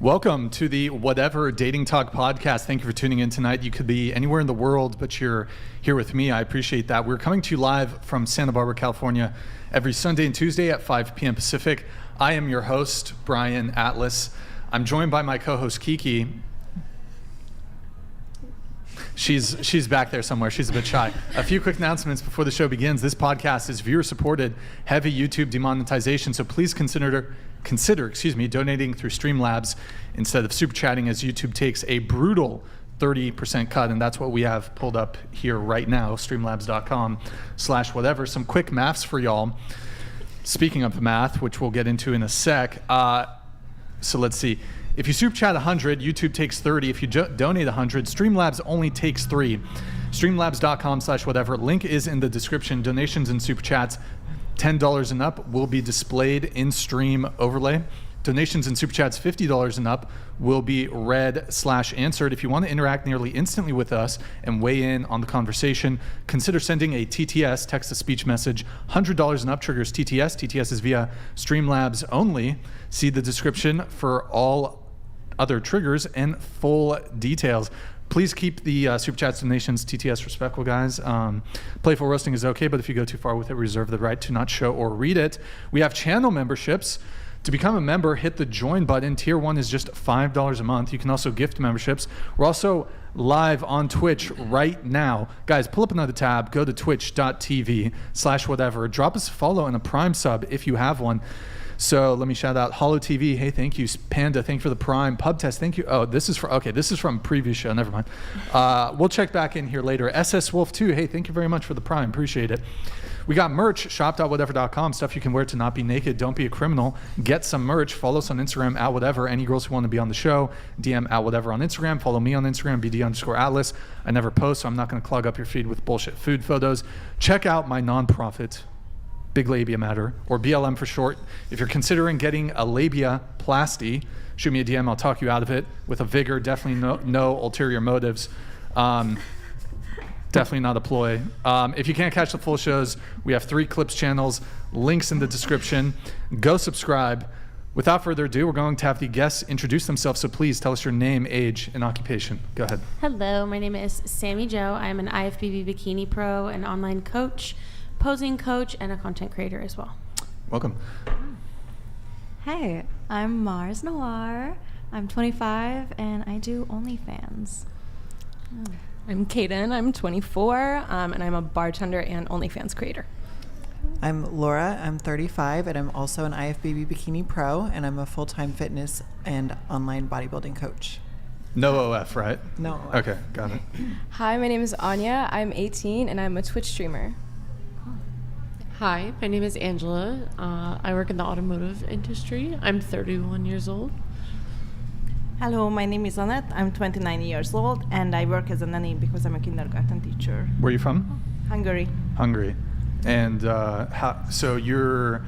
Welcome to the Whatever Dating Talk podcast. Thank you for tuning in tonight. You could be anywhere in the world, but you're here with me. I appreciate that. We're coming to you live from Santa Barbara, California, every Sunday and Tuesday at 5 p.m. Pacific. I am your host, Brian Atlas. I'm joined by my co-host, Kiki. She's back there somewhere. She's a bit shy. A few quick announcements before the show begins. This podcast is viewer-supported, heavy YouTube demonetization, so please consider donating through Streamlabs instead of super chatting, as YouTube takes a brutal 30% cut, and that's what we have pulled up here right now, streamlabs.com/whatever. Some quick maths for y'all. Speaking of math, which we'll get into in a sec, so let's see. If you super chat 100, YouTube takes 30. If you donate 100, Streamlabs only takes 3. Streamlabs.com/whatever. Link is in the description. Donations and super chats $10 and up will be displayed in stream overlay. Donations and super chats $50 and up will be read/answered. If you want to interact nearly instantly with us and weigh in on the conversation, consider sending a TTS, text-to-speech message. $100 and up triggers TTS. TTS is via Streamlabs only. See the description for all other triggers and full details. Please keep the Super Chats donations TTS respectful, guys. Playful roasting is okay, but if you go too far with it, reserve the right to not show or read it. We have channel memberships. To become a member, hit the join button. Tier 1 is just $5 a month. You can also gift memberships. We're also live on Twitch right now. Guys, pull up another tab. Go to twitch.tv/whatever. Drop us a follow and a Prime sub if you have one. So let me shout out Hollow TV. Hey, thank you. Panda, thank you for the Prime. Pub Test, thank you. Oh, this is from previous show. Never mind. We'll check back in here later. SS Wolf 2. Hey, thank you very much for the Prime. Appreciate it. We got merch, shop.whatever.com, stuff you can wear to not be naked. Don't be a criminal. Get some merch. Follow us on Instagram @whatever. Any girls who want to be on the show, DM @whatever on Instagram. Follow me on Instagram, BD_Atlas. I never post, so I'm not going to clog up your feed with bullshit food photos. Check out my nonprofit, Big Labia Matter, or BLM for short. If you're considering getting a labia plasty, shoot me a DM. I'll talk you out of it with a vigor. Definitely no ulterior motives. Definitely not a ploy. If you can't catch the full shows, we have 3 clips channels, links in the description. Go subscribe. Without further ado, we're going to have the guests introduce themselves, so please tell us your name, age, and occupation. Go ahead. Hello, my name is Sammy Jo. I'm an IFBB bikini pro, an online coach, posing coach, and a content creator as well. Welcome. Hey, I'm Mars Noir. I'm 25 and I do OnlyFans. I'm Kaden. I'm 24 and I'm a bartender and OnlyFans creator. I'm Laura. I'm 35 and I'm also an IFBB bikini pro, and I'm a full-time fitness and online bodybuilding coach. No OF, right? No. Okay, got it. Hi, my name is Anya. I'm 18 and I'm a Twitch streamer. Hi, my name is Angela. I work in the automotive industry. I'm 31 years old. Hello, my name is Annette. I'm 29 years old and I work as a nanny because I'm a kindergarten teacher. Where are you from? Hungary. Hungary. And so you're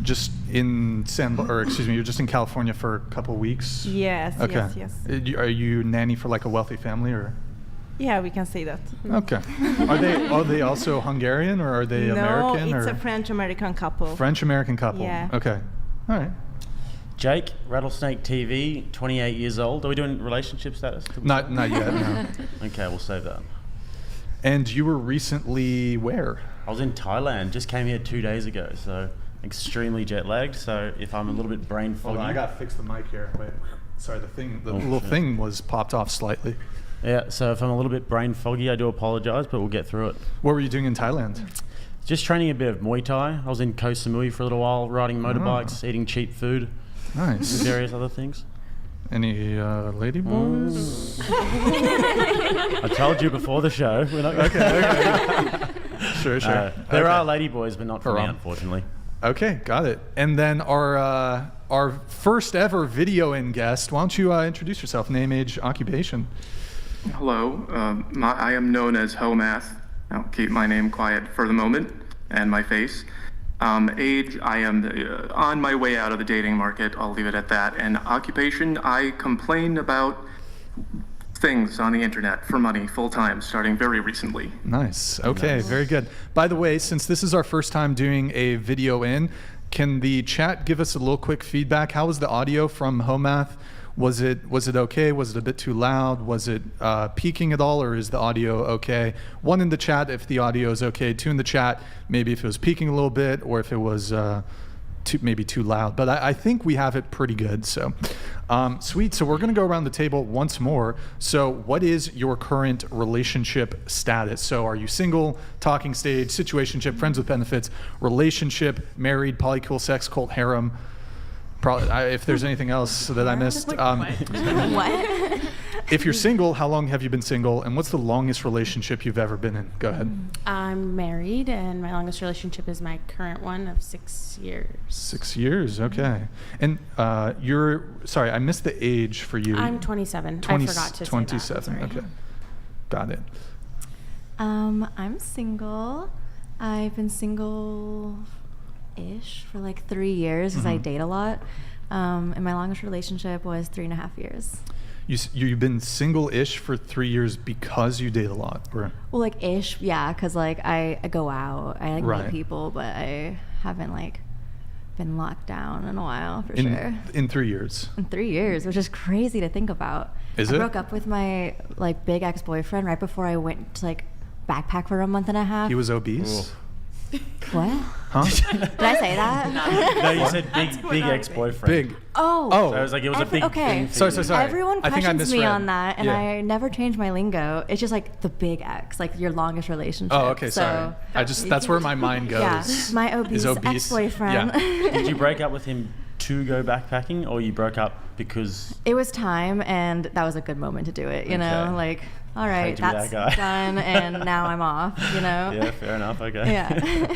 just in you're just in California for a couple weeks? Yes, okay. yes. Are you nanny for like a wealthy family, or? Yeah, we can say that. Okay. Are they also Hungarian, or are they American? No, it's or? a French-American couple. French-American couple. Yeah. Okay. All right. Jake, Rattlesnake TV, 28 years old. Are we doing relationship status? Not yet, no. Okay, we'll save that. And you were recently where? I was in Thailand. Just came here 2 days ago, so extremely jet lagged. So if I'm a little bit brain foggy. Hold on, I gotta fix the mic here. Wait. Sorry, the little thing was popped off slightly. Yeah, so if I'm a little bit brain foggy, I do apologize, but we'll get through it. What were you doing in Thailand? Just training a bit of Muay Thai. I was in Koh Samui for a little while, riding motorbikes, eating cheap food. Nice. And various other things. Any lady boys? I told you before the show. We're not Okay. Sure. There are lady boys, but not for me, unfortunately. Okay, got it. And then our first ever video in guest. Why don't you introduce yourself? Name, age, occupation. Hello. I am known as Homath. I'll keep my name quiet for the moment and my face. Age, I am on my way out of the dating market. I'll leave it at that. And occupation, I complain about things on the internet for money full-time, starting very recently. Nice. Okay, very good. By the way, since this is our first time doing a video in, can the chat give us a little quick feedback? How was the audio from Homath Was it okay? Was it a bit too loud? Was it peaking at all, or is the audio okay? 1 in the chat if the audio is okay. 2 in the chat maybe if it was peaking a little bit, or if it was maybe too loud. But I think we have it pretty good. So sweet. So we're going to go around the table once more. So what is your current relationship status? So are you single, talking stage, situationship, friends with benefits, relationship, married, polycool, sex, cult, harem? Probably, if there's anything else that I missed. What? If you're single, how long have you been single, and what's the longest relationship you've ever been in? Go ahead. I'm married, and my longest relationship is my current one of 6 years. 6 years, okay. And sorry, I missed the age for you. I'm 27. I forgot to 27, say that. I'm sorry. okay. Got it. I'm single. I've been single-ish for like 3 years because I date a lot. And my longest relationship was 3.5 years. You've been single-ish for 3 years because you date a lot, or? Well, like ish, yeah, because like I go out, I like Right. meet people, but I haven't like been locked down in a while for sure. In 3 years. In 3 years, which is crazy to think about. Is I it? broke up with my like big ex-boyfriend right before I went to like backpack for a month and a half. He was obese? What? Huh? Did I say that? No, you said big ex-boyfriend. Big. Oh. Oh. So I was like, it was a big okay. thing for you. Sorry. Everyone I think I questions me misread. on that, and Yeah. I never change my lingo. It's just like the big X, like your longest relationship. Oh, okay, sorry. That's where my mind goes. Yeah, my obese ex-boyfriend. Yeah. Did you break up with him to go backpacking, or you broke up because... It was time, and that was a good moment to do it, you know? Okay. Like, all right, to be that's that guy. done, and now I'm off, you know? Yeah, fair enough, okay. Yeah.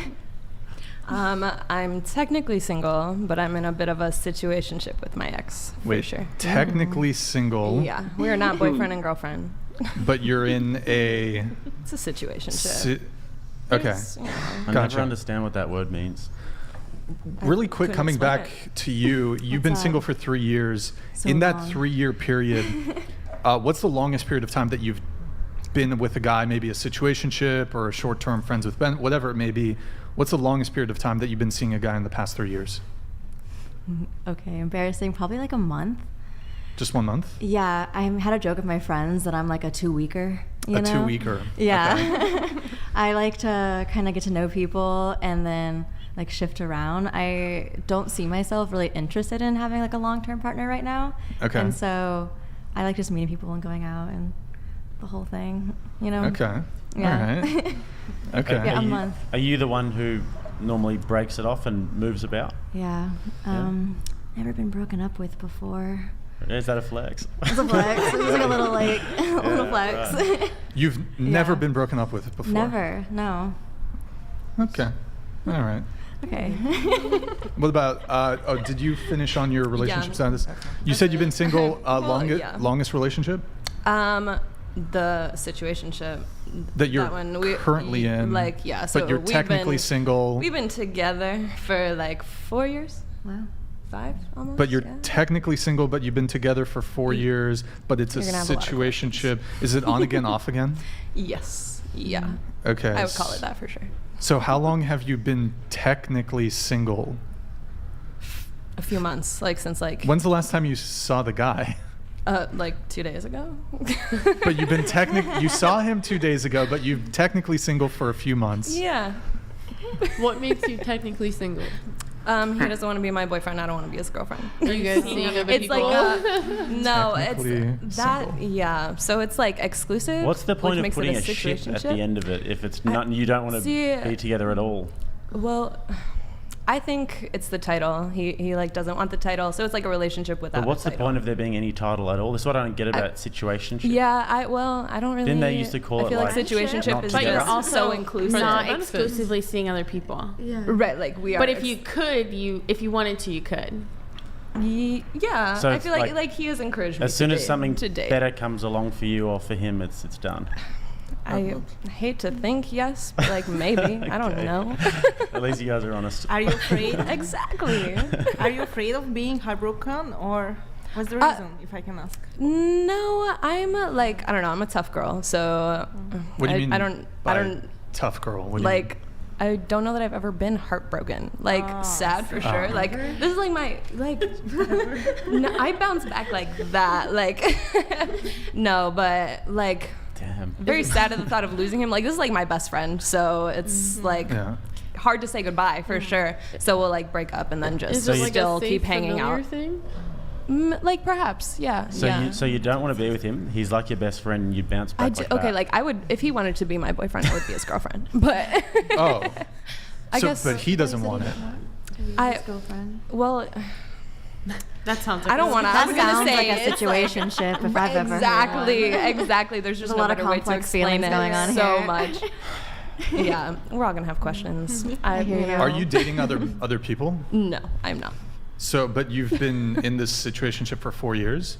I'm technically single, but I'm in a bit of a situationship with my ex, Wait, for sure. technically single, Yeah, we are not boyfriend and girlfriend. but you're in a... It's a situationship. Okay. It's, you know, I Gotcha. never understand what that word means. Really quick, couldn't coming explain back to you, you've been What's single up? for 3 years. So In that long. 3-year period, what's the longest period of time that you've been with a guy, maybe a situationship or a short-term friends with ben, whatever it may be? What's the longest period of time that you've been seeing a guy in the past 3 years? Okay, embarrassing. Probably like a month. Just 1 month? Yeah, I had a joke with my friends that I'm like a 2-weeker. You A know? 2-weeker. Yeah. Okay. I like to kind of get to know people and then like shift around. I don't see myself really interested in having like a long-term partner right now. Okay. And so I like just meeting people and going out and the whole thing, you know? Okay. Yeah. All right. Okay. Yeah, Are a you, month. Are you the one who normally breaks it off and moves about? Yeah. Never been broken up with before. Is that a flex? It's a flex. It was like a little like little flex. right. You've never Yeah. been broken up with before? Never. No. Okay. All right. Okay. What about, did you finish on your relationship Yeah. status? You said you've been single, Well, yeah. longest relationship? The situationship That you're one, currently in. Like, yeah. So but you're we've technically been, single. We've been together for like 4 years. Wow. 5 almost. But you're yeah. technically single, but you've been together for 4 years, but it's a You're gonna have a lot of situationship. Is it on again, off again? Yes. Yeah. Okay. I would call it that for sure. So how long have you been technically single? A few months, like since like When's the last time you saw the guy? like 2 days ago. But you've been you saw him 2 days ago, but you're technically single for a few months. Yeah. What makes you technically single? He doesn't want to be my boyfriend. I don't want to be his girlfriend. Are you guys seeing other It's people? like no, Technically it's that single. yeah. So it's like exclusive. What's the point which of makes putting it a ship at the situationship. end of it if it's not you don't want to See, be together at all? Well, I think it's the title. He like doesn't want the title, so it's like a relationship without. But what's a the title. point of there being any title at all? This is what I don't get about situationship. Yeah, I don't really. Didn't they used to call I it, feel like like, situationship not is But together? you're just also so inclusive. not benefits. exclusively seeing other people. Yeah. Right, like we are. But if you could, if you wanted to, you could. yeah, So I it's feel like he has encouraged me. As soon to as date, something to date. better comes along for you or for him, it's done. I hate to think yes, but like maybe I don't Okay. know. At least you guys are honest. Are you afraid? Exactly. Are you afraid of being heartbroken, or what's the reason, if I can ask? No, I'm I'm a tough girl. So What do you mean I don't by tough girl? What do you like. I don't know that I've ever been heartbroken. Like sad for sure. Like this is like my no, I bounce back like that. Like no, but like Damn. very sad at the thought of losing him. Like this is like my best friend, so it's like hard to say goodbye for sure. So we'll like break up and then just still keep hanging out. Thing? Like perhaps, yeah. So you don't want to be with him. He's like your best friend, and you bounce back. Like I would, if he wanted to be my boyfriend, I would be his girlfriend. But I guess. But he doesn't want it. His girlfriend. Well, that sounds. Like I don't want to. That I'm sounds gonna say like a situationship if I've ever heard one. Exactly. There's just a lot of better way to complex explain feelings it going on so here. much. Yeah, we're all gonna have questions. I hear you. Are you dating other people? No, I'm not. So, but you've been in this situationship for 4 years?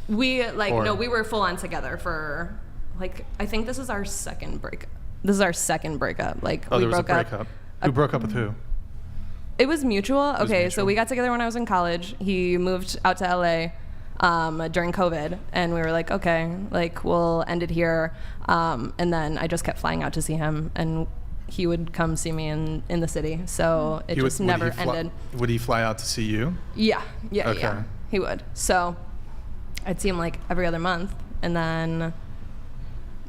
We we were full on together for like I think this is our second breakup. This is our second breakup. Like we there was broke a breakup. Who broke up with who? It was mutual. Okay, mutual. so we got together when I was in college. He moved out to LA during COVID, and we were like, okay, like we'll end it here. And then I just kept flying out to see him, and he would come see me in the city. So it just never ended. Would he fly out to see you? Yeah, Okay. yeah, he would. So I'd see him like every other month, and then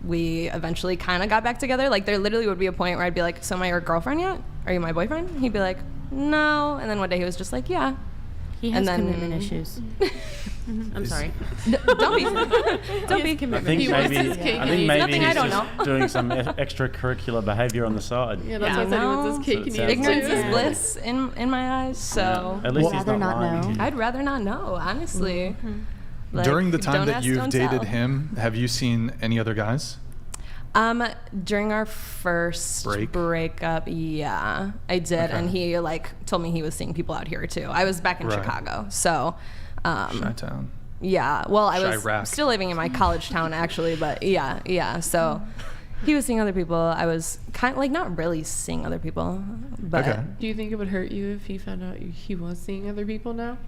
we eventually kind of got back together. Like there literally would be a point where I'd be like, so am I your girlfriend yet? Are you my boyfriend? He'd be like, no. And then one day he was just like, yeah. He has And then- commitment issues. I'm sorry. Don't be. Don't be. I think He wants maybe, his cake I and think eats maybe Nothing he's I don't just know. doing some extracurricular behavior on the side. Yeah, that's why I said he wants his cake and So it eats Ignorance too. is bliss in my eyes. So At least Well, he's rather not not lying to know. you. I'd rather not know, honestly. Like, During the time don't that ask, you've don't dated tell. him, have you seen any other guys? During our first breakup, yeah, I did, Okay. and he like told me he was seeing people out here too. I was back in Right. Chicago, so Chi-town. yeah. Well, I was Chirac. still living in my college town actually, but yeah. So he was seeing other people. I was kind of like not really seeing other people, but Okay. Do you think it would hurt you if he found out he was seeing other people now?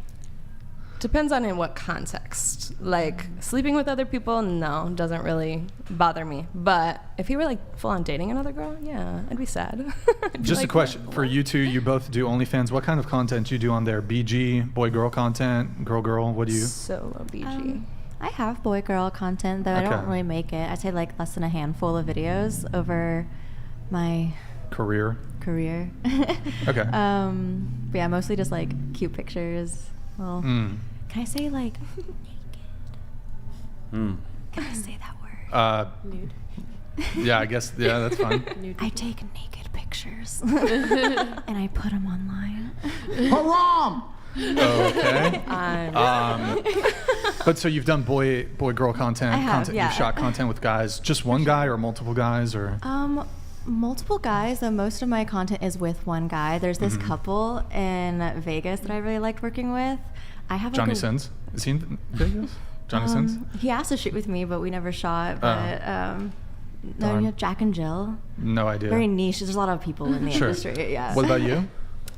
depends on in what context. Like sleeping with other people, no, doesn't really bother me. But if he were like full on dating another girl, yeah, I'd be sad. I'd be Just a like, question for you two. You both do OnlyFans. What kind of content do you do on there? BG, boy-girl content, girl-girl? What do you? Solo BG. I have boy girl content, though I Okay. don't really make it. I'd say like less than a handful of videos over my Career. career. Okay. But yeah, mostly just like cute pictures. Well, Mm. can I say like naked? Mm. Can I say that word? Nude. Yeah, I guess. Yeah, that's fine. Nude. I take naked pictures and I put them online. Okay. But so you've done boy-girl content. I have, content. yeah. You've shot content with guys. Just one guy or multiple guys or? Multiple guys, though most of my content is with one guy. There's this Mm-hmm. couple in Vegas that I really liked working with. I have Johnny like a, Sins. Is he in Vegas? Johnny Sins? He asked to shoot with me, but we never shot. But no, Darn. you have Jack and Jill. No idea. Very niche. There's a lot of people in the Sure. industry. Yeah. What about you?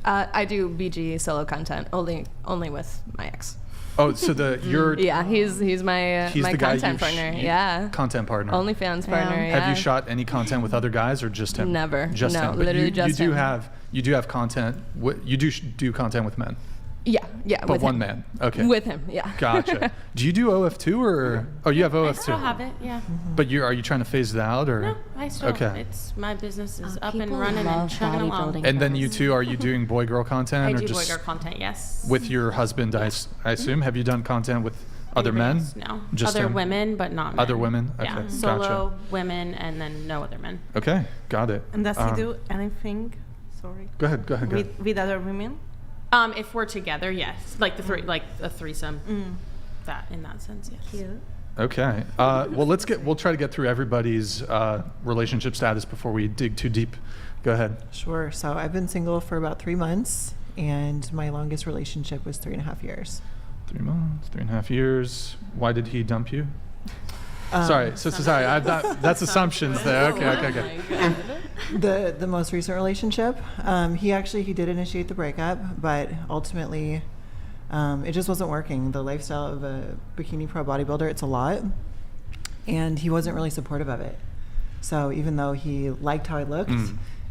I do BG solo content only with my ex. Oh, so you're Yeah, he's my he's my the guy content partner. Yeah, content partner. OnlyFans partner. Yeah. Yeah. Have you shot any content with other guys or just him? Never. Just No, him. But literally you just do him. have content. You do content with men, Yeah, but with one him. man. Okay. With him, yeah. Gotcha. Do you do OF2 or? Oh, you have I OF2. still have it, yeah. But are you trying to phase it out or? No, I still. Okay. It's my business is up and people running and love chugging along. bodybuilding. And then you two, are you doing boy-girl content I or do just boy-girl content, yes. with your husband? I assume. Have you done content with other men? Anybody else? No. Just other him? women, but not men. Other women? Okay, Yeah. gotcha. Solo women and then no other men. Okay, got it. And does he do anything? Sorry. Go ahead. Go ahead. With other women? If we're together, yes. Like like a threesome. That in that sense, yes. Cute. Okay. Well, we'll try to get through everybody's relationship status before we dig too deep. Go ahead. Sure. So I've been single for about 3 months, and my longest relationship was 3.5 years. 3 months, 3.5 years. Why did he dump you? Sorry. That's assumptions there. Okay. The most recent relationship, he did initiate the breakup, but ultimately, it just wasn't working. The lifestyle of a bikini pro bodybuilder, it's a lot, and he wasn't really supportive of it. So even though he liked how I looked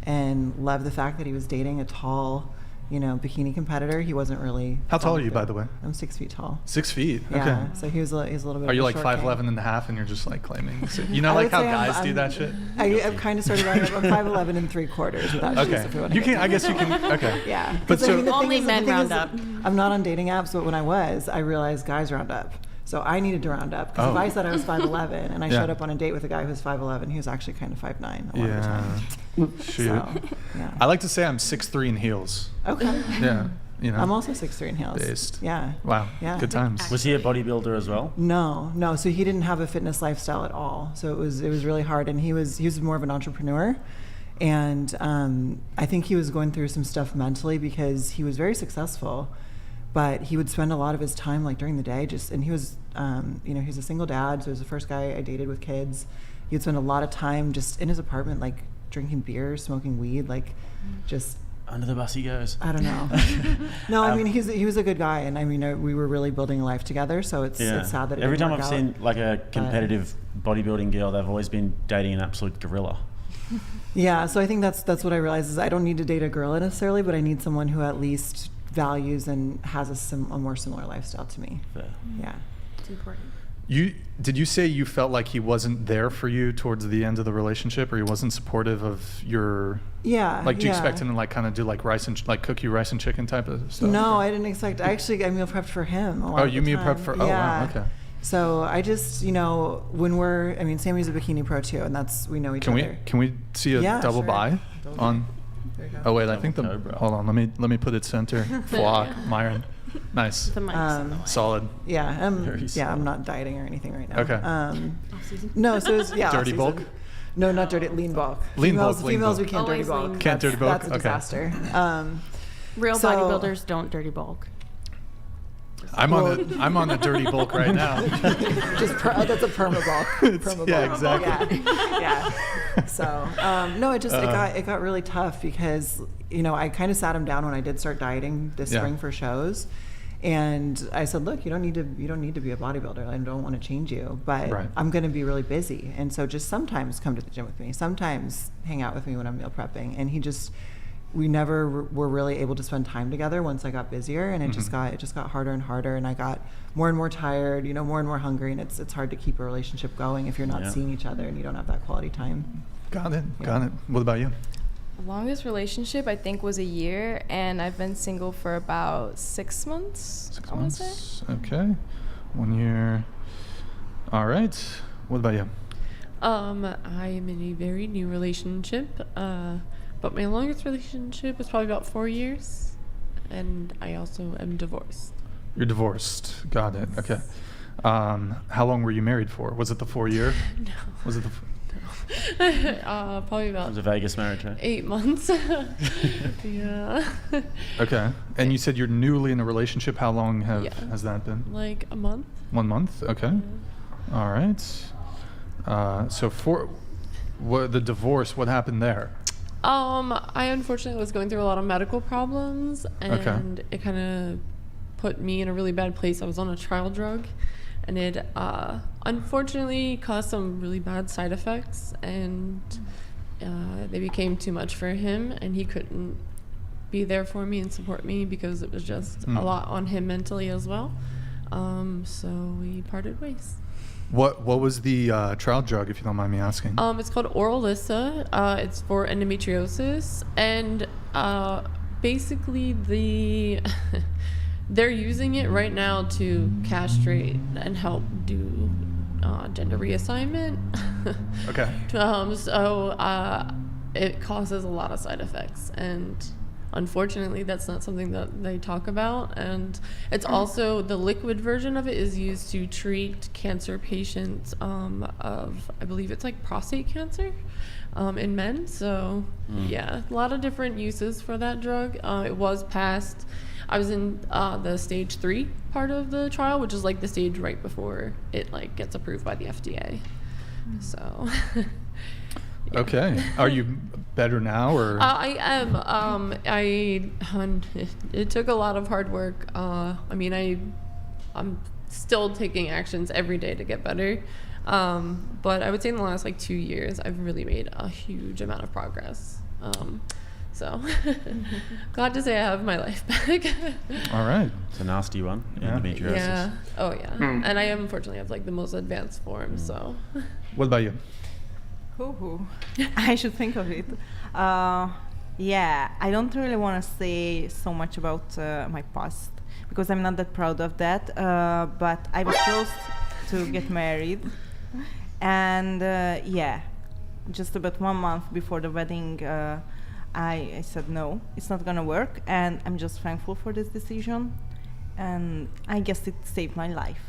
and loved the fact that he was dating a tall, bikini competitor. He wasn't really. How tall are you, by the way? I'm 6 feet tall. 6 feet. Yeah. Okay. So he's a little bit. Are you of a like short 5'11" king. and a half, and you're just like claiming? So, I like would how say guys I'm- do that shit. I've kind of started running up. I'm 5'11" and 3/4 without shoes. Okay. If we want to You get can. to I guess you can. Okay. Yeah. But so Only men round up. I'm not on dating apps, but when I was, I realized guys round up. So I needed to round up. Because if Oh. I said I was 5'11" and I Yeah. showed up on a date with a guy who's 5'11", he was actually kind of 5'9" a lot of the time. Shoot. So, yeah. I like to say I'm 6'3" in heels. Okay. Yeah. I'm also 6'3" in heels. Based. Yeah. Wow. Yeah. Good times. Was he a bodybuilder as well? No. So he didn't have a fitness lifestyle at all. So it was really hard. And he was more of an entrepreneur. And I think he was going through some stuff mentally because he was very successful, but he would spend a lot of his time like during the day and he was, he's a single dad. So he was the first guy I dated with kids. He would spend a lot of time just in his apartment, like drinking beer, smoking weed, like just Under the bus he goes. I don't know. No, I mean he was a good guy, and I mean we were really building a life together. So it's sad that it every didn't time work I've out. seen like a competitive bodybuilding girl, they've always been dating an absolute gorilla. Yeah, so I think that's what I realized is I don't need to date a gorilla necessarily, but I need someone who at least values and has a more similar lifestyle to me. Fair. Yeah. It's important. Did you say you felt like he wasn't there for you towards the end of the relationship, or he wasn't supportive of your? Yeah. Like, do you yeah. expect him to like kind of do like cook you rice and chicken type of stuff? No, I didn't expect. Actually, I meal prepped for him. A lot Oh, of you the meal time. prepped for? Oh, yeah. wow. Okay. So I just, when Sammy's a bikini pro too, and we know each Can other. we see a Yeah, double sure. buy on? There you go. Oh wait, I think Cobra. hold on. Let me put it center. Flock, Myron. Nice. The mic's in the way. Solid. Yeah, Very solid. I'm not dieting or anything right now. Okay. Off-season. No, so it's Dirty off-season. bulk? No, not dirty. Lean bulk. Lean bulk, Females, lean we can't Always dirty bulk. lean. Can't dirty bulk? That's a Okay. disaster. Real So- bodybuilders don't dirty bulk. I'm on the dirty bulk right now. That's a perma bulk. Perma yeah, bulk. exactly. Yeah. So no, it got really tough because I kind of sat him down when I did start dieting this Yeah. spring for shows. And I said, look, you don't need to be a bodybuilder. I don't want to change you, but Right. I'm going to be really busy. And so just sometimes come to the gym with me. Sometimes hang out with me when I'm meal prepping. And we never were really able to spend time together once I got busier, and it just got harder and harder, and I got more and more tired, more and more hungry, and it's hard to keep a relationship going if you're not seeing each other and you don't have that quality time. Got it. Yeah. Got it. What about you? Longest relationship I think was a year, and I've been single for about 6 months. 6 I wanna say. months. Okay. 1 year. All right. What about you? I am in a very new relationship, but my longest relationship was probably about 4 years, and I also am divorced. You're divorced. Got it. Okay. How long were you married for? Was it the 4 year? No. Was it the? Probably It about was a Vegas marriage, right? 8 months. Yeah. Okay. And you said you're newly in a relationship. How long has that been? Like a month. 1 month. Okay. All right. So the divorce, what happened there? I unfortunately was going through a lot of medical problems, and it kind of put me in a really bad place. I was on a trial drug, and it unfortunately caused some really bad side effects, and they became too much for him, and he couldn't be there for me and support me because it was just a lot on him mentally as well. So we parted ways. What was the trial drug, if you don't mind me asking? It's called Oralissa. It's for endometriosis, and basically they're using it right now to castrate and help do gender reassignment. Okay. So it causes a lot of side effects, and unfortunately that's not something that they talk about. And it's also, the liquid version of it is used to treat cancer patients of, I believe it's like prostate cancer in men. So yeah, a lot of different uses for that drug. It was passed. I was in the stage 3 part of the trial, which is like the stage right before it like gets approved by the FDA. So yeah. Okay. Are you better now, or? I am. It took a lot of hard work. I'm still taking actions every day to get better. But I would say in the last like 2 years, I've really made a huge amount of progress. So glad to say I have my life back. All right. It's a nasty one. Yeah. Endometriosis. Yeah. Oh yeah. And I unfortunately have like the most advanced form. So. What about you? I should think of it. Yeah, I don't really want to say so much about my past because I'm not that proud of that. But I was close to get married, and yeah, just about 1 month before the wedding, I said no, it's not gonna work, and I'm just thankful for this decision, and I guess it saved my life.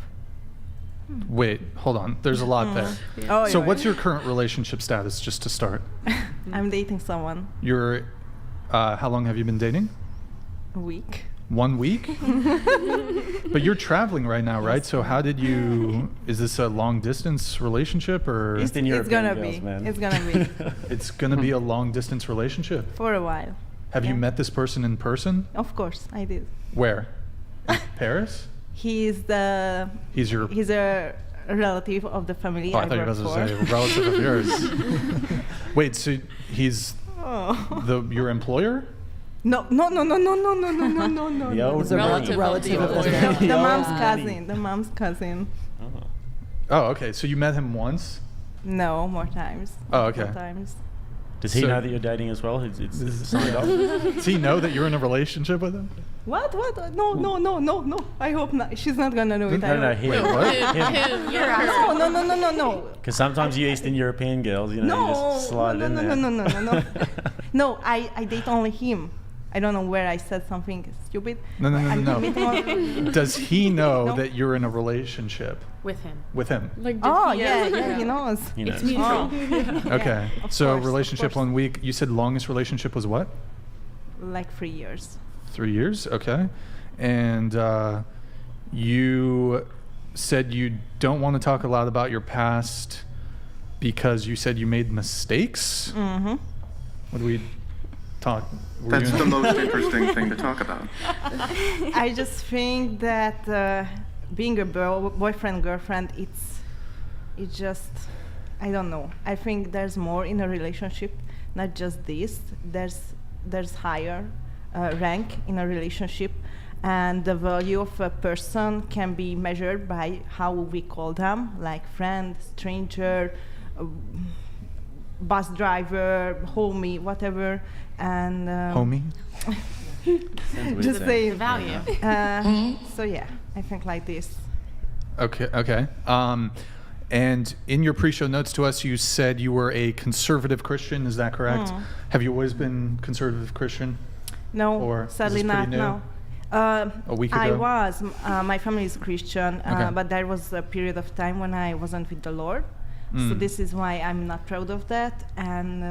Wait, hold on. There's a lot there. Oh, So yeah. what's your current relationship status, just to start? I'm dating someone. You're, how long have you been dating? A week. 1 week? But you're traveling right now, right? So how did you, is this a long distance relationship or? It's gonna be. Man. It's gonna be It's gonna be a long distance relationship. for a while. Have you Yeah. met this person in person? Of course, I did. Where? In Paris? He's He's your, a relative of the family oh, I I thought you were work about to for. say relative of yours. Wait, so he's Oh. your employer? No. The old It's a Relative relative of of the the lawyer. family. The mom's Yeah. cousin. The mom's cousin. Oh. Oh, okay. So you met him once? No, more times. Oh, okay. More times. Does he So- know that you're dating as well? It's signed off? Does he know that you're in a relationship with him? What? No. I hope not. She's not gonna know it. No, no, him. Wait, what? Him, you're her. No. Because sometimes you Eastern European girls, you know, you just slide it in there. No. No, I date only him. I don't know where I said something stupid. No. meet him on- Does he know No. that you're in a relationship With him. with him? Like, Oh yeah, yeah, he knows. You know. It's mutual. Okay. of So course, of relationship course. 1 week. You said longest relationship was what? Like 3 years. 3 years. Okay. And you said you don't want to talk a lot about your past because you said you made mistakes. Mm-hmm. What do we talk? were That's you the most interesting thing to talk about. I just think that being a boyfriend girlfriend, it's just, I don't know. I think there's more in a relationship, not just this. There's higher rank in a relationship, and the value of a person can be measured by how we call them, like friend, stranger, bus driver, homie, whatever. And homie? just weird, say The value. So yeah, I think like this. Okay. And in your pre-show notes to us, you said you were a conservative Christian. Is that correct? Have you always been conservative Christian? No, Or is sadly this pretty not. new? No. A week I ago? was. My family is Christian, Okay. but there was a period of time when I wasn't with the Lord. So this is why I'm not proud of that, and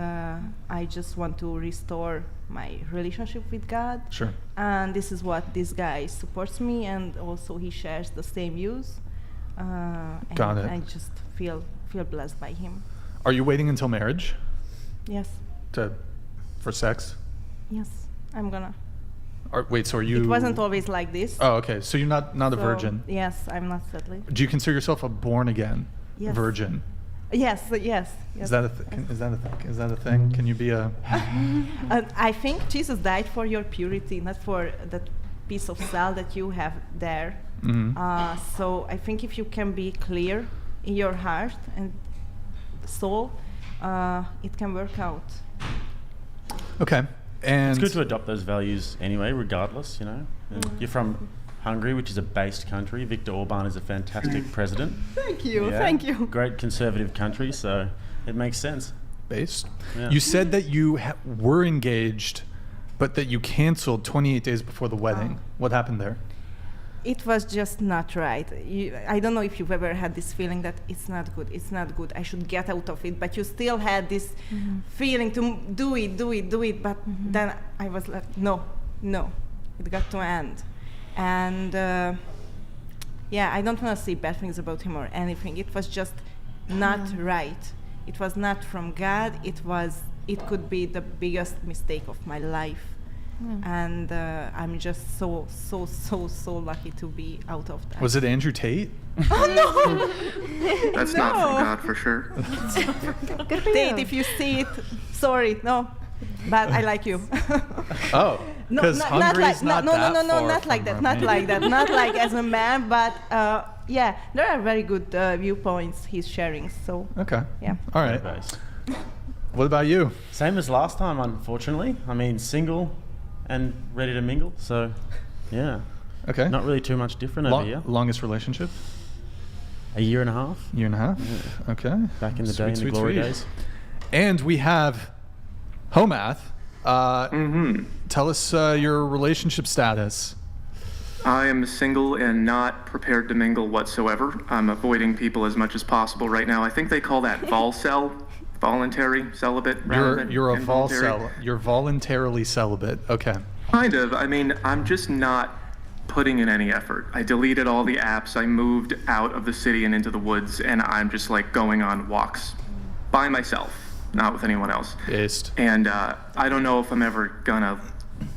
I just want to restore my relationship with God. Sure. And this is what this guy supports me, and also he shares the same views. And Got it. I just feel blessed by him. Are you waiting until marriage Yes, for sex? yes, I'm gonna. Wait, so are you? It wasn't always like this. Oh, okay. So you're not a So, virgin. Yes, I'm not sadly. Do you consider yourself a born again Yes. virgin? Yes. Is that a thing? Is that a thing? Can you be a? I think Jesus died for your purity, not for that piece of cell that you have there. Mhm. So I think if you can be clear in your heart and soul, it can work out. Okay. And It's good to adopt those values anyway, regardless, you know. And you're from Hungary, which is a based country. Viktor Orban is a fantastic president. Thank you. Yeah, Thank you. Great conservative country, so it makes sense. based. Yeah. You said that you were engaged, but that you canceled 28 days before the wedding. What happened there? It was just not right. I don't know if you've ever had this feeling that it's not good, I should get out of it, but you still had this feeling to do it, but then I was like, no, it got to end. And I don't want to say bad things about him or anything. It was just not right. It was not from God. It could be the biggest mistake of my life. And I'm just so lucky to be out of that. Was it Andrew Tate? Oh no! That's not from God for sure. Good for Tate, you. if you see it, sorry, no. But I like you. Oh, No, because Hungary is not that far not like from that, not like that, not like as a man, but yeah, there are very good viewpoints he's sharing. So Okay. yeah. All right. Base. What about you? Same as last time, unfortunately. I mean, single and ready to mingle. So, yeah, Okay. not really too much different over here. Longest relationship? A year and a half. Year and a half? Okay. Back in the day, in the Sweet, glory sweet. days. And we have Homath. Tell us your relationship status. I am single and not prepared to mingle whatsoever. I'm avoiding people as much as possible right now. I think they call that volcel, voluntary celibate. rather than You're a involuntary. You're voluntarily celibate. Okay. Kind of. I mean, I'm just not putting in any effort. I deleted all the apps. I moved out of the city and into the woods, and I'm just like going on walks by myself, not with anyone else. Based. And I don't know if I'm ever gonna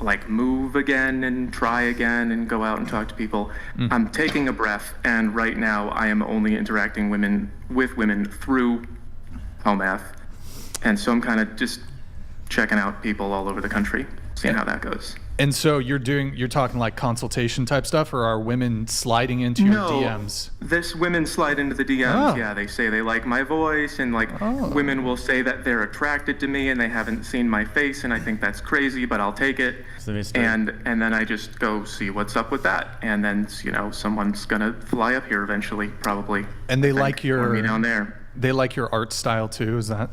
like move again and try again and go out and talk to people. I'm taking a breath, and right now I am only interacting with women through Homath, and so I'm kind of just checking out people all over the country, seeing how that goes. And so you're talking like consultation type stuff, or are women sliding into your DMs? This women slide into the DMs. Oh. Yeah, they say they like my voice, and like women will say that they're attracted to me and they haven't seen my face, and I think that's crazy, but I'll take it. And then I just go see what's up with that, and then someone's gonna fly up here eventually, probably. And they like your me down there. They like your art style too. Is that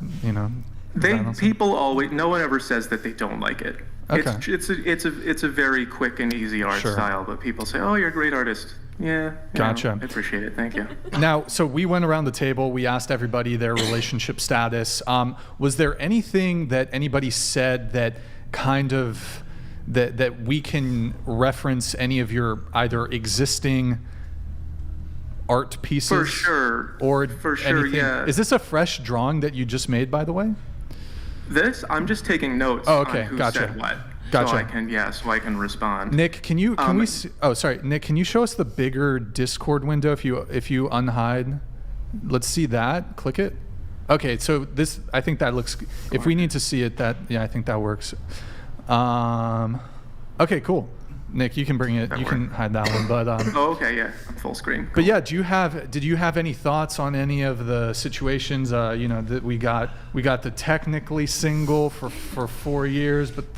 People always. No one ever says that they don't like it. Okay. It's a very quick and easy art style, but people say, "Oh, you're a great artist." Yeah. Gotcha. I appreciate it. Thank you. Now, so we went around the table. We asked everybody their relationship status. Was there anything that anybody said that kind of that we can reference any of your either existing art pieces? For sure. Or for sure. anything? Yeah. Is this a fresh drawing that you just made, by the way? I'm just taking notes. Oh, okay. On who Gotcha. said what. Gotcha. So I can respond. Nick, can we? Nick, can you show us the bigger Discord window if you unhide? Let's see that. Click it. Okay, so this, I think that looks. If we need to see it, I think that works. Okay, cool. Nick, you can bring it. You can hide that one, but. Okay, yeah, I'm full screen. But yeah, did you have any thoughts on any of the situations? That we got the technically single for 4 years, but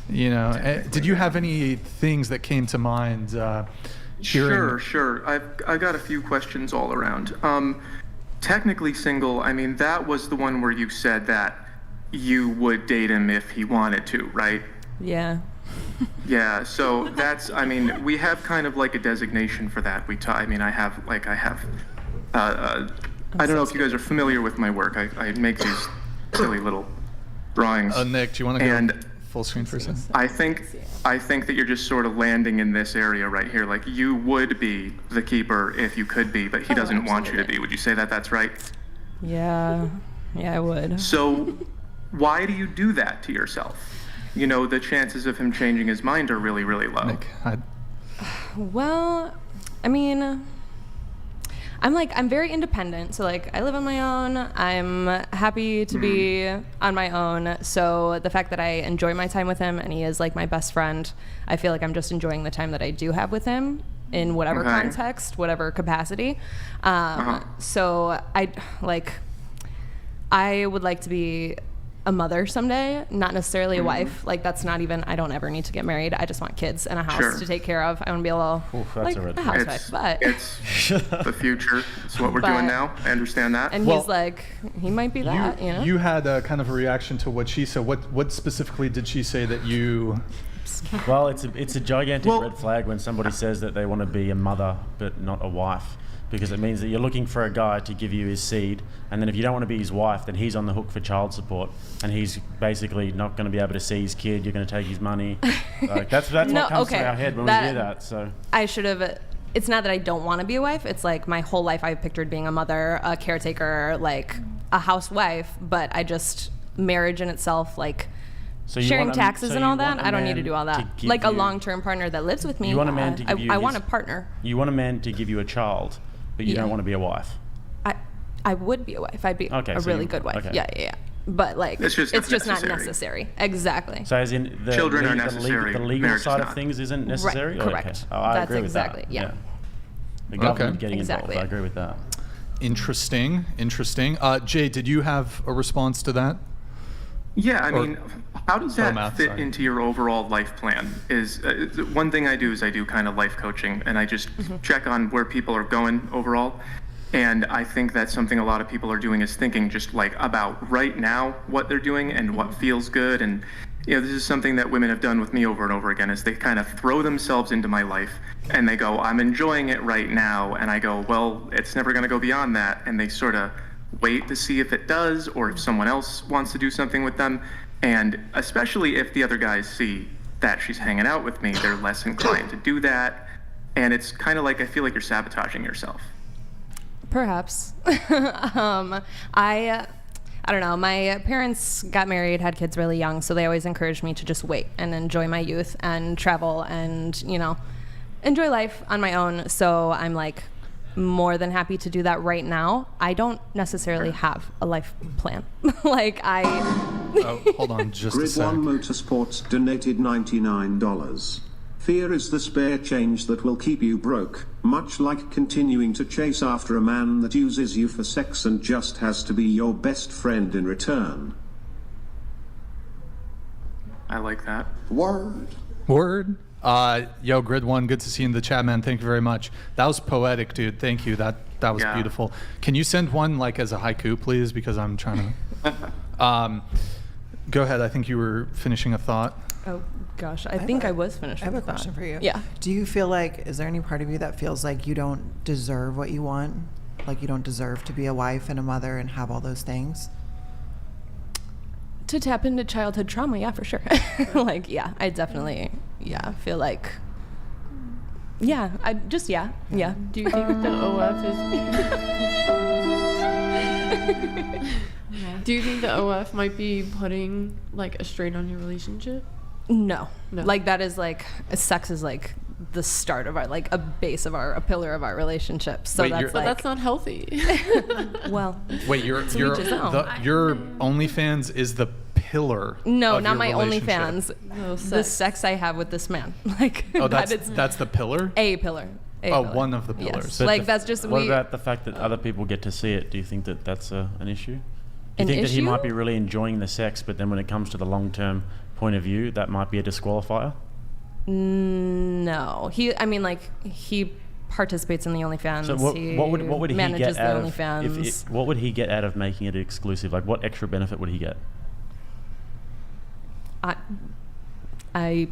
did you have any things that came to mind? Sure. I've got a few questions all around. Technically single. I mean, that was the one where you said that you would date him if he wanted to, right? Yeah. Yeah, so we have kind of like a designation for that. I don't know if you guys are familiar with my work. I make these silly little drawings. Nick, do you want to go full screen for a second? I think that you're just sort of landing in this area right here. Like, you would be the keeper if you could be, but he doesn't want you to be. Would you say that that's right? Yeah, I would. So why do you do that to yourself? The chances of him changing his mind are really, really low. Nick, Well, I mean, I'm very independent. So I live on my own. I'm happy to be on my own. So the fact that I enjoy my time with him and he is my best friend, I feel like I'm just enjoying the time that I do have with him in whatever context, whatever capacity. So I would like to be a mother someday, not necessarily a wife. That's not even, I don't ever need to get married. I just want kids and a house to take care of. I want to be a little a housewife, but it's the future. It's what we're doing now. I understand that. And he's he might be that, You had a kind of a reaction to what she said. What specifically did she say that you? Well, it's a gigantic red flag when somebody says that they want to be a mother but not a wife. Because it means that you're looking for a guy to give you his seed, and then if you don't want to be his wife, then he's on the hook for child support, and he's basically not going to be able to see his kid. You're going to take his money. That's what comes to our head when we hear that. So I should have. It's not that I don't want to be a wife. It's my whole life I pictured being a mother, a caretaker, a housewife. But marriage in itself, so sharing taxes and all that. I don't need to do all that. A long-term partner that lives with me. You want a man to give you. I want a partner. You want a man to give you a child. But you don't want to be a wife. I would be a wife. I'd be a really good wife. Okay. Yeah. but like It's just not necessary. necessary. Exactly. So as in the Children are the necessary, the legal marriage is side of not. things isn't necessary? Right, Oh, correct. Okay. Oh, I That's agree with exactly- that. yeah. The government Okay. getting Exactly. involved. I agree with that. Interesting. Jay, did you have a response to that? Yeah, I mean, how does that math, fit sorry. into your overall life plan? Is one thing I do is I do kind of life coaching, and I just check on where people are going overall. And I think that's something a lot of people are doing is thinking just like about right now what they're doing and what feels good. And this is something that women have done with me over and over again is they kind of throw themselves into my life and they go, I'm enjoying it right now. And I go, well, it's never going to go beyond that. And they sort of wait to see if it does or if someone else wants to do something with them. And especially if the other guys see that she's hanging out with me, they're less inclined to do that. And it's kind of like, I feel like you're sabotaging yourself. Perhaps. I don't know. My parents got married, had kids really young, so they always encouraged me to just wait and enjoy my youth and travel and, enjoy life on my own. So I'm like more than happy to do that right now. I don't necessarily have a life plan. Oh, hold on just a Grid sec. 1 Motorsports donated $99. Fear is the spare change that will keep you broke, much like continuing to chase after a man that uses you for sex and just has to be your best friend in return. I like that. Word. Yo, Grid 1, good to see you in the chat, man. Thank you very much. That was poetic, dude. Thank you. That was Yeah. beautiful. Can you send one like as a haiku, please? Because I'm trying to. Go ahead. I think you were finishing a thought. Oh, gosh. I think I was finished I have a with that. question for you. Yeah. Do you feel like, is there any part of you that feels like you don't deserve what you want? Like you don't deserve to be a wife and a mother and have all those things? To tap into childhood trauma, yeah, for sure. I definitely, feel like, Do you think the OF is... Do you think the OF might be putting like a strain on your relationship? No. No. Like that is like, sex is like the start of our, like a pillar of our relationship. So Wait, that's But like, that's not healthy. well, Wait, your each his own. your OnlyFans is the pillar. no, of not your my relationship. OnlyFans. No, The sex. sex I have with this man. Like, Oh, that that's the pillar. a pillar. Oh, one of the pillars. Yes. But Like that's just What about the fact that other people get to see it? Do you think that that's an issue? Do you An think that he issue? might be really enjoying the sex, but then when it comes to the long-term point of view, that might be a disqualifier? No, he participates in the OnlyFans. So what would he manages get out the of OnlyFans. what would he get out of making it exclusive? Like what extra benefit would he get? I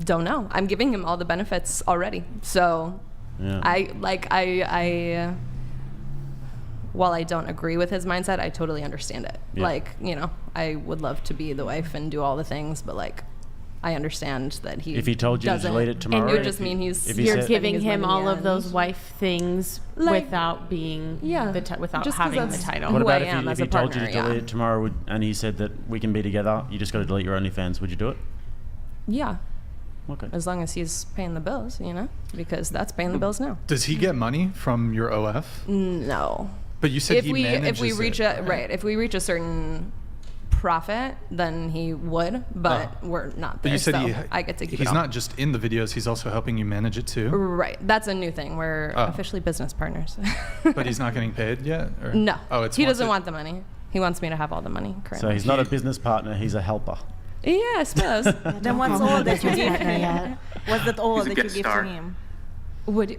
don't know. I'm giving him all the benefits already. So Yeah. I while I don't agree with his mindset, I totally understand it. Yeah. I would love to be the wife and do all the things, but I understand that he If he told you to doesn't. delete it tomorrow, it would if just he- mean he's if he You're said- giving his him money all of and- those wife things Like- without being without just 'cause having the that's title. What who about I am if as he a told you to partner, delete yeah. it tomorrow and he said that we can be together, you just got to delete your OnlyFans, would you do it? Yeah, Okay. as long as he's paying the bills, because that's paying the bills now. Does he get money from your OF? No. But you said If he we manages reach it, if we reach a certain profit, then he would, but we're not But there. you said so I get to keep it he's all. not just in the videos; he's also helping you manage it too. Right. That's a new thing. We're officially business partners. But he's not getting paid yet. Or? No. Oh, it's he once doesn't it- want the money. He wants me to have all the money So currently. he's not a business partner, he's a helper. Yeah, I suppose. Then what's all that you give to him? What's that all He's a that you guest give star. to him? Would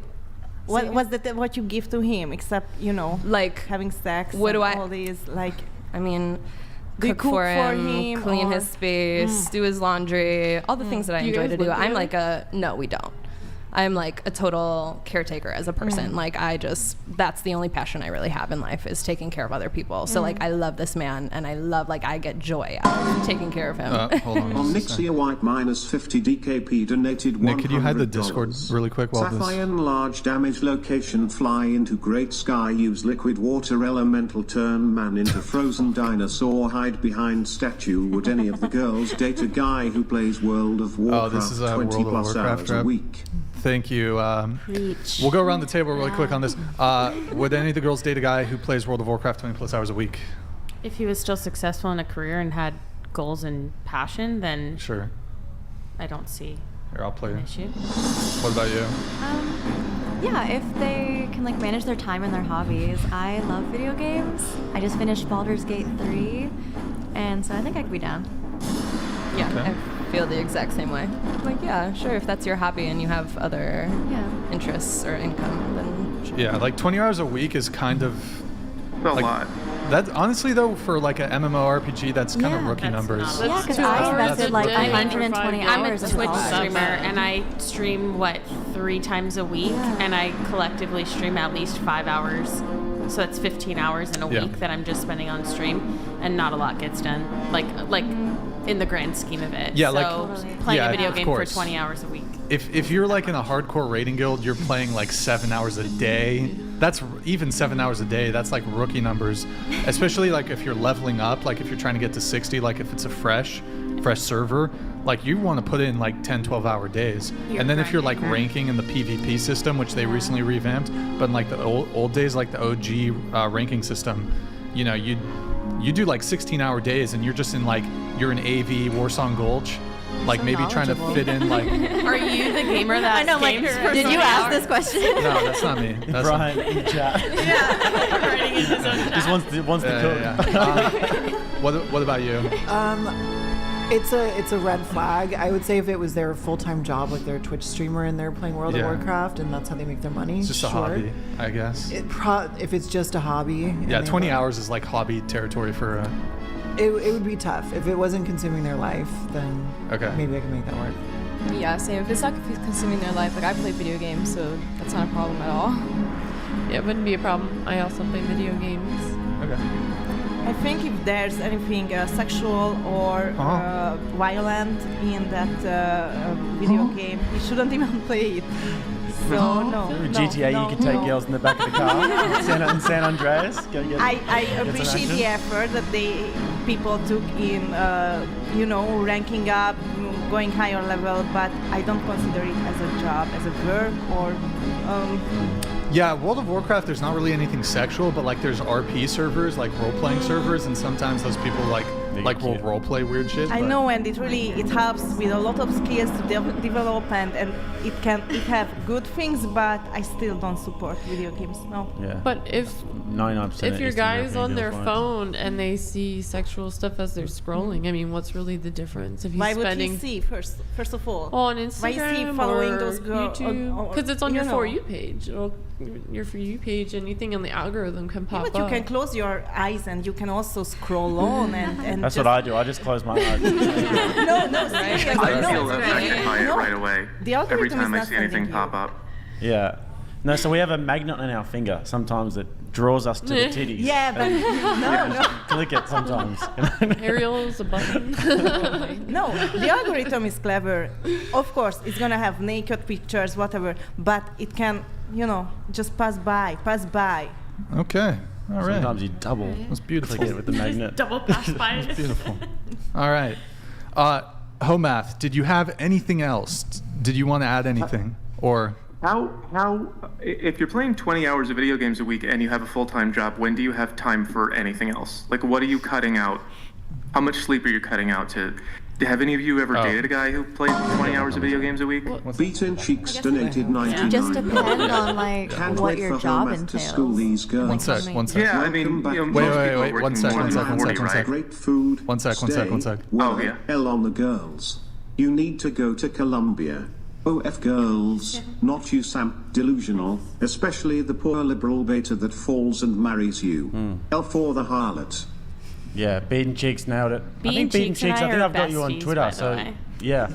What's that what you give to him except like having sex? what and do I- all these like I mean, Do you cook for cook for him, him clean or- his space, do his laundry, all the things that I Do you enjoy guys to do. live I'm together? no, we don't. I'm like a total caretaker as a person. Like that's the only passion I really have in life is taking care of other people. So I love this man and I love I get joy out of taking care of him. Hold on. On just a sec. Nixia White -50 DKP donated $100. Nick, could you hide the Discord really quick while this? Sapphire large damage location fly into great sky use liquid water elemental turn man into frozen dinosaur hide behind statue. Would any of the girls date a guy who plays World of Warcraft this is a 20 World of plus Warcraft hours a rap. week? Thank you. We'll go around the table really quick on this. Would any of the girls date a guy who plays World of Warcraft 20 plus hours a week? If he was still successful in a career and had goals and passion, then Sure. I don't see Here, I'll play an it. issue. What about you? Yeah, if they can like manage their time and their hobbies. I love video games. I just finished Baldur's Gate 3, and so I think I could be down. Yeah, Okay. I feel the exact same way. Like, yeah, sure, if that's your hobby and you have other interests or income, then sure. Yeah, like 20 hours a week is kind of A like, lot. That honestly though, for like a MMORPG, that's kind of rookie numbers. Yeah, because 2 I hours invested a like day for 120 5 I'm a hours days. into Twitch Baldur's. streamer, and I stream 3 times a week, and I collectively stream at least 5 hours. So that's 15 hours in a Yeah. week that I'm just spending on stream, and not a lot gets done. Like in the grand scheme of it. Yeah, so like- Totally. playing Yeah, a video of game course. for 20 hours a week. If you're like in a hardcore raiding guild, you're playing like 7 hours a day. That's even 7 hours a day. That's like rookie numbers, especially like if you're leveling up, like if you're trying to get to 60, like if it's a fresh server, like you want to put in like 10, 12 hour days. And then if you're like ranking in the PvP system, which they recently revamped, but in like the old days, like the OG ranking system, you know, you do like 16-hour days, and you're just in like you're in AV Warsong Gulch, like So maybe trying to knowledgeable. fit in like. Are you the gamer that I know, like, games for did 20 you ask hours? this question? No, that's not me. That's not Brian in chat. Writing in his own chat. Just wants to cook. Yeah. What about you? It's a red flag. I would say if it was their full-time job, like they're a Twitch streamer and they're playing World Yeah. of Warcraft and that's how they make their money. It's just a sure. hobby, I guess. If it's just a hobby. and Yeah, they 20 work- hours is like hobby territory for. It would be tough. If it wasn't consuming their life, then Okay. maybe I can make that work. Yeah, same. If it's not consuming their life, like I play video games, so that's not a problem at all. Yeah, it wouldn't be a problem. I also play video games. Okay. I think if there's anything sexual or violent in that video game, you shouldn't even play it. So no. GTA, no, you could take no. girls in the back of the car. in San Andreas. Go get, I get some appreciate action. the effort that people took in, ranking up, going higher level, but I don't consider it as a job, as a work, or Yeah, World of Warcraft, there's not really anything sexual, but like there's RP servers, like role-playing servers, and sometimes those people will role-play weird shit. I but- know, and it helps with a lot of skills to develop, and it have good things, but I still don't support video games. No. Yeah. But if 99% if your Eastern guy's European on their girls won't. phone and they see sexual stuff as they're scrolling, I mean, what's really the difference? If he's Why would spending he see first of all? on Why is Instagram he following or those girls? YouTube, because it's on your For You page. Your For You page, anything on the algorithm can pop But you up. can close your eyes and you can also scroll on and That's just, what I do. I just close my eyes. No, seriously, I no, feel affected by it No. right away. The Every algorithm time is I not see anything sending pop you. up. Yeah. No, so we have a magnet on our finger sometimes that draws us to the titties. Yeah, but no. Click it sometimes. Ariel's a button. No, the algorithm is clever. Of course, it's gonna have naked pictures, whatever, but it can, just pass by. Okay. All right. Sometimes you double. That's beautiful. Click it with the magnet. Double pass by. Beautiful. All right. Homath, did you have anything else? Did you want to add anything? Or If you're playing 20 hours of video games a week and you have a full-time job, when do you have time for anything else? Like, what are you cutting out? How much sleep are you cutting out to? Have any of you ever dated a guy who played 20 hours of video games a week? Beaten Cheeks donated 99. Just depend on like Can't what wait your for job Homath to entails. school these girls. one sec. Yeah, I mean, Welcome back. most Wait, people are wait, one working sec, more one than sec, one 40, sec, one right? sec. Great food. One sec. Stay. Oh, yeah. L on the girls. You need to go to Colombia. OF girls, not you Sam, delusional, especially the poor liberal beta that falls and marries you. L for the harlot. Yeah, Beaten Cheeks nailed it. Beaten Cheeks and I I think are I've got you on besties, Twitter. by the So way. yeah,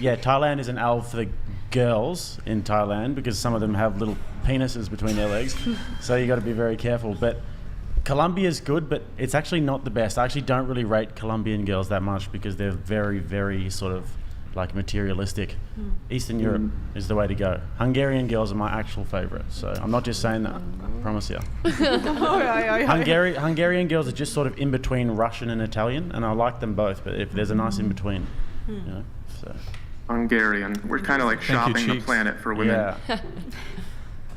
Thailand is an L for the girls in Thailand because some of them have little penises between their legs. So you got to be very careful. But Colombia's good, but it's actually not the best. I actually don't really rate Colombian girls that much because they're very, very sort of like materialistic. Eastern Europe is the way to go. Hungarian girls are my actual favorite. So I'm not just saying that. I promise you. Hungarian girls are just sort of in between Russian and Italian, and I like them both. But if there's a nice in between, So Hungarian. We're kind of like Thank you, shopping the Cheeks. planet for women. yeah.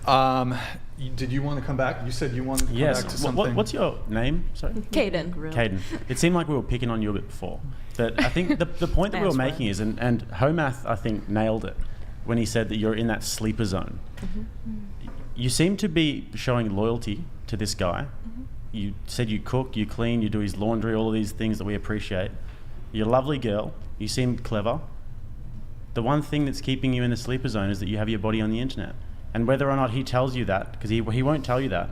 Did you want to come back? You said you wanted to come back to something. What's your name? Sorry? Caden. Caden. It seemed like we were picking on you a bit before. But I think the point that we were making is, and Homath, I think, nailed it when he said that you're in that sleeper zone. You seem to be showing loyalty to this guy. You said you cook, you clean, you do his laundry, all of these things that we appreciate. You're a lovely girl. You seem clever. The one thing that's keeping you in the sleeper zone is that you have your body on the internet. And whether or not he tells you that, because he won't tell you that,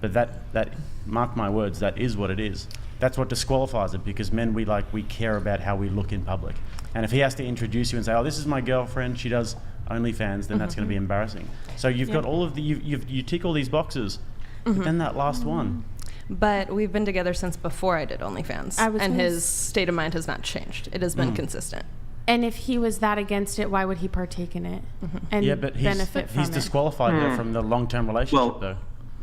but that mark my words, that is what it is. That's what disqualifies it, because men, we care about how we look in public. And if he has to introduce you and say, oh, this is my girlfriend, she does OnlyFans, then that's going to be embarrassing. So you've got all of you tick all these boxes, but then that last one. But we've been together since before I did OnlyFans, and his state of mind has not changed. It has been consistent. And if he was that against it, why would he partake in it and but benefit from it? He's disqualified her from the long-term relationship, though.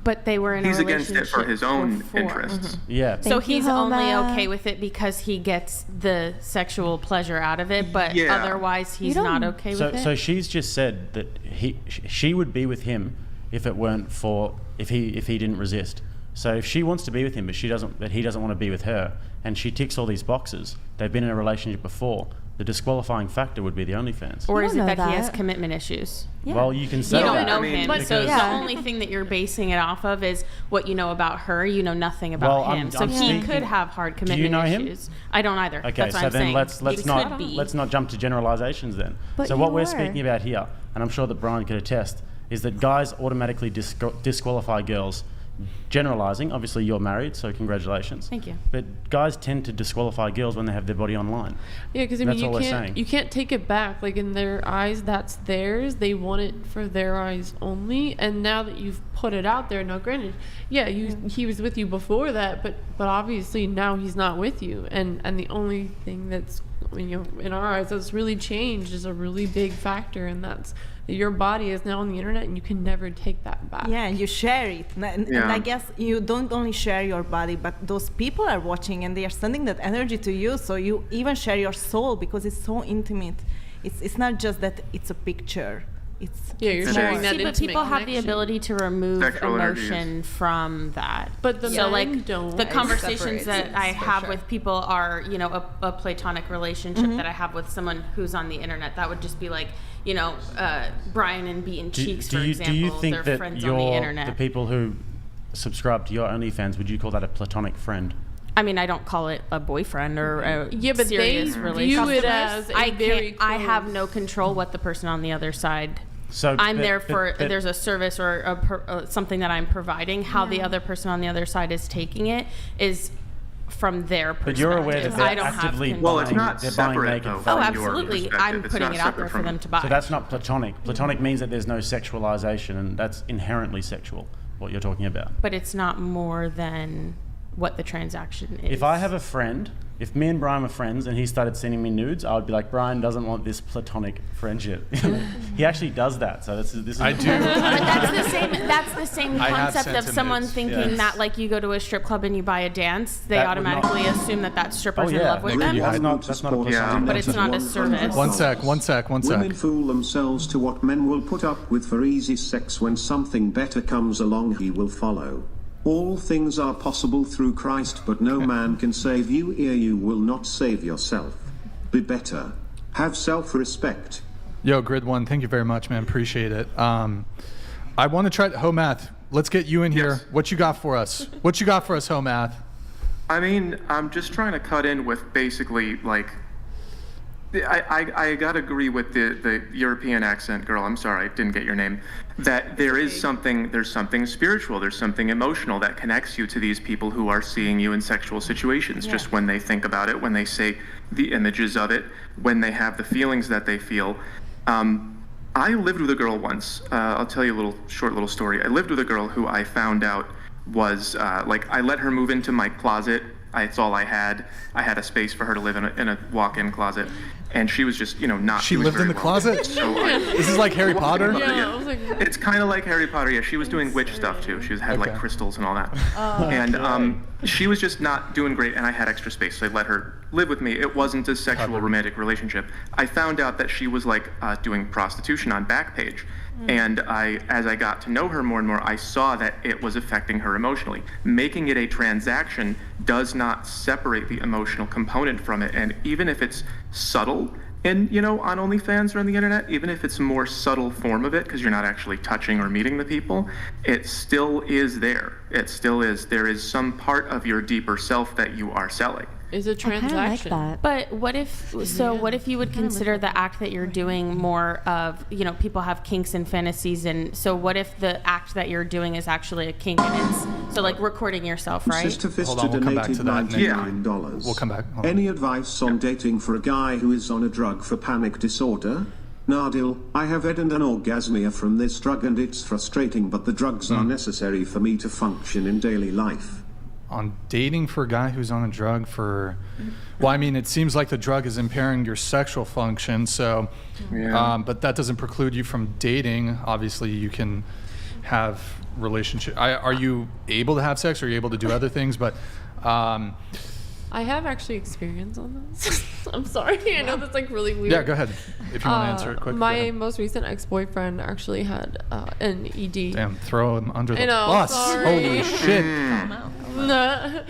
But they were in a relationship. He's against it for his own before. interests. Yeah. So he's only okay with it because he gets the sexual pleasure out of it, but otherwise he's not okay with it. So she's just said that she would be with him if it weren't for if he didn't resist. So if she wants to be with him, but he doesn't want to be with her, and she ticks all these boxes, they've been in a relationship before. The disqualifying factor would be the OnlyFans. Or is it that he has commitment issues? Yeah. Well, you can say you don't that. know him, so the only thing that you're basing it off of is what you know about her. You know nothing about him, so he could have hard commitment issues. Him? I don't either. Okay, That's what so I'm then saying. let's not jump to generalizations then. But so what we're speaking about here, and I'm sure that Brian could attest, is that guys automatically disqualify girls. Generalizing, obviously you're married, so congratulations. Thank you. But guys tend to disqualify girls when they have their body online. Yeah, because I mean, you can't take it back. Like in their eyes, that's theirs. They want it for their eyes only. And now that you've put it out there, now granted, he was with you before that, but obviously now he's not with you. And the only thing that's in our eyes that's really changed is a really big factor, and that's your body is now on the internet and you can never take that back. Yeah, and you share it. And I guess you don't only share your body, but those people are watching and they are sending that energy to you. So you even share your soul because it's so intimate. It's not just that it's a picture. You're sharing that. But people have the ability to remove emotion from that. But the men don't. The conversations that I have with people are, a platonic relationship that I have with someone who's on the internet. That would just be like, Brian and Beaten Cheeks, for example. Do you think they're that friends on the internet. the people who subscribe to your OnlyFans, would you call that a platonic friend? I mean, I don't call it a boyfriend or a but serious they relationship. view it as I have no control what the person on the other side. So I'm there for there's a service or something that I'm providing. How the other person on the other side is taking it is from their perspective. But you're aware that they're actively buying, well, it's not they're buying separate, naked. though, Oh, absolutely. I'm putting it out there for them to buy. So that's not platonic. Platonic means that there's no sexualization, and that's inherently sexual, what you're talking about. But it's not more than what the transaction is. If I have a friend, if me and Brian were friends and he started sending me nudes, I would be like, Brian doesn't want this platonic friendship. He actually does that. So this is I do. But that's the same concept of someone thinking that like you go to a strip club and you buy a dance, they automatically assume that stripper's in love with them. That's not a platonic. But it's not a service. One sec. Women fool themselves to what men will put up with for easy sex. When something better comes along, he will follow. All things are possible through Christ, but no man can save you, you will not save yourself. Be better. Have self-respect. Yo, Grid One, thank you very much, man. Appreciate it. I want to try Homath. Let's get you in here. What you got for us? Homath? I mean, I'm just trying to cut in with basically like. I gotta agree with the European accent girl. I'm sorry, I didn't get your name. That there's something spiritual, there's something emotional that connects you to these people who are seeing you in sexual situations. Yeah. Just when they think about it, when they say the images of it, when they have the feelings that they feel. I lived with a girl once. I'll tell you a short little story. I lived with a girl who I found out was I let her move into my closet. It's all I had. I had a space for her to live in a walk-in closet, and she was just, not. She lived in the closet. So this is like Harry Potter. Yeah. It's kind of like Harry Potter. Yeah, she was doing witch stuff too. She had like crystals and all that. And she was just not doing great, and I had extra space, so I let her live with me. It wasn't a sexual romantic relationship. I found out that she was doing prostitution on Backpage. And as I got to know her more and more, I saw that it was affecting her emotionally. Making it a transaction does not separate the emotional component from it. And even if it's subtle, and on OnlyFans or on the internet, even if it's a more subtle form of it, because you're not actually touching or meeting the people, it still is there. It still is. There is some part of your deeper self that you are selling. Is a transaction. Like that. But what if what if you would consider the act that you're doing more of, people have kinks and fantasies, and so what if the act that you're doing is actually a kink, and it's so like recording yourself, right? Sister Fister Hold on, we'll come back donated to that. $99. We'll come back. Hold on. Any advice on dating for a guy who is on a drug for panic disorder? Nadil, I have had an orgasmia from this drug and it's frustrating, but the drugs are necessary for me to function in daily life. On dating for a guy who's on a drug for, well, I mean, it seems like the drug is impairing your sexual function. So, but that doesn't preclude you from dating. Obviously, you can have relationship. Are you able to have sex? Or are you able to do other things? But I have actually experience on this. I'm sorry. I know that's like really weird. yeah, go ahead if you want to answer it quick. My most recent ex-boyfriend actually had an ED. Damn, throw him under the I know, bus. sorry. Holy shit. No.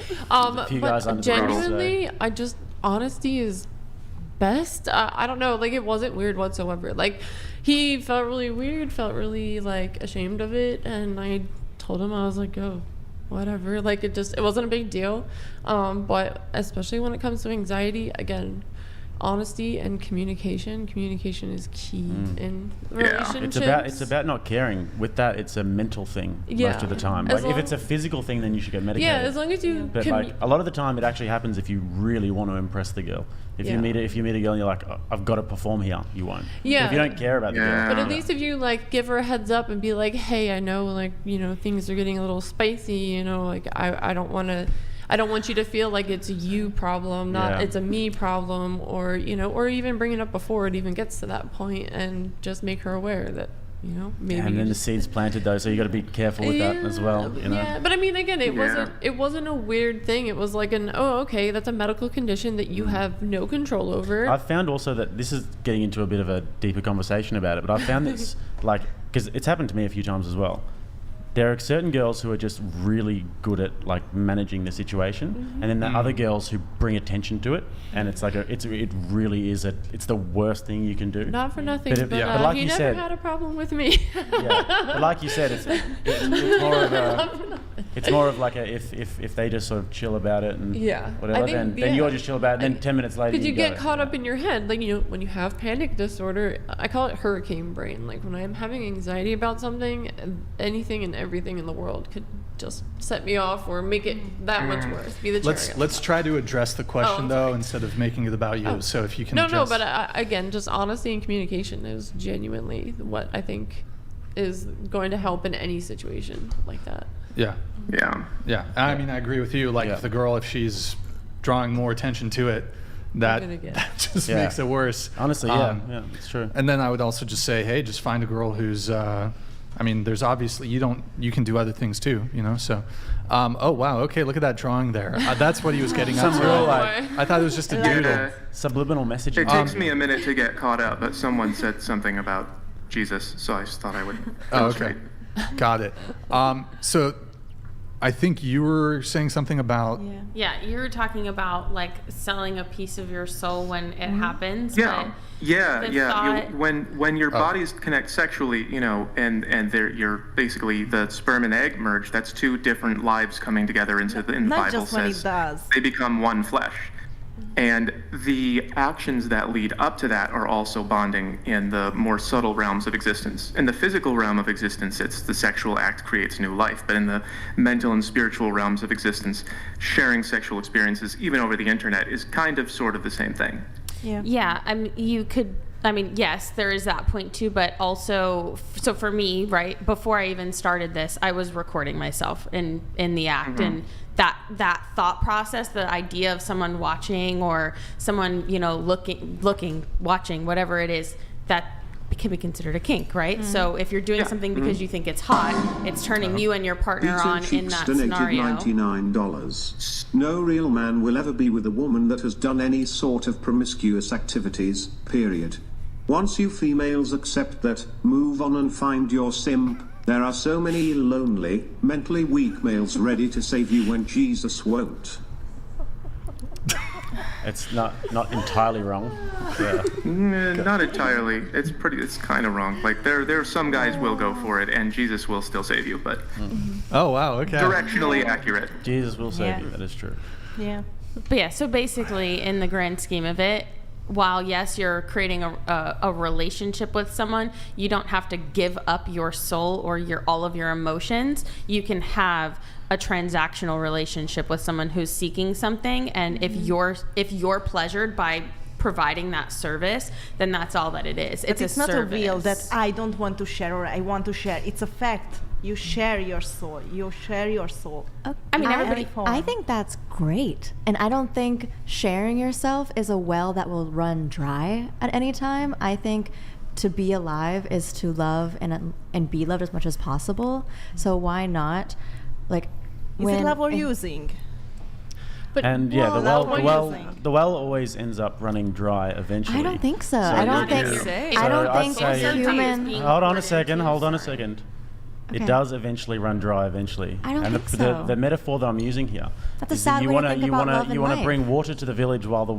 few guys But under the genuinely, honesty is best. I don't know, like it wasn't weird whatsoever. Like he felt really weird, felt really like ashamed of it, and I told him, I was like, oh, whatever. Like it wasn't a big deal. But especially when it comes to anxiety, again, honesty and communication is key in relationships. It's about not caring. With that, it's a mental thing most of the time. Like if it's a physical thing, then you should get medicated. Yeah, as long as you. But like a lot of the time, it actually happens if you really want to impress the girl. If you meet a girl and you're like, oh, I've got to perform here, you won't. Yeah. But if you don't care about the girl. But at least if you like give her a heads up and be like, hey, I know like things are getting a little spicy. Like I don't want you to feel like it's a you problem, not it's a me problem, or or even bring it up before it even gets to that point, and just make her aware that maybe. And then the seed's planted though, so you got to be careful with that as well. Yeah, but I mean, again, it wasn't a weird thing. It was like okay, that's a medical condition that you have no control over. I've found also that this is getting into a bit of a deeper conversation about it, but I've found this because it's happened to me a few times as well. There are certain girls who are just really good at like managing the situation, and then there are other girls who bring attention to it, and it's like it really is it's the worst thing you can do. Not for nothing, but like he you never said, had a problem with me. but like you said, it's more of like if they just sort of chill about it and whatever, then you're just chill about it. And then 10 minutes later, because you get caught up in your head, like when you have panic disorder, I call it hurricane brain. Like when I'm having anxiety about something, anything and everything in the world could just set me off or make it that much worse. Be the let's try to address the question though, instead of making it about you. So if you can but again, just honesty and communication is genuinely what I think is going to help in any situation like that. Yeah. I mean, I agree with you. Like if she's drawing more attention to it, that just makes it worse. Honestly, it's true. And then I would also just say, hey, just find a girl who's I mean, there's obviously you can do other things too, so. Oh wow, okay, look at that drawing there. That's what he was getting at. I thought it was just a doodle. Subliminal messaging. It takes me a minute to get caught up, but someone said something about Jesus, so I just thought I would illustrate. Okay. Got it. So I think you were saying something about... Yeah, you were talking about like selling a piece of your soul when it happens. Yeah. Thought... When your bodies connect sexually, and you're basically the sperm and egg merge. That's two different lives coming together into the Not Bible just when it does. They become one flesh. And the actions that lead up to that are also bonding in the more subtle realms of existence. In the physical realm of existence, it's the sexual act creates new life. But in the mental and spiritual realms of existence, sharing sexual experiences, even over the internet, is kind of sort of the same thing. Yeah, yes, there is that point too, but also, so for me, right, before I even started this, I was recording myself in the act, and that thought process, the idea of someone watching or someone, looking, watching, whatever it is, that can be considered a kink, right? So if you're doing something because you think it's hot, it's turning you and your partner on in that scenario. $99. No real man will ever be with a woman that has done any sort of promiscuous activities, period. Once you females accept that, move on and find your simp. There are so many lonely, mentally weak males ready to save you when Jesus won't. It's not entirely wrong. Yeah. Not entirely. It's kind of wrong. Like there are some guys will go for it, and Jesus will still save you, but Oh, wow. Okay. directionally accurate. Jesus will save Yeah. you. That is true. Yeah. But yeah, so basically, in the grand scheme of it, while yes, you're creating a relationship with someone, you don't have to give up your soul or all of your emotions. You can have a transactional relationship with someone who's seeking something, and if you're pleasured by providing that service, then that's all that it is. But it's a not service. a real that I don't want to share or I want to share. It's a fact. You share your soul. You share your soul. I mean, everybody. I think that's great. And I don't think sharing yourself is a well that will run dry at any time. I think to be alive is to love and be loved as much as possible. So why not? Like, Is it love or using? But And yeah, well, the well always ends up running dry eventually. I don't think so. I don't think. Say. I don't I'd think say- human. Hold on a second. Okay. It does eventually run dry eventually. I don't and think the, so. the metaphor that I'm using here That's a is sad that you way to wanna think you about wanna love you and wanna life. bring water to the village while the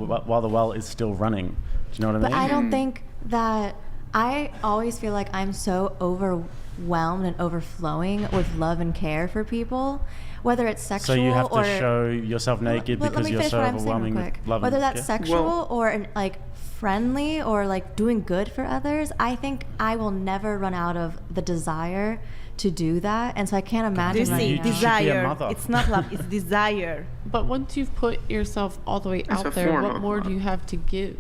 well is still running. Do you know what I But mean? I don't think that. I always feel like I'm so overwhelmed and overflowing with love and care for people, whether it's So sexual you have to or show yourself naked Let because me you're finish so what I'm saying real overwhelming quick. with love Whether and that's care. sexual Well- or like friendly or like doing good for others, I think I will never run out of the desire to do that, and so I can't Do imagine you see? running You out. should be a Desire. mother. It's not love. It's desire. But once you've put yourself all the way It's out a there, form what of more love. do you have to give?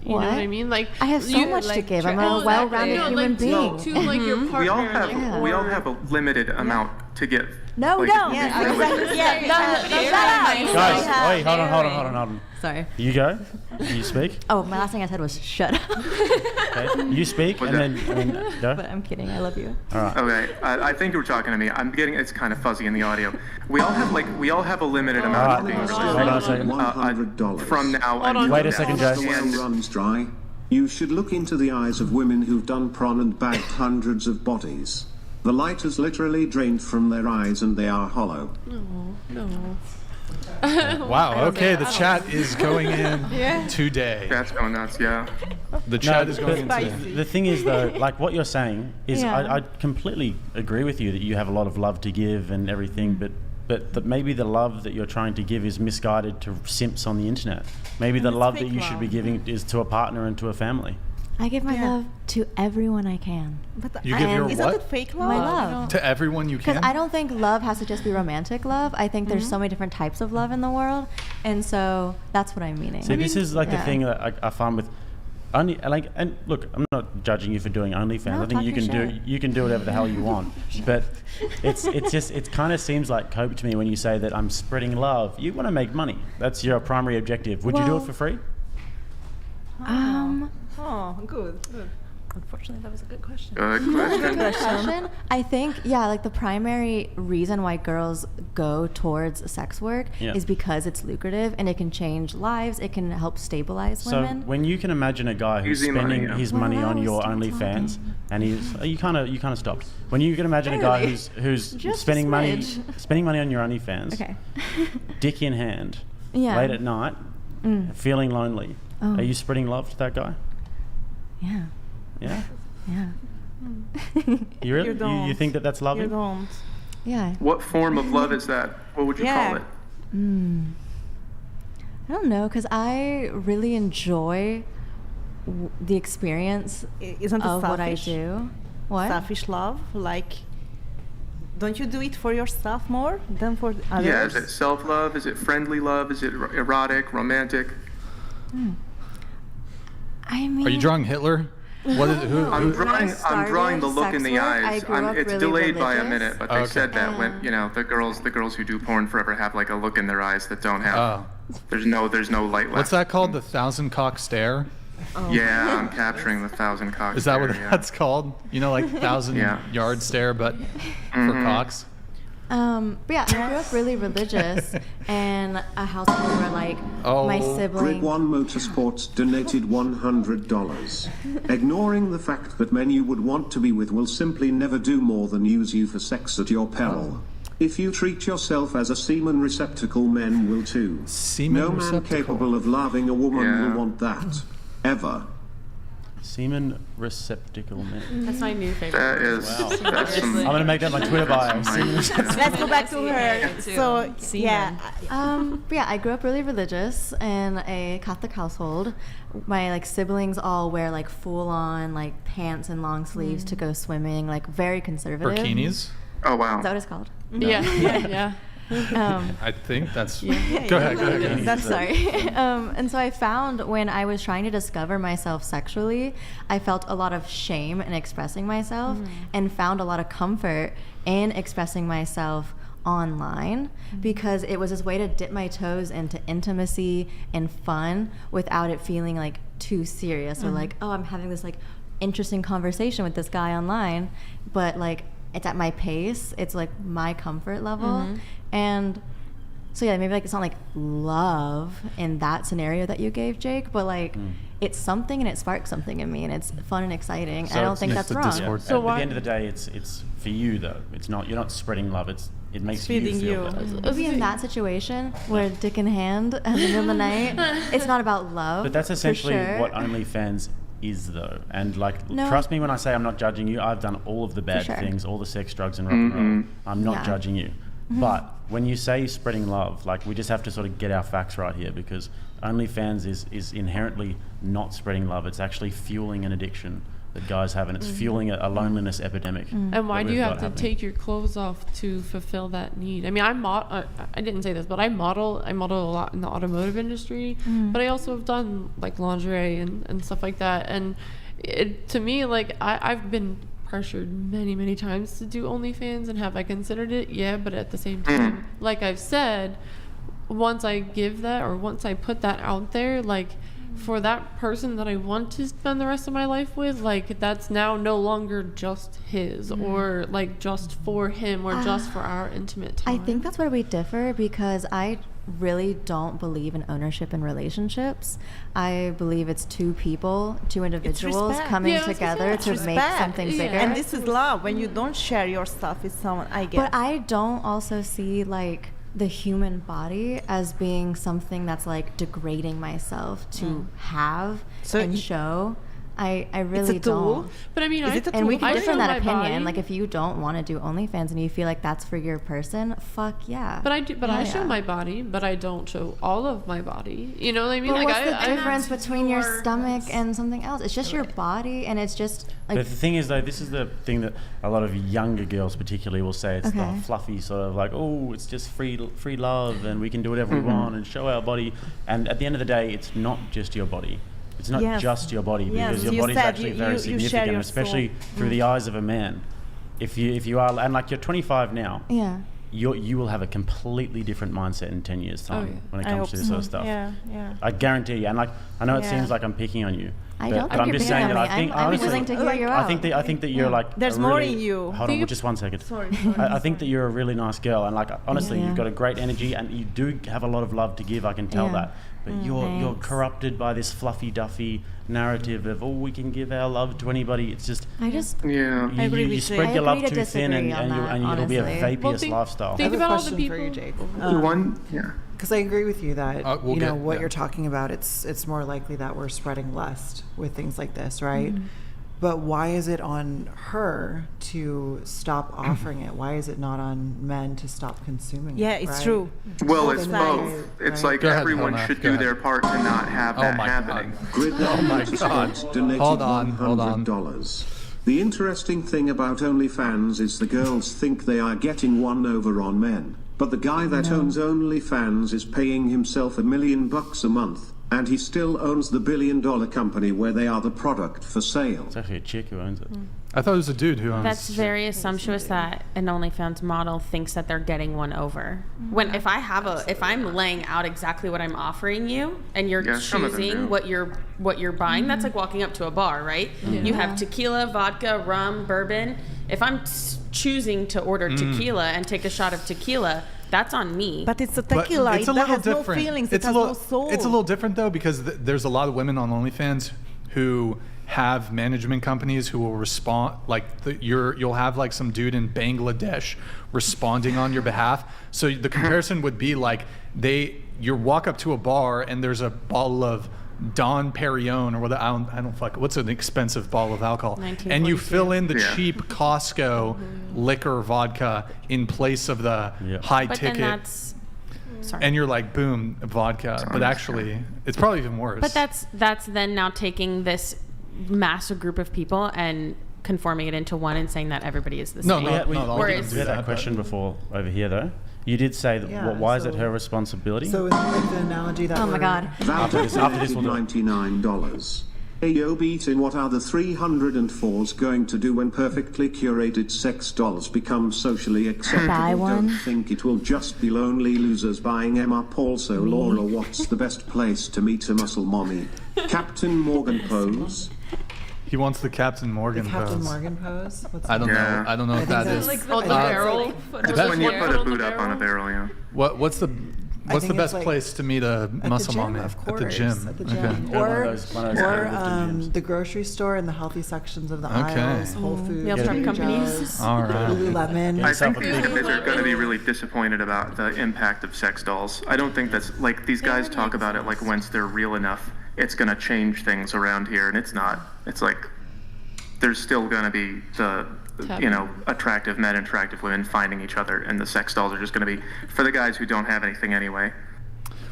You What? know what I mean? Like I have so you- much to like, give. I'm well, a well-rounded no, human like, being. To like your partner. We all have like, we all or- have a limited amount to give. No, Like, no. if Yes, we're realistic. exactly. Yeah, Shut up. Guys, wait, hold on. Sorry. You go. You speak. Oh, my last thing I said was shut up. Okay. You speak, What's and then go. But I'm kidding. I love you. All right. Okay, I think you were talking to me. I'm getting it's kind of fuzzy in the audio. We all have a limited amount of being Hold on a realistic. second. $100. From now on. and Wait a second, Jay. The well runs dry. You should look into the eyes of women who've done prawn and bagged hundreds of bodies. The light has literally drained from their eyes and they are hollow. No. Wow. Okay. The chat is going in today. That's going nuts. Yeah. The chat is going in but today. the thing is though, like what you're saying is, Yeah. I completely agree with you that you have a lot of love to give and everything, but maybe the love that you're trying to give is misguided to simps on the internet. Maybe the it's love that fake you should be love. giving is to a partner and to a family. I give my Yeah. love to everyone I can. But You give your is what? that fake love? My love. To everyone you Because can. I don't think love has to just be romantic love. I think there's so many different types of love in the world, and so that's what I'm meaning. See, this is like the yeah. thing that I find with only like, and look, I'm not judging you for doing OnlyFans. No, I think you talk can your do shit. you can do whatever the hell you want. But it's just it kind of seems like cope to me when you say that I'm spreading love. You want to make money. That's your primary objective. Would you do it Well- for free? Oh, good. Unfortunately, that was a good question. Good question. Question. I think, yeah, like the primary reason why girls go towards sex work Yeah. is because it's lucrative and it can change lives. It can help stabilize So women. when you can imagine a guy who's Easy money, spending yeah. his Well, money I on was your still OnlyFans, talking. and you kind of stopped. When you can imagine a guy Barely. who's Just a spending money smidge. on your OnlyFans, Okay. dick in hand, Yeah. late at night, feeling lonely. Oh. Are you spreading love to that guy? Yeah. Yeah. Yeah. You really? You don't. You think that that's You loving? don't. Yeah. What form of love is that? What would you Yeah. call it? I don't know, because I really enjoy the experience Isn't it of what I selfish? do. What? Selfish love, like, don't you do it for yourself more than for others? Yeah, is it self-love? Is it friendly love? Is it erotic, romantic? I mean, Are you drawing Hitler? What is who? I'm When I drawing the look in started the sex work, I eyes. grew up It's really delayed by a religious. minute, but they Okay. said that when the girls who do porn forever have like a look in their eyes that don't have. Oh. There's no light left. What's that called? The 1,000-cock stare? Yeah, I'm capturing the 1,000 cocks. Is that what there, yeah. that's called? You know, like 1,000 Yeah. yard stare, but for cocks. But yeah, I grew up really religious in a household where like my Grid siblings. 1 Motorsports donated $100. Ignoring the fact that men you would want to be with will simply never do more than use you for sex at your peril. If you treat yourself as a semen receptacle, men will too. Semen no man receptacle. capable of loving a woman will want that. Ever. Semen receptacle man. That's my new favorite. That is. That's some, I'm gonna make that my Twitter bio. Semen receptacle. Let's go back to her. So yeah, But yeah, I grew up really religious in a Catholic household. My like siblings all wear like full on like pants and long sleeves to go swimming, like very conservative. Burkinis? oh, wow. Is that what it's called? Yeah. I think that's. Go ahead. That's sorry. And so I found when I was trying to discover myself sexually, I felt a lot of shame in expressing myself and found a lot of comfort in expressing myself online because it was this way to dip my toes into intimacy and fun without it feeling like too serious or like, oh, I'm having this like interesting conversation with this guy online, but like it's at my pace, it's like my comfort level. And so yeah, maybe like it's not like love in that scenario that you gave, Jake, but like it's something and it sparks something in me and it's fun and exciting. So I don't think it's that's the wrong. Discord. So at the end of the day, it's for you though. It's not, you're not spreading love. It makes you feeding feel you. better. Maybe in that situation where dick in hand in the middle of the night, it's not about love. But that's for essentially sure. what OnlyFans is though. And like, No. trust me when I say I'm not judging you. I've done all of the bad sure. things, all the sex, drugs, and rock and roll. I'm not Yeah. judging you. But when you say spreading love, like we just have to sort of get our facts right here because OnlyFans is inherently not spreading love. It's actually fueling an addiction that guys have, and it's fueling a loneliness epidemic. And why that do you we've have got to happening. take your clothes off to fulfill that need? I mean, I didn't say this, but I model a lot in the automotive industry, but I also have done like lingerie and stuff like that. And to me, like I've been pressured many times to do OnlyFans, and have I considered it? Yeah, but at the same time, like I've said, once I give that or once I put that out there, like for that person that I want to spend the rest of my life with, like that's now no longer just his or like just for him or just for our intimate time. I think that's where we differ because I really don't believe in ownership in relationships. I believe it's two people, two individuals respect. coming Yeah, I was gonna together say to make respect. something Yeah. bigger. And this is love when you don't share your stuff with someone. I get. But I don't also see like the human body as being something that's like degrading myself to have So and y- show. I really it's a tool. don't. But I mean, Is it a And we tool? can I differ in show that my opinion. body. Like if you don't want to do OnlyFans and you feel like that's for your person, fuck yeah. But I do. But I show Yeah. my body, but I don't show all of my body. You know what I mean? But like what's the I difference between your stomach and something else? It's just your body, and it's just like But the thing is, though, this is the thing that a lot of younger girls, particularly, will say. It's the Okay. fluffy sort of like, oh, it's just free love, and we can do whatever we want and show our body. And at the end of the day, it's not just your body. It's not Yes. just your body because Yes, your you body's said actually you very share significant, your especially soul. through the eyes of a man. If you are, and like you're 25 now, yeah. you will have a completely different mindset in 10 years' time yeah. when it I comes hope to this so. sort of stuff. Yeah. I guarantee you. And like, I know it Yeah. seems like I'm picking on you. I but, don't but think I'm you're just picking saying on that me. I think I'm honestly, willing to hear you out. I think that you're like There's a more really, in you. Hold on, just one second. Sorry. I think that you're a really nice girl, and like honestly, Yeah. you've got a great energy, and you do have a lot of love to give. I can tell Yeah. that. But you're Thanks. corrupted by this fluffy duffy narrative of we can give our love to anybody. It's just I just Yeah. you, agree you with you. spread I your love agree to too thin, and, disagree on and that, it'll be a honestly. vaporous Well, think- lifestyle. I think have a about all the question for you, people- Jake. One, yeah. Because I agree with you that We'll you know get- what yeah. you're talking about. It's more likely that we're spreading lust with things like this, right? But why is it on her to stop offering it? Why is it not on men to stop consuming it? Yeah, it's right? true. Well, Both it's sides. both. It's Right. like Go ahead, everyone Hannah. should Go do ahead. their part to not have Oh that my happening. Grid Oh my Motorsports donated Hold on. $100. The interesting thing about OnlyFans is the girls think they are getting one over on men, but the guy that owns OnlyFans is paying himself $1 million a month. And he still owns the billion-dollar company where they are the product for sale. It's actually a chick who owns it. I thought it was a dude who owns. That's very assumptuous that an OnlyFans model thinks that they're getting one over. When if I'm laying out exactly what I'm offering you, and you're choosing what you're buying, that's like walking up to a bar, right? You have tequila, vodka, rum, bourbon. If I'm choosing to order tequila and take a shot of tequila, that's on me. But it's a tequila. It's a it little has different. no feelings. It's it has no soul. It's a little different though, because there's a lot of women on OnlyFans who have management companies who will respond, like you'll have like some dude in Bangladesh responding on your behalf. So the comparison would be like you walk up to a bar and there's a bottle of Don Perignon or what I don't fuck. What's an expensive bottle of alcohol? And you fill in the cheap Costco liquor vodka in place of the high ticket. Then that's and you're like, boom, vodka. But actually, it's probably even worse. But that's then now taking this massive group of people and conforming it into one and saying that everybody is the same. We had that question before over here though. You did say that. Why is it her responsibility? So it's like the analogy that. Oh my God. After this we'll do it. $99. Ayo Beatin, what are the 304s going to do when perfectly curated sex dolls become socially acceptable? Buy one. Don't think it will just be lonely losers buying them up. Also, Laura, what's the best place to meet a muscle mommy? Captain Morgan pose? He wants the Captain Morgan pose. Captain Morgan pose? I don't know. I don't know if that is. Like the barrel. Just when you put a boot up on a barrel, yeah. What's the best like place to meet a muscle mommy? Of course, at the gym. At the gym. Okay. Or the grocery store and the healthy sections of the aisles, Whole Foods, Meal prep companies. All right. Lululemon. I think these guys are going to be really disappointed about the impact of sex dolls. I don't think that's like these guys talk about it like once they're real enough, it's going to change things around here, and it's not. It's like there's still going to be the attractive men and attractive women finding each other, and the sex dolls are just going to be for the guys who don't have anything anyway.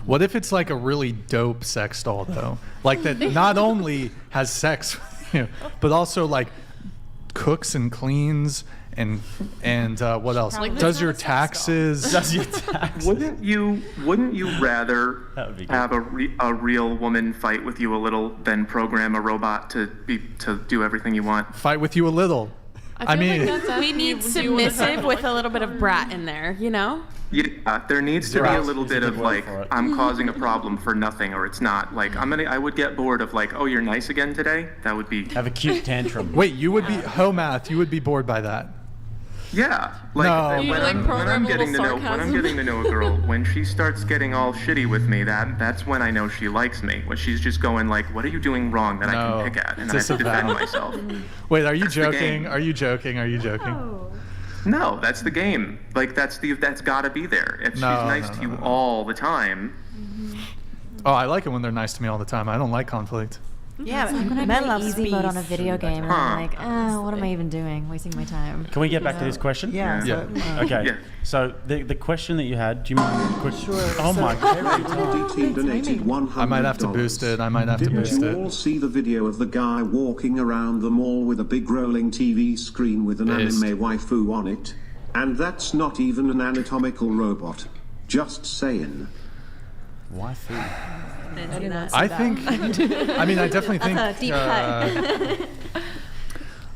What if it's like a really dope sex doll though? Like that not only has sex with you, but also like cooks and cleans and what else? Like, does your taxes? Does your taxes? Wouldn't you rather have a real woman fight with you a little than program a robot to do everything you want? Fight with you a little. I mean, we need submissive with a little bit of brat in there, you know? Yeah, there needs to be a little bit of like, I'm causing a problem for nothing, or it's not like I would get bored of like, oh, you're nice again today. That would be have a cute tantrum. Wait, you would be Homath. You would be bored by that. Yeah, like No. when I'm getting to know a girl, when she starts getting all shitty with me, that's when I know she likes me. When she's just going like, "What are you doing wrong that I can pick at?" and I have to defend myself. Wait, are you joking? Are you joking? Are you joking? No, that's the game. Like that's got to be there. If she's nice to you all the time. Oh, I like it when they're nice to me all the time. I don't like conflict. Yeah, When I men play love easy peace. mode on a video game, and I'm like, what am I even doing? Wasting my time. Can we get back to this question? Yeah. Okay. Yeah. So the question that you had, do you mind quick? Sure. Oh my God. DT donated $100. I might have to boost it. Didn't you all see the video of the guy walking around the mall with a big rolling TV screen with an anime waifu on it? And that's not even an anatomical robot. Just saying. Waifu. I think. I mean, I definitely think. That's a deep cut.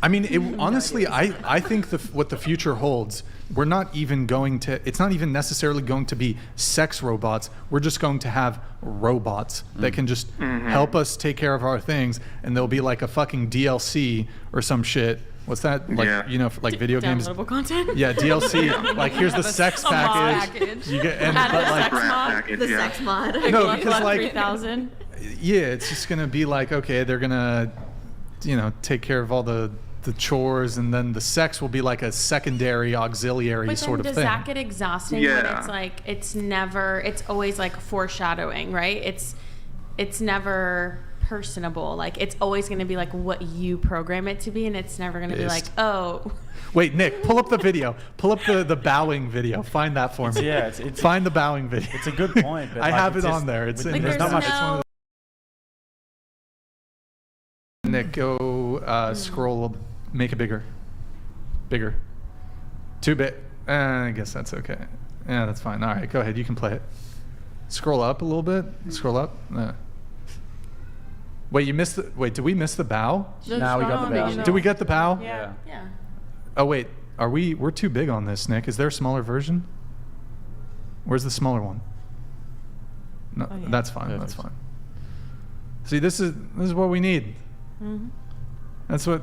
I mean, honestly, I think what the future holds, we're not even going to. It's not even necessarily going to be sex robots. We're just going to have robots that can just help us take care of our things, and there'll be like a fucking DLC or some shit. What's that? Like like video games. Downloadable content. Yeah, DLC. Like here's the sex package. You get The sex mod. no, because like 3000. yeah, it's just gonna be like, okay, they're gonna take care of all the chores, and then the sex will be like a secondary auxiliary But sort then of does thing. that get exhausting when it's like it's always like foreshadowing, right? It's never personable. Like it's always going to be like what you program it to be, and it's never going to be like, oh. Wait, Nick, pull up the video. Pull up the bowing video. Find that for me. It's find the bowing video. It's a good point. But I have it on there. It's like there's there's not much. no. Nick, go scroll. Make it bigger. Bigger. Too big. I guess that's okay. Yeah, that's fine. All right, go ahead. You can play it. Scroll up a little bit. Scroll up. Wait, did we miss the bow? No, we got the bow. Did we get the bow? Yeah. Yeah. Oh wait, we're too big on this, Nick. Is there a smaller version? Where's the smaller one? No, that's fine. Perfect. That's fine. See, this is what we need. Mm-hmm. That's what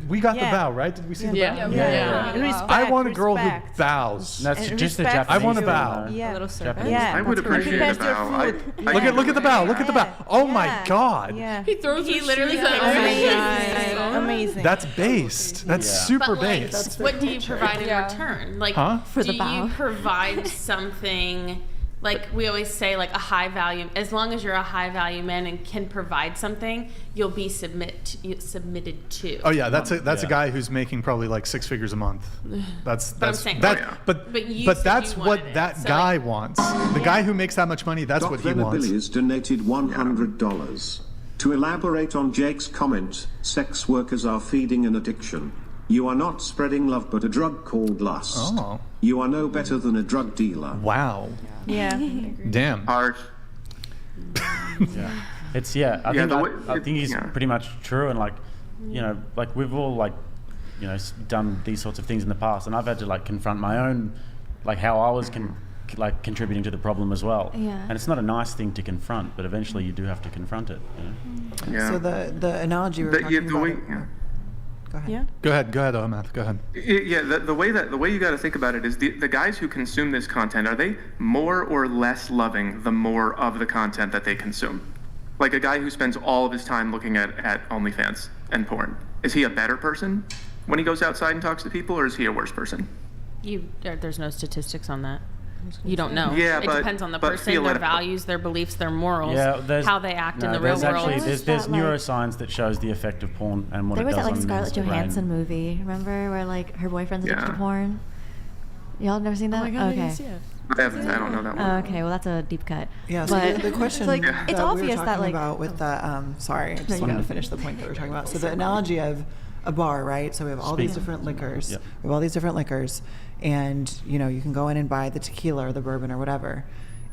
we got the bow, right? Did we see the bow? Yeah. Respect, I want a girl respect. who bows. That's And just the respect Japanese. I want a thing, bow. though. Yeah. A little serpent. Japanese. Yeah. I would that's appreciate prepares the your bow. food. Look at the bow. Look at the bow. Oh my Yeah. God. Yeah. He throws He his literally shoes at kicks us. Amazing. That's based. That's Yeah. super But like, based. what do you provide in return? Like, Huh? For the do bow. you provide something? Like we always say, like a high value. As long as you're a high value man and can provide something, you'll be submitted to. Oh yeah, that's a Yeah. guy who's making probably like 6 figures a month. That's I'm saying- that, Oh, yeah. But that's you what wanted it, that so, guy like- wants. The guy who makes that much money, that's Doc what he wants. Venabilly donated $100. To elaborate on Jake's comment, sex workers are feeding an addiction. You are not spreading love but a drug called lust. Oh. You are no better than a drug dealer. Wow. Yeah. Damn. Harsh. Yeah. It's I Yeah, think I think he's yeah. pretty much true, and like, you know, like we've all like, you know, done these sorts of things in the past, and I've had to like confront my own, like how I was contributing to the problem as well. Yeah. And it's not a nice thing to confront, but eventually you do have to confront it. You know? Yeah. So the analogy we were The- talking yeah, the about. way- yeah. Go ahead. Yeah. Go ahead, Amath. Go ahead. Yeah, the way you got to think about it is the guys who consume this content, are they more or less loving the more of the content that they consume? Like a guy who spends all of his time looking at OnlyFans and porn, is he a better person when he goes outside and talks to people, or is he a worse person? There's no statistics on that. You don't know. Yeah, it but- depends on the but person, their theoretically. values, their beliefs, their morals, there's- how they act in no, the real there's world. actually There there's was that, like- neuroscience that shows the effect of porn and what There it was does that like on Scarlett men's Johansson brain. movie, remember, where like her boyfriend's addicted to Yeah. porn? Y'all never seen that? Oh my God, I okay. didn't see it. I don't know that one. Okay, well that's a deep cut. Yeah, so but the question like, Yeah. it's that we obvious were that talking like about with the sorry, I No, just you wanted go. to finish the point that we were talking about. So the analogy of a bar, right? So we have all these Speak. different liquors. Yep. We have all these different liquors, and you know you can go in and buy the tequila or the bourbon or whatever.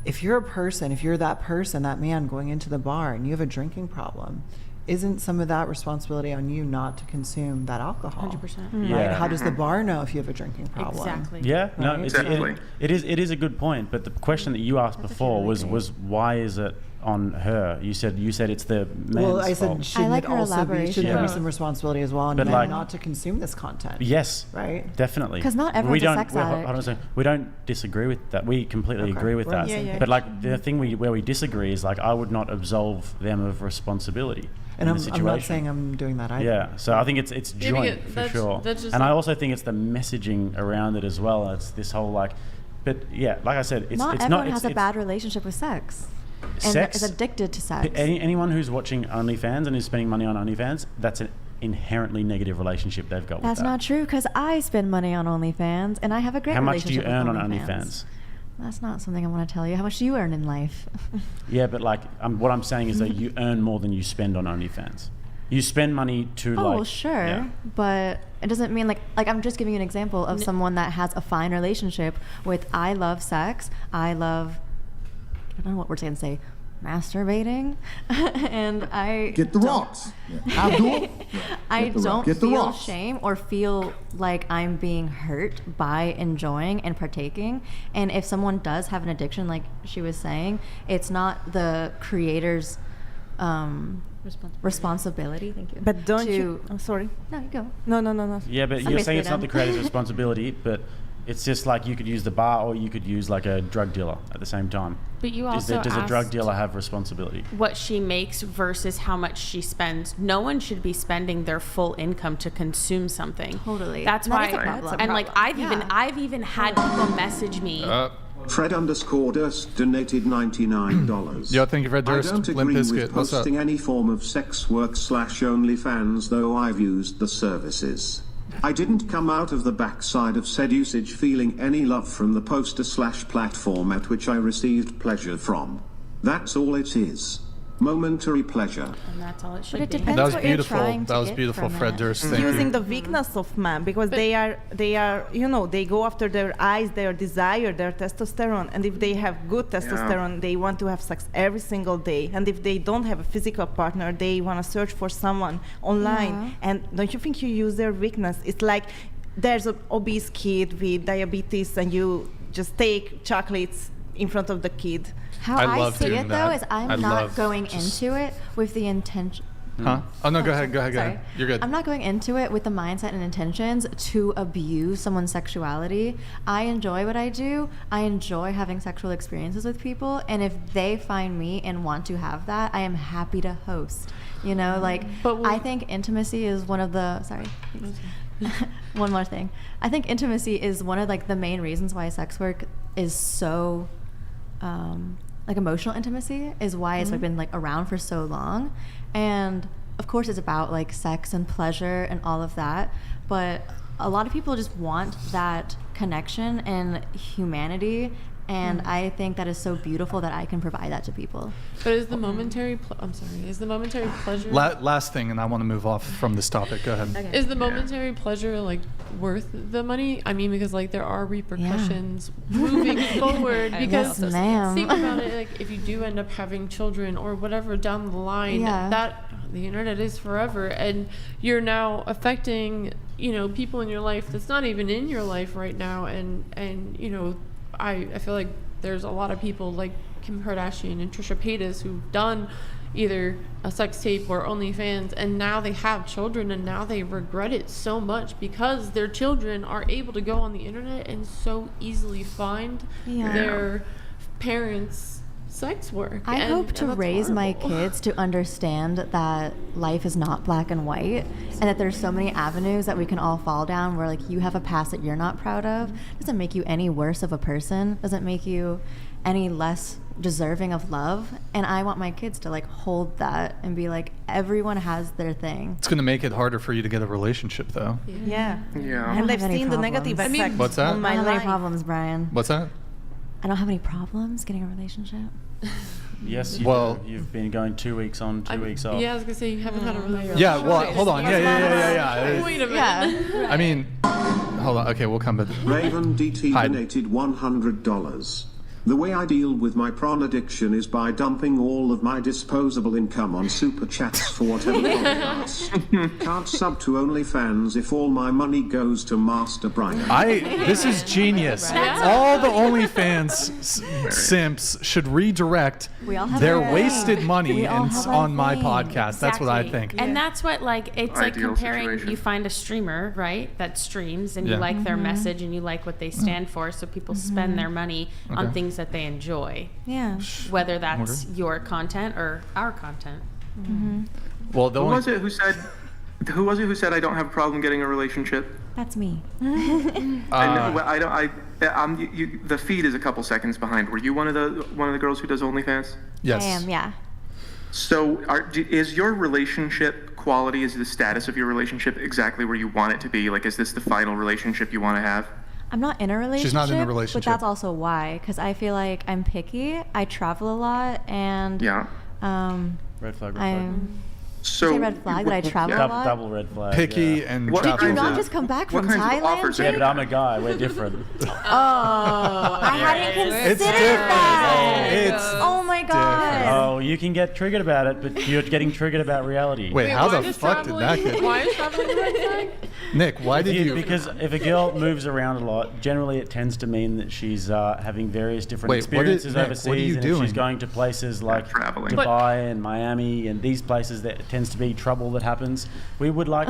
If you're that man going into the bar and you have a drinking problem, isn't some of that responsibility on you not to consume that alcohol? 100%. Right? Yeah. How does the bar know if you have a drinking problem? Exactly. Yeah, no, Right? Exactly. it is a good point. But the question that you asked before was why is it on her? You said it's the man's Well, I fault. said shouldn't like it her also be elaboration. shouldn't there Yeah. be some responsibility as well on But men like- not to consume this content? Yes, Right? definitely. 'Cause not we everyone's a don't. sex hold addict. on a second. We don't disagree with that. We completely Okay, agree with we're on that. the same page. But like the thing where we disagree is like I would not absolve them of responsibility And in I'm the situation. not saying I'm doing that either. Yeah, so I think it's Yeah, joint because for that's- sure, that's just and I like- also think it's the messaging around it as well. It's this whole like, but yeah, like I said, it's not it's everyone not has a bad relationship with sex. And sex. is addicted to sex. Anyone who's watching OnlyFans and is spending money on OnlyFans, that's an inherently negative relationship they've got That's with that. not true because I spend money on OnlyFans and I have a great How much do you relationship earn with on OnlyFans. OnlyFans? That's not something I want to tell you. How much do you earn in life? Yeah, but like what I'm saying is that you earn more than you spend on OnlyFans. You spend money to Oh, like. well, sure, yeah. but it doesn't mean like I'm just giving you an example of someone that has a fine relationship with I love sex, I don't know what we're saying to say, masturbating, and I Get the don't- rocks. Yeah. Abdul? I Get the rock. don't Get the feel rocks. shame or feel like I'm being hurt by enjoying and partaking. And if someone does have an addiction, like she was saying, it's not the creator's responsibility. Thank you. But don't to- you? Oh, sorry. No, you go. No. Yeah, but I'm you're saying it's not the basically creator's done. responsibility, but it's just like you could use the bar or you could use like a drug dealer at the same time. But you also Does a drug asked dealer have responsibility? what she makes versus how much she spends. No one should be spending their full income to consume something. Totally. That's That why. is a problem. And like I've Yeah. even had people message me. Fred_Durst donated $99. Yo, thank you, Fred I Durst. don't Limp agree Bizkit. with What's up? posting any form of sex work / OnlyFans, though I've used the services. I didn't come out of the backside of said usage feeling any love from the poster / platform at which I received pleasure from. That's all it is. momentary pleasure. And that's all it should But it be. depends That was what you're beautiful. trying to That was get beautiful, from Fred it. Durst. Thank using you. the weakness of man because they are they go after their eyes, their desire, their testosterone, and if they have good testosterone they want to have sex every single day, and if they don't have a physical partner they want to search for someone online. Yeah. And don't you think you use their weakness? It's like there's an obese kid with diabetes and you just take chocolates in front of the kid. How I I, love see doing it that. though is I'm I not love going just- into it with the intention. Huh? Oh no, go ahead. Sorry. You're good. I'm not going into it with the mindset and intentions to abuse someone's sexuality. I enjoy what I do. I enjoy having sexual experiences with people, and if they find me and want to have that, I am happy to host. You know, like But I think intimacy is one of the one more thing. I think intimacy is one of like the main reasons why sex work is so like emotional intimacy is why it's like been like around for so long. And of course it's about like sex and pleasure and all of that, but a lot of people just want that connection and humanity, and I think that is so beautiful that I can provide that to people. But is the momentary is the momentary pleasure Last thing, and I want to move off from this topic. Go ahead. is the momentary pleasure like worth the money? I mean, because like there are repercussions moving forward. Because Yes, ma'am. think about it, like if you do end up having children or whatever down the line, Yeah. that the internet is forever, and you're now affecting people in your life that's not even in your life right now, and I feel like there's a lot of people like Kim Kardashian and Trisha Paytas who've done either a sex tape or OnlyFans, and now they have children, and now they regret it so much because their children are able to go on the internet and so easily find Yeah. their parents' sex work. I hope to that's raise my horrible. kids to understand that life is not black and white, and that there's so many avenues that we can all fall down where like you have a past that you're not proud of. Doesn't make you any worse of a person, doesn't make you any less deserving of love. And I want my kids to like hold that and be like, everyone has their thing. It's going to make it harder for you to get a relationship, though. Yeah. Yeah. And don't I've have any seen the negative problems. effects What's that? on I my don't have any life. problems, Brian. What's that? I don't have any problems getting a relationship. Yes, you Well- do. You've been going 2 weeks on, 2 weeks off. Yeah, I was gonna say you haven't had a relationship. Yeah. Well, hold on. Yeah. Wait a minute. Yeah. I mean, hold on. Okay, we'll come back. Raven DT Hi. donated $100. The way I deal with my prawn addiction is by dumping all of my disposable income on Superchats for whatever podcasts. Can't sub to OnlyFans if all my money goes to Master Brian. This is genius. All the OnlyFans simps should redirect We all have their our thing. wasted money We all have our on my thing. podcast. That's what I Exactly. think. And that's what it's like Ideal comparing. situation. You find a streamer, right, that streams, and Yeah. you like their message and you like what they stand for, so people spend their money on Okay. things that they enjoy, Yeah. whether that's your content or our content. Well, the Who only, was it who said? Who was it who said I don't have a problem getting a relationship? That's me. The feed is a couple seconds behind. Were you one of the girls who does OnlyFans? yes. I am, yeah. So, is your relationship quality? Is the status of your relationship exactly where you want it to be? Like, is this the final relationship you want to have? I'm not in a relationship. She's not in a relationship. But that's also why, because I feel like I'm picky. I travel a lot, and Yeah. Red flag, red flag. I'm So say red flag that I travel a lot. Double red flag. Picky yeah. and What Did you travel. not of- just come back what from kinds of Thailand? offers- Yeah, Jake? but I'm a guy. We're different. I hadn't considered It's different. that. It's Oh my god. Oh, you can get triggered about it, but you're getting triggered about reality. Wait, how why the is fuck did that traveling- get? Why is traveling a red flag? Nick, why did you? Because if a girl moves around a lot, generally it tends to mean that she's having various different Wait, what is- experiences Nick, overseas. what are you and if doing? she's going to places like traveling. Dubai and Miami and these places, that tends to be trouble that happens. We would like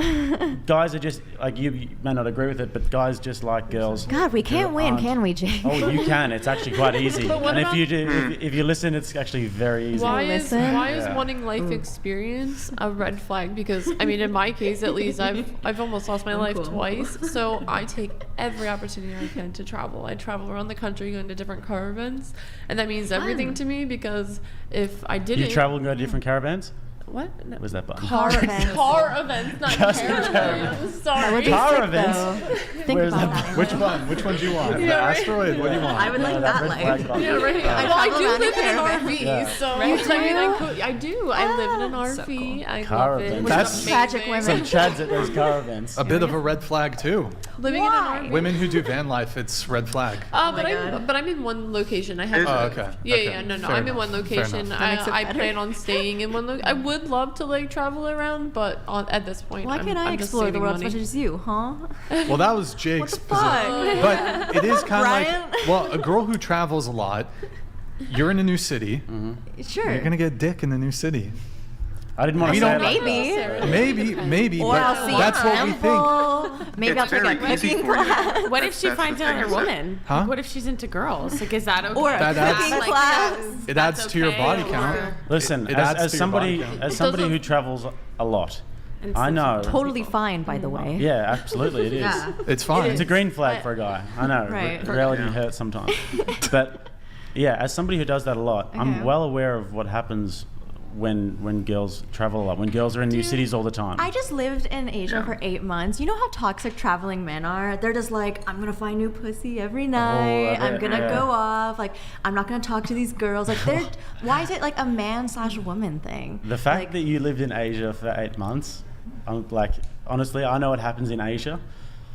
guys are just like you may not agree with it, but guys just like girls. God, we can't who win, aren't- can we, Jake? Oh, you can. It's actually quite easy. But what And if about- you do, if you listen, it's actually very easy. Why is Yeah. wanting life experience a red flag? Because I mean, in my case at least, I've almost lost my life twice. So I take every opportunity I can to travel. I travel around the country going to different caravans, and that means everything to me. Because if I didn't, You travel and go to different caravans? What? No. Where's that button? Car events. Car events, not caravans. Sorry. Car events. Think Where's about that? that. Which one? Which one do you want? The right. asteroid? What do you want? I would like No, that red life. flag button. Yeah, right. I Well, I travel do around live in in an caravan. RV, Yeah. so Right. I do. I live in an RV. I Car love it. events. Which is That's tragic amazing. women. Some chads at those car events. A bit of a red flag too. Living in an RV. Women who do van life, it's red flag. But I'm in one location. I have. Oh, okay. Yeah, Okay. yeah, no. Fair I'm in enough. one Fair location. enough. That makes it I better. plan on staying in one location. I would love to like travel around, but at this point, Why can't I'm I just explore the saving world as money. much as you, huh? Well, that was Jake's What the fuck? But it is kind of Ryan? like, well, a girl who travels a lot, you're in a new city, Sure. you're going to get dick in the new city. I didn't want to We say don't- it. Maybe, Or but I'll see that's a what we think. temple. Maybe It's I'll take a very easy cooking for you. class. What if she That's the finds thing, another is that- woman? Huh? What if she's into girls? Like, is that okay? Or a That adds- cooking Like, class. It adds That's to your okay, body or- count. Listen, It as, adds as to your somebody body count. as somebody who travels a lot, And I know. Totally fine, by the way. Yeah, absolutely, it is. Yeah. It's fine. It's a green flag for a guy. I know. Right. Reality hurts sometimes. But yeah, as somebody who does that a lot, Okay. I'm well aware of what happens when girls travel a lot. When girls are in new cities all the time. I just lived in Asia for 8 months. You know how toxic traveling men are? They're just like, I'm gonna find new pussy every night. I'm gonna go off. Like, I'm not gonna talk to these girls. Like, they're why is it like a man/woman thing? The fact Like, that you lived in Asia for 8 months, I'm like, honestly, I know what happens in Asia.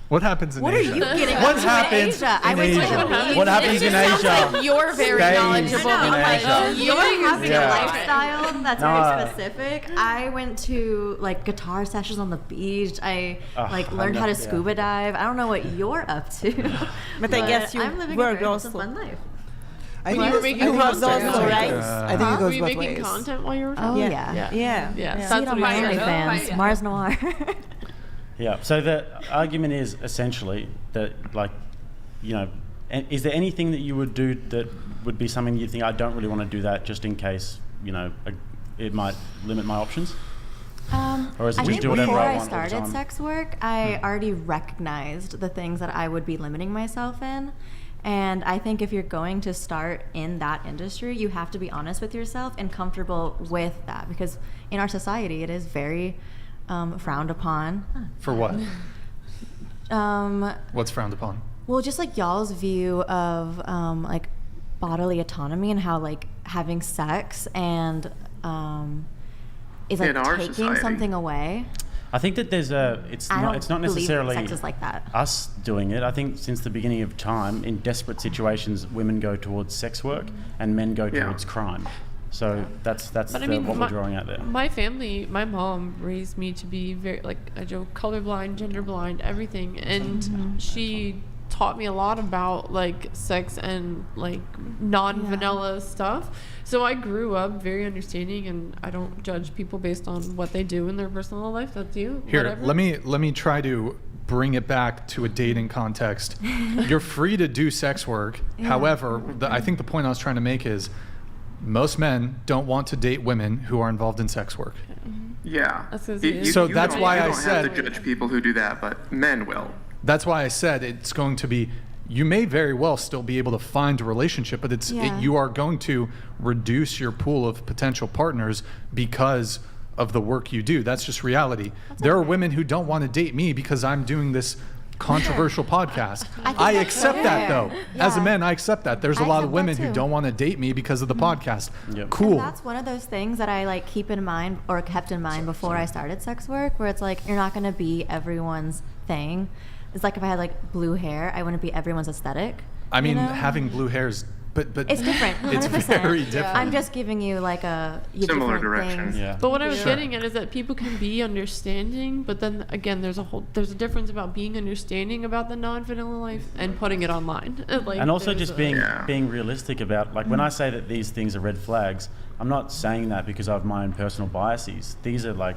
What happens in what Asia? are you getting What into happens in Asia? I in went to Asia? the beach. What happens in Asia? You're very Stays knowledgeable. in I'm like, Asia. oh, You're having Yeah. a lifestyle that's No. very specific. I went to like guitar sessions on the beach. I I learned how to know, yeah. scuba dive. I don't know what you're up to. But I guess you I'm living were a very also- fun life. I You think were it's- making I think content, it's also right? I think it Were goes you both making ways. content while you were Oh traveling? yeah. Yeah. Yeah. See it That's on my what I know. OnlyFans, Yeah. Mars Noir. Yeah. So the argument is essentially that, like, you know, is there anything that you would do that would be something you think I don't really want to do that just in case, you know, it might limit my options? Or is it I just think do whatever before I I want all the started time? sex work, I already recognized the things that I would be limiting myself in. And I think if you're going to start in that industry, you have to be honest with yourself and comfortable with that. Because in our society, it is very frowned upon. For what? Um, What's frowned upon? well, just like y'all's view of like bodily autonomy and how like having sex and is like In our taking society. something away. I think that there's it's I not don't it's not believe necessarily sex is like that. us doing it. I think since the beginning of time, in desperate situations, women go towards sex work and men go Yeah. towards crime. So that's But I mean, what we're drawing out there. My family, my mom raised me to be very, like, I joke, colorblind, gender blind, everything. And she taught me a lot about, like, sex and, like, non-vanilla stuff. So I grew up very understanding, and I don't judge people based on what they do in their personal life. That's you. Here, whatever. let me try to bring it back to a dating context. You're free to do sex work. However, I think the point I was trying to make is most men don't want to date women who are involved in sex work. Yeah. That's 'cause You- you- So you that's don't- why you I don't said- have to judge people who do that, but men will. That's why I said it's going to be, you may very well still be able to find a relationship, but you are going to reduce your pool of potential partners because of the work you do. That's just reality. There are women who don't want to date me because I'm doing this controversial podcast. I that's accept fair. that though. As a Yeah. man, I accept that. There's a I lot of accept that women who too. don't want to date me because of the podcast. Yep. Cool. And that's one of those things that I like keep in mind or kept in mind before I started sex work, where it's like you're not going to be everyone's thing. It's like if I had like blue hair, I wouldn't be everyone's aesthetic. I mean, you know? having blue hairs, but It's different. 100%. It's very different. I'm just giving you like Similar different direction. things. Yeah. But what I was Sure. getting at is that people can be understanding, but then again, there's a difference about being understanding about the non-vanilla life and putting it online. Like, And also there's just a- being realistic about, like, when I say that these things are red flags, I'm not saying that because I have my own personal biases. These are like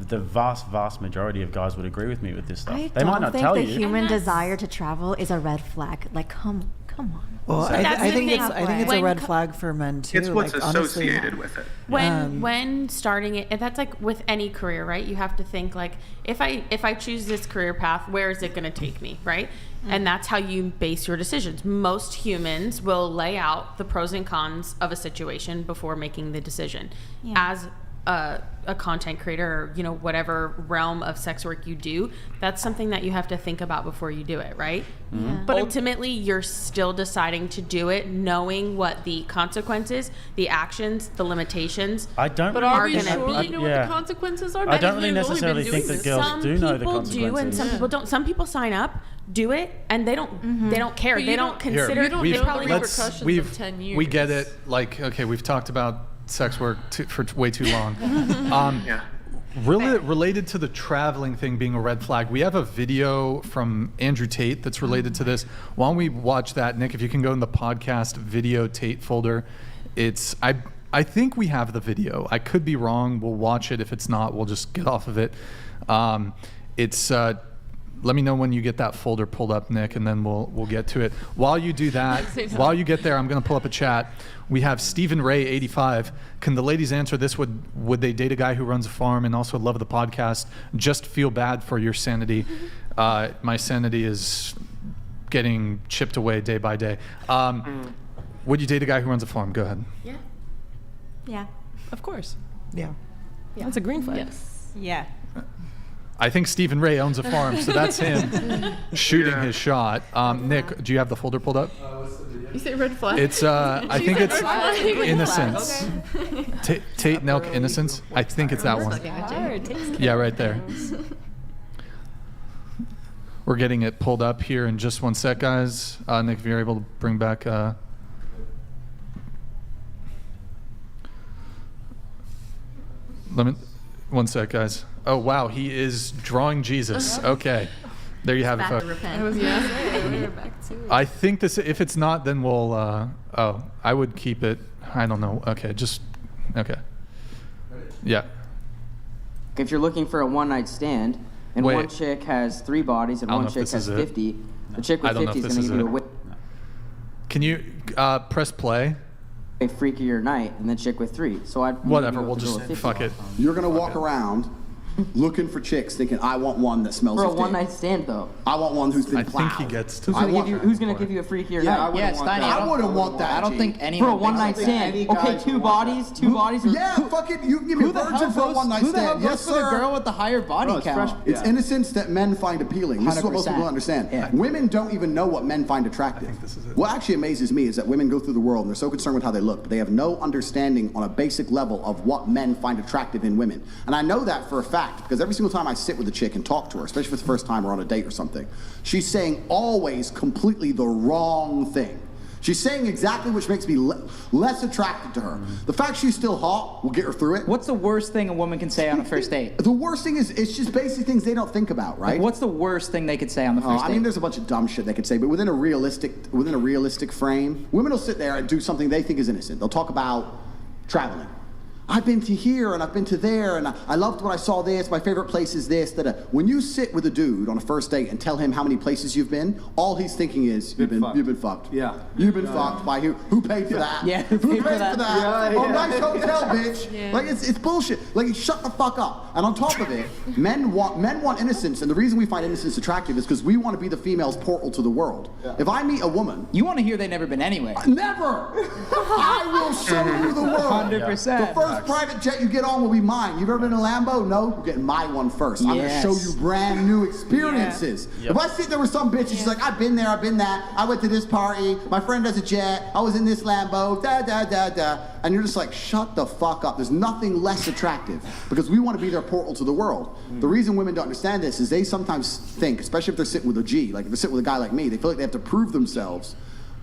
the vast majority of guys would agree with me with this stuff. I They might don't not think tell the you. human desire to travel is a red flag. Like, come on. Well, So that's I the think thing. it's a When red co- flag for men too. It's what's like, honestly, associated with it. When starting it, and that's like with any career, right? You have to think like, if I choose this career path, where is it going to take me, right? And that's how you base your decisions. Most humans will lay out the pros and cons of a situation before making the decision. Yeah. As a content creator or, whatever realm of sex work you do, that's something that you have to think about before you do it, right? Yeah. But ultimately, you're still deciding to do it, knowing what the consequences, the actions, the limitations. I don't. But really are we gonna sure be- we know what the consequences are? I don't really Because we've only necessarily been think doing that this. girls Some do know the people consequences. do, and some people don't. Some people sign up, do it, and they don't. They don't care. But you They don't don't- consider. you don't they know probably the repercussions of 10 years. We get it. Like, okay, we've talked about sex work for way too long. Yeah. Really related to the traveling thing being a red flag, we have a video from Andrew Tate that's related to this. Why don't we watch that, Nick? If you can go in the podcast video Tate folder, I think we have the video. I could be wrong. We'll watch it. If it's not, we'll just get off of it. Let me know when you get that folder pulled up, Nick, and then we'll get to it. While you do that, while you get there, I'm going to pull up a chat. We have Stephen Ray, 85. Can the ladies answer this? Would they date a guy who runs a farm and also love the podcast? Just feel bad for your sanity. My sanity is getting chipped away day by day. Would you date a guy who runs a farm? Go ahead. Yeah. Of course. Yeah. That's a green flag. Yes. Yeah. I think Stephen Ray owns a farm, so that's him shooting his shot. Nick, do you have the folder pulled up? You say red flag? It's I think it's red flag. Innocence. Tate Nelk Innocence. I think it's that one. Yeah, right there. We're getting it pulled up here in just one sec, guys. Nick, if you're able to bring back. One sec, guys. Oh wow, he is drawing Jesus. Okay, there you have it, folks. I think this. If it's not, then we'll. I would keep it. I don't know. Okay, okay. Yeah. If you're looking for a one-night stand, and Wait. one chick has 3 bodies and I don't one know if chick this has is it. 50, the chick with I don't know 50 if is this going to is give you it. Can you press play? a freakier night than the chick with 3. So I'd Whatever. maybe We'll go just with 50. fuck it. You're gonna walk around looking for chicks, thinking, I want one that smells For a of dick. one-night stand, though. I want one who's been I plowed. think he gets to. Who's going to give you a freakier Yeah, I night? wouldn't want that. I wouldn't want that. I don't G. think anyone For a one-night thinks stand. any guy Okay, would 2 want bodies. 2 bodies. Yeah, fuck it. You can give me a virgin for a one-night Who the hell stand. goes Yes, for the sir. girl with the higher body count? It's innocence that men find appealing. This is what most 100%. people don't understand. Yeah. Women don't even know what men find attractive. this is it. What actually amazes me is that women go through the world and they're so concerned with how they look, but they have no understanding on a basic level of what men find attractive in women. And I know that for a fact because every single time I sit with a chick and talk to her, especially for the first time or on a date or something, she's saying always completely the wrong thing. She's saying exactly which makes me less attracted to her. The fact she's still hot will get her through it. What's the worst thing a woman can say on a first date? The worst thing is it's just basic things they don't think about, right? Like, what's the worst thing they could say on the first date? I mean, there's a bunch of dumb shit they could say, but within a realistic frame, women will sit there and do something they think is innocent. They'll talk about traveling. I've been to here and I've been to there and I loved what I saw this. My favorite place is this. When you sit with a dude on a first date and tell him how many places you've been, all he's thinking is you've been fucked. Yeah. You've been fucked by who? Who paid for that? Yeah. Who paid for that? Yeah. Oh, nice hotel, bitch. Yeah. Like it's bullshit. Like shut the fuck up. And on top of it, men want innocence, and the reason we find innocence attractive is because we want to be the female's portal to the world. Yeah. If I meet a woman, You want to hear they've never been anywhere. never. I will show you the world. 100%. The first private jet you get on will be mine. You've ever been in a Lambo? No, you're getting my one first. I'm Yes. gonna show you brand new experiences. Yep. If I sit there with some bitch and she's like, I've been there, I've been that, I went to this party, my friend has a jet, I was in this Lambo, and you're just like, shut the fuck up. There's nothing less attractive because we want to be their portal to the world. The reason women don't understand this is they sometimes think, especially if they're sitting with a G, like if they're sitting with a guy like me, they feel like they have to prove themselves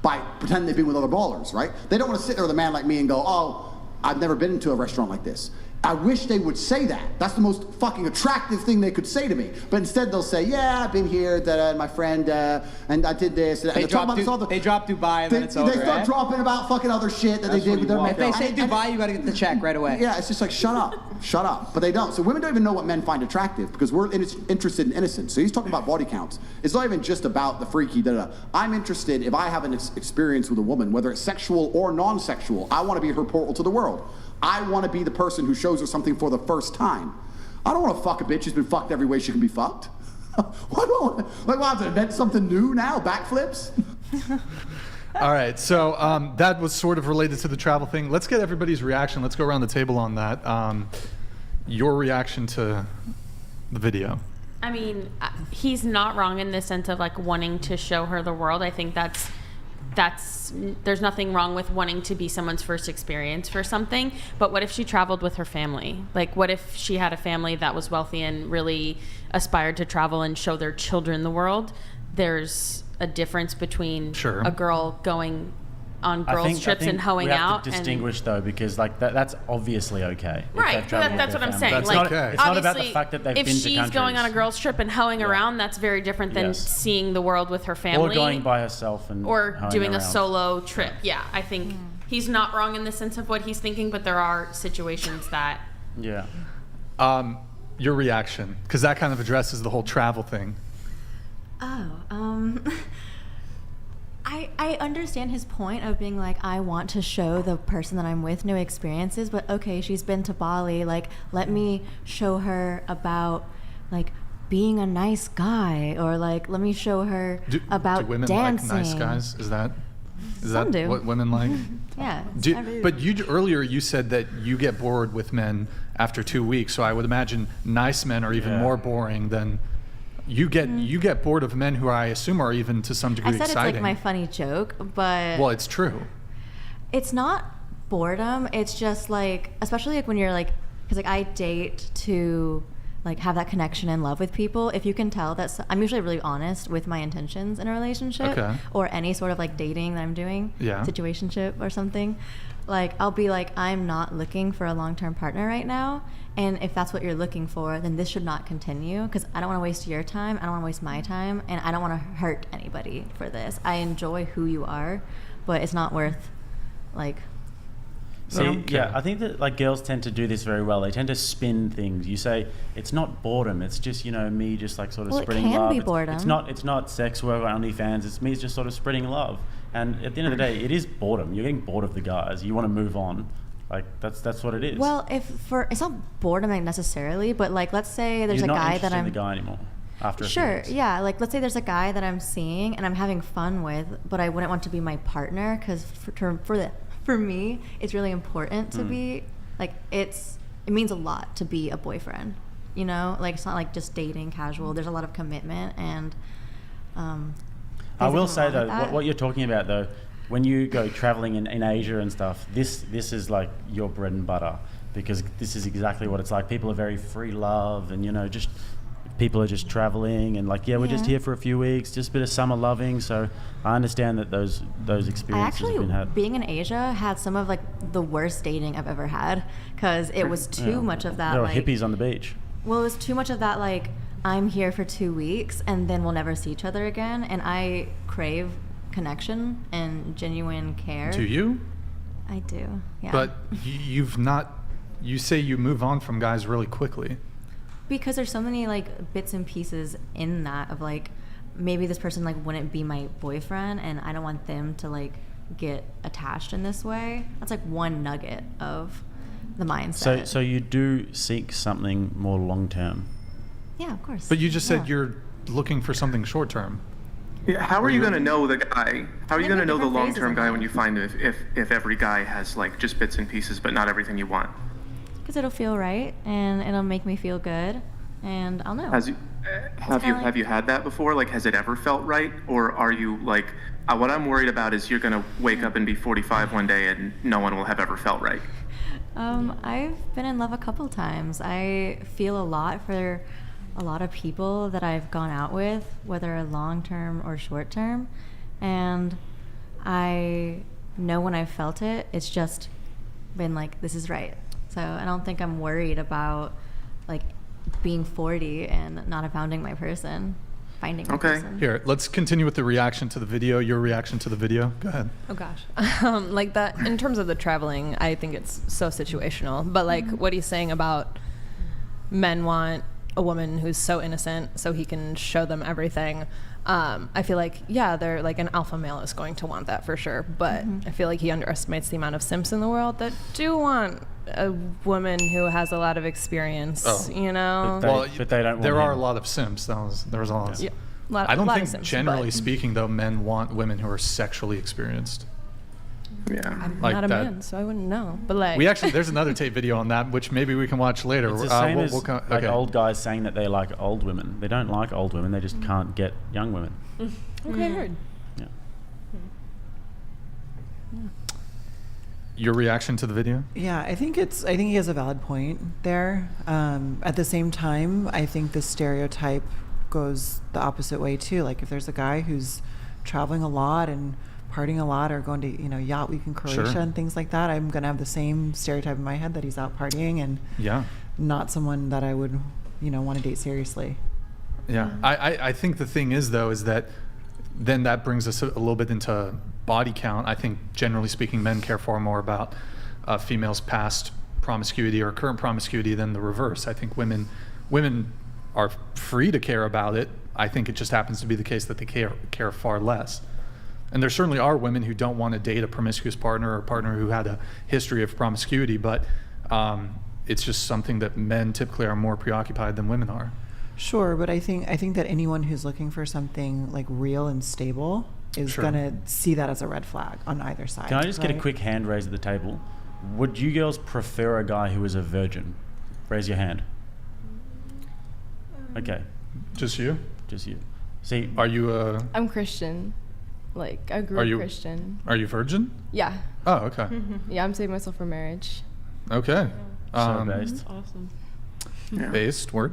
by pretending they've been with other ballers, right? They don't want to sit there with a man like me and go, oh, I've never been into a restaurant like this. I wish they would say that. That's the most fucking attractive thing they could say to me. But instead they'll say, yeah, I've been here, and my friend, and I did this. And They drop Dubai and then it's over, They start right? dropping about fucking other shit that they did with their men. If they say Dubai, you got to get the check right away. Yeah, it's just like, shut up. Shut up. But they don't. So women don't even know what men find attractive because we're interested in innocence. So he's talking about body counts. It's not even just about the freaky, I'm interested, if I have an experience with a woman, whether it's sexual or non-sexual, I want to be her portal to the world. I want to be the person who shows her something for the first time. I don't want to fuck a bitch who's been fucked every way she can be fucked. Why do I want to invent something new now? Backflips? All right, so that was sort of related to the travel thing. Let's get everybody's reaction. Let's go around the table on that. Your reaction to the video. I mean, he's not wrong in the sense of like wanting to show her the world. I think that's there's nothing wrong with wanting to be someone's first experience for something. But what if she traveled with her family? Like, what if she had a family that was wealthy and really aspired to travel and show their children the world? There's a difference between a girl going on girls' trips and hoeing out. We have to distinguish though, because like that's obviously okay. Right, that's what I'm saying. That's like, okay. It's not about the fact that they've been to countries. If she's going on a girls' trip and hoeing around, that's very different than seeing the world with her family. Or going by herself and or doing around. a solo trip. Yeah, I think he's not wrong in the sense of what he's thinking, but there are situations that. Yeah. Your reaction, because that kind of addresses the whole travel thing. I understand his point of being like, I want to show the person that I'm with new experiences, but okay, she's been to Bali, like, let me show her about, like, being a nice guy, or like, let me show her about do women dancing. like nice guys? Is that Some do. what women like? Yeah. But earlier you said that you get bored with men after 2 weeks, so I would imagine nice men are even more boring than. You get bored of men who I assume are even to some degree exciting. I said it's like my funny joke, but well, it's true. It's not boredom. It's just like, especially like when you're like, because like I date to like have that connection and love with people. If you can tell that I'm usually really honest with my intentions in a relationship or any sort of like dating that I'm doing, situationship or something. Like I'll be like, I'm not looking for a long-term partner right now. And if that's what you're looking for, then this should not continue, because I don't want to waste your time, I don't want to waste my time, and I don't want to hurt anybody for this. I enjoy who you are, but it's not worth, like... Yeah, I think that like girls tend to do this very well. They tend to spin things. You say, it's not boredom, it's just, me just like sort of spreading love. It can be boredom. It's not sex work on OnlyFans, it's me just sort of spreading love. And at the end of the day, it is boredom. You're getting bored of the guys. You want to move on. Like that's what it is. Well, it's not boredom necessarily, but like let's say there's You're a not guy that I'm interested in the guy anymore after a few sure, weeks. yeah. Like let's say there's a guy that I'm seeing and I'm having fun with, but I wouldn't want to be my partner because for me, it's really important to be like it means a lot to be a boyfriend. Like it's not like just dating casual. There's a lot of commitment and. I will say though, what you're talking about though. When you go traveling in Asia and stuff, this is like your bread and butter, because this is exactly what it's like. People are very free love, and just people are just traveling and like we're just here for a few weeks, just a bit of summer loving. So I understand that those experiences have been had. Being in Asia had some of like the worst dating I've ever had, because it was too much of that. There were like, hippies on the beach. Well, it was too much of that like I'm here for 2 weeks and then we'll never see each other again, and I crave connection and genuine care. Do you? I do, yeah. But you say you move on from guys really quickly. Because there's so many like bits and pieces in that of like, maybe this person like wouldn't be my boyfriend and I don't want them to like get attached in this way. That's like one nugget of the mindset. So you do seek something more long term? Yeah, of course. But you just said you're looking for something short term. Yeah, how are you going to know the guy? How are you going to know the long-term guy when you find if every guy has like just bits and pieces, but not everything you want? Because it'll feel right and it'll make me feel good, and I'll know. Have you had that before? Like, has it ever felt right, or are you like, what I'm worried about is you're going to wake up and be 45 one day and no one will have ever felt right. I've been in love a couple times. I feel a lot for a lot of people that I've gone out with, whether long-term or short-term, and I know when I've felt it, it's just been like, this is right. So I don't think I'm worried about like being 40 and not finding my person. Here, let's continue with the reaction to the video. Your reaction to the video. Go ahead. Oh gosh. Like that, in terms of the traveling, I think it's so situational. But like what he's saying about men want a woman who's so innocent so he can show them everything. I feel like, they're like an alpha male is going to want that for sure. But I feel like he underestimates the amount of simps in the world that do want a woman who has a lot of experience, But they don't. There are a lot of simps. There was a lot. I don't think, generally speaking, though, men want women who are sexually experienced. Yeah. I'm Like not a that. man, so I wouldn't know. But like, We actually, there's another Tate video on that, which maybe we can watch later. It's the same as okay. like old guys saying that they like old women. They don't like old women. They just can't get young women. okay, heard. Yeah. Your reaction to the video? Yeah, I think he has a valid point there. At the same time, I think the stereotype goes the opposite way too. Like if there's a guy who's traveling a lot and partying a lot or going to, yacht week in Croatia and things like that, I'm gonna have the same stereotype in my head that he's out partying and not someone that I would, want to date seriously. Yeah. I think the thing is, though, is that then that brings us a little bit into body count. I think, generally speaking, men care far more about females' past promiscuity or current promiscuity than the reverse. I think women are free to care about it. I think it just happens to be the case that they care far less. And there certainly are women who don't want to date a promiscuous partner or a partner who had a history of promiscuity, but it's just something that men typically are more preoccupied than women are. Sure, but I think that anyone who's looking for something like real and stable is gonna see that as a red flag on either side. Can I just get a quick hand raise at the table? Would you girls prefer a guy who is a virgin? Raise your hand. Okay. Just you? Just you. See, are you I'm Christian. Like, I grew up Christian. Are you virgin? Yeah. Oh, okay. Yeah, I'm saving myself for marriage. Okay. So based. Awesome. Based word.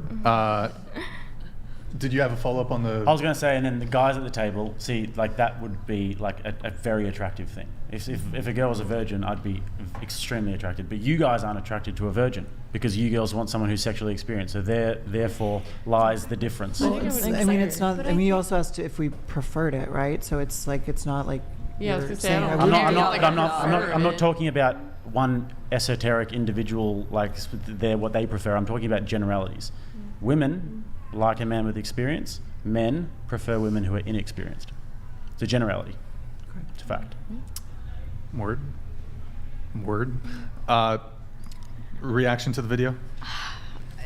Did you have a follow-up on the... I was going to say, and then the guys at the table, see, like that would be like a very attractive thing. If a girl was a virgin, I'd be extremely attracted. But you guys aren't attracted to a virgin because you girls want someone who's sexually experienced. So therefore lies the difference. Well, it's not. You also asked if we preferred it, right? So it's not like. Yeah, I was gonna say, I'm not talking about one esoteric individual like what they prefer. I'm talking about generalities. Women like a man with experience. Men prefer women who are inexperienced. It's a generality. It's a fact. Word. Reaction to the video?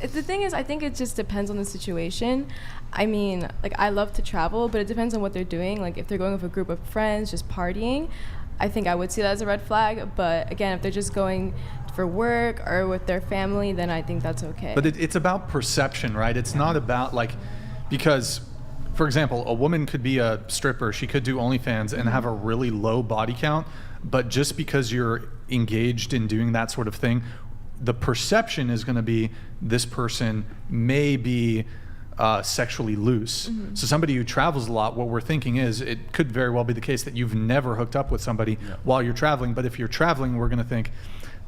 The thing is, I think it just depends on the situation. I mean, like, I love to travel, but it depends on what they're doing. Like, if they're going with a group of friends, just partying, I think I would see that as a red flag. But again, if they're just going for work or with their family, then I think that's okay. But it's about perception, right? It's not about because, for example, a woman could be a stripper, she could do OnlyFans and have a really low body count, but just because you're engaged in doing that sort of thing, the perception is going to be this person may be sexually loose. So somebody who travels a lot, what we're thinking is it could very well be the case that you've never hooked up with somebody while you're traveling, but if you're traveling, we're going to think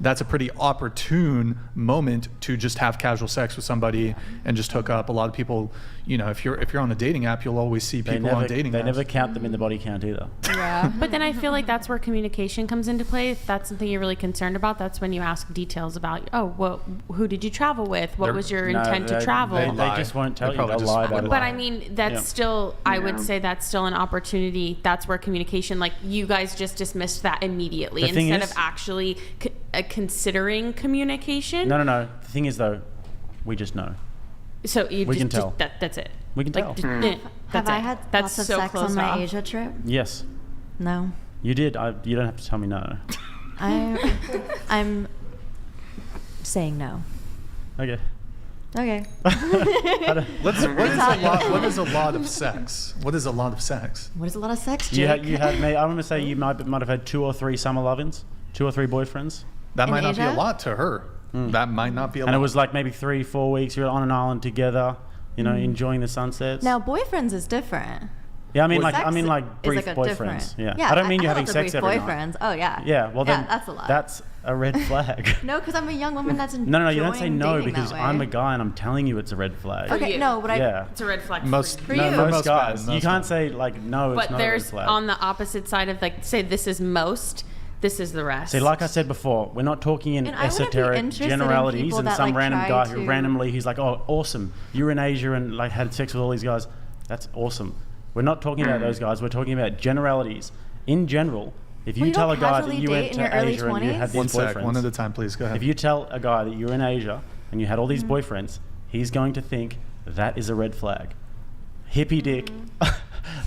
that's a pretty opportune moment to just have casual sex with somebody and just hook up. A lot of people, if you're on a dating app, you'll always see people on dating apps. They never count them in the body count either. Yeah. But then I feel like that's where communication comes into play. If that's something you're really concerned about, that's when you ask details about, who did you travel with? What was your intent to travel? They just won't tell you. They'll lie about it. But I mean, that's still, I would say that's still an opportunity. That's where communication, like you guys just dismissed that immediately instead of actually considering communication. No. The thing is, though, we just know. So we can tell. That's it. We can tell. Have I had lots of sex on my Asia trip? Yes. No. You did. You don't have to tell me no. I'm saying no. Okay. Okay. What is a lot of sex? What is a lot of sex? What is a lot of sex, Jake? You had me. I want to say you might have had 2 or 3 summer love-ins, 2 or 3 boyfriends. That might not be a lot to her. That might not be a lot. And it was like maybe 3-4 weeks. You're on an island together, enjoying the sunsets. Now, boyfriends is different. Yeah, I mean brief boyfriends. Yeah. I don't mean you're having sex every night. Boyfriends. Oh yeah. Yeah. Well, then that's a lot. That's a red flag. No, because I'm a young woman that's enjoying No, you don't say no dating because that way. I'm a guy and I'm telling you it's a red flag. Okay, no, but it's a red flag for you. Most guys. You can't say no, it's not a red flag. But there's on the opposite side of say this is most. This is the rest. See, like I said before, we're not talking in esoteric generalities and some random guy who randomly, he's like, oh, awesome, you're in Asia and had sex with all these guys. That's awesome. We're not talking about those guys. We're talking about generalities. In general, if you tell a guy that you went to Asia and you had these boyfriends. One at a time, please. Go ahead. If you tell a guy that you're in Asia and you had all these boyfriends, he's going to think that is a red flag. hippie dick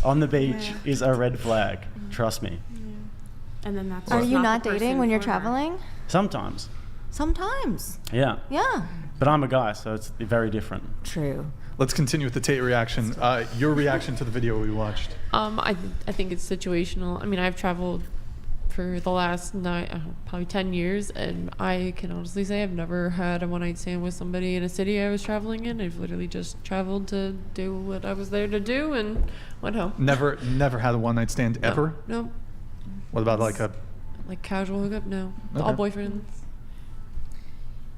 on the beach is a red flag. Trust me. And then that's. Are you the not person dating when you're for her. traveling? Sometimes. Sometimes. Yeah. Yeah. But I'm a guy, so it's very different. True. Let's continue with the Tate reaction. Your reaction to the video we watched. I think it's situational. I mean, I've traveled for the last probably 10 years, and I can honestly say I've never had a one-night stand with somebody in a city I was traveling in. I've literally just traveled to do what I was there to do and went home. Never had a one-night stand ever? No. What about like casual hookup? No. Okay. All boyfriends.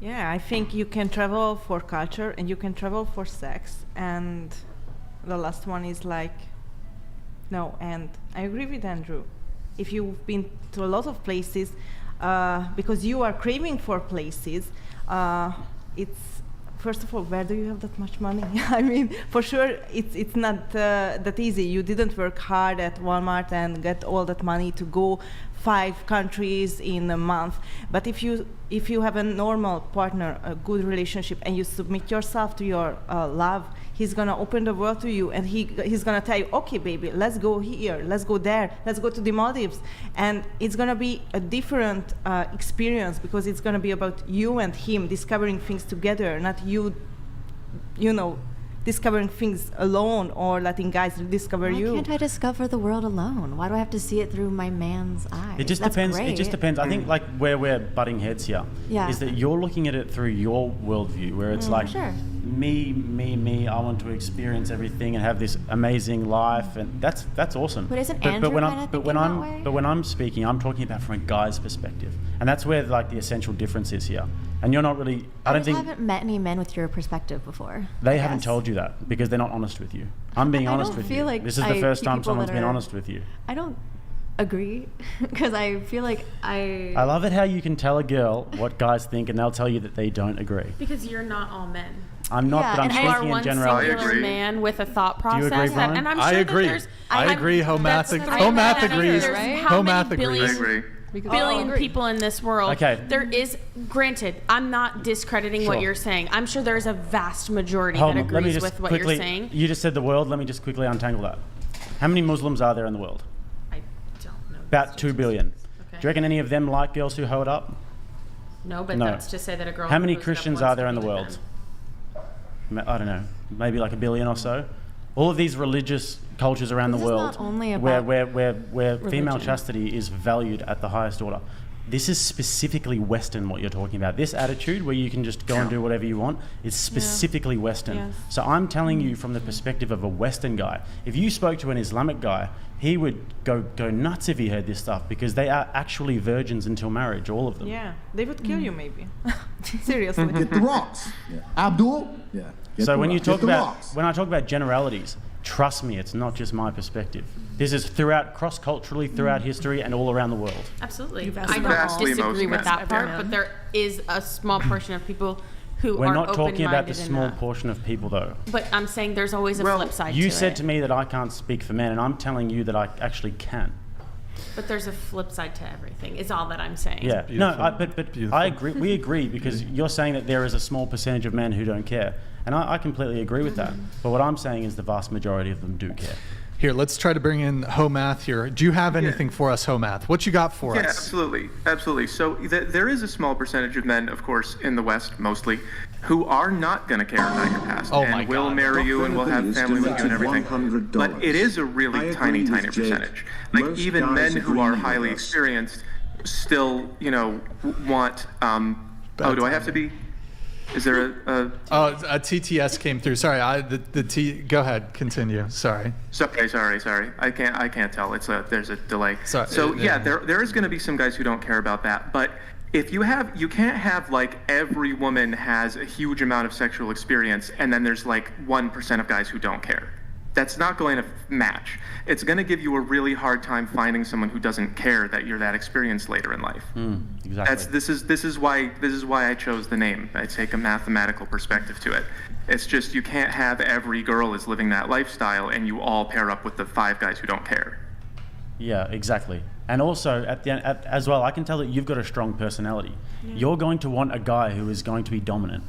Yeah, I think you can travel for culture and you can travel for sex. And the last one is like, no. And I agree with Andrew. If you've been to a lot of places, because you are craving for places, it's, first of all, where do you have that much money? I mean, for sure, it's not that easy. You didn't work hard at Walmart and get all that money to go 5 countries in a month. But if you have a normal partner, a good relationship, and you submit yourself to your love, he's gonna open the world to you, and he's gonna tell you, okay, baby, let's go here, let's go there, let's go to the Maldives, and it's gonna be a different experience because it's gonna be about you and him discovering things together, not you know, discovering things alone or letting guys discover you. Why can't I discover the world alone? Why do I have to see it through my man's eyes? It just That's depends. great. It just depends. I think like where we're butting heads here is that you're looking at it through your worldview, where it's like me. I want to experience everything and have this amazing life, and that's awesome. But isn't Andrew but when I'm speaking, I'm talking about from a guy's perspective, and that's where like the essential difference is here. And you're not really. I haven't met any men with your perspective before. They haven't told you that because they're not honest with you. I'm being honest with you. Like this is the first time someone's been honest with you. I don't agree because I feel like I love it how you can tell a girl what guys think and they'll tell you that they don't agree. Because you're not all men. I'm not, but I'm speaking in general. You are one singular man with a thought process. Do you agree, Brian? And I'm sure I agree. I agree. Homath agrees. Homath agrees. I agree. Billion people in this world. Okay. There is, granted, I'm not discrediting what you're saying. I'm sure there's a vast majority that agrees with what you're saying. You just said the world. Let me just quickly untangle that. How many Muslims are there in the world? I don't know. About 2 billion. Okay. Do you reckon any of them like girls who hoe it up? No, but that's to say that a girl. How many Christians are there in the world? I don't know. Maybe like 1 billion or so. All of these religious cultures around the world where female chastity is valued at the highest order. This is specifically Western, what you're talking about. This attitude where you can just go and do whatever you want is specifically Western. Yes. So I'm telling you from the perspective of a Western guy. If you spoke to an Islamic guy, he would go nuts if he heard this stuff because they are actually virgins until marriage, all of them. Yeah, they would kill you maybe. Seriously. Get the rocks. Yeah. Abdul? Yeah. So when I talk about generalities, trust me, it's not just my perspective. This is throughout, cross-culturally, throughout history, and all around the world. Absolutely. I don't disagree with that part, but there is a small portion of people who We're are not talking about the open-minded small enough. portion of people, though. But I'm saying there's always a flip side to it. You said to me that I can't speak for men, and I'm telling you that I actually can. But there's a flip side to everything, is all that I'm saying. Yeah, but I agree. We agree because you're saying that there is a small percentage of men who don't care. And I completely agree with that. But what I'm saying is the vast majority of them do care. Here, let's try to bring in Homath here. Do you have anything for us, Homath? What you got for us? Yeah, absolutely. So there is a small percentage of men, of course, in the West mostly, who are not going to care about your past and will marry you and will have family with you and everything. But it is a really tiny percentage. Like even men who are highly experienced still, want. Do I have to be? Is there a a TTS came through. Sorry, go ahead, continue. Sorry. Sorry. I can't tell. There's a delay. Sorry. So there is going to be some guys who don't care about that. But if you can't have like every woman has a huge amount of sexual experience and then there's like 1% of guys who don't care. That's not going to match. It's going to give you a really hard time finding someone who doesn't care that you're that experienced later in life. Exactly. This is why I chose the name. I take a mathematical perspective to it. It's just you can't have every girl is living that lifestyle and you all pair up with the 5 guys who don't care. Yeah, exactly. And also at the end, as well, I can tell that you've got a strong personality. Yeah. You're going to want a guy who is going to be dominant.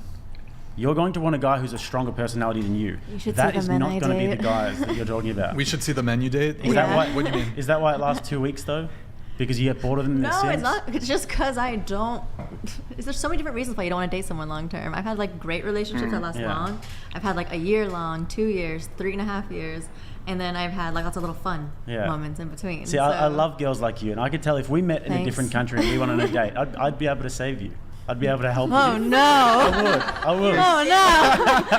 you're going to want a guy who's a stronger personality than you. You should That see the is men not I going to be date. the guys that you're talking about. We should see the men you date. Is that why? What do you mean? Is that why it lasts 2 weeks though? Because you get bored of them in their No, sins? it's not. It's just because I don't. There's so many different reasons why you don't want to date someone long term. I've had like great relationships that last Yeah. long. I've had like a year long, 2 years, 3.5 years, and then I've had like lots of little fun moments in between. See, I love girls like you, and I could tell if we met in a Thanks. different country and we went on a date, I'd be able to save you. I'd be able to help Oh you. no! I would. Oh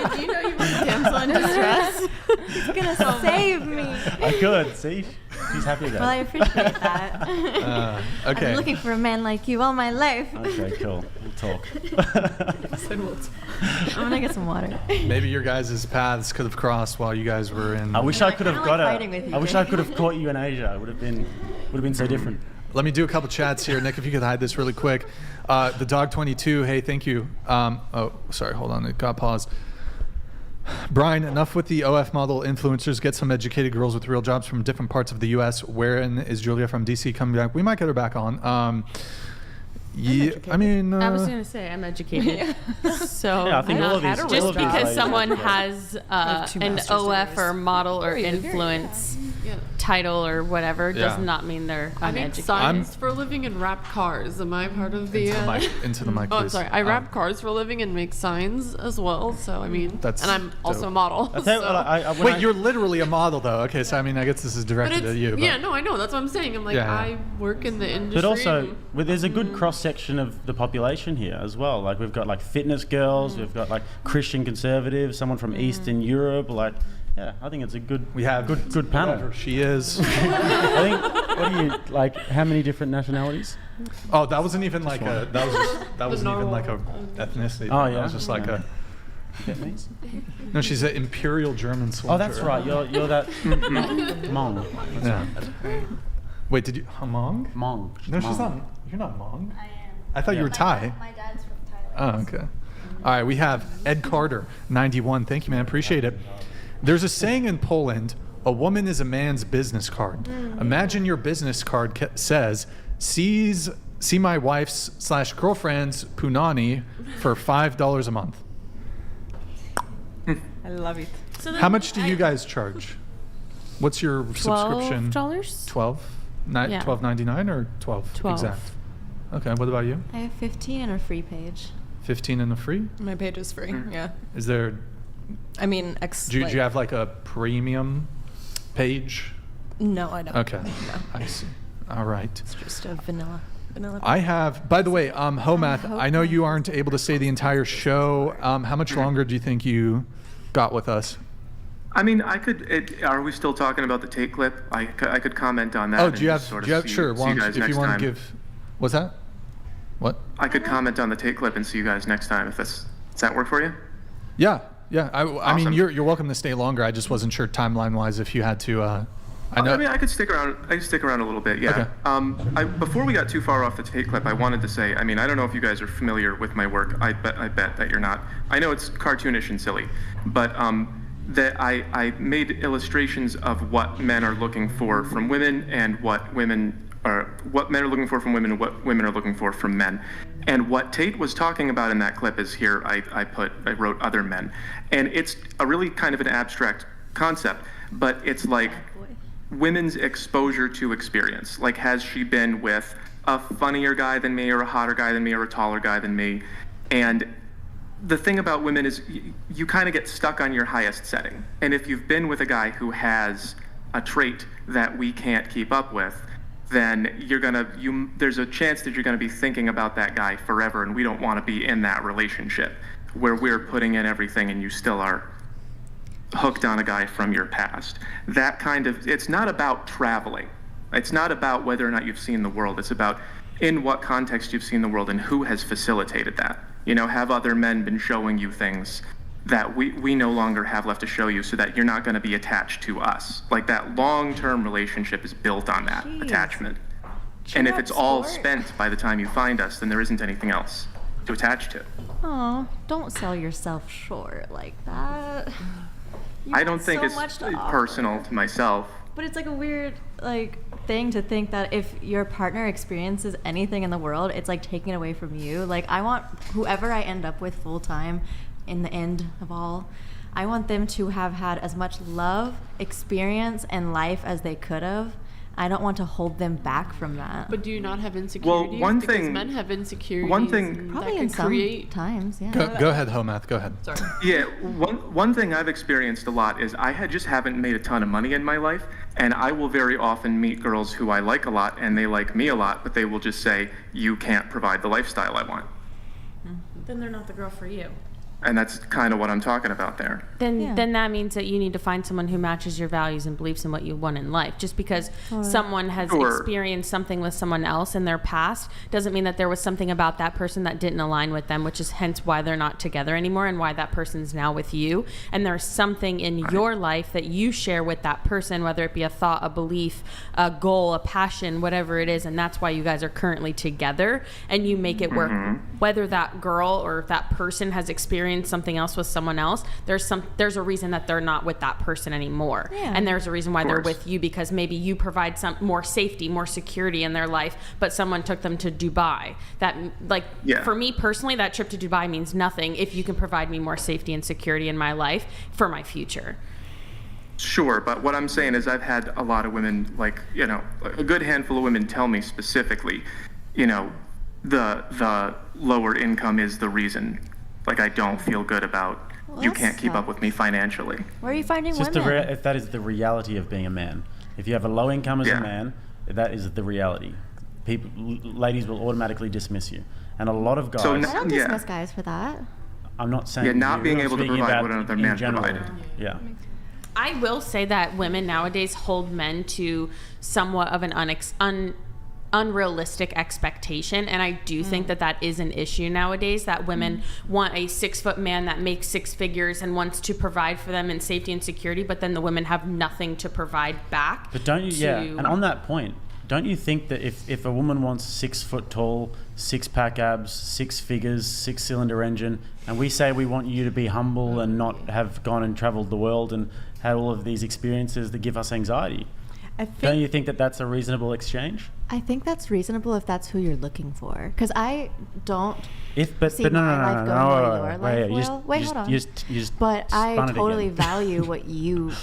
no! Do you know you were a damsel in distress? He's gonna save me. I could. See, she's happy Well, I about it. appreciate that. I've Okay. been looking for a man like you all my life. Okay, cool. We'll talk. I'm gonna get some water. Maybe your guys' paths could have crossed while you guys were in. I wish I could have kinda got like her. fighting with you, I wish I Jake. could have caught you in Asia. It would have been so different. Let me do a couple chats here, Nick. If you could hide this really quick. The dog 22. Hey, thank you. Oh, sorry. Hold on. It got paused. Brian, enough with the OF model influencers. Get some educated girls with real jobs from different parts of the U.S. Wherein is Julia from DC coming back? We might get her back on. Yeah, I mean, I was gonna say I'm educated, so Yeah, I think all of these- all just of these because ladies someone have has two an master's OF degrees. or model or influence title or whatever Yeah. does not mean they're I make uneducated. signs for a living and wrap cars. Am I part of the? into the mic, Oh, I'm please. sorry. I wrap cars for a living and make signs as well. So I mean, That's and I'm also dope. a model. I tell you so- what, when Wait, I- you're literally a model, though. Okay, so I mean, I guess this is But directed it's, at you. But yeah, no, I know. That's what I'm saying. I'm like, Yeah, yeah. I work in the industry. But also, and- well, there's a good cross section of the population here as well. Like we've got like fitness girls, we've got like Christian conservatives, someone from Eastern Europe. Like, yeah, I think it's a good. We have good panel. whatever she is. I think. What do you like? How many different nationalities? Oh, that wasn't even like a. That was just, that wasn't even like a ethnicity. Oh, thing. yeah? That was just like Yeah. a. No, she's an imperial German soldier. Oh, that's right. You're that Hmong. Yeah. Wait, did you Hmong? Hmong. No, she's Hmong. not. You're not Hmong. I am. I thought you were Thai. My dad's from Thailand. Oh, okay. All right, we have Ed Carter, 91. Thank you, man. Appreciate it. There's a saying in Poland, a woman is a man's business card. Imagine your business card says, see my wife's / girlfriend's punani for $5 a month. I love it. So How much do you guys charge? What's your subscription? $12? 12? Yeah. $12.99 or 12 12. exact? Okay, what about you? I have 15 and a free page. 15 and a free? My page is free. Yeah. Is there, I mean, do you have like a premium page? No, I don't. Okay, No. I see. All right. It's just a vanilla. I have, by the way, Homath, I know you aren't able to say the entire show. How much longer do you think you got with us? I mean, I could. Are we still talking about the Tate clip? I could comment on that. Oh, and do you have, just sort do you of have, see- sure, see why you don't guys you- if next you want time. to give, what's that? What? I could comment on the Tate clip and see you guys next time. If does that work for you? Yeah, yeah. I mean, Awesome. you're welcome to stay longer. I just wasn't sure timeline-wise if you had to, I know. I mean, I could stick around. I could stick around a little bit. Yeah. Okay. Before we got too far off the Tate clip, I wanted to say. I mean, I don't know if you guys are familiar with my work. I bet that you're not. I know it's cartoonish and silly, but that I made illustrations of what men are looking for from women and what men are looking for from women and what women are looking for from men. And what Tate was talking about in that clip is here. I wrote other men, and it's a really kind of an abstract concept, but it's like women's exposure to experience. Like, has she been with a funnier guy than me, or a hotter guy than me, or a taller guy than me? And the thing about women is you kind of get stuck on your highest setting. And if you've been with a guy who has a trait that we can't keep up with, then there's a chance that you're gonna be thinking about that guy forever, and we don't want to be in that relationship where we're putting in everything and you still are hooked on a guy from your past. That kind of, it's not about traveling. It's not about whether or not you've seen the world. It's about in what context you've seen the world and who has facilitated that. You know, have other men been showing you things that we no longer have left to show you, so that you're not going to be attached to us. Like, that long-term relationship is built on that attachment. And if it's all spent by the time you find us, then there isn't anything else to attach to. Oh, don't sell yourself short like that. I don't think so it's much to offer. personal to myself. But it's like a weird thing to think that if your partner experiences anything in the world, it's like taking away from you. Like, I want whoever I end up with full time in the end of all. I want them to have had as much love, experience, and life as they could have. I don't want to hold them back from that. But do you not have insecurities? Well, because men have insecurities. Probably in some times, yeah. Go ahead, Homath. Go ahead. Sorry. Yeah, one thing I've experienced a lot is I just haven't made a ton of money in my life, and I will very often meet girls who I like a lot, and they like me a lot, but they will just say, you can't provide the lifestyle I want. Then they're not the girl for you. And that's kind of what I'm talking about there. Then that means that you need to find someone who matches your values and beliefs in what you want in life. Just because someone has experienced something with someone else in their past doesn't mean that there was something about that person that didn't align with them, which is hence why they're not together anymore and why that person's now with you. And there's something in your life that you share with that person, whether it be a thought, a belief, a goal, a passion, whatever it is, and that's why you guys are currently together, and you make it work. Whether that girl or that person has experienced something else with someone else, there's a reason that they're not with that person anymore, and there's a reason why they're with you, because maybe you provide some more safety, more security in their life, but someone took them to Dubai. That, like, for me personally, that trip to Dubai means nothing if you can provide me more safety and security in my life for my future. Sure, but what I'm saying is I've had a lot of women, like, you know, a good handful of women tell me specifically, you know, the lower income is the reason. Like, I don't feel good about you can't keep up with me financially. Where are you finding It's just women? if that is the reality of being a man. If you have a low income as a man, that is the reality. Ladies will automatically dismiss you, and a lot of guys. I don't dismiss guys for that. I'm not saying not being able to speaking provide about what another in man general. provided. Yeah. I will say that women nowadays hold men to somewhat of an unrealistic expectation, and I do think that is an issue nowadays, that women want a 6-foot man that makes 6 figures and wants to provide for them in safety and security, but then the women have nothing to provide back. But don't you and on that point, don't you think that if a woman wants 6 foot tall, 6-pack abs, 6 figures, 6-cylinder engine, and we say we want you to be humble and not have gone and traveled the world and had all of these experiences that give us anxiety, don't you think that that's a reasonable exchange? I think that's reasonable if that's who you're looking for. Because I don't see my life going where your life will. Wait, hold on. But I totally value what you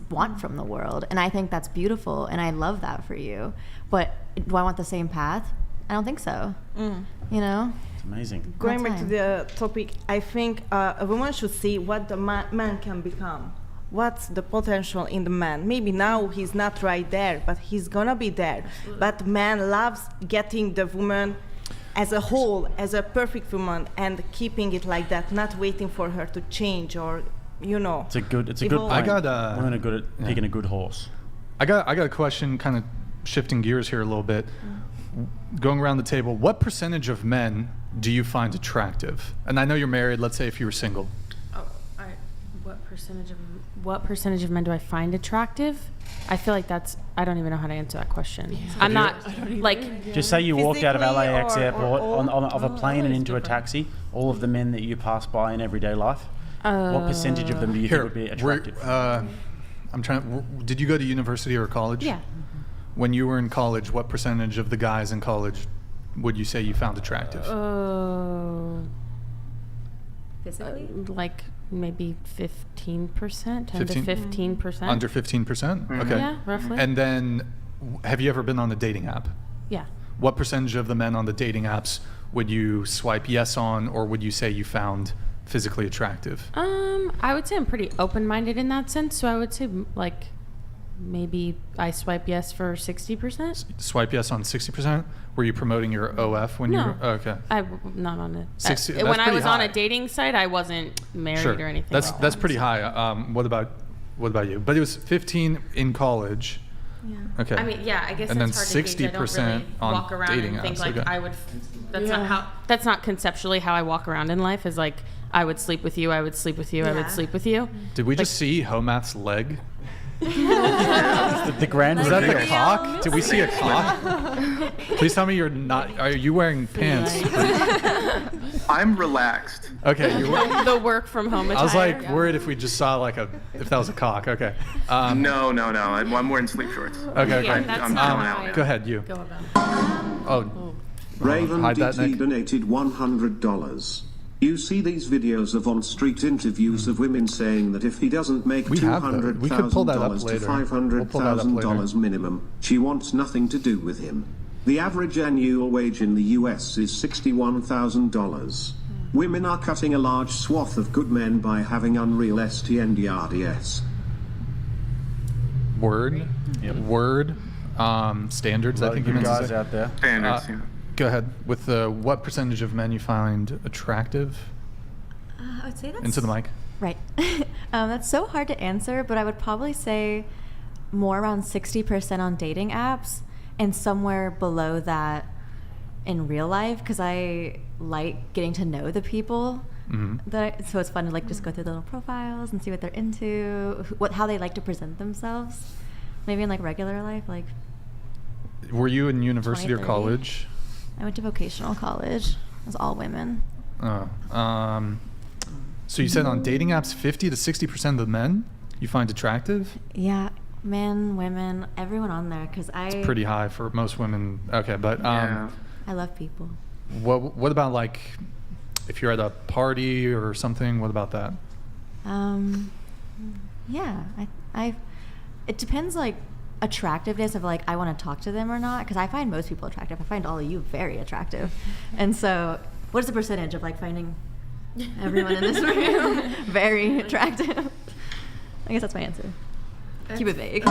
want from the world. And I think that's beautiful. And I love that for you. But do I want the same path? I don't think so. You know? It's amazing. Going back to the topic, I think a woman should see what the man can become. What's the potential in the man? Maybe now he's not right there, but he's gonna be there. But man loves getting the woman as a whole, as a perfect woman, and keeping it like that, not waiting for her to change or, you know. It's a good point. Women are good at picking a good horse. I got a question, kind of shifting gears here a little bit. Going around the table, what percentage of men do you find attractive? And I know you're married. Let's say if you were single. What percentage of men do I find attractive? I feel like I don't even know how to answer that question. I'm not, like... Just say you walked out of LAX airport of a plane and into a taxi, all of the men that you pass by in everyday life, what percentage of them do you think would be attractive? Did you go to university or college? Yeah. When you were in college, what percentage of the guys in college would you say you found attractive? Physically? Like maybe 15%, 10 to 15%. Under 15%? Okay. Yeah, roughly. And then, have you ever been on a dating app? Yeah. What percentage of the men on the dating apps would you swipe yes on, or would you say you found physically attractive? I would say I'm pretty open-minded in that sense, so I would say like maybe I swipe yes for 60%. Swipe yes on 60%? Were you promoting your OF when you were? Oh, okay. I'm not on it. 60, when I was on a dating site, I wasn't married or anything. That's pretty high. What about you? But it was 15 in college. Yeah. Okay. I mean, yeah, I guess and that's then hard to gauge. I don't really on walk around dating and think apps. like Okay. I would. That's not conceptually how I walk around in life. Is like I would sleep with you. I would sleep with you. I would sleep with you. Did we just see Homath's leg? the grand Is that the reveal. cock? Did we see a cock? Please tell me you're not. Are you wearing pants? I'm relaxed. Okay. The work from home attire. I was like worried if we just saw if that was a cock. Okay. No. I'm wearing sleep shorts. Okay. Yeah, Okay. that's not how I Go ahead. You. Go about it. Oh. Raven hide that, DT Nick. donated $100. You see these videos of on-street interviews of women saying that if he doesn't make We have those. We could pull that up $200,000 to later. We'll pull that up $500,000 minimum, she wants nothing to do with him. The average annual wage in the US is $61,000. Women are cutting a large swath of good men by having unreal STNDRDS. Word. Word. Standards, I think you meant to guys say. out there. Standards, yeah. Go ahead. With what percentage of men you find attractive? I would say that's Into the mic. Right. That's so hard to answer, but I would probably say more around 60% on dating apps and somewhere below that in real life, because I like getting to know the people. So it's fun to like just go through the little profiles and see what they're into, how they like to present themselves. Maybe in like regular life, like. Were you in university or 20, 30. college? I went to vocational college. It was all women. So you said on dating apps, 50 to 60% of the men you find attractive? Yeah, men, women, everyone on there, because It's pretty high for most women. Okay, but I love people. what about like if you're at a party or something? What about that? Yeah, it depends like attractiveness of like I want to talk to them or not, because I find most people attractive. I find all of you very attractive, and so what is the percentage of like finding everyone in this room very attractive? I guess that's my answer. Keep it vague.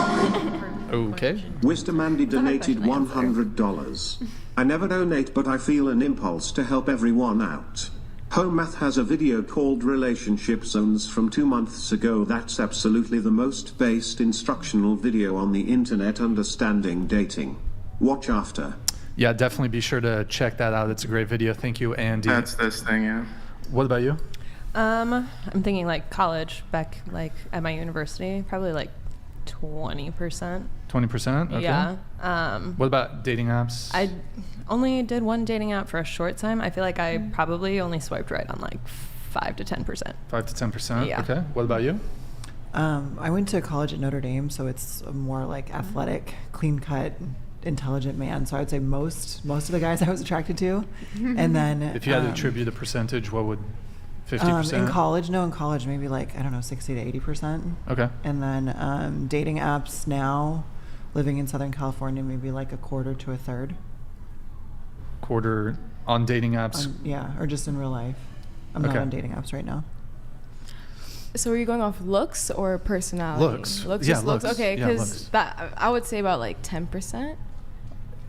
Okay. Wisdom Andy donated $100. I never donate, but I feel an impulse to help everyone out. Home Math has a video called Relationship Zones from 2 months ago. That's absolutely the most based instructional video on the internet understanding dating. Watch after. Yeah, definitely be sure to check that out. It's a great video. Thank you, Andy. That's this thing, yeah. What about you? I'm thinking like college, back like at my university, probably like 20%. 20%? Okay. Yeah. What about dating apps? I only did one dating app for a short time. I feel like I probably only swiped right on like 5 to 10%. 5 to 10%? Yeah. Okay. What about you? I went to college at Notre Dame, so it's a more like athletic, clean-cut, intelligent man. So I would say most of the guys I was attracted to. And then If you had to attribute a percentage, what would 50%? in college maybe like, I don't know, 60 to 80%. Okay. And then dating apps now, living in Southern California, maybe like a quarter to a third. Quarter on dating apps? Yeah, or just in real life. I'm not Okay. on dating apps right now. So are you going off looks or personality? Looks. Looks, Yeah, just looks. looks. Okay, Yeah, because looks. that I would say about like 10%.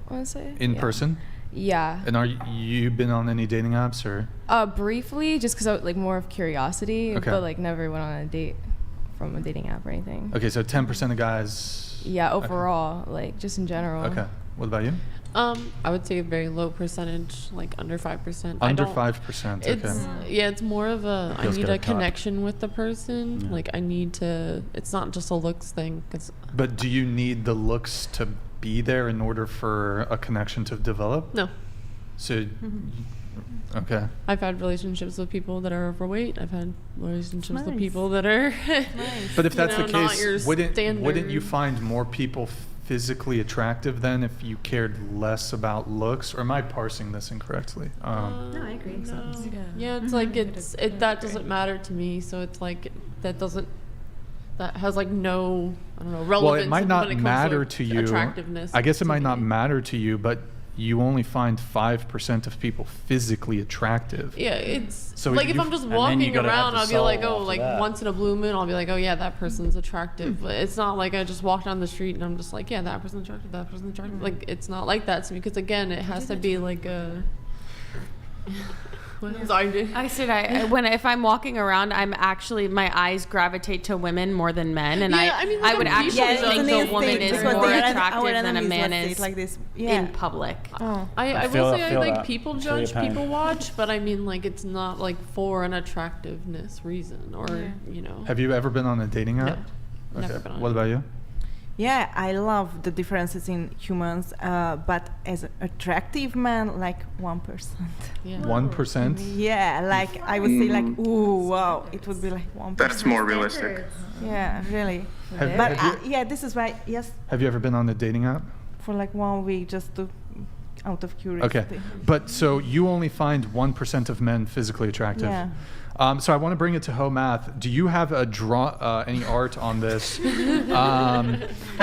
I want to say In yeah. person? Yeah. And are you been on any dating apps or? Briefly, just because like more of curiosity, Okay. but like never went on a date from a dating app or anything. Okay, so 10% of guys. Yeah, overall, like just in general. Okay. What about you? I would say a very low percentage, like under 5%. Under 5%. Okay. It's more of a I Feels need good a at cock. connection with the person. Yeah. Like I need to. It's not just a looks thing. But do you need the looks to be there in order for a connection to develop? No. So, okay. I've had relationships with people that are overweight. I've had relationships with people that are. But if that's the not your case, wouldn't you standard. find more people physically attractive then if you cared less about looks? Or am I parsing this incorrectly? No, I agree. No. Yeah, it's like that doesn't matter to me. So it's like that has like no, I don't know, relevance. Well, it might not when it comes matter like, to you. Attractiveness. I guess it to might not me. matter to you, but you only find 5% of people physically attractive. Yeah, it's So like if you- I'm just and then you walking gotta have around, the I'll be soul like, oh, after like that. once in a blue moon, I'll be like, oh yeah, that person's attractive. But it's not like I just walk down the street and I'm just like, yeah, that person's attractive, that person's attractive. Like it's not like that to me because again, it has to be like a. Sorry. I said if I'm walking around, I'm actually my eyes gravitate to women more than men, and Yeah, I mean, like I would a actually visual think thing a woman is because more they are attractive our than a enemies, man let's say is it like this. in public. Oh. I feel will that- say I feel like that. people Feel your judge, pain. people watch, but I mean like it's not like for an attractiveness reason or you know. Have you ever been on a dating app? No, never been on What it. about you? Yeah, I love the differences in humans, but as an attractive man, like 1%. Yeah. 1%? Yeah, like I would say like, ooh, wow, it would be like 1%. That's more realistic. Yeah, really. Have- But have you- yeah, this is why, yes, Have you ever been on a dating app? for like 1 week just to out of curiosity. Okay, but so you only find 1% of men physically attractive. Yeah. So I want to bring it to Ho Math. Do you have any art on this? I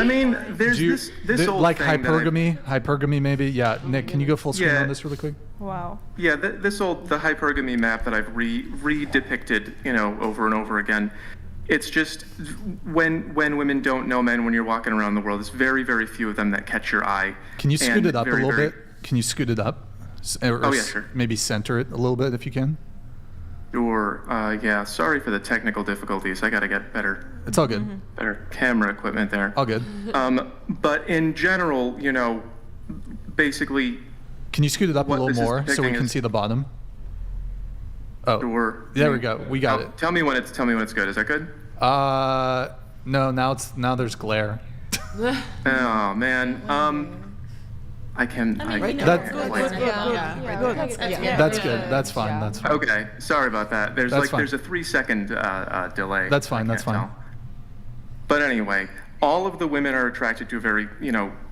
mean, there's this old like thing hypergamy maybe. Yeah, Nick, can you go full screen on this really quick? Wow. Yeah, the hypergamy map that I've re-depicted, over and over again. It's just when women don't know men when you're walking around the world, it's very, very few of them that catch your eye. Can you scoot it up a little bit? Can you scoot it up? Oh yeah, sure. Maybe center it a little bit if you can. Sure. Yeah. Sorry for the technical difficulties. I got to get better. It's all good. Better camera equipment there. All good. But in general, basically. Can you scoot it up a little more so we can see the bottom? Oh. Sure. There we go. We got it. Tell me when it's good. Is that good? No. Now there's glare. Oh man. That's good. That's fine. That's fine. Okay. Sorry about that. There's there's a 3-second delay. That's fine. That's fine. Tell. But anyway, all of the women are attracted to a very,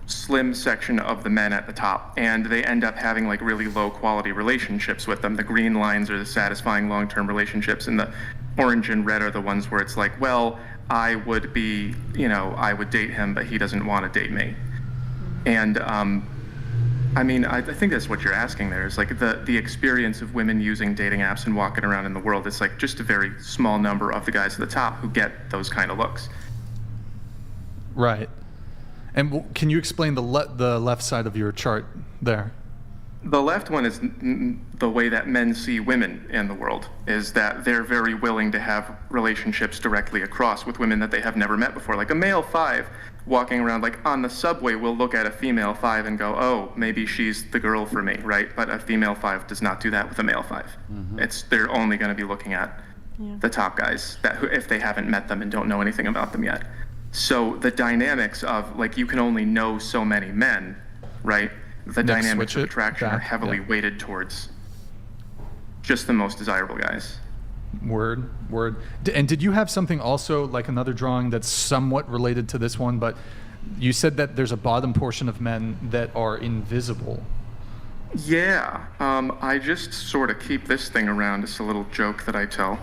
slim section of the men at the top, and they end up having like really low quality relationships with them. The green lines are the satisfying long-term relationships, and the orange and red are the ones where it's like, well, I would date him, but he doesn't want to date me. And I mean, I think that's what you're asking there, is like the experience of women using dating apps and walking around in the world. It's like just a very small number of the guys at the top who get those kind of looks. Right. And can you explain the left side of your chart there? The left one is the way that men see women in the world, is that they're very willing to have relationships directly across with women that they have never met before. Like a male 5 walking around like on the subway will look at a female 5 and go, oh, maybe she's the girl for me, right? But a female 5 does not do that with a male 5. They're only going to be looking at the top guys if they haven't met them and don't know anything about them yet. So the dynamics of like you can only know so many men, right? The dynamics of attraction are heavily weighted towards just the most desirable guys. Word. And did you have something also, like another drawing that's somewhat related to this one, but you said that there's a bottom portion of men that are invisible. Yeah, I just sort of keep this thing around. It's a little joke that I tell,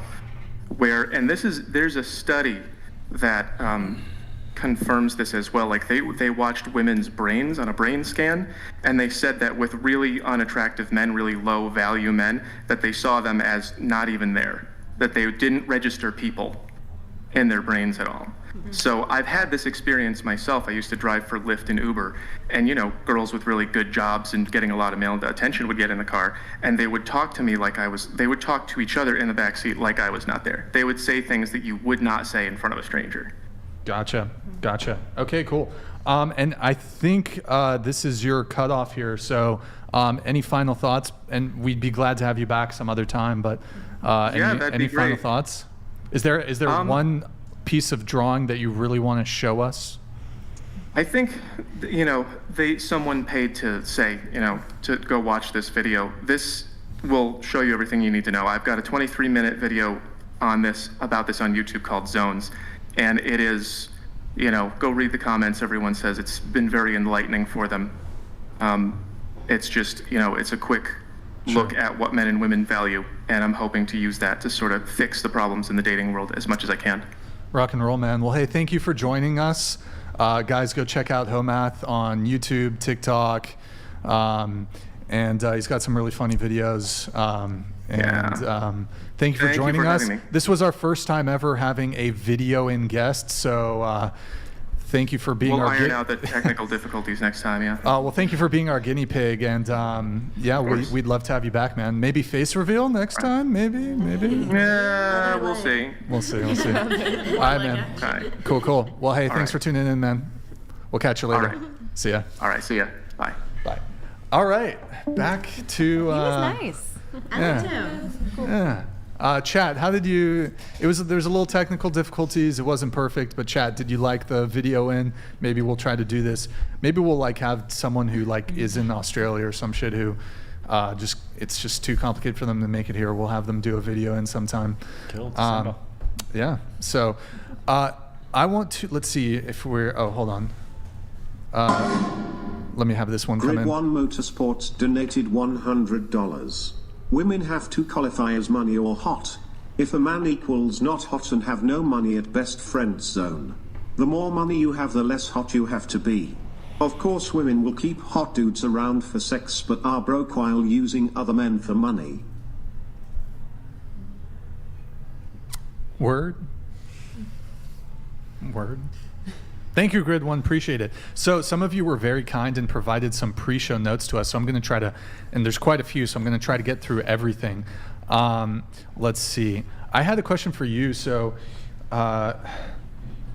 and there's a study that confirms this as well. Like they watched women's brains on a brain scan, and they said that with really unattractive men, really low value men, that they saw them as not even there, that they didn't register people in their brains at all. So I've had this experience myself. I used to drive for Lyft and Uber, and girls with really good jobs and getting a lot of male attention would get in the car, and they would talk to me they would talk to each other in the backseat like I was not there. They would say things that you would not say in front of a stranger. Gotcha. Okay, cool. And I think this is your cutoff here. So any final thoughts? And we'd be glad to have you back some other time, but any final thoughts? Is there one piece of drawing that you really want to show us? I think, someone paid to say, to go watch this video. This will show you everything you need to know. I've got a 23-minute video about this on YouTube called Zones. And it is, go read the comments. Everyone says it's been very enlightening for them. It's just, it's a quick look at what men and women value. And I'm hoping to use that to sort of fix the problems in the dating world as much as I can. Rock and roll, man. Well, hey, thank you for joining us. Guys, go check out Homath on YouTube, TikTok. And he's got some really funny videos. Thank you for joining us. This was our first time ever having a video-in guest, so thank you for being We'll iron out the technical difficulties next time, yeah. Well, thank you for being our guinea pig, and we'd love to have you back, man. Maybe face reveal next time, maybe. Yeah, we'll see. We'll see. All right, man. Okay. Cool. Well, hey, thanks for tuning in, man. We'll catch you later. All right. See ya. All right, see ya. Bye. All right, back to... He was nice. I liked him. Cool. Yeah. Chat, how did you? There's a little technical difficulties. It wasn't perfect, but chat, did you like the video in? Maybe we'll try to do this. Maybe we'll have someone who is in Australia or some shit who it's just too complicated for them to make it here. We'll have them do a video in sometime. Cool. December. Yeah. So I want to, let's see if we're, hold on. let me have this one come Grid in. 1 Motorsports donated $100. Women have to qualify as money or hot. If a man equals not hot and have no money at best friend zone, the more money you have, the less hot you have to be. Of course, women will keep hot dudes around for sex but are broke while using other men for money. Word. Thank you, Grid One. Appreciate it. So some of you were very kind and provided some pre-show notes to us. So I'm going to try to, and there's quite a few, so I'm going to try to get through everything. Let's see. I had a question for you. So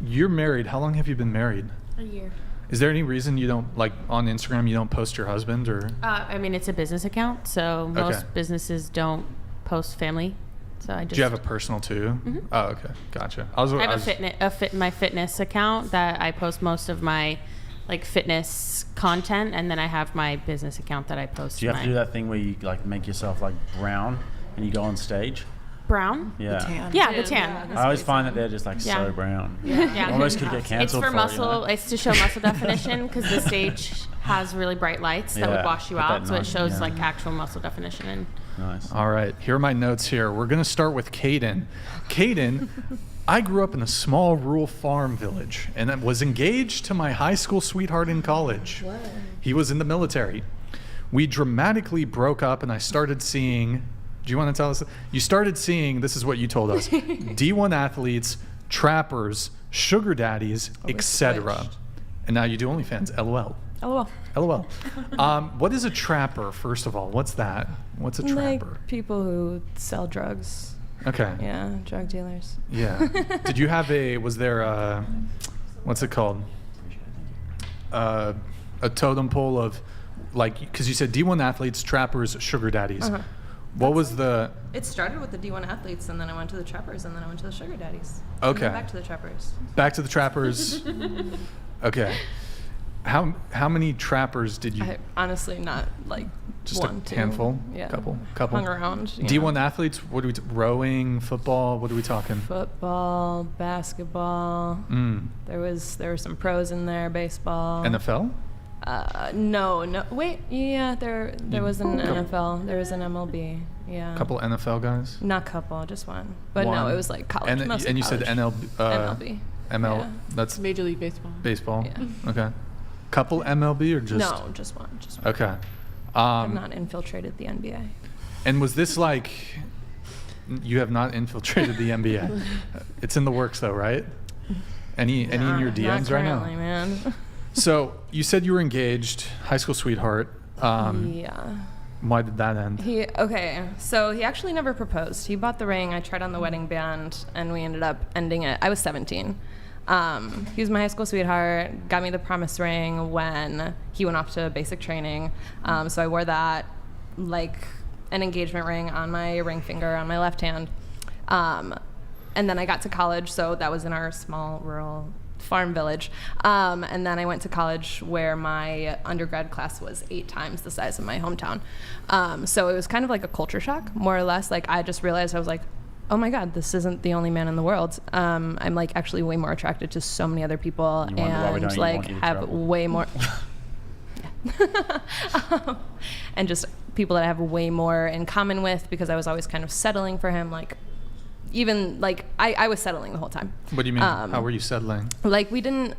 you're married. How long have you been married? A year. Is there any reason you don't, like on Instagram, you don't post your husband or? I mean, it's a business account, so most businesses don't post family. So I just. Do you have a personal too? Mm-hmm. Oh, okay, gotcha. I have my fitness account that I post most of my like fitness content, and then I have my business account that I post. Do you have to do that thing where you like make yourself like brown and you go on stage? Brown? Yeah. The tan. Yeah, the tan. I always find that they're just like so brown. Yeah. Almost could get cancelled. It's for muscle. It, you know? It's to show muscle definition because the stage has really bright lights that would wash you out, so it shows like actual muscle definition. And nice. All right, here are my notes here. We're gonna start with Caden. Caden, I grew up in a small rural farm village and was engaged to my high school sweetheart in college. What? He was in the military. We dramatically broke up and I started seeing, do you want to tell us? You started seeing, this is what you told us, D1 athletes, trappers, sugar daddies, etc. And now you do OnlyFans, LOL. LOL. LOL. What is a trapper, first of all? What's that? What's a trapper? Like people who sell drugs. Okay. Yeah, drug dealers. Yeah. Did you have was there a, what's it called? A totem pole of, like, because you said D1 athletes, trappers, sugar daddies. Uh-huh. What was the... It started with the D1 athletes, and then I went to the trappers, and then I went to the sugar daddies. Okay. And then back to the trappers. Back to the trappers. Okay. How many trappers did you... Honestly, not like just one, a two. handful? Yeah. Couple? Hung around. D1 athletes, what are we... rowing, football, what are we talking? Football, basketball. There were some pros in there, baseball. NFL? No. Wait, yeah, there was an NFL. There was an MLB. Yeah. Couple NFL guys? Not couple, just one. But no, it was like college. And you college. said MLB. Yeah. That's Major League Baseball. Baseball. Yeah. Okay. Couple MLB or just? No, just one. Okay. I've not infiltrated the NBA. And was this like? You have not infiltrated the NBA. It's in the works though, right? Any in your DMs right now? Man. So you said you were engaged, high school sweetheart. Yeah. Why did that end? So he actually never proposed. He bought the ring. I tried on the wedding band, and we ended up ending it. I was 17. He was my high school sweetheart, got me the promise ring when he went off to basic training. So I wore that like an engagement ring on my ring finger on my left hand. And then I got to college, so that was in our small rural farm village. And then I went to college where my undergrad class was 8 times the size of my hometown. So it was kind of like a culture shock, more or less. Like I just realized I was like, oh my God, this isn't the only man in the world. I'm like actually way more attracted to so many other people and like have way more and just people that I have way more in common with because I was always kind of settling for him. Like even like I was settling the whole time. What do you mean? How were you settling? Like we didn't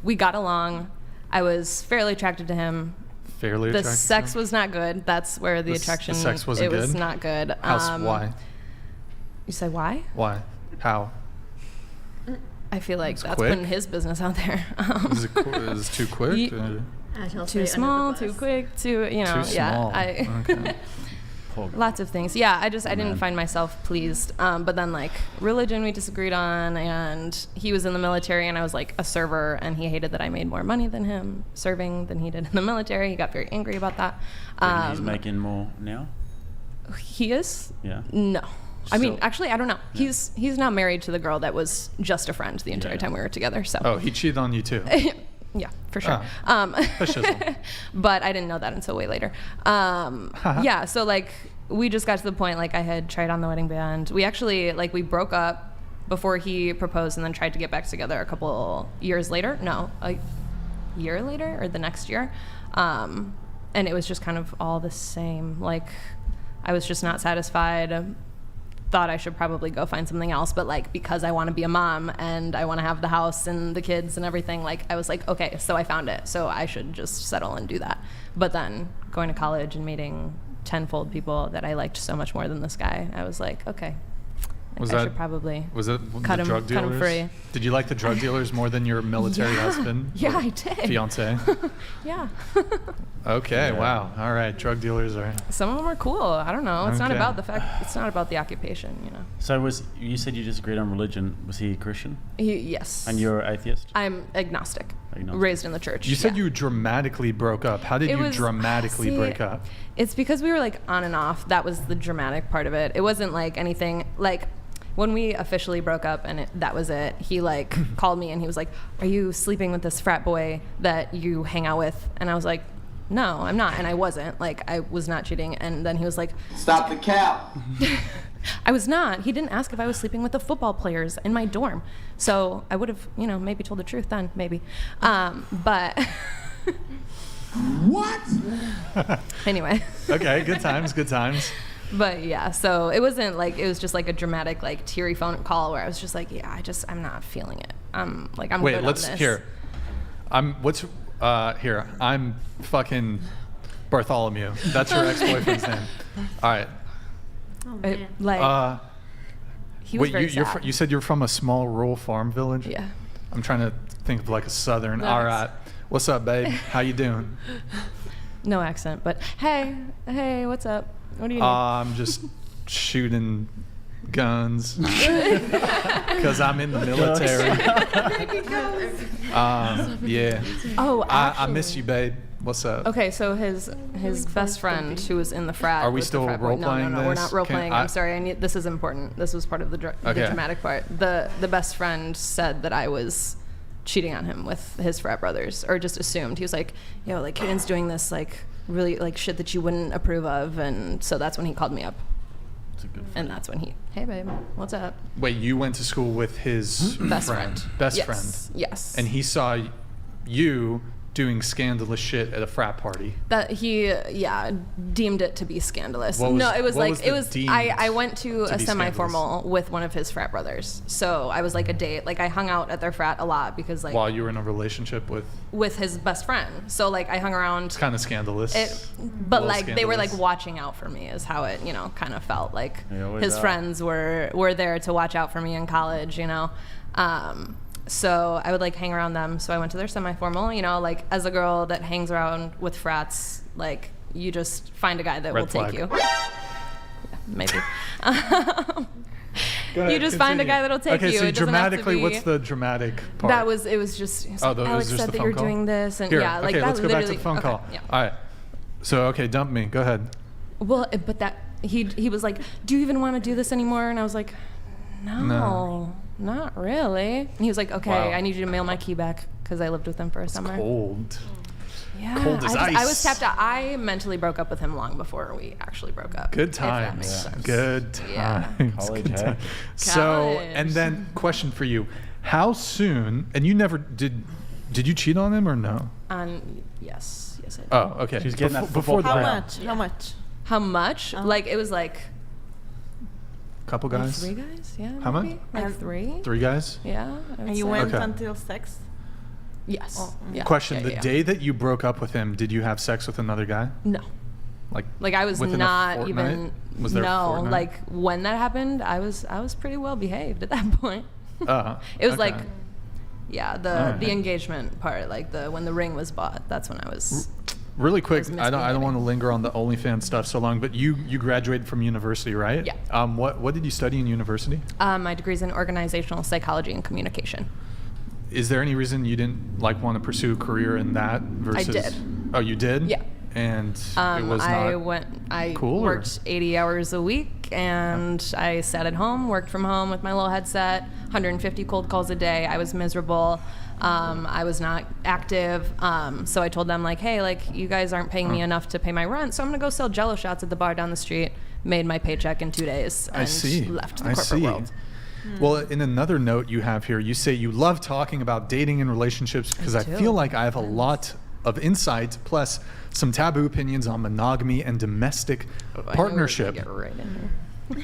we got along. I was fairly attracted to him. Fairly attracted. The sex was not good. That's where the attraction. The sex wasn't good. It was not good. Why? You say why? Why? How? I feel like that's quick? Putting his business out there. Is it too quick? Too small, too quick, too Too small. Yeah. Okay. Lots of things. Yeah, I didn't find myself pleased. But then like religion we disagreed on, and he was in the military and I was like a server, and he hated that I made more money than him serving than he did in the military. He got very angry about that. He's making more now? He is? Yeah. No. I mean, Still. actually, I don't know. Yeah. He's now married to the girl that was just a friend the entire time we were together. So. Oh, he cheated on you too. Yeah, for sure. Oh, but I didn't know that until way later. Yeah, so like we just got to the point like I had tried on the wedding band. We actually like we broke up before he proposed and then tried to get back together a couple years later. No, year later or the next year. And it was just kind of all the same. Like, I was just not satisfied. Thought I should probably go find something else, but like, because I want to be a mom and I want to have the house and the kids and everything, like, I was like, okay, so I found it, so I should just settle and do that. But then going to college and meeting tenfold people that I liked so much more than this guy, I was like, okay, I should probably cut him free. Did you like the drug dealers more than your military husband? Yeah, I did. Fiance? Yeah. Okay, wow. All right, drug dealers are... Some of them are cool. I don't know. It's not Okay. about the fact. It's not about the occupation, you know. So you said you disagreed on religion. Was he a Christian? Yes. And you're atheist? I'm agnostic. Raised in the church. You said you dramatically broke up. How did you dramatically break up? It's because we were like on and off. That was the dramatic part of it. It wasn't like anything like when we officially broke up and that was it. He like called me and he was like, "Are you sleeping with this frat boy that you hang out with?" And I was like, "No, I'm not." And I wasn't. Like, I was not cheating. And then he was like, "Stop the cap." I was not. He didn't ask if I was sleeping with the football players in my dorm. So I would have, maybe told the truth then, maybe. But what? Anyway. Okay, good times. But yeah, so it wasn't like, it was just like a dramatic, like teary phone call where I was just like, yeah, I'm not feeling it. I'm good on this. I'm fucking Bartholomew. That's your ex-boyfriend's name. All right. Oh, man. He was very sad. You said you're from a small rural farm village? Yeah. I'm trying to think of like a southern. Nice. All right. What's up, babe? How you doing? No accent, but hey, what's up? What do you need? I'm just shooting guns because I'm in the military. Yeah. Oh, I miss you, babe. What's up? Okay, so his best friend who was in the frat. Are we still role playing? No, we're not role playing. I'm sorry. This is important. This was part of the dramatic part. The best friend said that I was cheating on him with his frat brothers, or just assumed. He was like, "Yo, like Kaden's doing this like really like shit that you wouldn't approve of," and so that's when he called me up. And that's when hey babe, what's up? Wait, you went to school with his best friend. Best friend. Yes. And he saw you doing scandalous shit at a frat party. That he deemed it to be scandalous. I went to a semi-formal with one of his frat brothers. So I was like a date. Like I hung out at their frat a lot because like while you were in a relationship with his best friend. So like I hung around. It's kind of scandalous. But like they were like watching out for me is how it, kind of felt. Like his friends were there to watch out for me in college, So I would like hang around them. So I went to their semi-formal, like as a girl that hangs around with frats, like you just find a guy that will take you. Yeah, maybe. You just find a guy that'll take you. Okay, so it dramatically, what's the dramatic part? It was just, Alex was just said the that phone you're call? doing this. And Here, like okay, that let's go back to the phone call. Yeah. All right. So, okay, dump me. Go ahead. Well, but that, he was like, "Do you even want to do this anymore?" And I was like, No. Not really. And he was like, "Okay, Wow. I need you to mail my key back," because I lived with him for a summer. Cold. Yeah. Cold as ice. I was tapped out. I mentally broke up with him long before we actually broke up. Good if that times. makes sense. Good times. Yeah. College, Good hey? times. So, and then question for you. How soon, and you never, did you cheat on him or no? Yes, I did. Oh, okay. She's getting that before the How break. much? How much? How much? Like, it was like Couple guys? 3 guys, yeah. How maybe? much? Like 3? 3 guys? Yeah. I would And you say. went Okay. until sex? Yes. Oh. Yeah. Question, Yeah, the yeah. day that you broke up with him, did you have sex with another guy? No. Like I was within a not fortnight? even. Was there a no, fortnight? like when that happened, I was pretty well behaved at that point. It was okay. like, yeah, the Alright. engagement part, like when the ring was bought. That's when I was. Really quick, was I don't misbehaving. want to linger on the OnlyFans stuff so long, but you graduated from university, right? Yeah. What did you study in university? My degree's in organizational psychology and communication. Is there any reason you didn't want to pursue a career in that versus? did. Oh, you did? Yeah. And it was not. I cool, or- worked 80 hours a week, and I sat at home, worked from home with my little headset, 150 cold calls a day. I was miserable. I was not active. So I told them like, "Hey, like you guys aren't paying me enough to pay my rent, so I'm gonna go sell Jello shots at the bar down the street." Made my paycheck in 2 days and I see. left the I corporate see. world. Well, in another note you have here, you say you love talking about dating and relationships because I feel like I have a lot of insight plus some taboo opinions on monogamy and domestic partnership. Get right in here.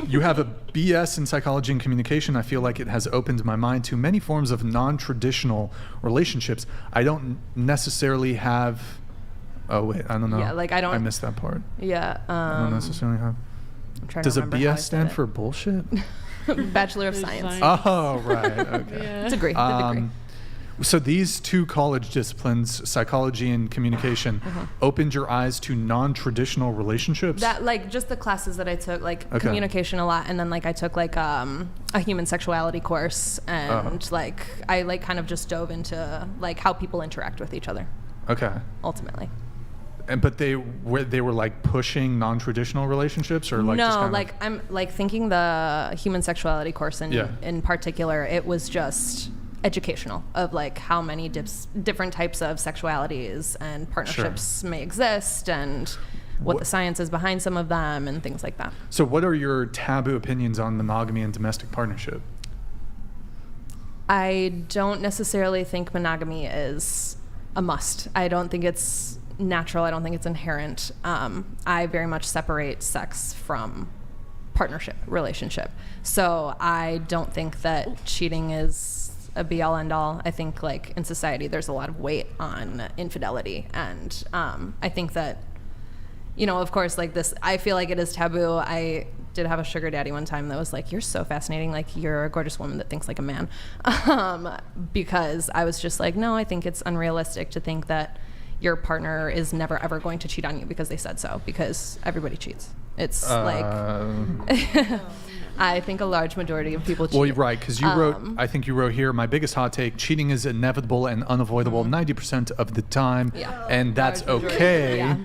You have a BS in psychology and communication. I feel like it has opened my mind to many forms of non-traditional relationships. I don't necessarily have. Oh wait, I don't know. Yeah, like I missed that part. Yeah. I don't necessarily have. I'm trying Does to a remember how I BS said stand it. for bullshit? Bachelor of Science. Oh right. Okay. Yeah. It's a degree. The degree. So these two college disciplines, psychology and communication, opened your eyes to non-traditional relationships? That like just the classes that I took, like communication a lot, and then like I took like a human sexuality course, and like I like kind of just dove into like how people interact with each other. Okay. Ultimately. But they were like pushing non-traditional relationships, or like just kind like I'm like thinking the human sexuality course in particular, it was just educational of like how many different types of sexualities and partnerships may exist, and what the science is behind some of them, and things like that. So what are your taboo opinions on monogamy and domestic partnership? I don't necessarily think monogamy is a must. I don't think it's natural. I don't think it's inherent. I very much separate sex from partnership, relationship. So I don't think that cheating is a be-all, end-all. I think like in society there's a lot of weight on infidelity, and I think that, you know, of course, like this, I feel like it is taboo. I did have a sugar daddy one time that was like, "You're so fascinating, like you're a gorgeous woman that thinks like a man," because I was just like, no, I think it's unrealistic to think that your partner is never ever going to cheat on you because they said so, because everybody cheats. It's like I think a large majority of people cheat. Well, you're right, because you wrote, I think you wrote here, my biggest hot take, cheating is inevitable and unavoidable 90% of the time, and that's okay. Yeah.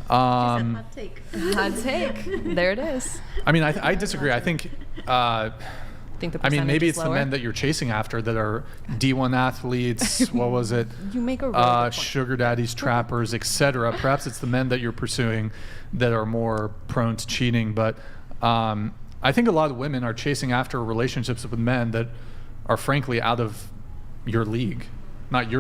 Hot take. Hot take. There it is. I mean, I disagree. I think, maybe it's the lower. men that you're chasing after that are D1 athletes, what was it? You make a really good point. Sugar daddies, trappers, etc. Perhaps it's the men that you're pursuing that are more prone to cheating, but I think a lot of women are chasing after relationships with men that are frankly out of your league. Not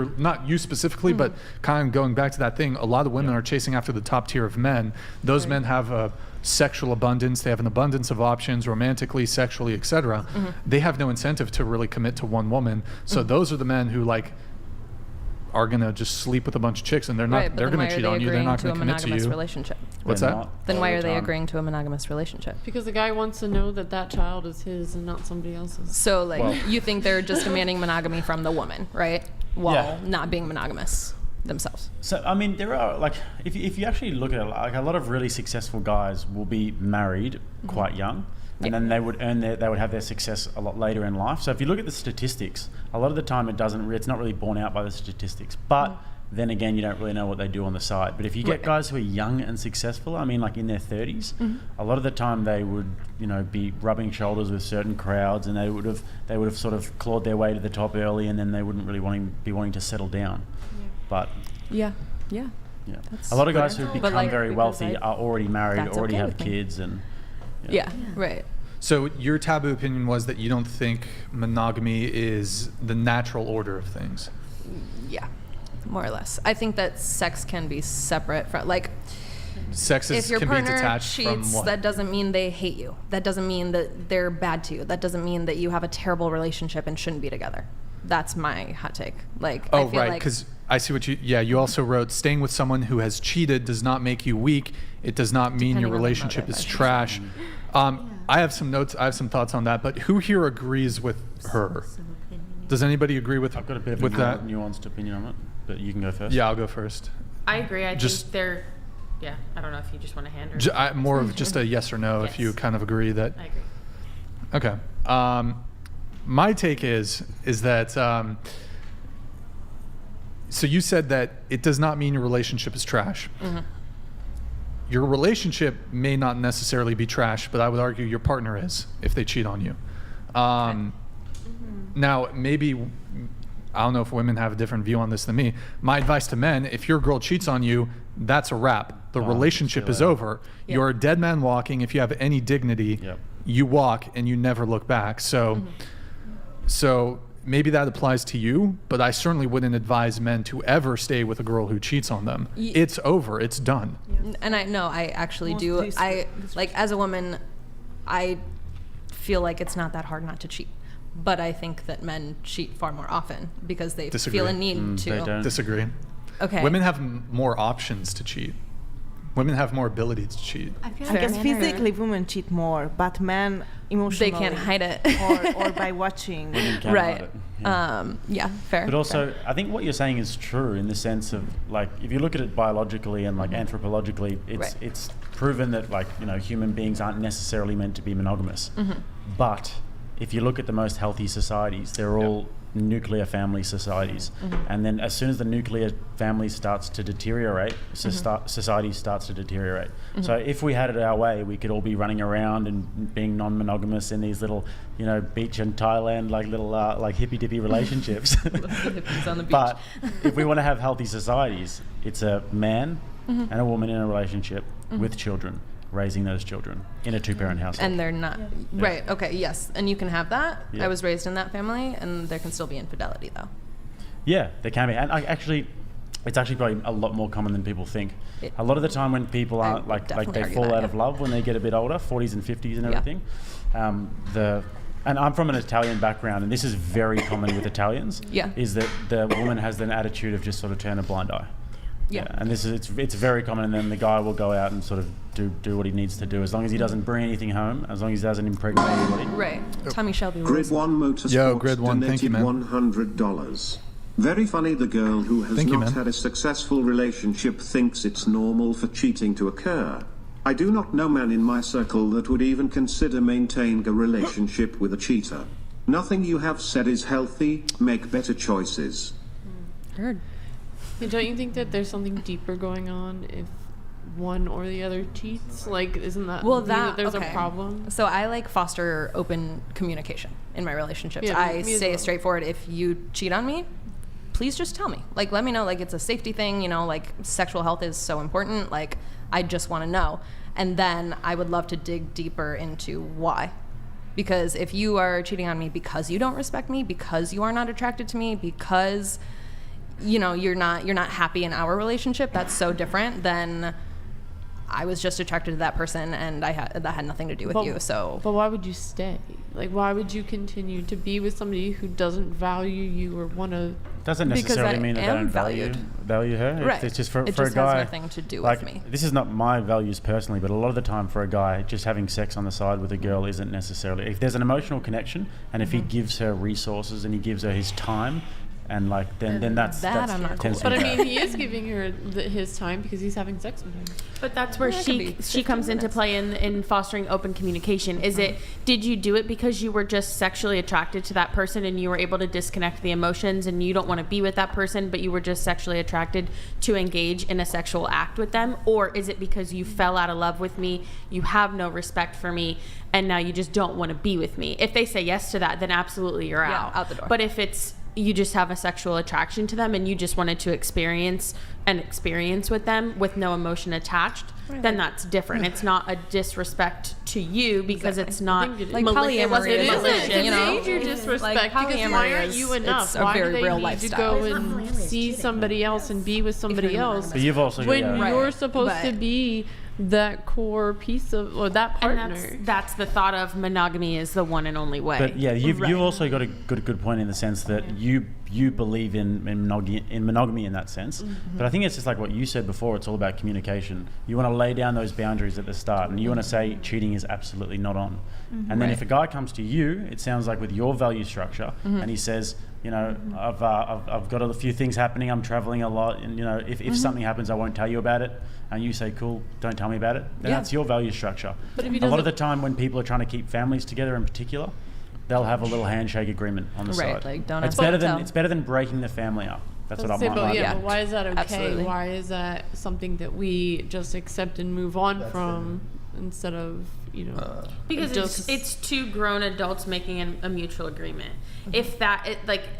you specifically, but kind of going back to that thing, a lot of women are chasing after the top tier of men. Those men have a sexual abundance, they have an abundance of options, romantically, sexually, etc. They have no incentive to really commit to one woman. So those are the men who like are gonna just sleep with a bunch of chicks, and they're not. They're gonna cheat on you. They're not gonna commit to you. Relationship. What's that? Then why are they agreeing to a monogamous relationship? Because the guy wants to know that that child is his and not somebody else's. So like you think they're just demanding monogamy from the woman, right? While not being monogamous themselves. So I mean, there are like if you actually look at it, like a lot of really successful guys will be married quite young. And then they would have their success a lot later in life. So if you look at the statistics, a lot of the time it's not really borne out by the statistics. But then again, you don't really know what they do on the side. But if you get guys who are young and successful, I mean, like in their 30s, a lot of the time they would, be rubbing shoulders with certain crowds, and they would have sort of clawed their way to the top early, and then they wouldn't really be wanting to settle down. But yeah. A lot of guys who become very wealthy are already married, already have kids, and. Yeah, right. So your taboo opinion was that you don't think monogamy is the natural order of things. Yeah, more or less. I think that sex can be separate from sex if your can partner be detached cheats, from what? that doesn't mean they hate you. That doesn't mean that they're bad to you. That doesn't mean that you have a terrible relationship and shouldn't be together. That's my hot take. I feel right, because I see what you also wrote, staying with someone who has cheated does not make you weak. It does not mean your relationship is trash. I have some notes, I have some thoughts on that, but who here agrees with her? Does anybody agree with that? I've got a bit of a nuanced opinion on it, but you can go first. Yeah, I'll go first. I agree. I think they're, I don't know if you just want to hand or more of just a yes or no if you kind of agree that. I agree. Okay. My take is that, so you said that it does not mean your relationship is trash. Your relationship may not necessarily be trash, but I would argue your partner is if they cheat on you. Now, maybe, I don't know if women have a different view on this than me. My advice to men, if your girl cheats on you, that's a wrap. The relationship is over. You're a dead man walking. If you have any dignity, you walk and you never look back. So, so maybe that applies to you, but I certainly wouldn't advise men to ever stay with a girl who cheats on them. It's over. It's done. And I actually do. Like, as a woman, I feel like it's not that hard not to cheat. But I think that men cheat far more often because they feel a need to. They don't. Disagree. Okay. Women have more options to cheat. Women have more ability to cheat. I guess physically women cheat more, but men emotionally. They can't hide it. or by watching. Right. Yeah, fair. But also, fair. I think what you're saying is true in the sense of, like, if you look at it biologically and like anthropologically, it's proven that, like, you know, human beings aren't necessarily meant to be monogamous. But if you look at the most healthy societies, they're all nuclear family societies. And then as soon as the nuclear family starts to deteriorate, society starts to deteriorate. So if we had it our way, we could all be running around and being non-monogamous in these little, you know, beach in Thailand, like little like hippy-dippy relationships. Hippies on the beach. But if we want to have healthy societies, it's a man and a woman in a relationship with children, raising those children in a two-parent household. And they're not right. Okay, yes, and you can have that. Yeah. I was raised in that family, and there can still be infidelity, though. Yeah, there can be, and it's actually probably a lot more common than people think. A lot of the time when people are like they fall out of love when they get a bit older, 40s and 50s and everything. And I'm from an Italian background, and this is very common with Italians. Is that the woman has an attitude of just sort of turn a blind eye. Yeah, and this is it's very common, and then the guy will go out and sort of do what he needs to do, as long as he doesn't bring anything home, as long as he doesn't impregnate anybody. Right. Tommy Shelby. Grid One Motorsports Grid One, thank you, donated man. $100. Very funny. The girl who has not had a successful relationship thinks it's normal for cheating to occur. I do not know man in my circle that would even consider maintaining a relationship with a cheater. Nothing you have said is healthy. Make better choices. Heard. Don't you think that there's something deeper going on if one or the other cheats? Like, isn't that there's a problem? So I like foster open communication in my relationships. Yeah, I me as say well. straightforward, if you cheat on me, please just tell me. Like, let me know. Like, it's a safety thing, you know, like sexual health is so important. Like, I just want to know. And then I would love to dig deeper into why. Because if you are cheating on me because you don't respect me, because you are not attracted to me, because, you know, you're not happy in our relationship, that's so different than I was just attracted to that person and that had nothing to do with you. So, but why would you stay? Like, why would you continue to be with somebody who doesn't value you or want to? Doesn't necessarily mean that they don't value her. Right. It's just for it a just guy. has nothing to do like, with me. This is not my values personally, but a lot of the time for a guy, just having sex on the side with a girl isn't necessarily. If there's an emotional connection, and if he gives her resources and he gives her his time, and like then that's I'm not cool with. But I mean, he is giving her his time because he's having sex with her. But that's where she comes into play in fostering open communication. Is it, did you do it because you were just sexually attracted to that person and you were able to disconnect the emotions and you don't want to be with that person, but you were just sexually attracted to engage in a sexual act with them? Or is it because you fell out of love with me, you have no respect for me, and now you just don't want to be with me? If they say yes to that, then absolutely you're out the door. But if it's you just have a sexual attraction to them and you just wanted to experience with them with no emotion attached, then that's different. It's not a disrespect to you because it's not like polyamory. It isn't. It's It's major disrespect because why aren't you enough? Why do they need to go and see somebody else and be with somebody else But you've also when you're supposed to be that core piece of, or that partner? And that's the thought of monogamy is the one and only way. But yeah, you've also got a good point in the sense that you believe in monogamy in that sense. But I think it's just like what you said before. It's all about communication. You want to lay down those boundaries at the start, and you want to say cheating is absolutely not on. And then if a guy comes to you, it sounds like with your value structure, and he says, you know, I've got a few things happening. I'm traveling a lot, and you know, if something happens, I won't tell you about it. And you say, cool, don't tell me about it. Then that's your value structure. But if a lot of the time, when people are trying to keep families together, in particular, they'll have a little handshake agreement on the side. Like, don't it's better than breaking the family up. That's what I'm like. But why is that okay? Absolutely. Why is that something that we just accept and move on from instead of, because it's two grown adults making a mutual agreement. If that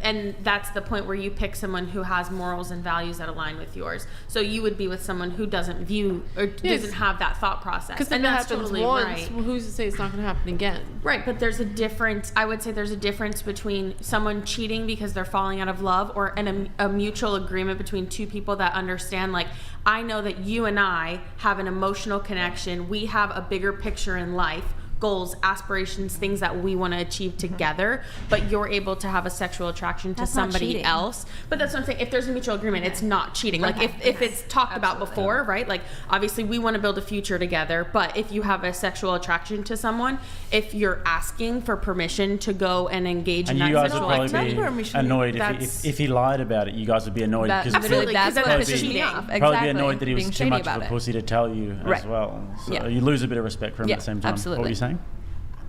and that's the point where you pick someone who has morals and values that align with yours. So you would be with someone who doesn't view or doesn't have that thought process. Because and that's that's totally once, right. Who's to say it's not going to happen again? Right, but there's a difference. I would say there's a difference between someone cheating because they're falling out of love, or a mutual agreement between two people that understand, like, I know that you and I have an emotional connection. We have a bigger picture in life, goals, aspirations, things that we want to achieve together, but you're able to have a sexual attraction to That's not somebody cheating. else. But that's what I'm saying. If there's a mutual agreement, it's not cheating. Like if it's talked about before, right? Like obviously we want to build a future together, but if you have a sexual attraction to someone, if you're asking for permission to go and engage in that you guys would sexual probably activity, be annoyed if he lied about it. You guys would be annoyed because absolutely, that's what that's pisses me cheating. off. probably be Exactly. annoyed that he was Being too shady much about of a it. pussy to tell you as Right. well. So Yeah. you lose a bit of respect for him Yeah, at the same time. absolutely. What were you saying?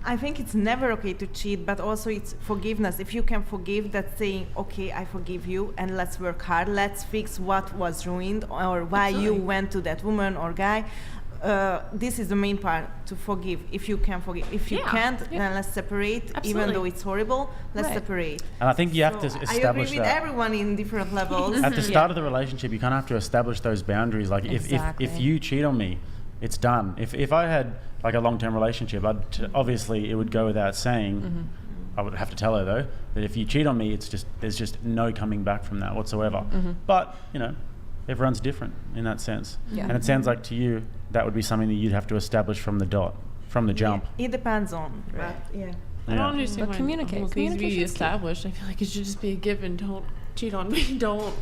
I think it's never okay to cheat, but also it's forgiveness. If you can forgive, that's saying, okay, I forgive you, and let's work hard. Let's fix what was ruined or why you went to that woman or guy. This is the main part, to forgive. If you can forgive. If you can't, then let's separate. Absolutely. Even though it's horrible, let's separate. And I think you have to I establish agree with that. everyone in different levels. At the start of the relationship, you kind of have to establish those boundaries. Like if you cheat on me, it's done. If I had like a long-term relationship, obviously it would go without saying. I would have to tell her though that if you cheat on me, there's just no coming back from that whatsoever. But everyone's different in that sense. Yeah. And it sounds like to you that would be something that you'd have to establish from the jump. It depends on, but yeah. I don't understand But why communicate. it needs to be Communication's key. established. I feel like it should just be a given. Don't cheat on me. Don't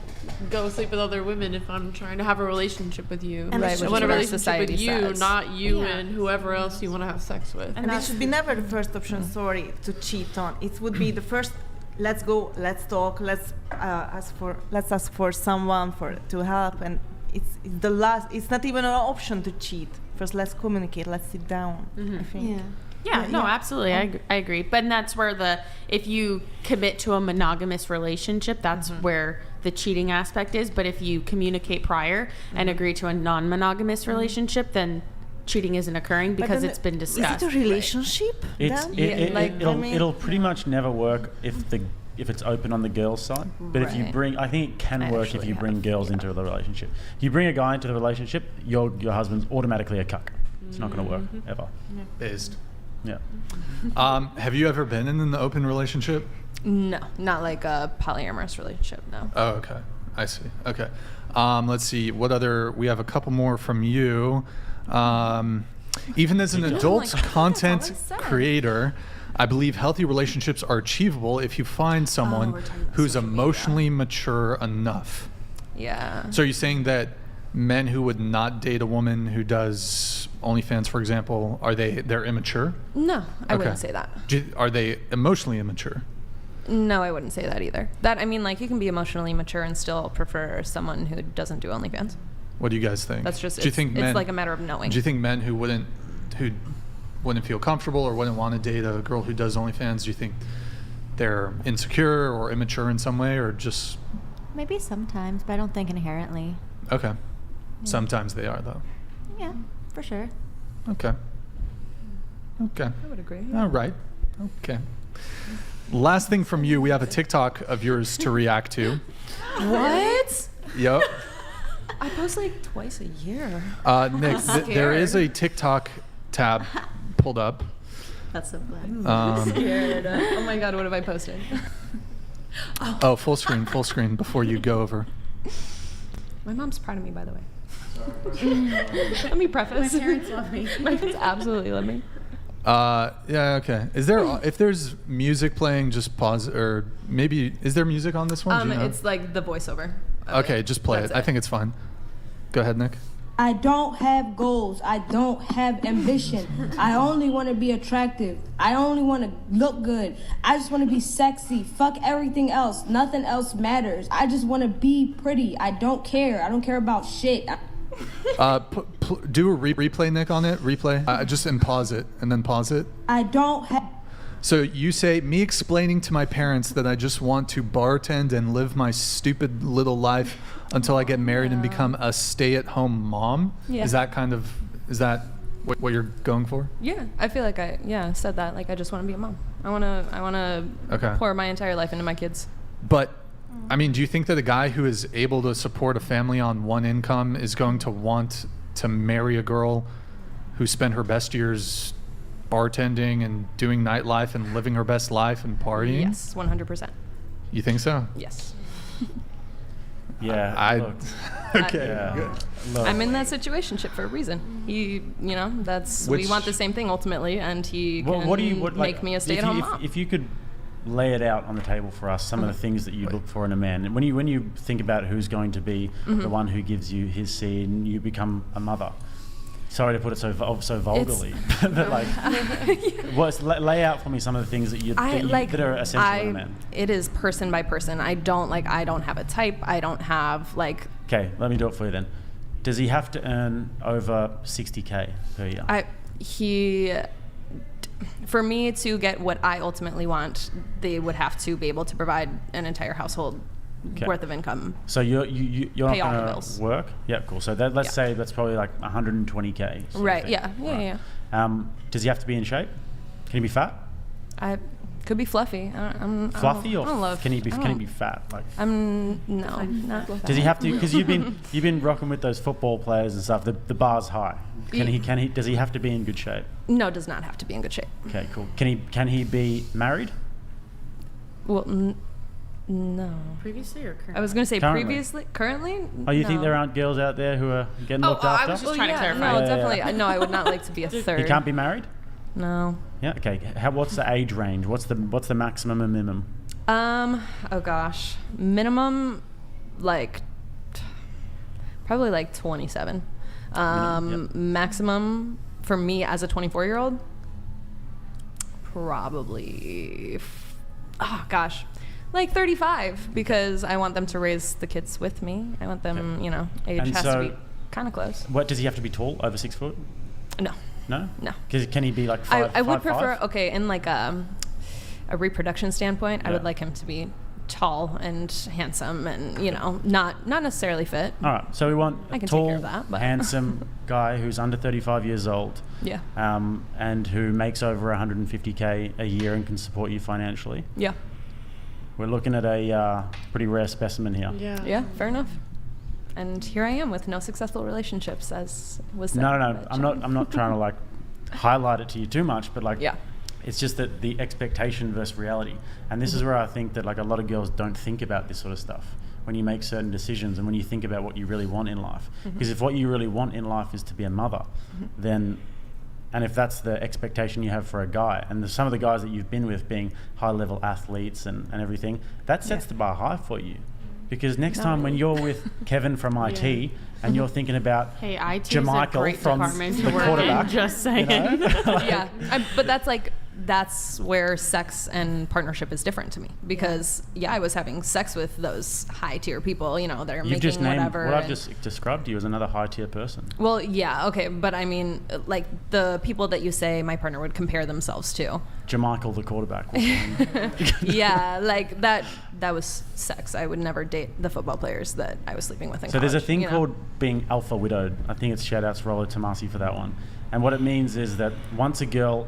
go sleep with other women if I'm trying to have a relationship with you. And I it should want a be what relationship society with you, says. not you and whoever else you want to have sex with. And it should be never the first option, to cheat on. It would be the first, let's go, let's talk, let's ask for someone to help, and it's the last, it's not even an option to cheat. First, let's communicate, let's sit down, I think. Yeah, no, absolutely. I agree. But that's where if you commit to a monogamous relationship, that's where the cheating aspect is. But if you communicate prior and agree to a non-monogamous relationship, then cheating isn't occurring because it's been discussed. Is it a relationship? It'll pretty much never work if it's open on the girl's side. But if you bring, I think it can work if you bring girls into the relationship. If you bring a guy into the relationship, your husband's automatically a cuck. It's not going to work ever. Based. Yeah. Have you ever been in an open relationship? No, not like a polyamorous relationship. No. Oh, okay. I see. Okay. Let's see. What other? We have a couple more from you. Even as an adult content creator, I believe healthy relationships are achievable if you find someone who's emotionally mature enough. Yeah. So are you saying that men who would not date a woman who does OnlyFans, for example, they're immature? No, I wouldn't say that. Are they emotionally immature? No, I wouldn't say that either. You can be emotionally mature and still prefer someone who doesn't do OnlyFans. What do you guys think? That's just, do you think it's like a matter of knowing. Do you think men who wouldn't feel comfortable or wouldn't want to date a girl who does OnlyFans, do you think they're insecure or immature in some way, or just? Maybe sometimes, but I don't think inherently. Okay. Sometimes they are, though. Yeah, for sure. Okay. I would agree. All right. Okay. Last thing from you, we have a TikTok of yours to react to. What? Yep. I post like twice a year. Nick, there is a TikTok tab pulled up. That's so funny. I'm scared. Oh my God, what have I posted? Oh, full screen before you go over. My mom's proud of me, by the way. Let me preface. My parents love me. My parents absolutely love me. Yeah, okay. Is there, if there's music playing, just pause, or maybe, is there music on this one? Do you know? It's like the voiceover. Okay, just play it. I think it's fine. Go ahead, Nick. I don't have goals. I don't have ambition. I only want to be attractive. I only want to look good. I just want to be sexy. Fuck everything else. Nothing else matters. I just want to be pretty. I don't care. I don't care about shit. Do a replay, Nick, on it. Replay. Just and pause it, and then pause it. I don't have... So you say, me explaining to my parents that I just want to bartend and live my stupid little life until I get married and become a stay-at-home mom? Yeah. Is that what you're going for? Yeah, I feel like I said that. Like I just want to be a mom. I wanna Okay. pour my entire life into my kids. But I mean, do you think that a guy who is able to support a family on one income is going to want to marry a girl who spent her best years bartending and doing nightlife and living her best life and partying? Yes, 100%. You think so? Yes. Yeah. Okay. Yeah. Good. Look. I'm in that situationship for a reason. We want the same thing ultimately, and he can make me a stay-at-home mom. If you could lay it out on the table for us, some of the things that you look for in a man, and when you think about who's going to be the one who gives you his seed and you become a mother. Sorry to put it so vulgarly, but like, lay out for me some of the things that that are essential in a man. It is person by person. I don't have a type. I don't have like. Okay, let me do it for you then. Does he have to earn over 60K per year? For me to get what I ultimately want, they would have to be able to provide an entire household worth of income. So you're pay all not the going bills. to work? Yeah, cool. So let's say that's probably like 120K. Right. Yeah. Does he have to be in shape? Can he be fat? I could be fluffy. Fluffy can he be fat? Like no, not fat. Does he have to? Because you've been rocking with those football players and stuff. The bar's high. Does he have to be in good shape? No, does not have to be in good shape. Okay, cool. Can he be married? Well, no. Previously or currently? I was going to say currently. Currently? Oh, you think there aren't girls out there who are getting looked after? I was just trying to clarify. No, definitely. No, I would not like to be a third. He can't be married? No. Yeah. Okay. What's the age range? What's the maximum and minimum? Oh gosh, minimum, like probably like 27. Maximum for me as a 24-year-old, probably, like 35, because I want them to raise the kids with me. I want them, age And has so, to be kind of close. What does he have to be tall? Over 6 foot? No. No. No. Can he be like 5'5"? I would prefer. Okay, in like a reproduction standpoint, I would like him to be tall and handsome, and not necessarily fit. All right. So we want I a can tall, take care of that, but handsome guy who's under 35 years old. Yeah. And who makes over 150K a year and can support you financially. Yeah. We're looking at a pretty rare specimen here. Yeah. Yeah. Fair enough. And here I am with no successful relationships, as was said. No. I'm not trying to like highlight it to you too much, but like, it's just that the expectation versus reality, and this is where I think that like a lot of girls don't think about this sort of stuff when you make certain decisions and when you think about what you really want in life. Because if what you really want in life is to be a mother, then, and if that's the expectation you have for a guy, and some of the guys that you've been with being high-level athletes and everything, that sets the bar high for you. Because next time when you're with Kevin from IT and you're thinking about Jamichael from the quarterback, just saying. But that's where sex and partnership is different to me, because I was having sex with those high tier people, that are You've just making named whatever. what I've just described to you as another high tier person. Well, okay, but I mean, like the people that you say my partner would compare themselves to. Jamichael, the quarterback. Like that was sex. I would never date the football players that I was sleeping with in So college, there's a thing called being alpha widowed. I think it's shout outs Rollo Tomasi for that one. And what it means is that once a girl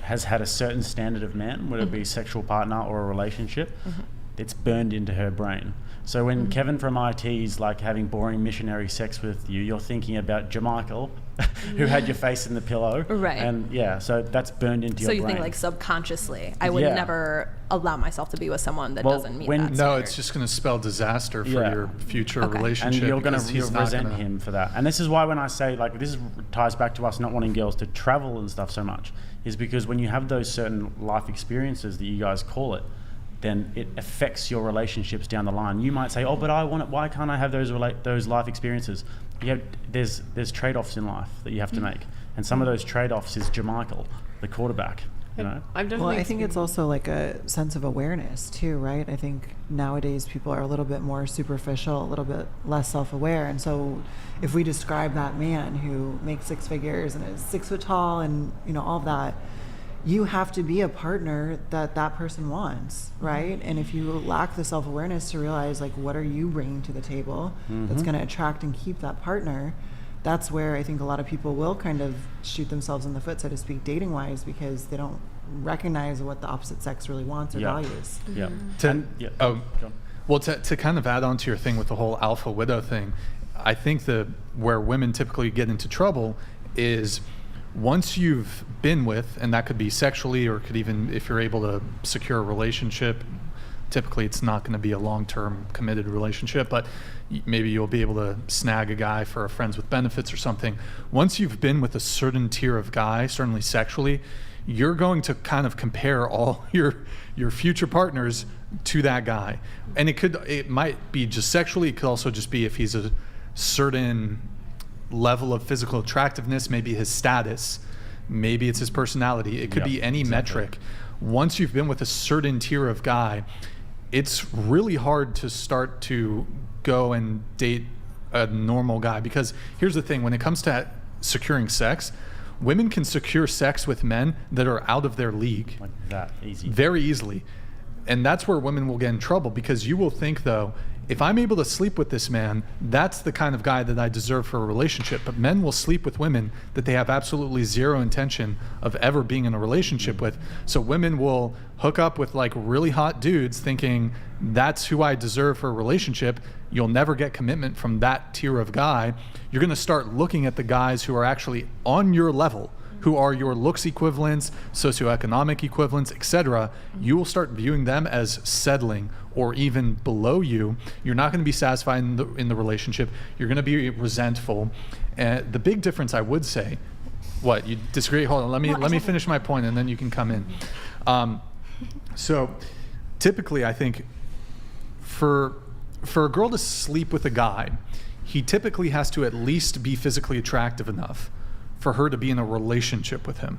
has had a certain standard of man, whether it be sexual partner or a relationship, it's burned into her brain. So when Kevin from IT is like having boring missionary sex with you, you're thinking about Jamichael, who had your face in the pillow. Right. And so that's burned into your brain. So you think like subconsciously, I would never allow myself to be with someone that doesn't meet that No, standard. it's just going to spell disaster for your future relationship. And you're going to because resent him for that. And this is why when I say, like, ties back to us not wanting girls to travel and stuff so much, is because when you have those certain life experiences that you guys call it, then it affects your relationships down the line. You might say, oh, but I want it. Why can't I have those life experiences? There's trade-offs in life that you have to make. And some of those trade-offs is Jamichael, the quarterback. I think it's also like a sense of awareness too, right? I think nowadays people are a little bit more superficial, a little bit less self-aware. And so if we describe that man who makes 6 figures and is 6 foot tall and all of that, you have to be a partner that person wants, right? And if you lack the self-awareness to realize like what are you bringing to the table that's going to attract and keep that partner, that's where I think a lot of people will kind of shoot themselves in the foot, so to speak, dating wise, because they don't recognize what the opposite sex really wants or values. Yeah. Well, to kind of add on to your thing with the whole alpha widow thing, I think where women typically get into trouble is once you've been with, and that could be sexually or could even if you're able to secure a relationship, typically it's not going to be a long-term committed relationship, but maybe you'll be able to snag a guy for a friends with benefits or something. Once you've been with a certain tier of guy, certainly sexually, you're going to kind of compare all your future partners to that guy. And it might be just sexually, it could also just be if he's a certain level of physical attractiveness, maybe his status, maybe it's his personality. It could be any metric. Once you've been with a certain tier of guy, it's really hard to start to go and date a normal guy, because here's the thing, when it comes to securing sex, women can secure sex with men that are out of their league. Like that, easy. Very easily. And that's where women will get in trouble, because you will think, though, if I'm able to sleep with this man, that's the kind of guy that I deserve for a relationship. But men will sleep with women that they have absolutely zero intention of ever being in a relationship with. So women will hook up with like really hot dudes thinking that's who I deserve for a relationship. You'll never get commitment from that tier of guy. You're going to start looking at the guys who are actually on your level, who are your looks equivalents, socioeconomic equivalents, etc. You will start viewing them as settling or even below you. You're not going to be satisfied in the relationship. You're going to be resentful. And the big difference, I would say, what, you disagree? Hold on, let me finish my point and then you can come in. So typically, I think for a girl to sleep with a guy, he typically has to at least be physically attractive enough for her to be in a relationship with him.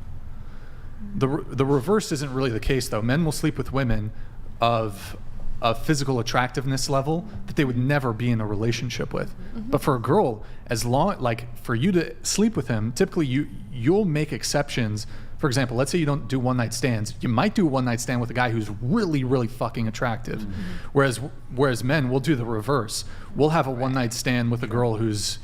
The reverse isn't really the case, though. Men will sleep with women of a physical attractiveness level that they would never be in a relationship with. But for a girl, as long, like for you to sleep with him, typically you'll make exceptions. For example, let's say you don't do one night stands. You might do a one night stand with a guy who's really, really fucking attractive. Whereas men will do the reverse. We'll have a one night stand with a girl who's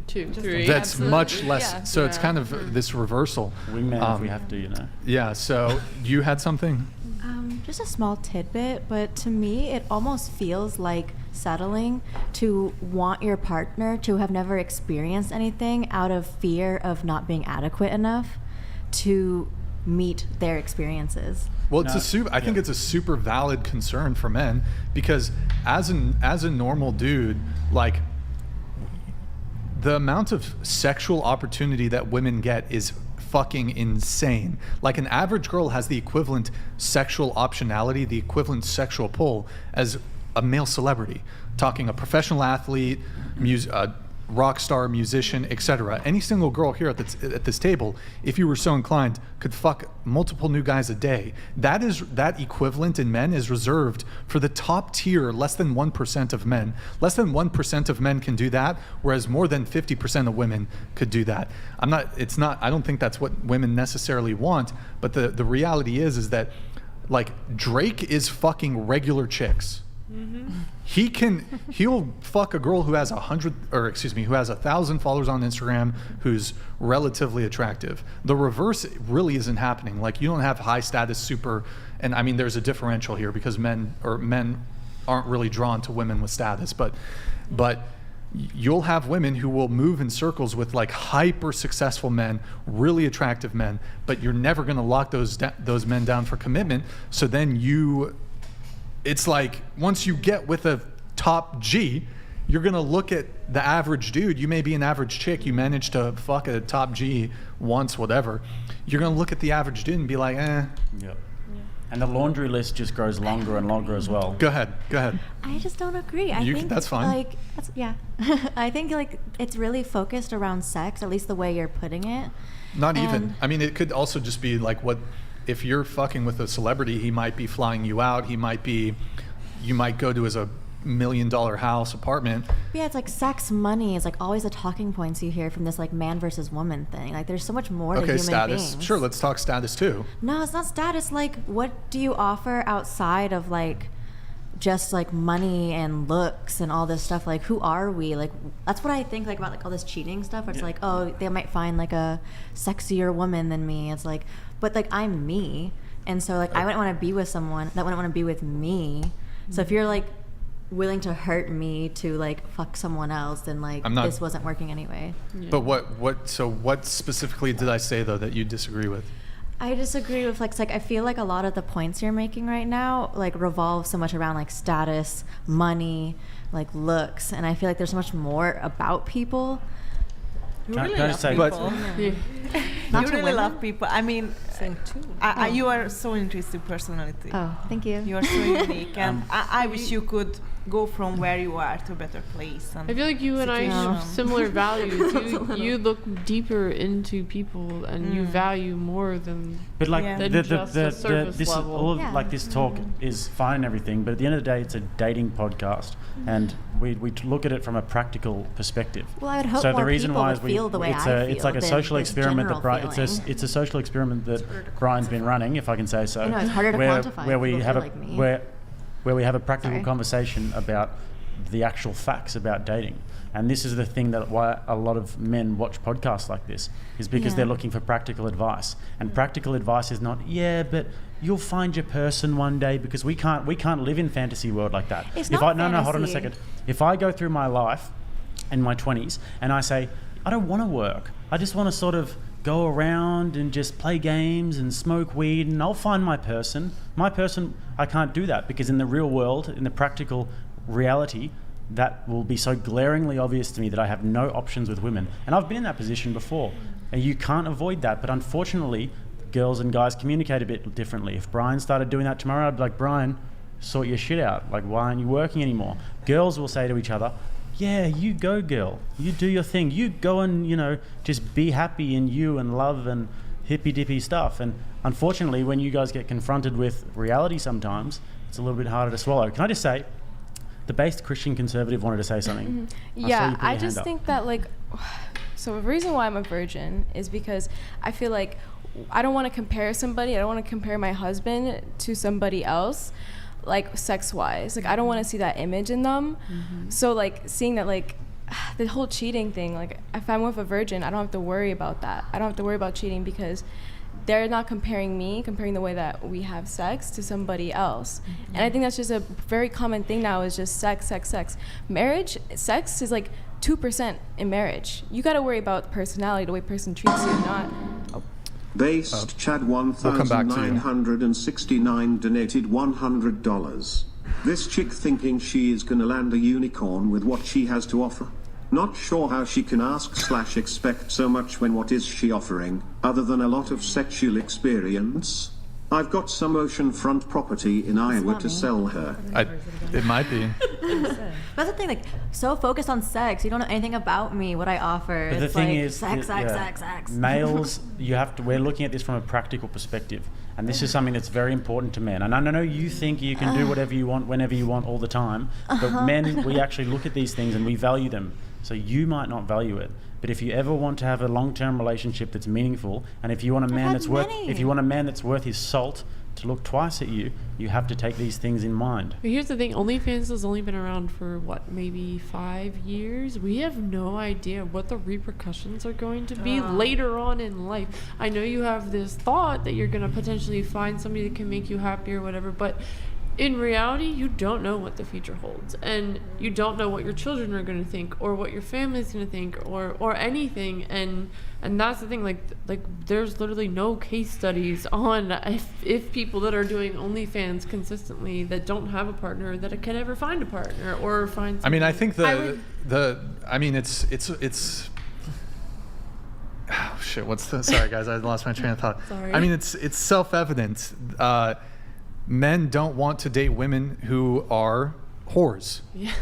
2, 3. That's much less. So it's kind of this reversal. Wingman if we have to, you know. Yeah. So you had something? Just a small tidbit, but to me, it almost feels like settling to want your partner to have never experienced anything out of fear of not being adequate enough to meet their experiences. Well, I think it's a super valid concern for men, because as a normal dude, like, the amount of sexual opportunity that women get is fucking insane. Like, an average girl has the equivalent sexual optionality, the equivalent sexual pull as a male celebrity. Talking a professional athlete, rock star, musician, etc. Any single girl here at this table, if you were so inclined, could fuck multiple new guys a day. That equivalent in men is reserved for the top tier, less than 1% of men. Less than 1% of men can do that, whereas more than 50% of women could do that. I don't think that's what women necessarily want, but the reality is that, like, Drake is fucking regular chicks. He'll fuck a girl who has 1,000 followers on Instagram, who's relatively attractive. The reverse really isn't happening. Like, you don't have high status super, and I mean, there's a differential here because men aren't really drawn to women with status, but you'll have women who will move in circles with like hyper successful men, really attractive men, but you're never going to lock those men down for commitment. So then it's like, once you get with a top G, you're going to look at the average dude. You may be an average chick. You manage to fuck a top G once, whatever. You're going to look at the average dude and be like, eh. Yep. And the laundry list just grows longer and longer as well. Go ahead. I just don't agree. I think that's fine. I think like it's really focused around sex, at least the way you're putting it. Not even. I mean, it could also just be like, what if you're fucking with a celebrity, he might be flying you out. You might go to his $1 million house, apartment. Yeah, it's like sex, money is like always the talking points you hear from this like man versus woman thing. Like, there's so much more to human status. beings. Sure, let's talk status too. No, it's not status. Like, what do you offer outside of like just like money and looks and all this stuff. Like, who are we? Like, that's what I think like about like all this cheating stuff. It's like, oh, they might find like a sexier woman than me. It's like, but like I'm me, and so like I wouldn't want to be with someone that wouldn't want to be with me. So if you're like willing to hurt me to like fuck someone else, then like this wasn't working anyway. But what specifically did I say though that you disagree with? I disagree with like I feel like a lot of the points you're making right now like revolve so much around like status, money, like looks, and I feel like there's so much more about people. You really love people. You really love people. I mean, you are so interesting personality. Oh, thank you. You are so unique, and I wish you could go from where you are to a better place. I feel like you and I have similar values. You look deeper into people, and you value more than. But like just the surface this level. all of like this talk is fine and everything, but at the end of the day, it's a dating podcast, and we look at it from a practical perspective. Well, I would hope so more the reason people why would is we, feel the way it's I a, feel it's like a than social this experiment that general it's a social experiment that Brian's been running, if I can say so. I know, it's harder to quantify where we people have feel a like me. where we have a practical conversation about the actual facts about dating. And this is the thing that why a lot of men watch podcasts like this, is because they're looking for practical advice. And practical advice is not, but you'll find your person one day, because we can't live in fantasy world like that. It's not No, hold on a second. If I go through my life in my 20s and I say, I don't want to work, I just want to sort of go around and just play games and smoke weed, and I'll find my person. I can't do that, because in the real world, in the practical reality, that will be so glaringly obvious to me that I have no options with women. And I've been in that position before, and you can't avoid that. But unfortunately, girls and guys communicate a bit differently. If Brian started doing that tomorrow, I'd be like, Brian, sort your shit out. Like, why aren't you working anymore? Girls will say to each other, yeah, you go, girl. You do your thing. You go and, just be happy in you and love and hippy-dippy stuff. And unfortunately, when you guys get confronted with reality sometimes, it's a little bit harder to swallow. Can I just say, the based Christian conservative wanted to say something. I just think that so the reason why I'm a virgin is because I feel like I don't want to compare somebody. I don't want to compare my husband to somebody else, like sex-wise. Like I don't want to see that image in them. So like seeing that the whole cheating thing, like if I'm with a virgin, I don't have to worry about that. I don't have to worry about cheating because they're not comparing the way that we have sex to somebody else. And I think that's just a very common thing now, is just sex. Marriage, sex is like 2% in marriage. You got to worry about the personality, the way person treats you, not... Based Chad 1969 donated $100. This chick thinking she is gonna land a unicorn with what she has to offer. Not sure how she can ask/expect so much when what is she offering, other than a lot of sexual experience? I've got some oceanfront property in Iowa to sell her. It might be. That's the thing, like, so focused on sex, you don't know anything about me, what I offer. But it's the thing like is, sex. males, we're looking at this from a practical perspective, and this is something that's very important to men. And I know you think you can do whatever you want, whenever you want, all the time, but men, we actually look at these things and we value them. So you might not value it, but if you ever want to have a long-term relationship that's meaningful, and if you want a man that's worth his salt to look twice at you, you have to take these things in mind. But here's the thing, OnlyFans has only been around for maybe 5 years. We have no idea what the repercussions are going to be later on in life. I know you have this thought that you're going to potentially find somebody that can make you happy or whatever, but in reality, you don't know what the future holds, and you don't know what your children are going to think, or what your family's going to think, or anything. And that's the thing. Like there's literally no case studies on if people that are doing OnlyFans consistently that don't have a partner that can ever find a partner or find. I mean, I think it's. Oh shit! Sorry, guys, I lost my train of thought. Sorry. I mean, it's self-evident. Men don't want to date women who are whores. Yeah.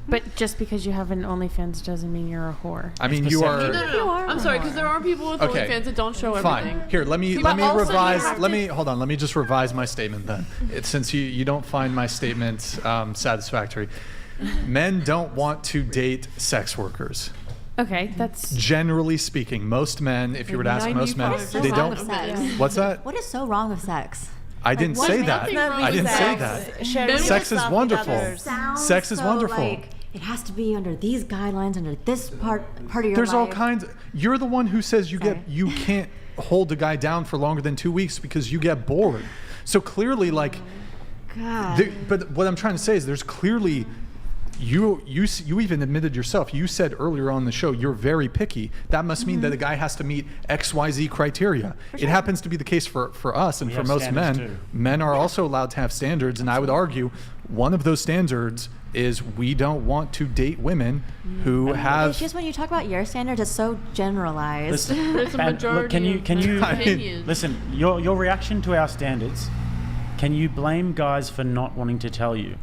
But just because you have an OnlyFans doesn't mean you're a whore. I mean, you are. No. I'm sorry, because there are people with OnlyFans that don't show everything. Fine. Here, let me revise. Let me just revise my statement then. Since you don't find my statement satisfactory. Men don't want to date sex workers. Okay, that's generally speaking. Most men, if you were to ask most men, they don't. Sex? What's that? What is so wrong with sex? I didn't what say makes that. it I didn't say that. Sex is wonderful. Sex is wonderful. Like it has to be under these guidelines, under this part of your There's life. all kinds. You're the one who says you can't hold a guy down for longer than 2 weeks because you get bored. So clearly, like, God. but what I'm trying to say is there's clearly. You even admitted yourself. You said earlier on the show you're very picky. That must mean that a guy has to meet XYZ criteria. It happens to be the case for us and for most men. Too. Men are also allowed to have standards, and I would argue one of those standards is we don't want to date women who have. It's just when you talk about your standards, it's so generalized. Listen, There's a majority look, can you opinions. listen? Your reaction to our standards. Can you blame guys for not wanting to tell you?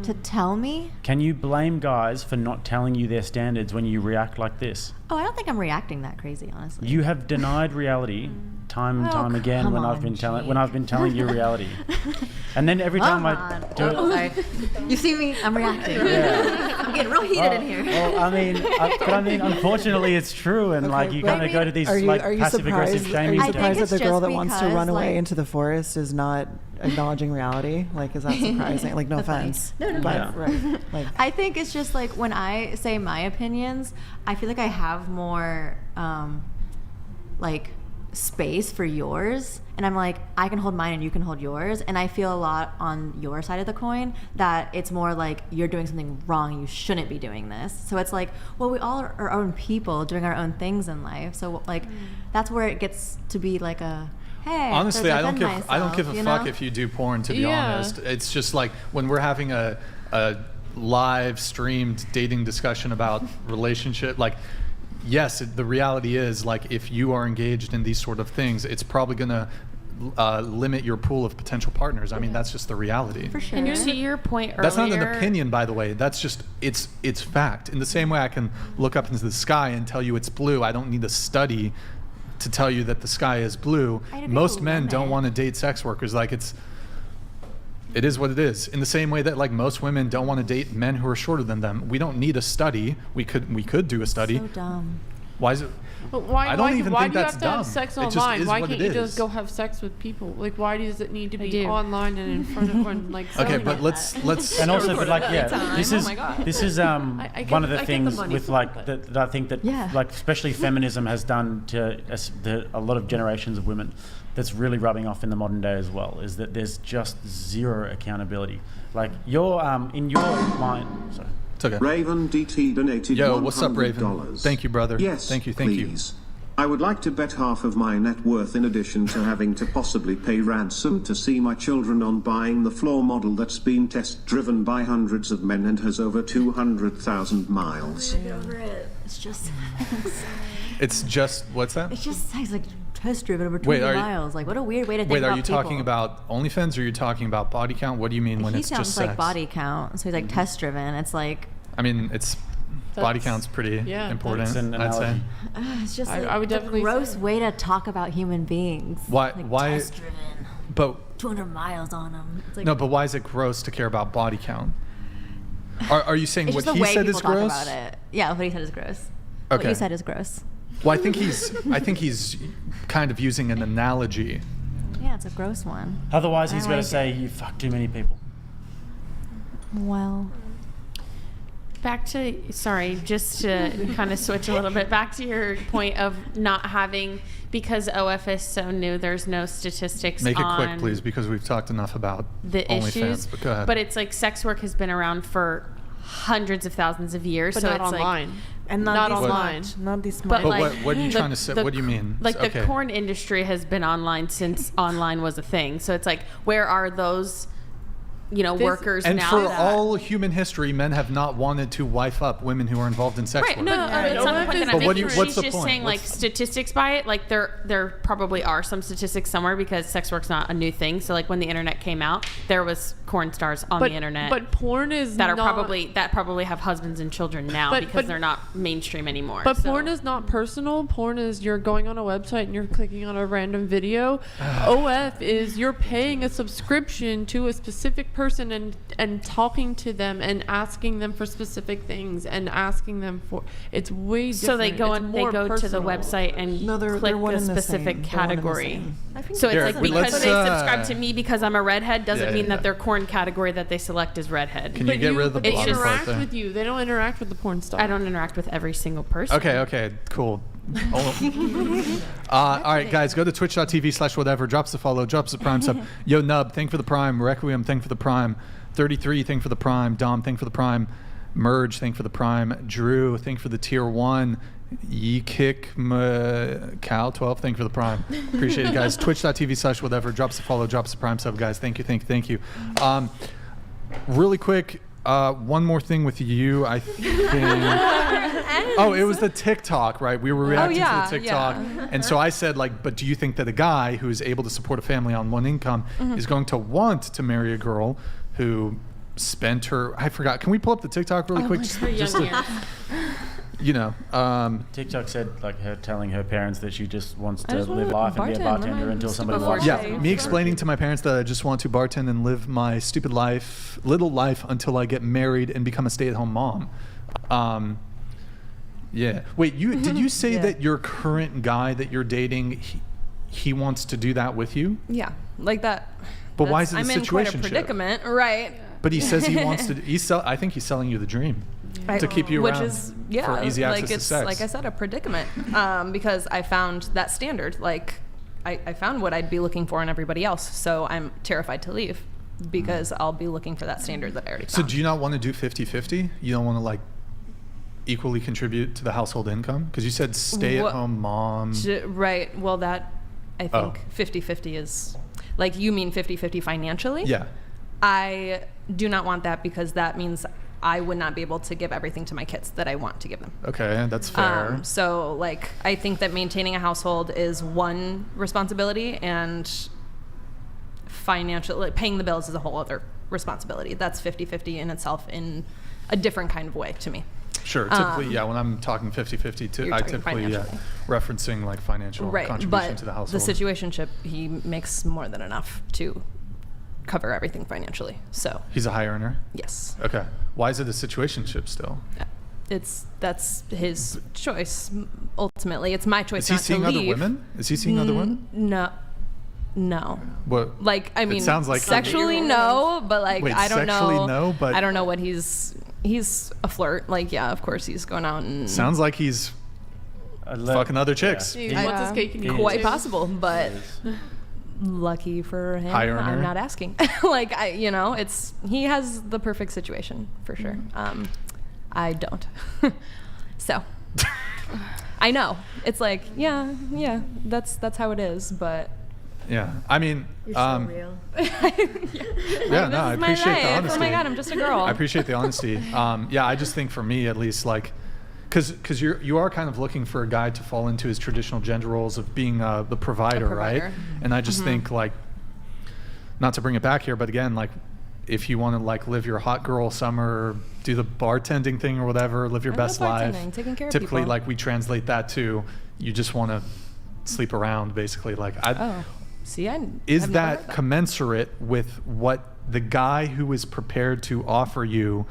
To tell me? Can you blame guys for not telling you their standards when you react like this? Oh, I don't think I'm reacting that crazy, honestly. You have denied reality time and Oh, time again come when I've on, been telling Jake. you reality. And then every time I do it, Sorry. You see me? I'm reacting. Yeah. I'm getting real heated in here. Well, I mean, unfortunately, it's true, and like you kind of go to these are you passive aggressive surprised? Are shaming you things. surprised that the girl that wants to because, run away like- into the forest is not acknowledging reality? Like, is that surprising? Like, no offense. No. But, Yeah. right. Like, I think it's just like when I say my opinions, I feel like I have more like space for yours, and I'm like, I can hold mine and you can hold yours, and I feel a lot on your side of the coin that it's more like you're doing something wrong, you shouldn't be doing this. So it's like, well, we all are our own people doing our own things in life, so like that's where it gets to be like a hey, Honestly, I don't give myself, a you fuck know? if you do porn, to be Yeah. honest. It's just like when we're having a live streamed dating discussion about relationship, like, yes, the reality is, like, if you are engaged in these sort of things, it's probably going to limit your pool of potential partners. I mean, that's just the reality. For sure. And to your point earlier, That's not an opinion, by the way. That's just, it's fact. In the same way I can look up into the sky and tell you it's blue, I don't need a study to tell you that the sky is blue. Most men don't want to date sex workers. Like, it is what it is. In the same way that, like, most women don't want to date men who are shorter than them. We don't need a study. We could do a study. So dumb. Why is it? But why, I don't even why think do you that's have to dumb. have sex It just online? is Why what can't it you just is. go have sex with people? Like, why does it need to be do. online and in front of one? Like, Okay, selling but it? let's And also, but like, yeah, Time. this Oh is my God. this is I get- one of I the get the things money with for like it, that I think that Yeah. like especially feminism has done to a lot of generations of women. That's really rubbing off in the modern day as well. Is that there's just zero accountability. Like you're in your mind. Sorry. It's okay. Raven DT donated Yo, $100. what's up, Raven? Thank you, brother. Yes, Thank you. please. I would like to bet half of my net worth in addition to having to possibly pay ransom to see my children on buying the floor model that's been test driven by hundreds of men and has over 200,000 miles. It's just It's just, what's that? it's just sex, like test driven over 200 Wait, are you- miles. Like, what a weird way to think Wait, about are you talking people. about OnlyFans or are you talking about body count? What do you mean when He it's sounds just like sex? body count, so he's like test driven. It's like I mean, it's body That's- count's pretty yeah, important, It's an I'd say. analogy. it's just I like would the definitely gross say- way to talk about human beings. Why? Like, Why? test driven, But 200 miles on them. It's like, no, but why is it gross to care about body count? Are you saying it's what just the he way said people is talk gross? about it. Yeah, what he said is gross. What Okay. you said is gross. Well, I think he's kind of using an analogy. Yeah, it's a gross one. Otherwise, I he's going like to say you fuck too many people. Well, back to, sorry, just to kind of switch a little bit back to your point of not having, because OF is so new, there's no statistics Make it on quick, please, because we've talked enough about the OnlyFans. issues. But go ahead. But it's like sex work has been around for hundreds of thousands of years. But so not it's online. and Not this online. much, not this But much. But like, what are you the- trying to say? the What do you mean? Like the Okay. porn industry has been online since online was a thing. So it's like, where are those, workers And now? for that- all human history, men have not wanted to wife up women who are involved in sex Right, work. no, that's not the point that I'm But what do making. you- what's She's the just point? saying, like, What's- statistics by it. Like, there probably are some statistics somewhere because sex work's not a new thing. So, like, when the internet came out, there was porn stars on the internet. But porn is that not, probably have husbands and children now because they're not mainstream anymore. But porn is not personal. Porn is you're going on a website and you're clicking on a random video. OF is you're paying a subscription to a specific person and talking to them and asking them for specific things and asking them for. It's way different. So they go to the personal. website and click a specific category. So it's Derek, like because they let's, subscribe to me because I'm a redhead doesn't mean that their porn category that they select is redhead. Can you get rid of the They blogger part interact there? with you. They don't interact with the porn star. I don't interact with every single person. Okay, cool. All right, guys, go to twitch.tv/whatever. Drops the follow, drops the prime sub. Yo, Nub, thank for the prime. Requiem, thank for the prime. 33, thank for the prime. Dom, thank for the prime. Merge, thank for the prime. Drew, thank for the tier 1. Ye kick Cal 12, thank you for the prime. Appreciate it, guys. Twitch.tv/whatever. Drops the follow, drops the prime sub, guys. Thank you. Really quick, one more thing with you, I think. It was the TikTok, right? We were reacting to the TikTok. Yeah. And so I said, but do you think that a guy who is able to support a family on one income is going to want to marry a girl who spent her, I forgot, can we pull up the TikTok really quick? TikTok said her telling her parents that she just wants to live life and be a bartender until somebody wants her. Yeah, me explaining to my parents that I just want to bartend and live my stupid little life until I get married and become a stay-at-home mom. Yeah. Wait, did you say that your current guy that you're dating, he wants to do that with you? Yeah, like that. But why is it a I'm in quite a situationship? predicament, right? But he says he wants to. I think he's selling you the dream. To keep you around, which is for easy access to sex. Like I said, a predicament because I found that standard. I found what I'd be looking for in everybody else, so I'm terrified to leave because I'll be looking for that standard that I already found. So do you not want to do 50-50? You don't want to equally contribute to the household income? Because you said stay-at-home mom. Right. Well, that I think 50-50 is you mean 50-50 financially? Yeah. I do not want that because that means I would not be able to give everything to my kids that I want to give them. Okay, that's fair. So I think that maintaining a household is one responsibility and financial, paying the bills is a whole other responsibility. That's 50-50 in itself in a different kind of way to me. Sure, typically, when I'm talking 50-50, I typically referencing financial contribution to the household. The situationship, he makes more than enough to cover everything financially. So he's a high earner? Yes. Okay. Why is it a situationship still? That's his choice. Ultimately, it's my choice. Is he seeing other women? Is he seeing other women? No. What? It sounds like sexually no, but Wait, I don't know. Sexually no, but I don't know what he's a flirt. Of course he's going out and sounds like he's fucking other chicks. He wants his cake and eat it quite too. possible, but lucky for him, high earner. I'm not asking. He has the perfect situation for sure. I don't. So I know it's that's how it is, but yeah, I mean, you're so real. Yeah, no, I appreciate the honesty. Oh my God, I'm just a girl. I appreciate the honesty. I just think for me at least, because you are kind of looking for a guy to fall into his traditional gender roles of being the provider, right? And I just think not to bring it back here, but again, if you want to live your hot girl summer, do the bartending thing or whatever, live your best life. Taking care of typically, people. we translate that to you just want to sleep around, basically. Is that commensurate with what the guy who is prepared to offer you?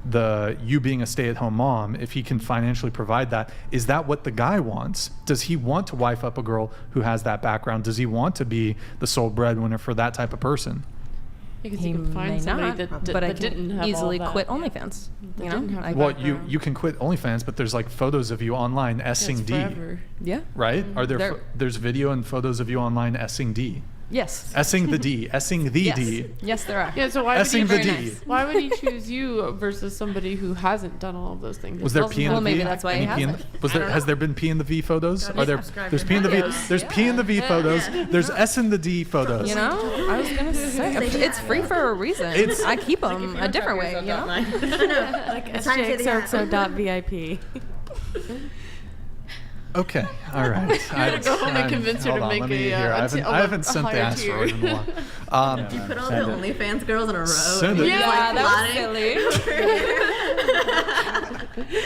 You being a stay-at-home mom, if he can financially provide that, is that what the guy wants? Does he want to wife up a girl who has that background? Does he want to be the sole breadwinner for that type of person? Because he you can find somebody but I didn't have easily all that. quit OnlyFans. You can quit OnlyFans, but there's photos of you online S-ing D. Yeah. Right? Are there's video and photos of you online S-ing D? Yes. S-ing the D. S-ing the D. Yes, there are. Yeah, so why why would he choose you versus somebody who hasn't done all of those things? Was there P in the V? Well, maybe that's why he hasn't. Has there been P in the V photos? There's P in the V. There's P in the V photos. There's S in the D photos. I was gonna say it's free for a reason. I keep them a different way. SJXOXO.VIP. Okay, all right. You gotta go home and convince her to make I haven't sent the asteroid in a while. You put all the OnlyFans girls in a row. Send and it. you're Yeah, like that was silly.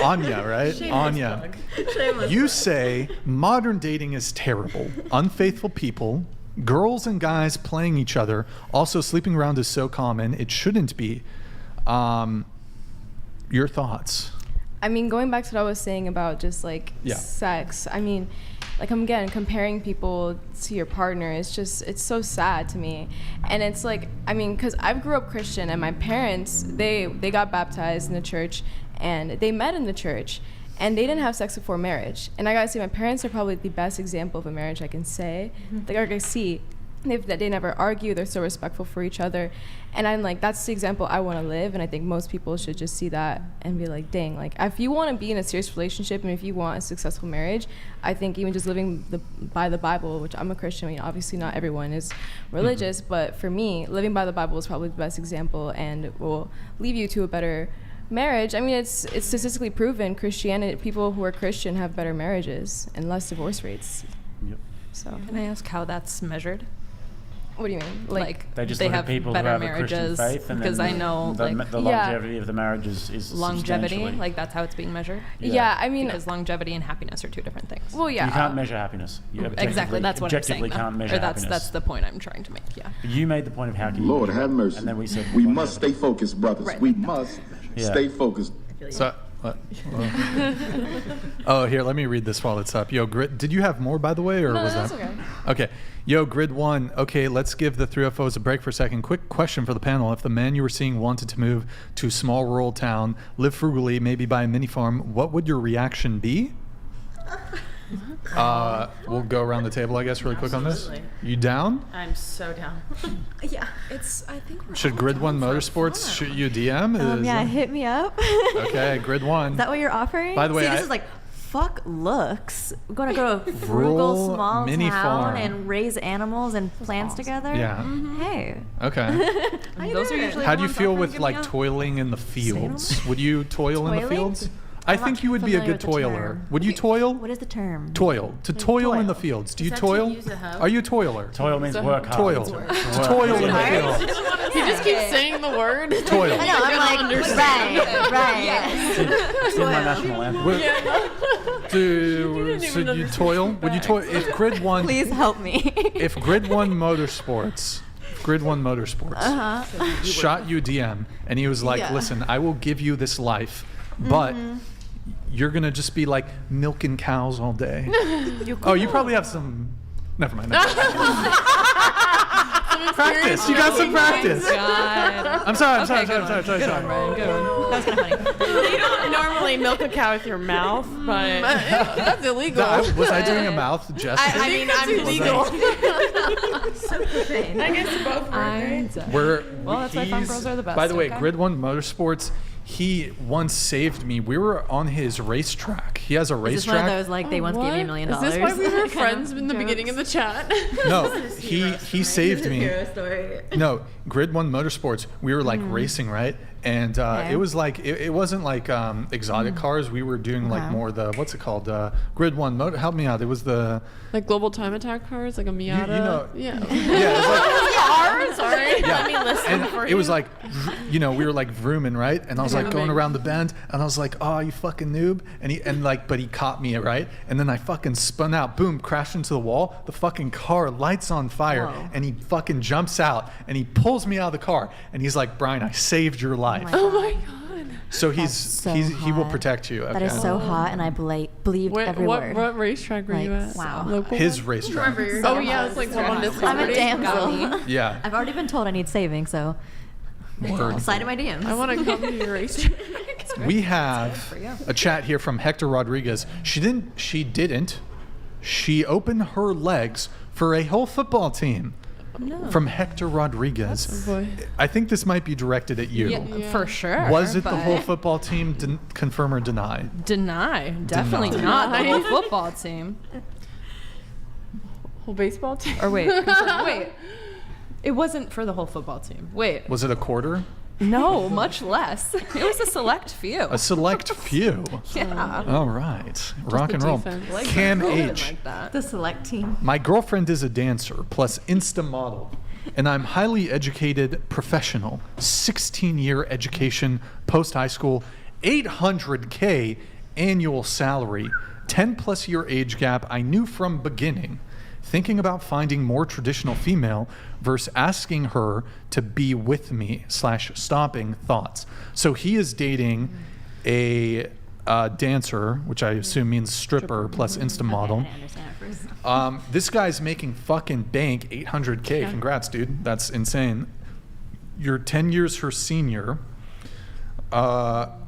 Anya, right? Shameless Anya. plug. Shameless You plug. say modern dating is terrible. Unfaithful people, girls and guys playing each other. Also, sleeping around is so common. It shouldn't be. Your thoughts? I mean, going back to what I was saying about just like Yeah. sex, I mean, like again, comparing people to your partner is just, it's so sad to me. And it's like, I mean, because I grew up Christian and my parents, they got baptized in the church and they met in the church and they didn't have sex before marriage. And I gotta say, my parents are probably the best example of a marriage I can say. Like I can see, they never argue, they're so respectful for each other. And I'm like, that's the example I want to live. And I think most people should just see that and be like, dang, like if you want to be in a serious relationship and if you want a successful marriage, I think even just living by the Bible, which I'm a Christian, I mean, obviously not everyone is religious, but for me, living by the Bible is probably the best example and will lead you to a better marriage. I mean, it's statistically proven Christianity, people who are Christian have better marriages and less divorce rates. Yep. So Can I ask how that's measured? What do you mean? Like They just they look have at people who better have a Christian marriages faith, and because then I know the like longevity of the marriage is longevity, substantially- like that's how it's being measured. Yeah, I mean, because longevity and happiness are two different things. Well, yeah. You can't measure happiness. You Exactly, that's what I'm objectively saying. can't though. measure Or that's happiness. the point I'm trying to make. Yeah. You made the point of how can you Lord measure have it, mercy. and then we said We must stay focused, brothers. Right. We must stay focused. So, oh, here, let me read this while it's up. Yo, Grid, did you have more, by the way, or No, was that's that? okay. Okay. Yo, Grid 1. Okay, let's give the 3FOs a break for a second. Quick question for the panel. If the man you were seeing wanted to move to a small rural town, live frugally, maybe buy a mini farm, what would your reaction be? We'll go around the table, I guess, really quick on this. Absolutely. You down? I'm so down. Yeah, I think we're Should all Grid down 1 for Motorsports shoot you a DM? Yeah, hit me up. Okay, Grid 1. Is that what you're offering? By the way, See, this is like, fuck looks. We're gonna go to a frugal Rural small mini town farm. and raise animals and plants together. Yeah. Hey. Okay. Those are usually How the do you ones feel offering with give me like a- toiling in the fields? Would you toil in the Toiling? fields? I I'm think not you would be a familiar good with the toiler. term. Would you toil? What is the term? Toil. To toil in the fields. Do you Is that to toil? use a hoe? Are you a toiler? Toil means work hard. Toil. It's work. To toil in the fields. He just keeps saying the word. Toil. I know. I'm like, right. It's in my national anthem. So you toil? Would you toil if Grid 1? Please help me. If Grid 1 Motorsports. Shot you a DM and he was like, Yeah. listen, I will give you this life, but you're gonna just be like milking cows all day. Oh, you probably have some. Never mind. Practice. You got some practice. God. I'm sorry. Good one, Ryan. Good one. That was kind of funny. You don't normally milk a cow with your mouth, but That's illegal. Was I doing a mouth gesture? I mean, I'm illegal. I guess both were right. Well, that's why farm girls are the best. By the way, okay? Grid 1 Motorsports, he once saved me. We were on his racetrack. He has a Is this one of racetrack. those like they once gave you $1 million? Is this why we were friends in the beginning of the chat? No, he saved me. Hero story. No, Grid 1 Motorsports, we were like racing, right? And it was like, it wasn't like exotic cars. We were doing like more the, what's it called? Grid 1 Motor, help me out. It was the... Like global time attack cars, like a Miata. know- Yeah. Yeah, it was like... Sorry. Yeah. let me listen And for it you. was like, we were like vrooming, right? And I was like going Vrooming. around the bend, and I was like, "Oh, you fucking noob!" But he caught me, right? And then I fucking spun out, boom, crashed into the wall. The fucking car lights on fire, Whoa. and he fucking jumps out, and he pulls me out of the car, and he's like, "Brian, I saved your life." Oh my god. So That's so he will hot. protect you. That is okay? so hot, and I believed every word. What racetrack were you at? Wow. Local His one? racetrack. Oh yeah, it's like one on this I'm a property. damsel. Yeah. I've already been told I need saving, so Word. slide in my DMs. I want to come to your racetrack. We have a chat here from Hector Rodriguez. She didn't. She opened her legs for a whole football team. No. From Hector Rodriguez. Oh boy. I think this might be directed at you. Yeah, for sure. Was it the but whole football team? Confirm or deny? Deny. Definitely Deny. not the whole football team. Whole baseball team. Or wait. It wasn't for the whole football team. Wait. Was it a quarter? No, much less. It was a select few. A select few. Yeah. All right. Rock and roll. Cam H. The select team. My girlfriend is a dancer plus Insta model, and I'm highly educated professional. 16-year education, post-high school, $800K annual salary, 10+ year age gap. I knew from beginning. Thinking about finding more traditional female versus asking her to be with me / stopping thoughts. So he is dating a dancer, which I assume means stripper plus Insta model. This guy's making fucking bank, $800K. Yeah. Congrats, dude. That's insane. You're 10 years her senior.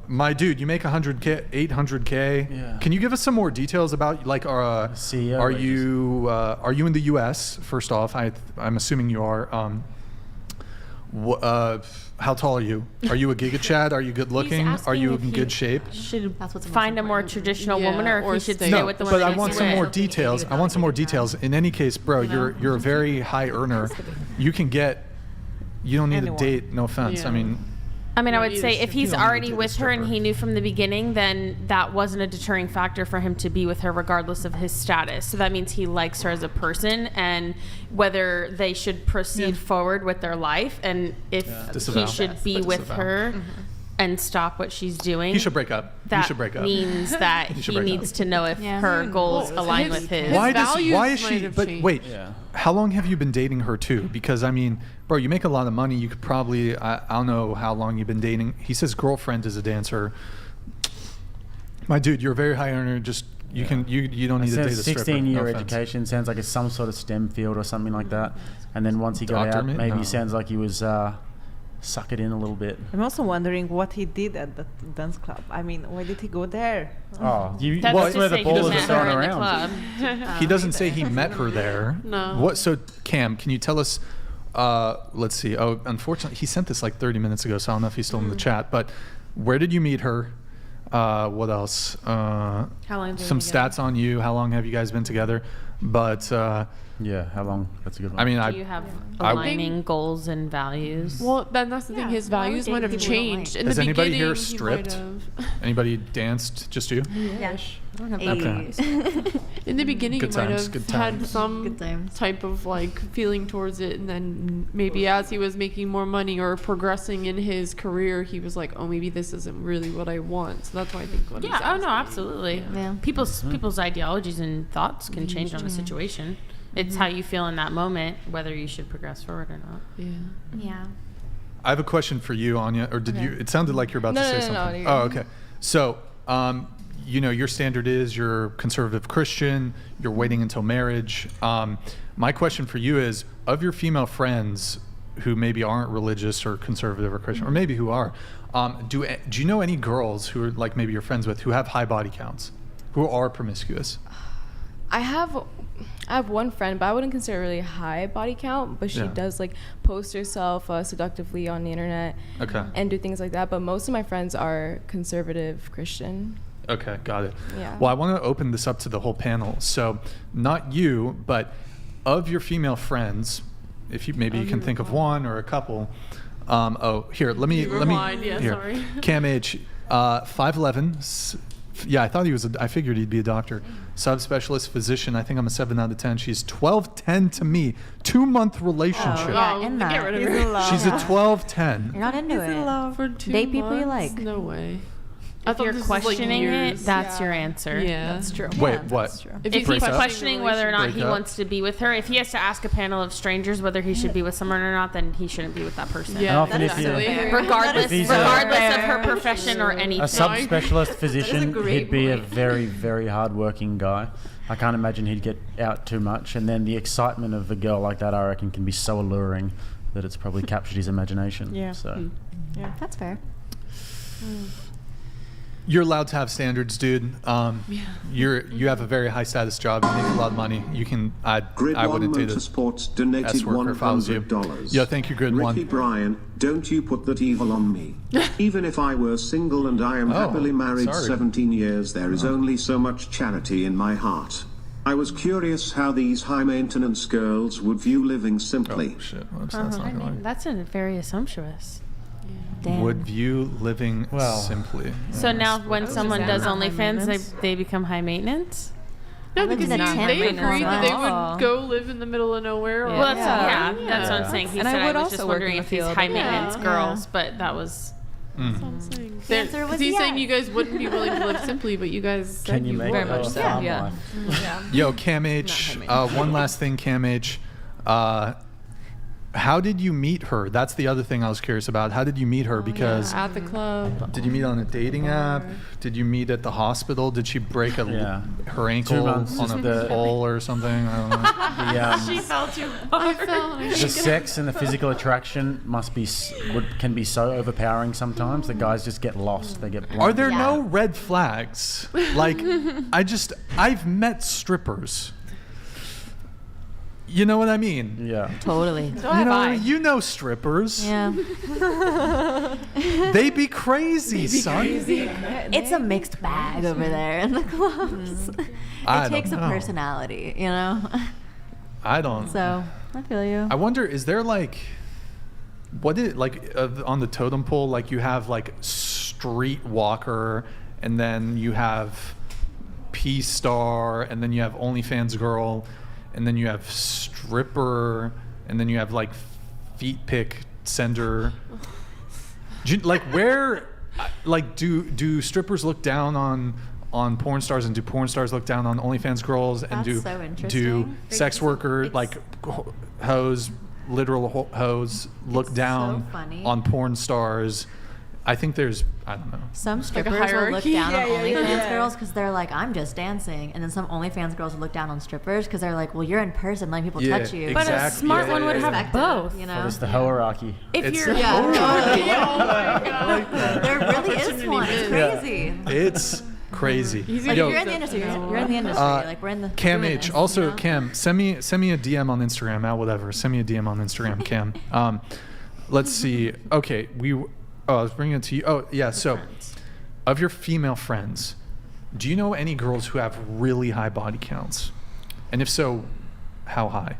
My dude, you make $800K. Yeah. Can you give us some more details about like CEO are you in the U.S. First off? I'm assuming you are. How tall are you? Are you a Giga Chad? Are you good looking? Are you in good shape? Should find a more traditional woman, or if he should stay with the one but that I want he's some with. more details. I want some more details. In any case, bro, you're a very high earner. You can get. You don't need a date. No offense. Yeah. I mean, I would say if he's don't need to already date a with her and stripper. he knew from the beginning, then that wasn't a deterring factor for him to be with her regardless of his status. So that means he likes her as a person, and whether they should proceed forward with their life, and if Disavow. he should be with her and stop what she's doing. He should break up. That He should break up. means that He he should break up. needs to know if her goals align with his. Why is values she? might have But changed. wait, how long have you been dating her too? Because I mean, bro, you make a lot of money. You could probably I don't know how long you've been dating. He says girlfriend is a dancer. My dude, you're a very high earner. Just you can you don't need to date a stripper. 16-year No offense. education sounds like it's some sort of STEM field or something like that. And then once he got Doctor, out, mate? maybe No. sounds like he was suck it in a little bit. I'm also wondering what he did at the dance club. I mean, why did he go there? Oh, That's where to the say ball he is met her thrown in the around. club. He doesn't say he met her there. No. What? So Cam, can you tell us? Let's see. Oh, unfortunately, he sent this like 30 minutes ago, so I don't know if he's still in the chat. But where did you meet her? What else? How long have you Some been together? stats on you. How long have you guys been together? But yeah, how long? That's a good one. I mean, Do you have aligning goals and values? Well, that's the thing. His values might have changed. In has the anybody beginning, here he stripped? might have- Anybody danced? Just you? Yeah. I don't have Okay. In the beginning, Good he might times, have good had times. some type of like feeling towards it, and then maybe as he was making more money or progressing in his career, he was like, "Oh, maybe this isn't really what I want." So that's why I think. What he's Yeah. Oh no, asking. absolutely. Yeah. People's ideologies and thoughts can change on a situation. It's how you feel in that moment, whether you should progress forward or not. Yeah. Yeah. I have a question for you, Anya. Or did you? It sounded like you're about to say something. Oh, okay. So, you know, your standard is you're conservative Christian. You're waiting until marriage. My question for you is: of your female friends who maybe aren't religious or conservative or Christian, or maybe who are, do you know any girls who are like maybe you're friends with who have high body counts, who are promiscuous? I have one friend, but I wouldn't consider it really high body count, but she Yeah. does like post herself seductively on the internet Okay. and do things like that. But most of my friends are conservative Christian. Okay, got it. Yeah. Well, I want to open this up to the whole panel. So, not you, but of your female friends, if you maybe you can think of one or a couple. Here, let me Rewind, yeah, here. sorry. Cam H, 5'11". Yeah, I thought he was. I figured he'd be a doctor. Subspecialist physician. I think I'm a 7 out of 10. She's 12-10 to me. 2-month relationship. Yeah, in that. Get rid of her. She's a 12-10. You're not into it. For 2 Date people you months? like. No way. I If thought you're this was, like, questioning it, years. that's your answer. Yeah, That's true. Wait, Yeah, what? that's true. If he's he's Break up? questioning whether or not Break he up? wants to be with her, if he has to ask a panel of strangers whether he should be with someone or not, then he shouldn't be with that person. And Yeah, often if you, Regardless, If he's regardless of her profession or anything. a subspecialist physician, great he'd be a point. very, very hard-working guy. I can't imagine he'd get out too much. And then the excitement of a girl like that, I reckon, can be so alluring that it's probably captured his imagination. Yeah. So. Yeah, that's fair. You're allowed to have standards, dude. You have a very high status job. You make a lot of money. You can. Grid I One wouldn't do this. Motorsports donated S worker if I was you. $100. Yeah, thank you, Grid One. Ricky Bryan, don't you put that evil on me. Even if I were single and I am happily married sorry. 17 years, there is only so much charity in my heart. I was curious how these high-maintenance girls would view living simply. Oh shit! Oops, that's not I gonna mean, that's very assumptuous. Damn. would view living simply. So now when was someone gonna does say high OnlyFans, maintenance. they become high maintenance? No, I lived because in a tent they for agreed that they 4 months. would go live in the middle of nowhere. Well, that's Yeah. that's what I'm saying. He And said I I would was also just work wondering in if the these field. high maintenance Yeah. girls, but that was. That's what I'm saying. The answer was He's saying yes. you guys wouldn't be willing to live simply, but you guys said Can you make would. it Very much a so. farm Yeah. life? Yo, Cam H. One last thing, Cam H. How did you meet her? That's the other thing I was curious about. How did you meet her? Because At the club. did you meet on a dating app? Did you meet at the hospital? Did she break her ankle 2 months, on just a the- pole or something? I don't know. She fell too hard. The sex and the physical attraction can be so overpowering sometimes. The guys just get lost. They get blind. Are there no red flags? Like, I've met strippers. You know what I mean? Yeah. Totally. You know strippers. Yeah. They be crazy, son. It's a mixed bag over there in the clubs. I It takes a don't know. personality, you know? I don't. So, I feel you. I wonder, is there like, on the totem pole, like you have like street walker, and then you have P star, and then you have OnlyFans girl, and then you have stripper, and then you have like feet pic sender. Like where, like do strippers look down on porn stars, and do porn stars look down on OnlyFans girls, and That's so do interesting. sex worker like hoes, literal hoes look down funny. on porn stars? I think there's, I don't know. Some strippers will look down on OnlyFans girls because they're like, I'm just dancing. And then some OnlyFans girls will look down on strippers because they're like, well, you're in person, letting people touch you. But a smart one would have both. You know? But it's the hierarchy. If you're, There really is one. It's crazy. It's crazy. Like, you're in the industry. You're in the industry. Like, we're in the. Cam doing H. this, Also, you know? Cam, send me a DM on Instagram. Whatever. Send me a DM on Instagram, Cam. Let's see. Okay, I was bringing it to you. Oh, yeah. So, of your female friends, do you know any girls who have really high body counts? And if so, how high?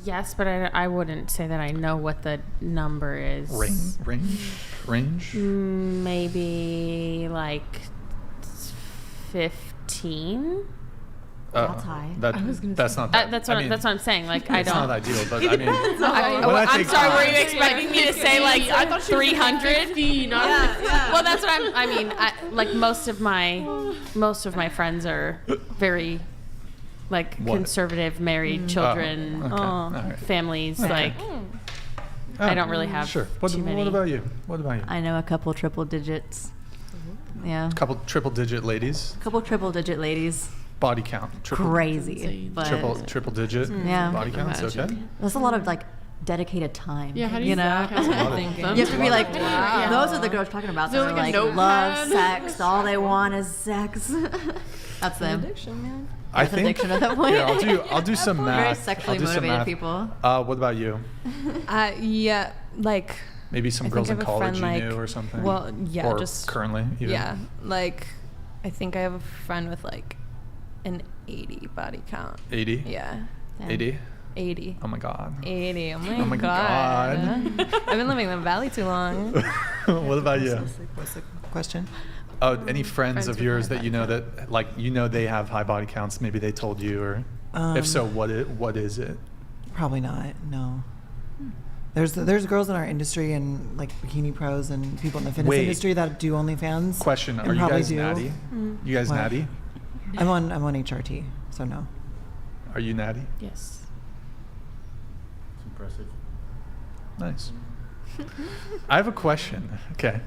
Yes, but I wouldn't say that I know what the number is. Range? Maybe like 15. That's high. That's not that. That's what I'm saying. Like I it's don't. not ideal, but I mean, I'm sorry. Were you expecting me to say like 300? Well, that's what I mean. Like most of my friends are very like conservative, married, children, families. Like I don't really have too many. What about you? I know a couple triple digits. Yeah. Couple triple digit ladies. Couple triple digit ladies. Body count. Crazy. But Triple digit body counts. Okay. That's a lot of like dedicated time. Yeah, how do you know? you have to be like, those are the girls talking about. So like love, sex. All they want is sex. That's them. Addiction, man. I think addiction at that point. Yeah, I'll do some math. Very sexually motivated people. What about you? Yeah, like. Maybe some girls in college you knew or something. Well, yeah, or just currently. Even. Yeah, like I think I have a friend with like an 80 body count. 80? Yeah. 80? 80. Oh my god. 80. Oh my, Oh my god. I've been living in the valley too long. What about you? What's the question? Oh, any friends of yours that you know that like they have high body counts? Maybe they told you, or if so, what is it? Probably not. No. There's girls in our industry and like bikini pros and people in the fitness industry that do OnlyFans. Question: Are you guys natty? You guys natty? I'm on HRT, so no. Are you natty? Yes. It's impressive. Nice. I have a question. Okay.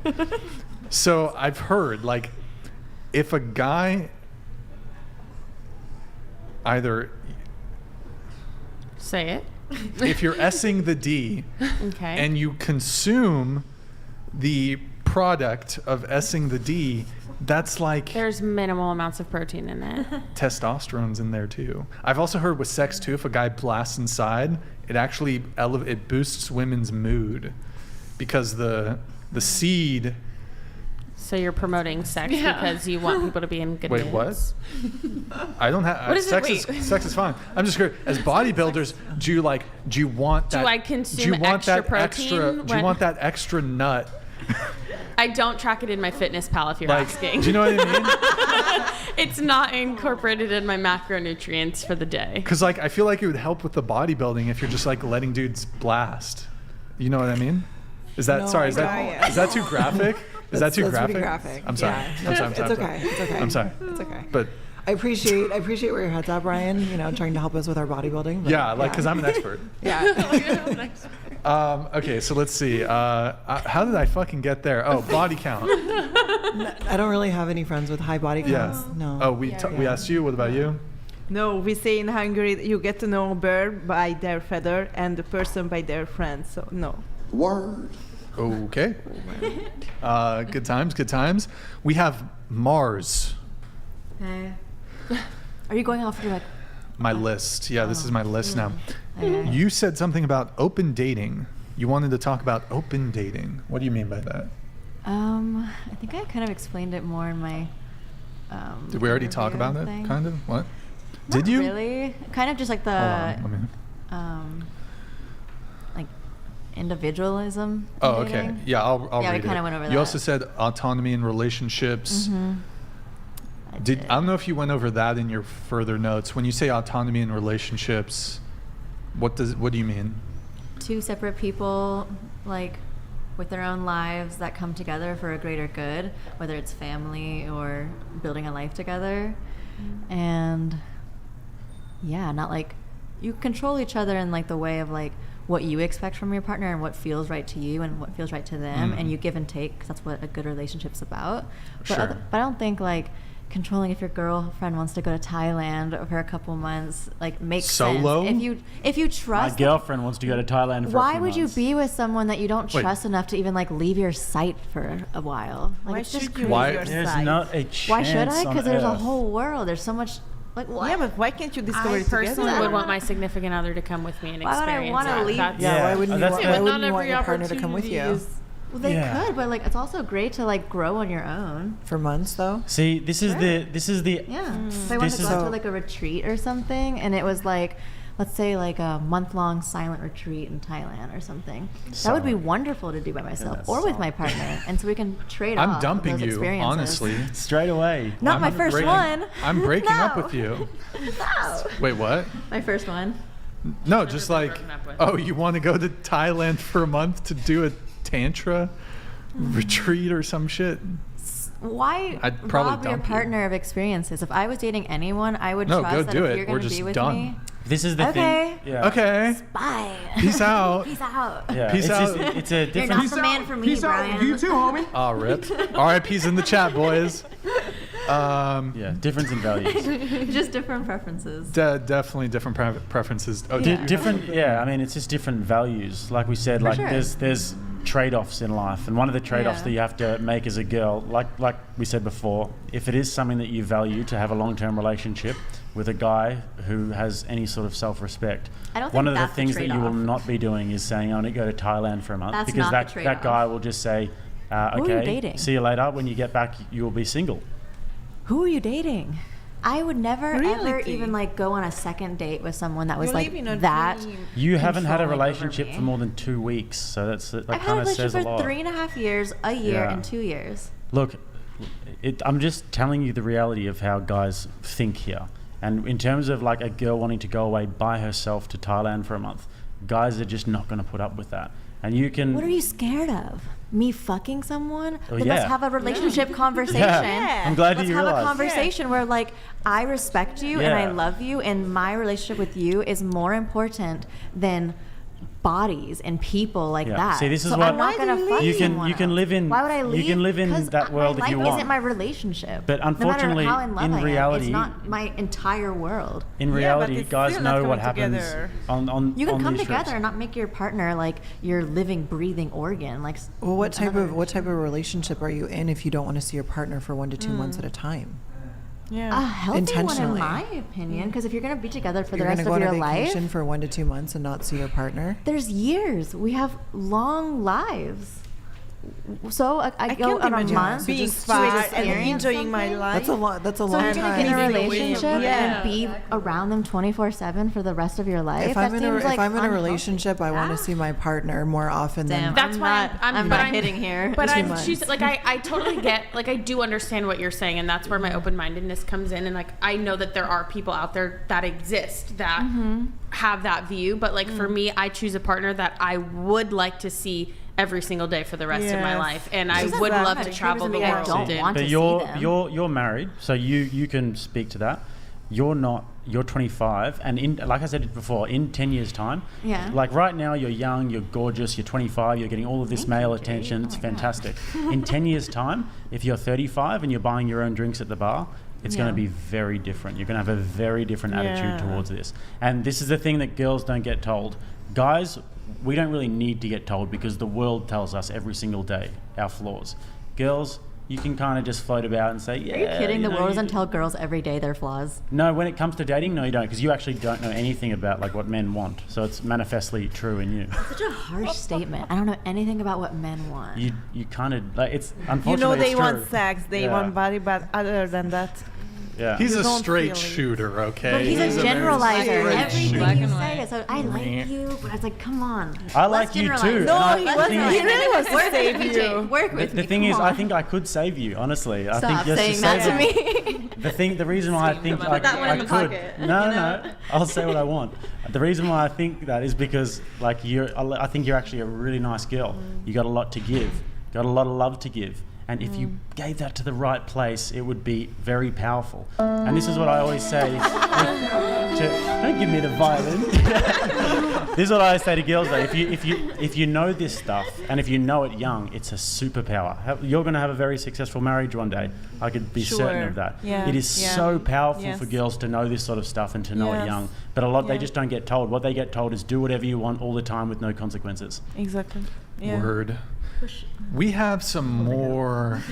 So I've heard like if a guy either say it. If you're S-ing the D and you consume the product of S-ing the D, that's like there's minimal amounts of protein in it. Testosterone's in there too. I've also heard with sex too, if a guy blasts inside, it actually it boosts women's mood because the seed So you're promoting sex because you want people to be in good Wait, moods. what? I don't have. What is it? Sex is fine. I'm just curious. As bodybuilders, do you want that? Do I consume extra protein? Do you want that extra nut? I don't track it in my fitness pal if you're asking. Do you know what I mean? It's not incorporated in my macronutrients for the day. Because I feel like it would help with the bodybuilding if you're just letting dudes blast. You know what I mean? Is that is that too graphic? Is that too graphic? Pretty graphic. I'm sorry. Yeah. I'm sorry. It's okay. It's okay. I'm sorry. It's okay. But I appreciate where your head's at, Brian. Trying to help us with our bodybuilding. But because I'm an expert. Yeah. Okay, so let's see. How did I fucking get there? Oh, body count. I don't really have any friends with high body counts. Yeah. No. Oh, we asked you. What about you? No, we say in Hungary, you get to know a bird by their feather and the person by their friends. So no. Word. Okay. Good times. We have Mars. Okay. Are you going off your My list. Yeah, this is my list now. Okay. You said something about open dating. You wanted to talk about open dating. What do you mean by that? I think I kind of explained it more in my. Did we already talk about it? thing. Kind of. What? Not Did you? Really? Kind of just like the. Hold on, like individualism. Oh, dating. okay. Yeah, I'll read it. Yeah, we kind of went over that. You also said autonomy in relationships. Mm-hmm. I don't know if you went over that in your further notes. When you say autonomy in relationships, what do you mean? Two separate people, with their own lives that come together for a greater good, whether it's family or building a life together. And not you control each other in the way of what you expect from your partner and what feels right to you and what feels right to them, and you give and take, because that's what a good relationship's about. But I don't think controlling if your girlfriend wants to go to Thailand for a couple months makes Solo? sense. If you trust My girlfriend wants to go to Thailand for why a few would months. you be with someone that you don't Wait. trust enough to even leave your sight for a while? Why It's just should you Why- leave your There's side? not a chance. why should I? on Because there's a Earth. whole world. There's so much. What? Yeah, but why can't you discover I it together? personally would want my significant other to come with me and Why would I experience wanna that. leave- That's- Yeah, Why wouldn't you that's want, the- why But wouldn't not you want every your partner to come with you? opportunity is- Well, they Yeah. could, but it's also great to grow on your own. For months though? See, this is the Yeah. If I wanted This to is- go to a retreat or something, and it was let's say a month-long silent retreat in Thailand or something. That would be wonderful to do by myself or with my partner, and so we can trade off. I'm dumping those you, experiences. honestly. straight away. Not I'm my first breaking- one. I'm breaking up No. with you. No. Wait, what? My first one. No, just you want to go to Thailand for a month to do a tantra retreat or some shit? Why I'd probably rob your dump you. partner of experiences? If I was dating anyone, I would No, trust go that do if it. you're We're going to just be with done. me. This is the Okay. thing. Yeah. Okay. Bye. Peace out. Peace out. Yeah. Peace it's out. Just, it's a You're different. not the man for me, Brian. You too, homie. Aw, rip. RIP's in the chat, boys. Yeah, difference in values. Just different preferences. Definitely different preferences. Oh, Different. Yeah, I mean, it's just different values. Like we said, For sure. there's trade-offs in life, and one of the trade-offs Yeah. that you have to make as a girl, like we said before, if it is something that you value to have a long-term relationship with a guy who has any sort of self-respect, I don't one think of the that's the things that you will trade-off. not be doing is saying, I want to go to Thailand for a month, That's because not the that trade-off. guy will just say, Who are you okay, dating? see you later. When you get back, you will be single. Who are you dating? I would never ever Really? even go on a second date with someone that was You're living a that. dream. You haven't had a Controlling over relationship me. for more than 2 weeks, so that's that I've had a kind of says relationship a lot. for 3.5 years, a year, Yeah. and 2 years. Look, I'm just telling you the reality of how guys think here. And in terms of a girl wanting to go away by herself to Thailand for a month, guys are just not going to put up with that. And you can. What are you scared of? Me fucking someone? Oh, Then yeah. let's have a relationship conversation. Yeah. I'm glad let's you have realized. a conversation where I respect you and I Yeah. love you, and my relationship with you is more important than bodies and people like Yeah. that. See, this is so what- I'm not Why gonna do you fuck leave? someone You can else. live in- Why would I you leave? can live in 'Cause that world my if you life want. isn't my relationship. But No matter unfortunately, how in love in I am, reality- it's not my entire world. In reality, it's guys still not know what coming happens together. on You can on come these together trips. and not make your partner your living, breathing organ. Well, what type of relationship are you in if you don't want to see your partner for 1 to 2 months at a time? Yeah. A healthy one, in Intentionally. my opinion, because if you're going to be together for You're the going rest to go of on your a vacation life, for 1 to 2 months and not see your partner? there's years. We have long lives. So I go can't on a imagine month being just far to and experience enjoying my something? life. That's a lot. That's a So long you're gonna time. get in a relationship Yeah. and be around them 24/7 for the rest of your life. If That I'm in a, seems if like I'm in a unhealthy. relationship, I want to see my partner more often than. That's why I'm hitting here. But Too I'm much. she's like I totally get, like, I do understand what you're saying, and that's where my open-mindedness comes in, and like I know that there are people out there that exist that have that view, but like for me, I choose a partner that I would like to see every single day for the rest of my Yes. life, and I Exactly. would love to There's travel the something I world. don't want But to see them. you're married, so you can speak to that. You're not. You're 25, and in, like I said before, in 10 years' time, Yeah. like right now, you're young, you're gorgeous, you're 25, you're getting all of this male attention. It's fantastic. In 10 years' time, if you're 35 and you're buying your own drinks at the bar, it's going to be very different. You're going to have a very different attitude towards this. And this is the thing that girls don't get told. Guys, we don't really need to get told because the world tells us every single day our flaws. Girls, you can kind of just float about and say, yeah. Are you kidding? The know, world you- doesn't tell girls every day their flaws. No, when it comes to dating, no, you don't, because you actually don't know anything about like what men want. So it's manifestly true in you. Such a harsh statement. I don't know anything about what men want. You kind of like it's You unfortunately. know they it's want true. sex, they Yeah. want body, but other than that, Yeah. He's You a don't straight feel it. shooter, okay? But he's a very generalizer. straight Everything shooter. you say is, so I like you, but it's like, come on. I Let's like you generalize. too. No, and he I- wasn't. the thing He is- really wants to Work save with me, you. Jake. Work The, with the me. thing Come is, on. I think I could save you. Honestly, I Stop think just saying to that save to you. me. The reason why I think I that one in the could. pocket, No. I'll say what I want. The reason why I think that is because, like, I think you're actually a really nice girl. You got a lot to give. Got a lot of love to give. And if you gave that to the right place, it would be very powerful. And this is what I always say. Don't give me the violin. This is what I always say to girls though. If you know this stuff and if you know it young, it's a superpower. You're going to have a very successful marriage one day. I could be certain of that. Yeah. It is so powerful Yes. for girls to know this sort of stuff and to know it Yes. young. But a lot they Yeah. just don't get told. What they get told is do whatever you want all the time with no consequences. Exactly. Yeah. Word. We have some more.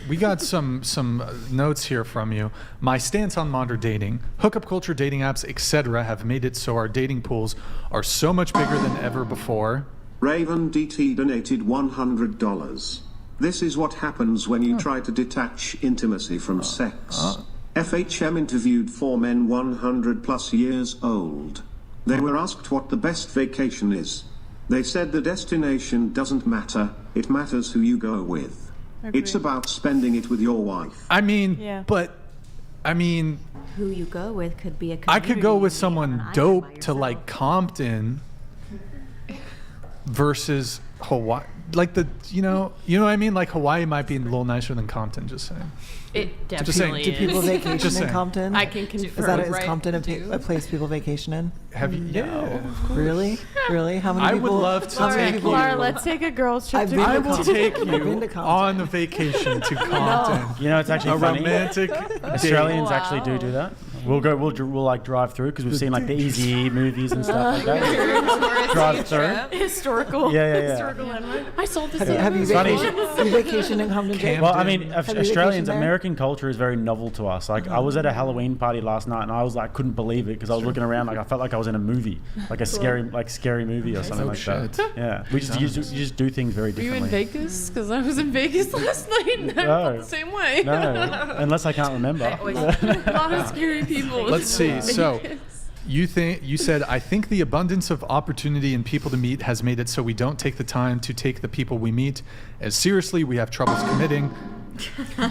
We got some notes here from you. My stance on modern dating, hookup culture, dating apps, etc., have made it so our dating pools are so much bigger than ever before. Raven DT donated $100. This is what happens when you try to detach intimacy from sex. FHM interviewed 4 men 100 plus years old. They were asked what the best vacation is. They said the destination doesn't matter, it matters who you go with. It's about spending it with your wife. I mean, Yeah. but I mean, Who you go with could be a I could go community with on someone an island dope by to yourself. like Compton versus Hawaii. Like you know what I mean? Like Hawaii might be a little nicer than Compton. Just saying. It Just saying. definitely Do is. People vacation Just in saying. Compton? I can confirm. Is Compton a place people vacation in? Have you? Yeah. Really? Really? How many I people? would love to how many take people- you. Laura, let's take a girls trip I've to been to I Compton. will Compton. take I've been you to Compton. on a vacation to Compton. You know, it's actually A funny. romantic Australians date. actually do that. We'll like drive through because we've seen like the Easy movies and stuff like that. Drive through. Historical. Yeah. Historical landmark. I sold this. Have you Funny. vacation in Compton? Jake? Well, I mean, Have you Australians, vacationed there? American culture is very novel to us. Like, I was at a Halloween party last night, and I was like, couldn't believe it because I was looking around, like, I felt like I was in a movie, like a scary movie or something Oh, like shit. that. Yeah, we just you just do things very Were you in differently. Vegas? Because I was in Vegas last night and I felt the same way. No, unless I can't remember. A lot of scary people. Let's see. So, you said I think the abundance of opportunity and people to meet has made it so we don't take the time to take the people we meet as seriously. We have troubles committing.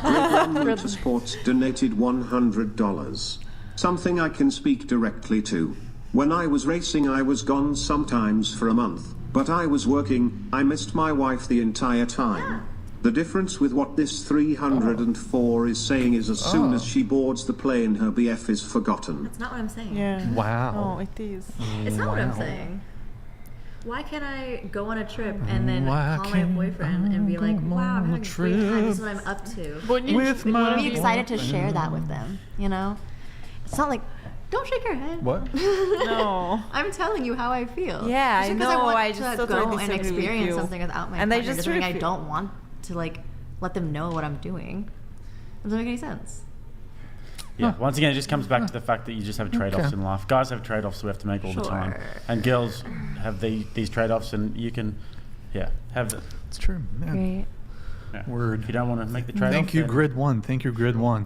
Motorsports donated $100. Something I can speak directly to. When I was racing, I was gone sometimes for a month, but I was working. I missed my wife the entire time. The difference with what this 304 is saying is as soon as she boards the plane, her BF is forgotten. That's not what I'm saying. Yeah. Wow. Oh, it is. It's not what I'm Wow. saying. Why can't I go on a trip and then Why call my can't boyfriend and be I like, go wow, I'm on a having a great time. This is trip what I'm up to. with my Be excited to share that with them, you know? It's not like, don't shake your head. What? No. I'm telling you how I feel. Yeah, Just I because know, want I just to totally go and disagree with experience you. something without my And I partner just doesn't mean I refu- don't want to like let them know what I'm doing. It doesn't make any sense. Yeah, once again, it just comes back to the fact that you just have trade-offs Okay. in life. Guys have trade-offs we have to make all the time, Sure. and girls have these trade-offs, and you can Yeah, have the. It's true. Man. Great. Yeah. Word. If you don't want to make the trade-off. Thank you, then- Grid 1. Thank you, Grid 1.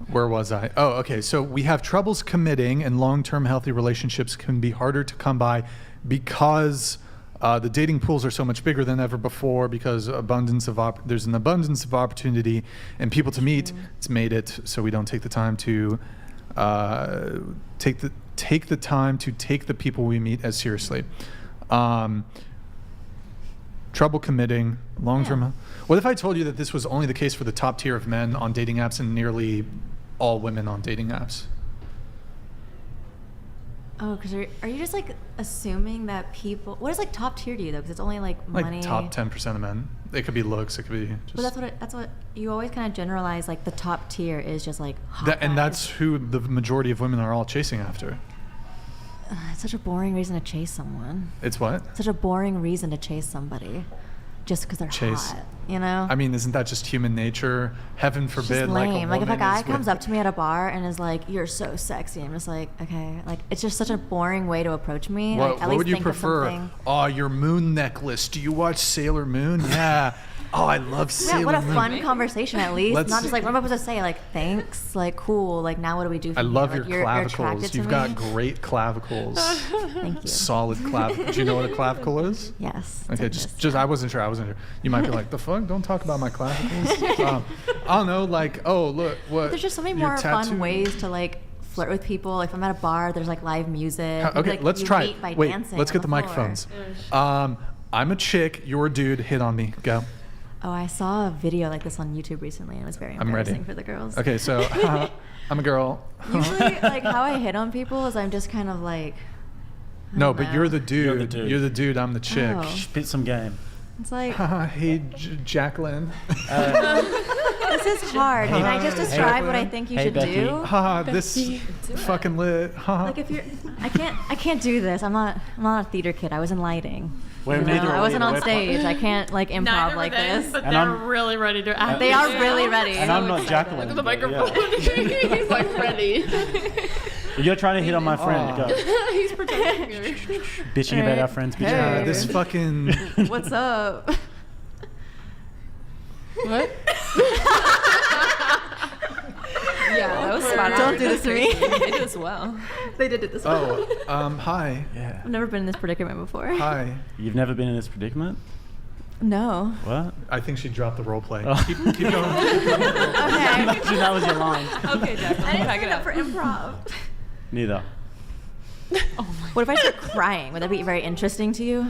Where was I? Oh, okay. So we have troubles committing, and long-term healthy relationships can be harder to come by because the dating pools are so much bigger than ever before. Because there's an abundance of opportunity and people to meet. It's made it so we don't take the time to take the time to take the people we meet as seriously. Trouble committing, long-term. What if I told you that this was only the case for the top tier of men on dating apps and nearly all women on dating apps? Oh, because are you just like assuming that people? What is like top tier to you though? Because it's only like money. Like top 10% of men. It could be looks. It could be just. But that's what you always kind of generalize. Like the top tier is just like hot and guys. that's who the majority of women are all chasing after. It's such a boring reason to chase someone. It's what? Such a boring reason to chase somebody, just because they're hot. You know. I mean, isn't that just human nature? Heaven It's forbid, just lame. like Like if a woman guy is comes with- up to me at a bar and is like, "You're so sexy," I'm just like, okay. Like it's just such a boring way to approach me. What, like, at what least would you think of prefer? something. Oh, your moon necklace. Do you watch Sailor Moon? Yeah. Oh, I love Sailor Yeah, what a Moon. fun conversation at least. Let's- Not just like, what am I supposed to say? Like, thanks, like, cool, like, now what do we do from I love here? your Like, you're attracted clavicles. to You've me? got great clavicles. Thank you. Solid clavicles. Do you know what a clavicle is? Yes. Okay, just I wasn't sure. You might be like, the fuck? Don't talk about my clavicles. I don't know, like, oh, look, what? But there's just so many your more tattoo- fun ways to, like, flirt with people. Like, if I'm at a bar, there's, like, live music. Okay, like, let's you try meet it. by Wait, dancing let's on get the floor. microphones. I'm a chick. You're a dude. Hit on me. Go. Oh, I saw a video like this on YouTube recently, and it was very I'm ready. embarrassing for the girls. Okay, so I'm a girl. Usually, like, how I hit on people is I'm just kind of like, I No, don't but know. you're the dude. You're the dude. I'm the chick. Oh. Spit some game. It's like, Hey, Jacqueline. this is hard. Can I just describe what I think you should do? This fucking lit. Like if you're, I can't do this. I'm not a theater kid. I was in lighting. Well, You know, neither are I we, wasn't on we're stage. I can't like improv Neither like of them, this. But And they're I'm- really ready to act. They are really ready. And I'm not Jacqueline. Look at the but microphone. yeah. He's like ready. You're trying to hit on my friend. Go. He's protecting you. Bitching about our friends. Bitching Yeah, about this fucking. What's up? What? Yeah, that was spot on. Don't do this to me. They did this well. They did it this way. Oh, hi. Yeah. I've never been in this predicament before. Hi. You've never been in this predicament? No. What? I think she dropped the role play. Oh. Keep going. Okay. Imagine that was your line. Okay, Jack. I didn't Pack sign it up up. for improv. Neither. What if I start crying? Would that be very interesting to you?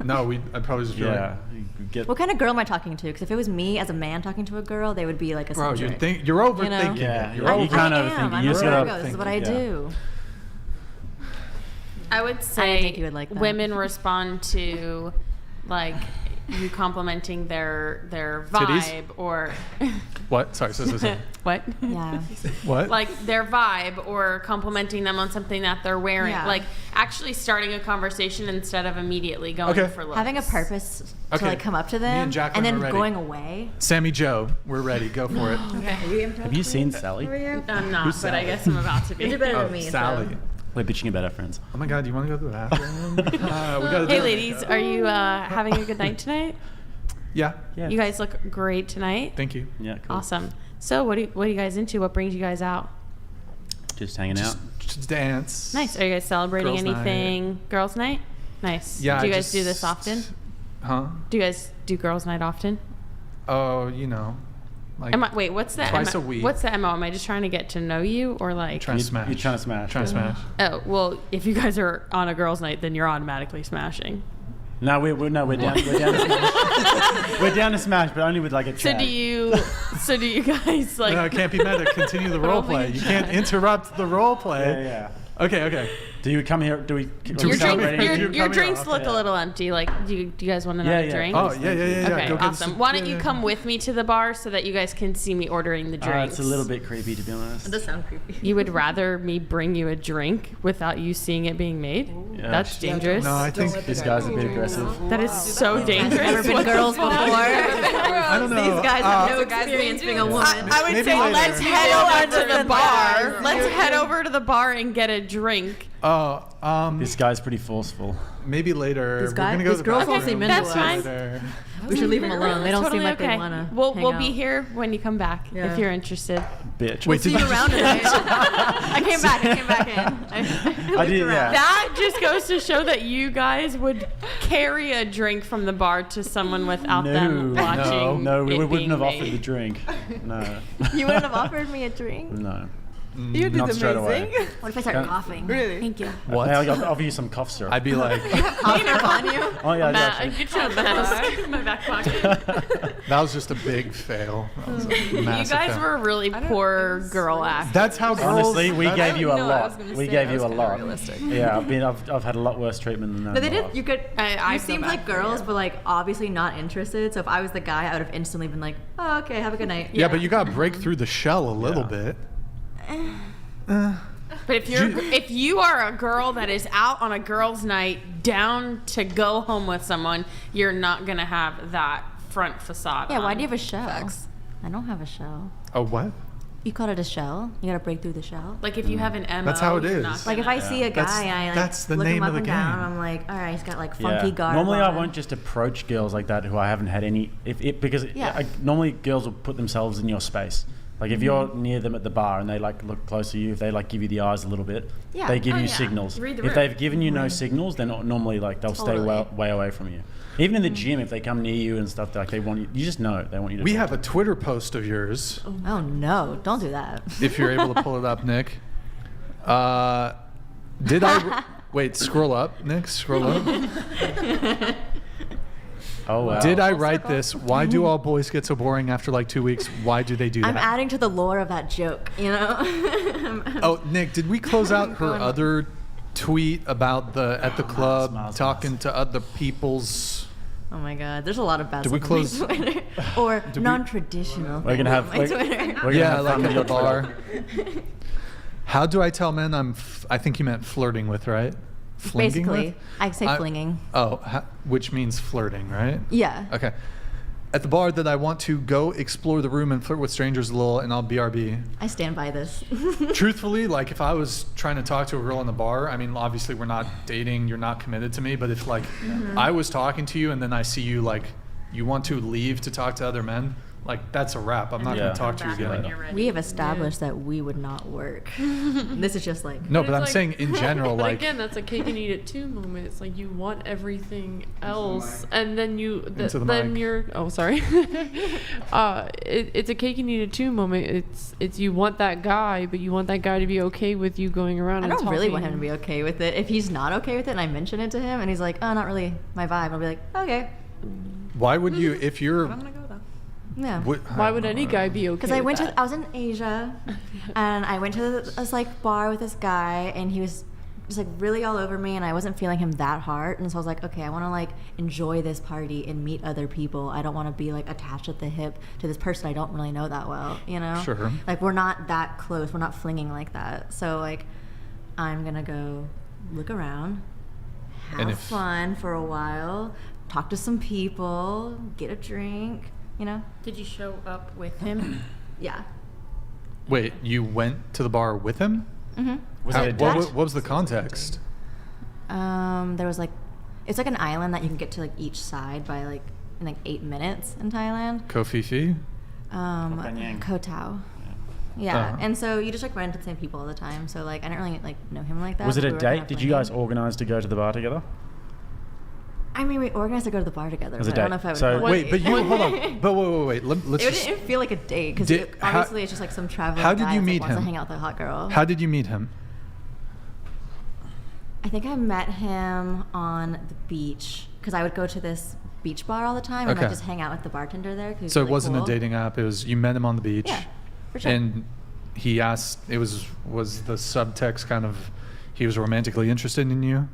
No, I'd probably just be Yeah. like, You get. What kind of girl am I talking to? Because if it was me as a man talking to a girl, they would be like a bro, subject. you're overthinking Yeah, it. you're You're I you can't am. overthink it. I'm You a just gotta Virgo. This is what I think, yeah. do. I would didn't say think you would like that. women respond to like you complimenting their vibe Titties? or What? Sorry, so. what? Yeah. What? Like their vibe or complimenting them on something that they're wearing. Yeah. Like actually starting a conversation instead of immediately going Okay. for looks. Having a purpose to Okay. like come up to Me them and Jacqueline then are ready. going away. Sammy Joe, we're ready. Go for it. Have you seen Sally? I'm not, Who's but I Sally? guess I'm about to be. You're better Oh, than me. Sally. So. We're bitching about our friends. Oh my God, do you want to go to the bathroom? We gotta Hey do it. ladies, are you having a good night tonight? Yeah. Yeah. You guys look great tonight. Thank you. Yeah, cool. Awesome. So what are you guys into? What brings you guys out? Just hanging out. Just dance. Nice. Are you guys celebrating Girls' night. anything? Girls' night? Nice. Yeah. Do you I guys do this just- often? Huh? Do you guys do girls' night often? Oh, you know. Like, Wait, what's the twice a week. What's the MO? Am I just trying to get to know you or like? trying to smash. You're trying to smash. Trying to smash. Oh well, if you guys are on a girls' night, then you're automatically smashing. No, we're down. We're down to smash. We're down to smash, but only with like a So chat. do you guys like? No, it can't be meta. Continue the role play. You can't interrupt the role play. Yeah. Okay. Do you come here? Do we? Do Your, we drink, celebrate your, anything? your Coming drinks off, look yeah. a little empty. Like, do you guys want another Yeah. drink? Oh, yeah. Okay, Go get awesome. some- Why don't you yeah. come with me to the bar so that you guys can see me ordering the drinks? It's a little bit creepy, to be honest. It does sound creepy. You would rather me bring you a drink without you seeing it being made? Yeah. That's dangerous. No, I think This guy's a bit aggressive. That is so dangerous. Never been What the girls fuck? before. I don't know. These guys have no guys experience being being a Jews. woman. I would Maybe say later. let's head over to the bar. Let's head over to the bar and get a drink. This guy's pretty forceful. Maybe later. These We're gonna go these to the girls don't bathroom. seem into That's us. fine. Later. We should leave them alone. They don't Totally seem like okay. they want to. We'll be here when you come back Yeah. if you're interested. Bitch. Wait, See did you you around tonight. I came back in. I did, yeah. That just goes to show that you guys would carry a drink from the bar to someone without them watching. No, we it wouldn't being have made. offered the drink. No. You wouldn't have offered me a drink? No. You did Not straight away. amazing. What if I start Can't- coughing? Really? Thank you. What? I'll offer you some cough syrup. I'd be like, Cough syrup on you? Oh yeah, Matt, I actually. get you a mask in my back pocket. that was just a big fail. That was a You massive guys fail. were a really poor girl act. That's how girls. Honestly, we that's- gave you a No, I was lot. gonna We say gave that you was a kinda lot. realistic. Yeah, I've had a lot worse treatment than that. But they in my did. life. You could. I You feel seemed bad like for girls, you. but like obviously not interested. So if I was the guy, I would have instantly been like, "Oh, okay, have a good night." Yeah, but you got to break through the shell a little bit. But if you are a girl that is out on a girls' night, down to go home with someone, you're not gonna have that front facade. Yeah. Why on. do you have a shell? Facts. I don't have a shell. Oh, what? You call it a shell? You gotta break through the shell. Like if you have an MO, That's how it you're is. not Like if I see a guy, That's- I like that's the look name him up of the and down. game. I'm like, all right, he's got like Yeah. funky garb. Normally, I on. won't just approach girls like that who I haven't had any. Because Yeah. normally girls will put themselves in your space. Like if you're near them at the bar and they like look close to you, if they like give you the eyes a little bit, Yeah. they give Oh, you yeah. signals. Read the If room. they've given you no signals, then normally like they'll stay Totally. way away from you. Even in the gym, if they come near you and stuff, like they want you, you just know they want you to. We talk have to a Twitter post of yours. Oh no! Don't do that. If you're able to pull it up, Nick. Did I wait? Scroll up, Nick. Scroll up. Oh wow. Did I write this? Why do all boys get so boring after like 2 weeks? Why do they do that? I'm adding to the lore of that joke. You know. Oh, Nick, did we close out her other tweet about at the club talking to other people's? Oh my God! There's a lot of bad Did we stuff on my close- Twitter. Or non-traditional. We're gonna have. things on my We're Twitter. gonna Yeah, have like fun at with the your bar. Twitter. How do I tell men I think you meant flirting with, right? Flinging Basically, with? I say flinging. Oh, which means flirting, right? Yeah. Okay. At the bar that I want to go explore the room and flirt with strangers a little, and I'll BRB. I stand by this. Truthfully, like if I was trying to talk to a girl in the bar, I mean, obviously we're not dating, you're not committed to me, but if like I was talking to you and then I see you like you want to leave to talk to other men, like that's a wrap. I'm not going to talk to you again. We have established that we would not work. This is just like No, but I'm it's saying in general, But like again, that's a cake and eat it too moment. It's like you want everything else, and then Into the then mic. you're. Oh, sorry. It's a cake and eat it too moment. It's you want that guy, but you want that guy to be okay with you going around. I and don't really want him talking. to be okay with it. If he's not okay with it and I mention it to him and he's like, oh, not really my vibe, I'll be like, okay. why would you if you're Yeah. Why would any guy be okay? Because I with went that? I was in Asia, and I went to this like bar with this guy, and he was just like really all over me, and I wasn't feeling him that hard, and so I was like, okay, I want to like enjoy this party and meet other people. I don't want to be like attached at the hip to this person I don't really know that well, you know? Sure. Like we're not that close. We're not flinging like that. So like, I'm gonna go look around, have fun for a while, talk to some people, get a drink. You know? Did you show up with him? Yeah. Wait, you went to the bar with him? Mm-hmm. Was it a what, date? what was the context? There was like, it's like an island that you can get to like each side by like in like 8 minutes in Thailand. Koh Phi Phi? Koh Tao. Yeah, and so you just like run into the same people all the time. So like I didn't really like know him like that. Was it but a we were kinda date? Did you flinging. guys organize to go to the bar together? I mean, we organized to go to the bar together. was a But I don't know date. if I would. So- call it a Wait, date. but you hold on. But wait. Let's It just. didn't feel like a date because Did- how- obviously it's just like some traveling how did guy you that, meet wants to him? hang out with a hot girl. How did you meet him? I think I met him on the beach because I would go to this beach bar all the time and Okay. like just hang out with the bartender there. 'cause he's So it really wasn't cool. a dating app. It was you met him on the beach. Yeah, for sure. And he asked. It was the subtext kind of. He was romantically interested in you.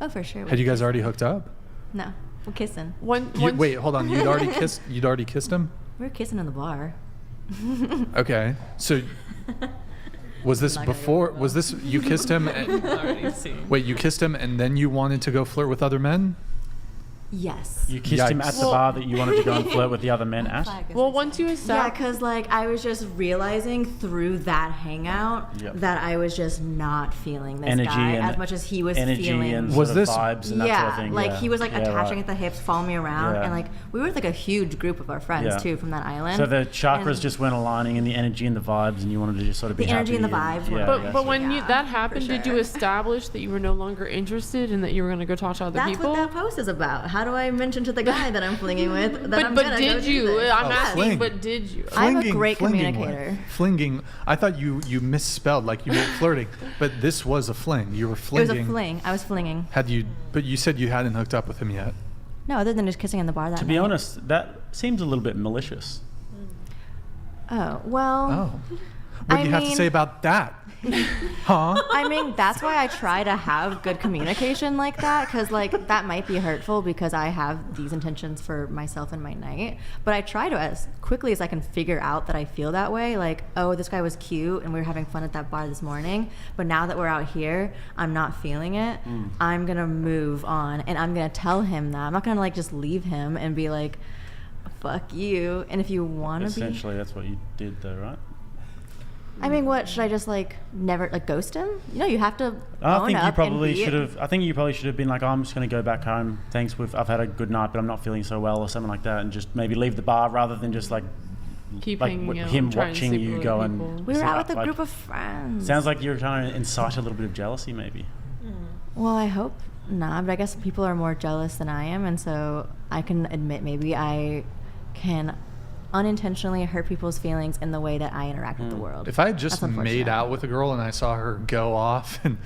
Oh, for sure. Had you guys already hooked up? No, we're kissing. Wait, hold on. You'd already kissed. You'd already kissed him. We were kissing in the bar. Okay, so was this before? Was this you kissed him? Already seen. Wait, you kissed him and then you wanted to go flirt with other men? Yes. You kissed him at the bar that you wanted to go and flirt with the other men at? Well, once you Yeah, establish, because like I was just realizing through that hangout that I was just not feeling this Energy guy and as much as he was energy feeling. and sort of vibes and that sort of thing. Like he was like Yeah, attaching right. at the hips, following me around, Yeah. and like we were like a huge group of our friends too from that island. So the chakras And just weren't aligning, and the energy and the vibes, and you wanted to just sort of be The energy happy and the vibes were- but when that happened, for did you sure. establish that you were no longer interested and that you were going to go talk to other That's people? what that post is about. How do I mention to the guy that I'm flinging with that I'm but gonna did go do you? this? I'm Oh, asking, fling. but did you? I'm a great flinging communicator. what? Flinging. I thought you misspelled, like you meant flirting, but this was a fling. You were It flinging. was a fling. I was flinging. But you said you hadn't hooked up with him yet. No, other than just kissing in the bar that To night. be honest, that seems a little bit malicious. Oh, well. Oh. What do you have to say about that? Huh? I mean, that's why I try to have good communication like that, because like that might be hurtful because I have these intentions for myself and my night. But I try to, as quickly as I can, figure out that I feel that way. Like, oh, this guy was cute and we were having fun at that bar this morning, but now that we're out here, I'm not feeling it. I'm gonna move on, and I'm gonna tell him that. I'm not gonna like just leave him and be like, fuck you. And if you want to be, Essentially, that's what you did, though, right? I mean, what should I just like never like ghost him? You know, you have to. I think own you up probably and be- should have. I think you probably should have been like, oh, I'm just going to go back home. Thanks, I've had a good night, but I'm not feeling so well, or something like that, and just maybe leave the bar rather than just like Keep like hanging out, him try and watching sleep you with go other and. people. We were sit out up, with a like- group of friends. Sounds like you're trying to incite a little bit of jealousy, maybe. Well, I hope not, but I guess people are more jealous than I am, and so I can admit maybe I can unintentionally hurt people's feelings in the way that I interact with the world. If I had just That's unfortunate. made out with a girl and I saw her go off and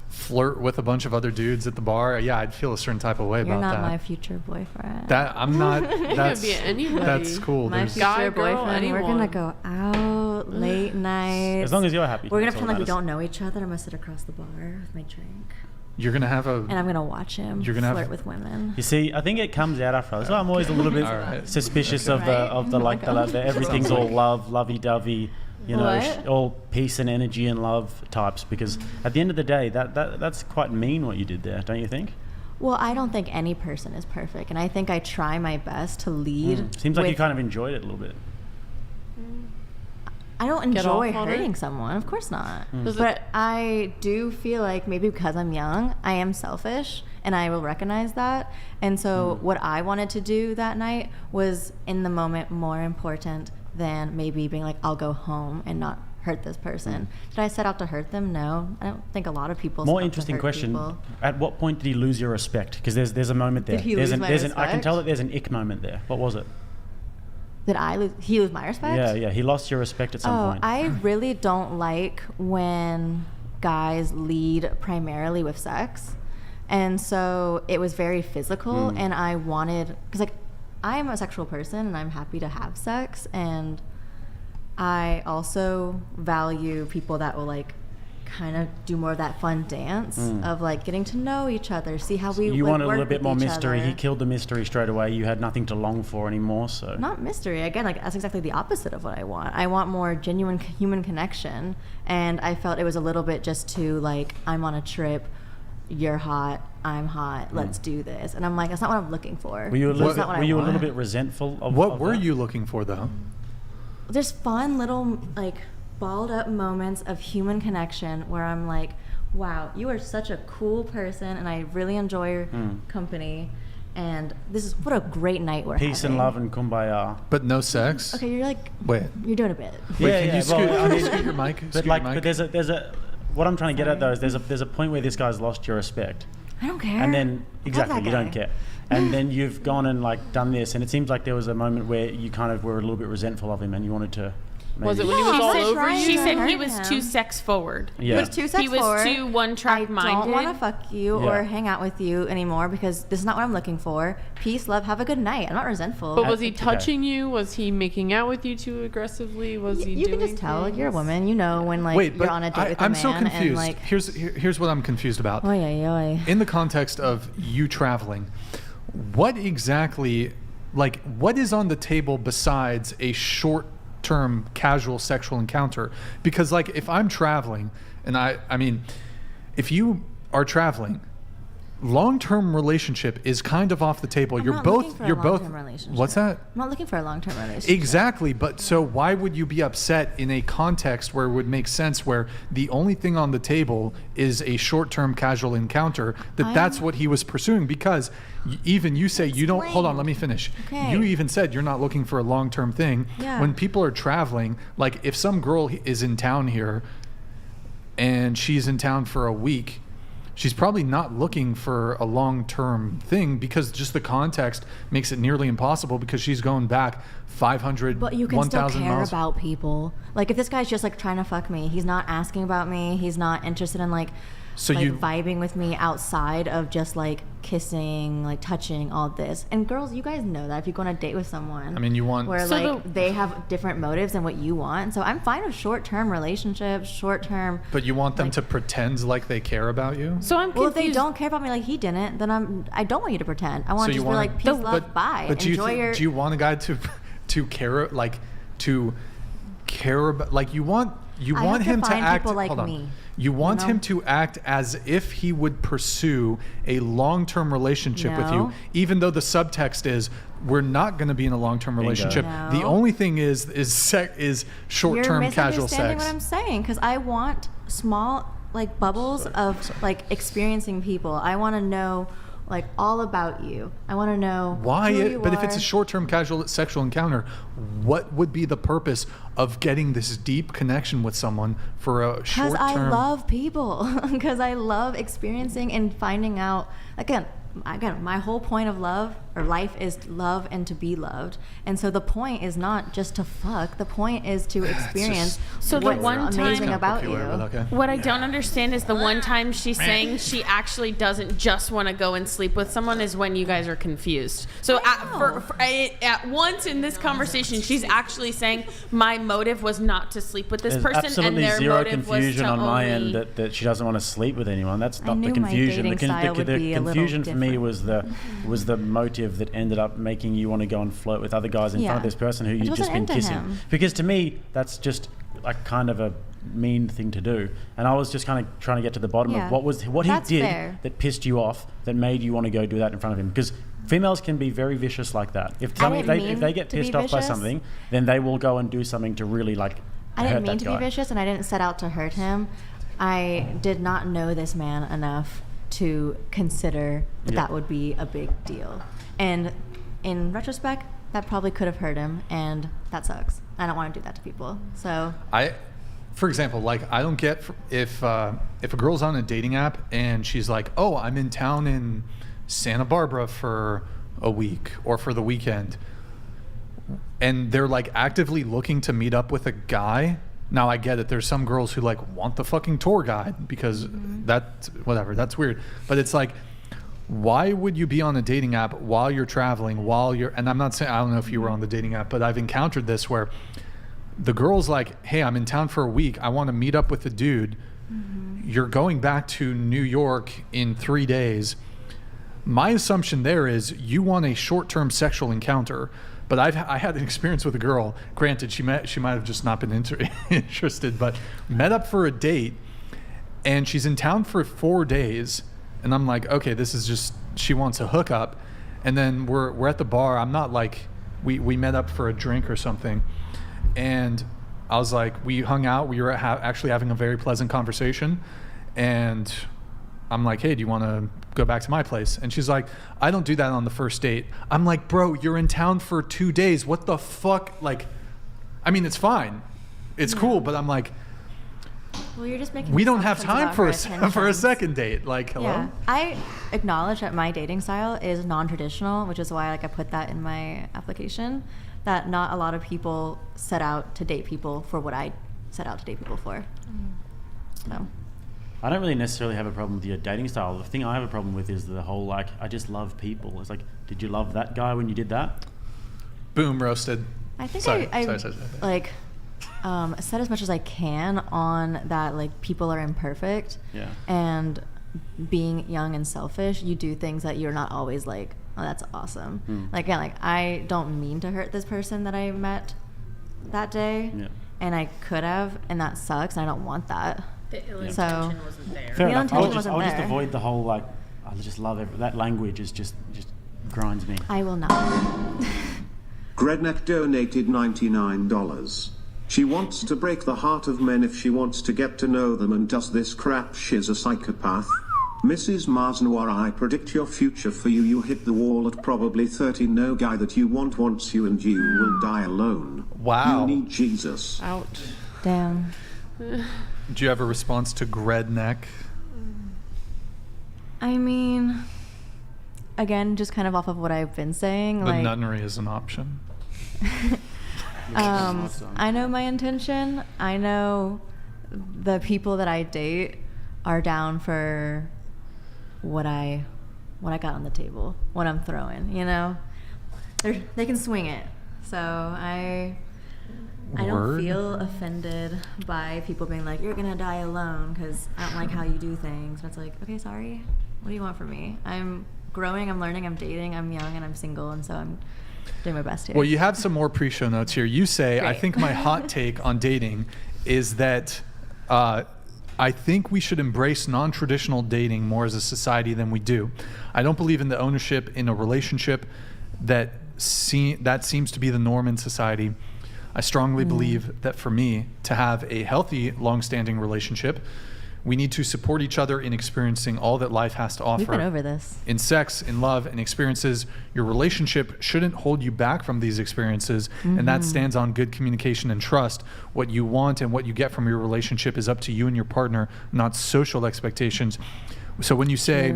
flirt with a bunch of other dudes at the bar, yeah, I'd feel a certain type of way You're about not that. my future boyfriend. That I'm not. That's be anybody. That's cool. My There's- future Guy, girl, boyfriend. We're anyone. gonna go out late nights. As long as you're happy, We're gonna that's all pretend like we that don't know each other. I'm gonna sit across the bar with my drink, You're gonna have a. and I'm gonna watch him You're gonna have- flirt with women. You see, I think it comes out after. That's why I'm always a little bit All right. suspicious Okay. of the like the everything's all love, lovey-dovey, you know, What? all peace and energy and love types. Because at the end of the day, that's quite mean what you did there, don't you think? Well, I don't think any person is perfect, and I think I try my best to lead. Seems like you with- kind of enjoyed it a little bit. I don't Get enjoy off on hurting it? someone. Of course not. Does it- But I do feel like maybe because I'm young, I am selfish, and I will recognize that. And so what I wanted to do that night was, in the moment, more important than maybe being like, I'll go home and not hurt this person. Did I set out to hurt them? No. I don't think a lot of people. More set out to interesting hurt question: people. at what point did he lose your respect? Because there's a moment there. Did he there's lose my I can respect? tell that there's an ick moment there. What was it? Did I lose? He lose my respect? Yeah. He lost your respect at some point. I really don't like when guys lead primarily with sex. And so it was very physical, and I wanted, because like I'm a sexual person and I'm happy to have sex, and I also value people that will like kind of do more of that fun dance of like getting to know each other, see how we You like, wanted a work little bit with more each mystery. other. He killed the mystery straight away. You had nothing to long for anymore. So Not mystery. Again, like that's exactly the opposite of what I want. I want more genuine human connection, and I felt it was a little bit just too like, I'm on a trip, you're hot, I'm hot, let's do this. And I'm like, that's not what I'm looking for. were you a That's little not bit, what I were you a want. little bit resentful of What of were that? you looking for though? There's fun little like balled up moments of human connection where I'm like, wow, you are such a cool person, and I really enjoy your company, and this is what a great night we're Peace having. and love and kumbaya. But no sex. Okay, you're like, Wait. you're doing a bit. Wait, can you scoot, well, I can you mean, scoot your mic? But Scoot like, your mic? but there's a. What I'm trying to get at though is there's a point where this guy's lost your respect. I don't care. And then exactly, that you don't guy. care. And then you've gone and like done this, and it seems like there was a moment where you kind of were a little bit resentful of him, and you wanted to. Was it maybe- when he was all I'm not over trying you? She to said he hurt was him. too sex forward. Yeah. He was too sex He was forward. too one-track minded. I don't want to fuck you Yeah. or hang out with you anymore because this is not what I'm looking for. Peace, love, have a good night. I'm not resentful. But was he Okay. touching you? Was he making out with you too aggressively? Was he you doing can just tell, like, you're a things? woman. You know when like Wait, you're but on a date with a I'm man so confused. and like, Here's what I'm confused about. oy, oy, oy. In the context of you traveling, what exactly, like, what is on the table besides a short-term casual sexual encounter? Because, like, if I'm traveling, and I mean, if you are traveling long-term relationship is kind of off the table. I'm you're not both looking for a you're both long-term relationship. What's that? I'm not looking for a long-term relationship. Exactly, but so why would you be upset in a context where it would make sense where the only thing on the table is a short-term casual encounter, that's what he was pursuing? Because even you say you don't, hold on, let me finish. Okay. You even said you're not looking for a long-term thing. Yeah. When people are traveling, like if some girl is in town here and she's in town for a week, she's probably not looking for a long-term thing because just the context makes it nearly impossible because she's going back 500, But you can still 1,000 care miles. about people. Like if this guy's just like trying to fuck me, he's not asking about me. He's not interested in like vibing with me outside of just like kissing, like touching, all this. And girls, you guys know that if you go on a date with someone, I mean, you want where they have different motives than what you want. So I'm fine with short-term relationships, short-term. But you want them to pretend like they care about you? So I'm confused. Well, if they don't care about me like he didn't, then I don't want you to pretend. I want to just be like, peace, love, bye. But do you want a guy to care about like you want him to act like hold on. me. You want him to act as if he would pursue a long-term relationship with you, even though the subtext is we're not going to be in a long-term relationship. No. The only thing is short-term casual sex. You're misunderstanding what I'm saying because I want small like bubbles of like experiencing people. I want to know like all about you. I want to know why who you but if are. it's a short-term casual sexual encounter, what would be the purpose of getting this deep connection with someone for a short-term? Because I love people. Because I love experiencing and finding out. Again, my whole point of love or life is love and to be loved. And so the point is not just to fuck. The point is to experience what's amazing about you. What I don't understand is the one time she's saying she actually doesn't just want to go and sleep with someone is when you guys are confused. So at once in this conversation, she's actually saying my motive was not to sleep with this There's person, absolutely and their zero motive was confusion to on my only... end that she doesn't want to sleep with anyone. That's not the knew my confusion. The, dating style would be a little confusion for me different. was the motive that ended up making you want to go and flirt with other guys in front of this person who you've just been kissing. Him. Because to me, that's just like kind of a mean thing to do. And I was just kind of trying to get to the bottom of what he did that pissed you off, that made you want to go do that in front of him. Because females can be very vicious like that. If they get pissed off by something, then they will go and do something to really like I didn't mean hurt that to guy. be vicious, and I didn't set out to hurt him. I did not know this man enough to consider that would be a big deal. And in retrospect, that probably could have hurt him, and that sucks. I don't want to do that to people. So for example, like I don't get if a girl's on a dating app and she's like, "Oh, I'm in town in Santa Barbara for a week or for the weekend," and they're like actively looking to meet up with a guy. Now I get it. There's some girls who like want the fucking tour guide because that's weird. But it's like, why would you be on a dating app while you're traveling, and I'm not saying, I don't know if you were on the dating app, but I've encountered this where the girl's like, hey, I'm in town for a week. I want to meet up with a dude. You're going back to New York in 3 days. My assumption there is you want a short-term sexual encounter. But I had an experience with a girl. Granted, she might have just not been interested, but met up for a date, and she's in town for 4 days. And I'm like, okay, this is just, she wants a hookup. And then we're at the bar. I'm not like, we met up for a drink or something. And I was like, we hung out. We were actually having a very pleasant conversation. And I'm like, hey, do you want to go back to my place? And she's like, I don't do that on the first date. I'm like, bro, you're in town for 2 days. What the fuck? Like, I mean, it's fine. It's cool. But I'm like, well, you're just making we don't have assumptions time about for a second date. Like, hello? Yeah. I acknowledge that my dating style is non-traditional, which is why like I put that in my application, that not a lot of people set out to date people for what I set out to date people for. So I don't really necessarily have a problem with your dating style. The thing I have a problem with is the whole like, I just love people. It's like, did you love that guy when you did that? Boom, roasted. I think sorry. Like said as much as I can on that, like people are imperfect. Yeah. And being young and selfish, you do things that you're not always like, oh, that's awesome. Like, yeah, like I don't mean to hurt this person that I met that day. Yeah. And I could have, and that sucks, and I don't want that. The ill intention wasn't there. Fair the enough. intention wasn't I would there. just avoid the whole like, I just love that language. Is just grinds me. I will not. Gredneck donated $99. She wants to break the heart of men if she wants to get to know them and does this crap. She's a psychopath. Mrs. Mars Noir, I predict your future for you. You hit the wall at probably 30. No guy that you want wants you, and you will die alone. Wow. You need Jesus. Ouch. Damn. Do you have a response to Gredneck? I mean, again, just kind of off of what I've been saying. The like, nunnery is an option. I know my intention. I know the people that I date are down for what I got on the table, what I'm throwing. You know, they can swing it. So I don't feel offended by people being like, "You're gonna die alone" because I don't like how you do things. But it's like, okay, sorry. What do you want from me? I'm growing. I'm learning. I'm dating. I'm young and I'm single, and so I'm doing my best here. Well, you have some more pre-show notes here. You say, I think my hot take on dating is that I think we should embrace non-traditional dating more as a society than we do. I don't believe in the ownership in a relationship that seems to be the norm in society. I strongly believe that for me to have a healthy, long-standing relationship, we need to support each other in experiencing all that life has to offer. We've been over this. In sex, in love, and experiences. Your relationship shouldn't hold you back from these experiences, and that stands on good communication and trust. What you want and what you get from your relationship is up to you and your partner, not social expectations. So when you say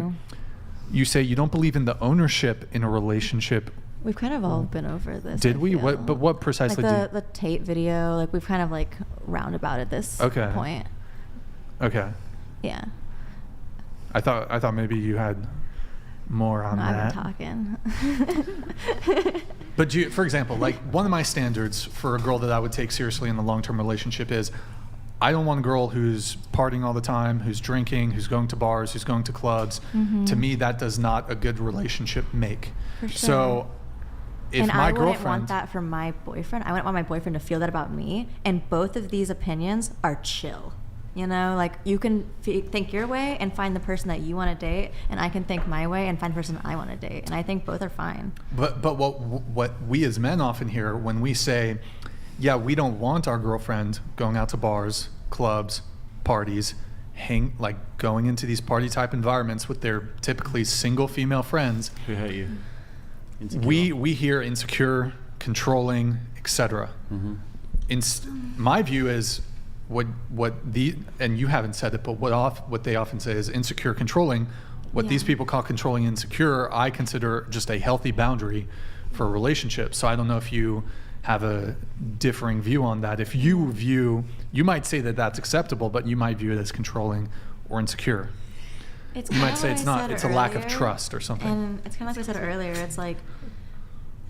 you don't believe in the ownership in a relationship. We've kind of all been over this. Did we? What precisely? Like the Tate video, like we've kind of like roundabout at this point. Okay. Yeah. I thought maybe you had more on that. I've been talking. But for example, like one of my standards for a girl that I would take seriously in a long-term relationship is I don't want a girl who's partying all the time, who's drinking, who's going to bars, who's going to clubs. To me, that does not a good relationship make. For sure. So if and my I wouldn't girlfriend want that from my boyfriend. I wouldn't want my boyfriend to feel that about me. And both of these opinions are chill. You know, like you can think your way and find the person that you want to date, and I can think my way and find the person I want to date, and I think both are fine. But what we as men often hear when we say, yeah, we don't want our girlfriend going out to bars, clubs, parties, going into these party type environments with their typically single female friends. Who hurt you? Insecure. We hear insecure, controlling, etc. My view is and you haven't said it, but what they often say is insecure, controlling. What these people call controlling, insecure, I consider just a healthy boundary for a relationship. So I don't know if you have a differing view on that. If you might say that that's acceptable, but you might view it as controlling or insecure. You might say it's not. It's a lack of trust or something. And it's kind of like I said earlier. It's like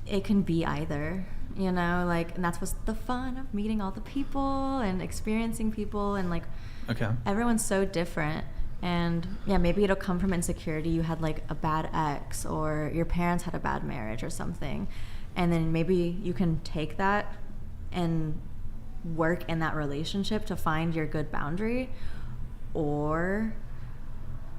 it can be either. You know, like, and that's what's the fun of meeting all the people and experiencing people, and like, everyone's so different. And yeah, maybe it'll come from insecurity. You had like a bad ex, or your parents had a bad marriage or something, and then maybe you can take that and work in that relationship to find your good boundary, or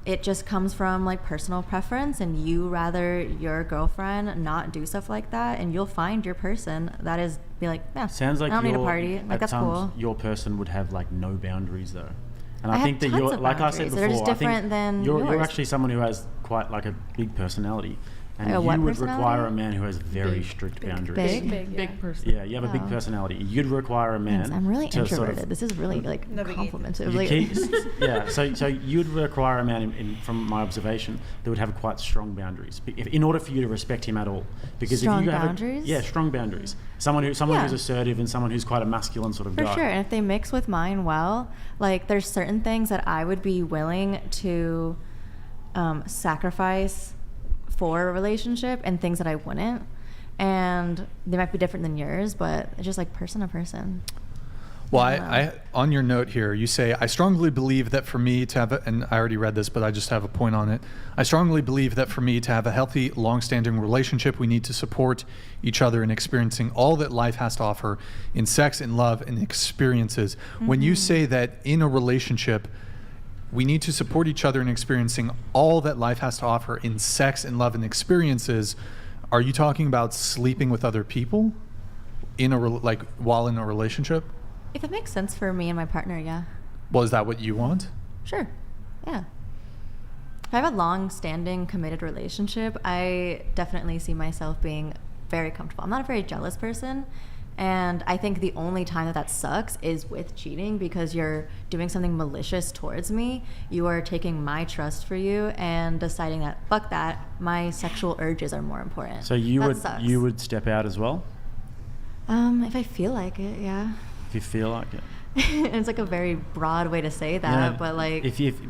it just comes from like personal preference, and you rather your girlfriend not do stuff like that, and you'll find your person that is be like, yeah, sounds like I don't need a party. Like that's cool. Your person would have like no boundaries though, and I think that tons you're of like I said boundaries. They're before. just different I think than you're yours. actually someone who has quite like a big personality. And Like a you what would personality? require a man who has very strict boundaries. Big person. Yeah, you have a big personality. You'd require a man. Thanks. I'm really to introverted. Sort of, this is really like complimentive. Yeah, so you'd require a man, from my observation, that would have quite strong boundaries, in order for you to respect him at all. Because strong if you boundaries? have strong boundaries. Someone who's assertive and someone who's quite a masculine sort of For guy. sure, and if they mix with mine well, like there's certain things that I would be willing to sacrifice for a relationship, and things that I wouldn't, and they might be different than yours, but it's just like person to person. Well, I on your note here, you say, I strongly believe that for me to have, and I already read this, but I just have a point on it. I strongly believe that for me to have a healthy, long-standing relationship, we need to support each other in experiencing all that life has to offer in sex, in love, and experiences. When you say that in a relationship, we need to support each other in experiencing all that life has to offer in sex and love and experiences. Are you talking about sleeping with other people while in a relationship? If it makes sense for me and my partner, yeah. Well, is that what you want? Sure. Yeah. If I have a long-standing committed relationship, I definitely see myself being very comfortable. I'm not a very jealous person, and I think the only time that sucks is with cheating, because you're doing something malicious towards me. You are taking my trust for you and deciding that, fuck that, my sexual urges are more important. So you would step out as well? If I feel like it, yeah. If you feel like it. It's like a very broad way to say that, but like,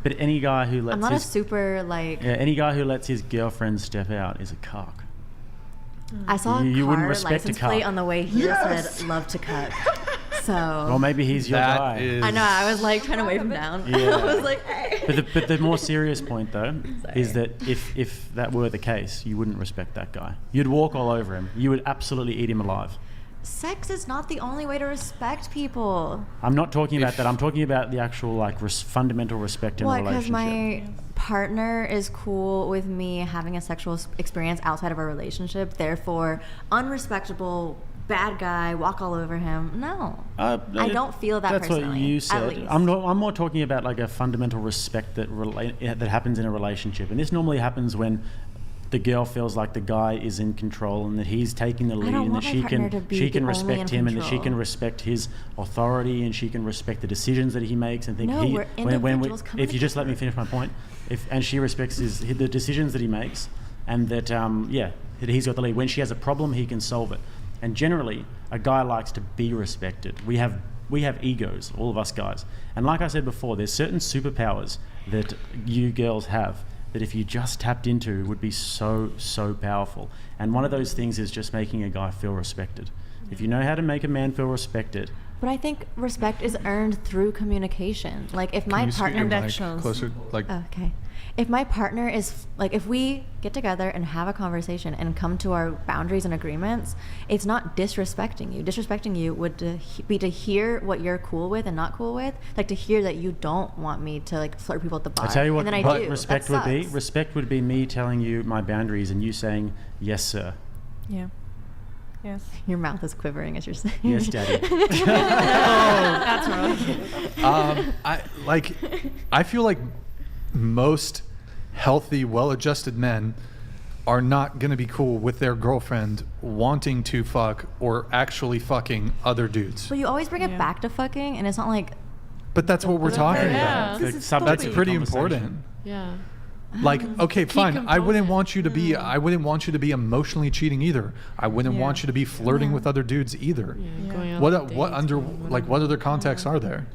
but any guy who lets I'm not a super like. Yeah, any guy who lets his girlfriend step out is a cock. I saw you a wouldn't car respect license a cock. plate on the way here that said "love to cut." So. Well, maybe he's your guy. I know. I was like trying to wave him down. Yeah. I was like, hey. But the more serious point though is that if that were the case, you wouldn't respect that guy. You'd walk all over him. You would absolutely eat him alive. Sex is not the only way to respect people. I'm not talking about that. I'm talking about the actual fundamental respect in a relationship. Because my partner is cool with me having a sexual experience outside of our relationship. Therefore, unrespectable, bad guy, walk all over him. No, I don't feel that. That's personally, what you said. At least. I'm more talking about like a fundamental respect that happens in a relationship, and this normally happens when the girl feels like the guy is in control and that he's taking the lead, and that she can respect him, and that she can respect his authority, and she can respect the decisions that he makes, and think if you just let me finish my point, and she respects the decisions that he makes, and that that he's got the lead. When she has a problem, he can solve it. And generally, a guy likes to be respected. We have egos, all of us guys, and like I said before, there's certain superpowers that you girls have that if you just tapped into would be so powerful. And one of those things is just making a guy feel respected. If you know how to make a man feel respected. But I think respect is earned through communication. Like if my partner closer, like okay. If my partner is like, if we get together and have a conversation and come to our boundaries and agreements, it's not disrespecting you. Disrespecting you would be to hear what you're cool with and not cool with, like to hear that you don't want me to like flirt people at the bar. I tell you what, and then what respect would be. Respect would be me telling you my boundaries and you saying yes, sir. Yeah. Yes. Your mouth is quivering as you're saying. Yes, Daddy. That's wrong. I feel like most healthy, well-adjusted men are not going to be cool with their girlfriend wanting to fuck or actually fucking other dudes. But you always bring it back to fucking, and it's not like. But that's what we're talking about. That's pretty important. Yeah. Like, okay, fine. I wouldn't want you to be. I wouldn't want you to be emotionally cheating either. I wouldn't want you to be flirting with other dudes either. What other contexts are there?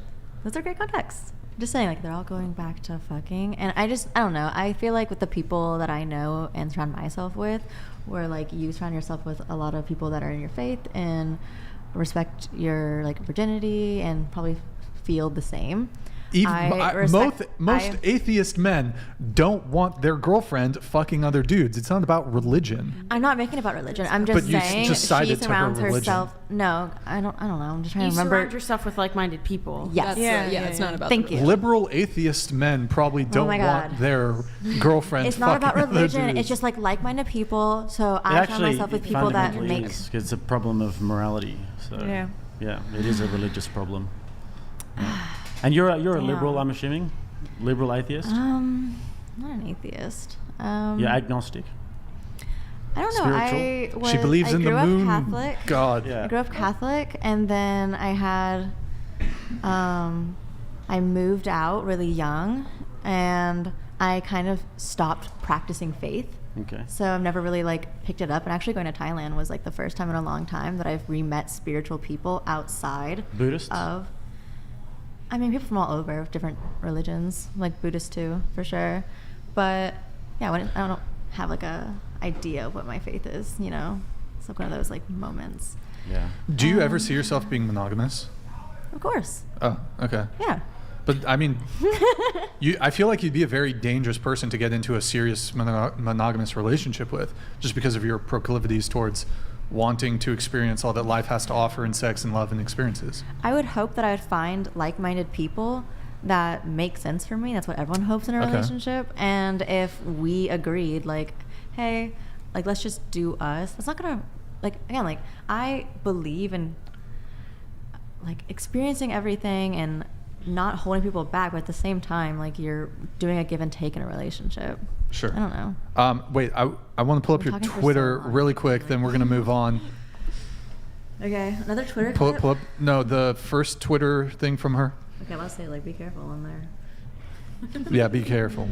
Those are great contexts. Just saying, like, they're all going back to fucking. And I don't know. I feel like with the people that I know and surround myself with, where, like, you surround yourself with a lot of people that are in your faith and respect your, like, virginity and probably feel the same. Most atheist men don't want their girlfriend fucking other dudes. It's not about religion. I'm not making it about religion. I'm just saying she surrounds herself. No, I don't know. I'm just trying to remember. You surround yourself with like-minded people. Yes. It's not about. Thank you. Liberal atheist men probably don't want their girlfriend. It's not about religion. Dudes. it's just like like-minded people. So I surround myself with people that make. It's a problem of morality. So yeah, it is a religious problem. Yeah. And you're a liberal, I'm assuming? Liberal atheist? Not an atheist. You're agnostic? I don't know. She believes in the moon. Catholic. God. Yeah. I grew up Catholic, and then I had, I moved out really young, and I kind of stopped practicing faith. Okay. So I've never really like picked it up, and actually going to Thailand was like the first time in a long time that I've re-met spiritual people outside Buddhists? I mean, people from all over, different religions, like Buddhists too, for sure. But yeah, I don't have like a idea of what my faith is, you know? It's like one of those like moments. Yeah. Do you ever see yourself being monogamous? Of course. Oh, okay. Yeah. But I mean, I feel like you'd be a very dangerous person to get into a serious monogamous relationship with, just because of your proclivities towards wanting to experience all that life has to offer in sex and love and experiences. I would hope that I would find like-minded people that makes sense for me. That's what everyone hopes in a relationship. And if we agreed, like, hey, like, let's just do us, it's not gonna, like, again, like, I believe in, like, experiencing everything and not holding people back, but at the same time, like, you're doing a give and take in a relationship. Sure. I don't know. Wait, I want to pull up your Twitter really quick, then we're going to move on. Okay, another Twitter Pull clip? up, no, the first Twitter thing from her. Okay, let's say, like, be careful in there. Yeah, be careful.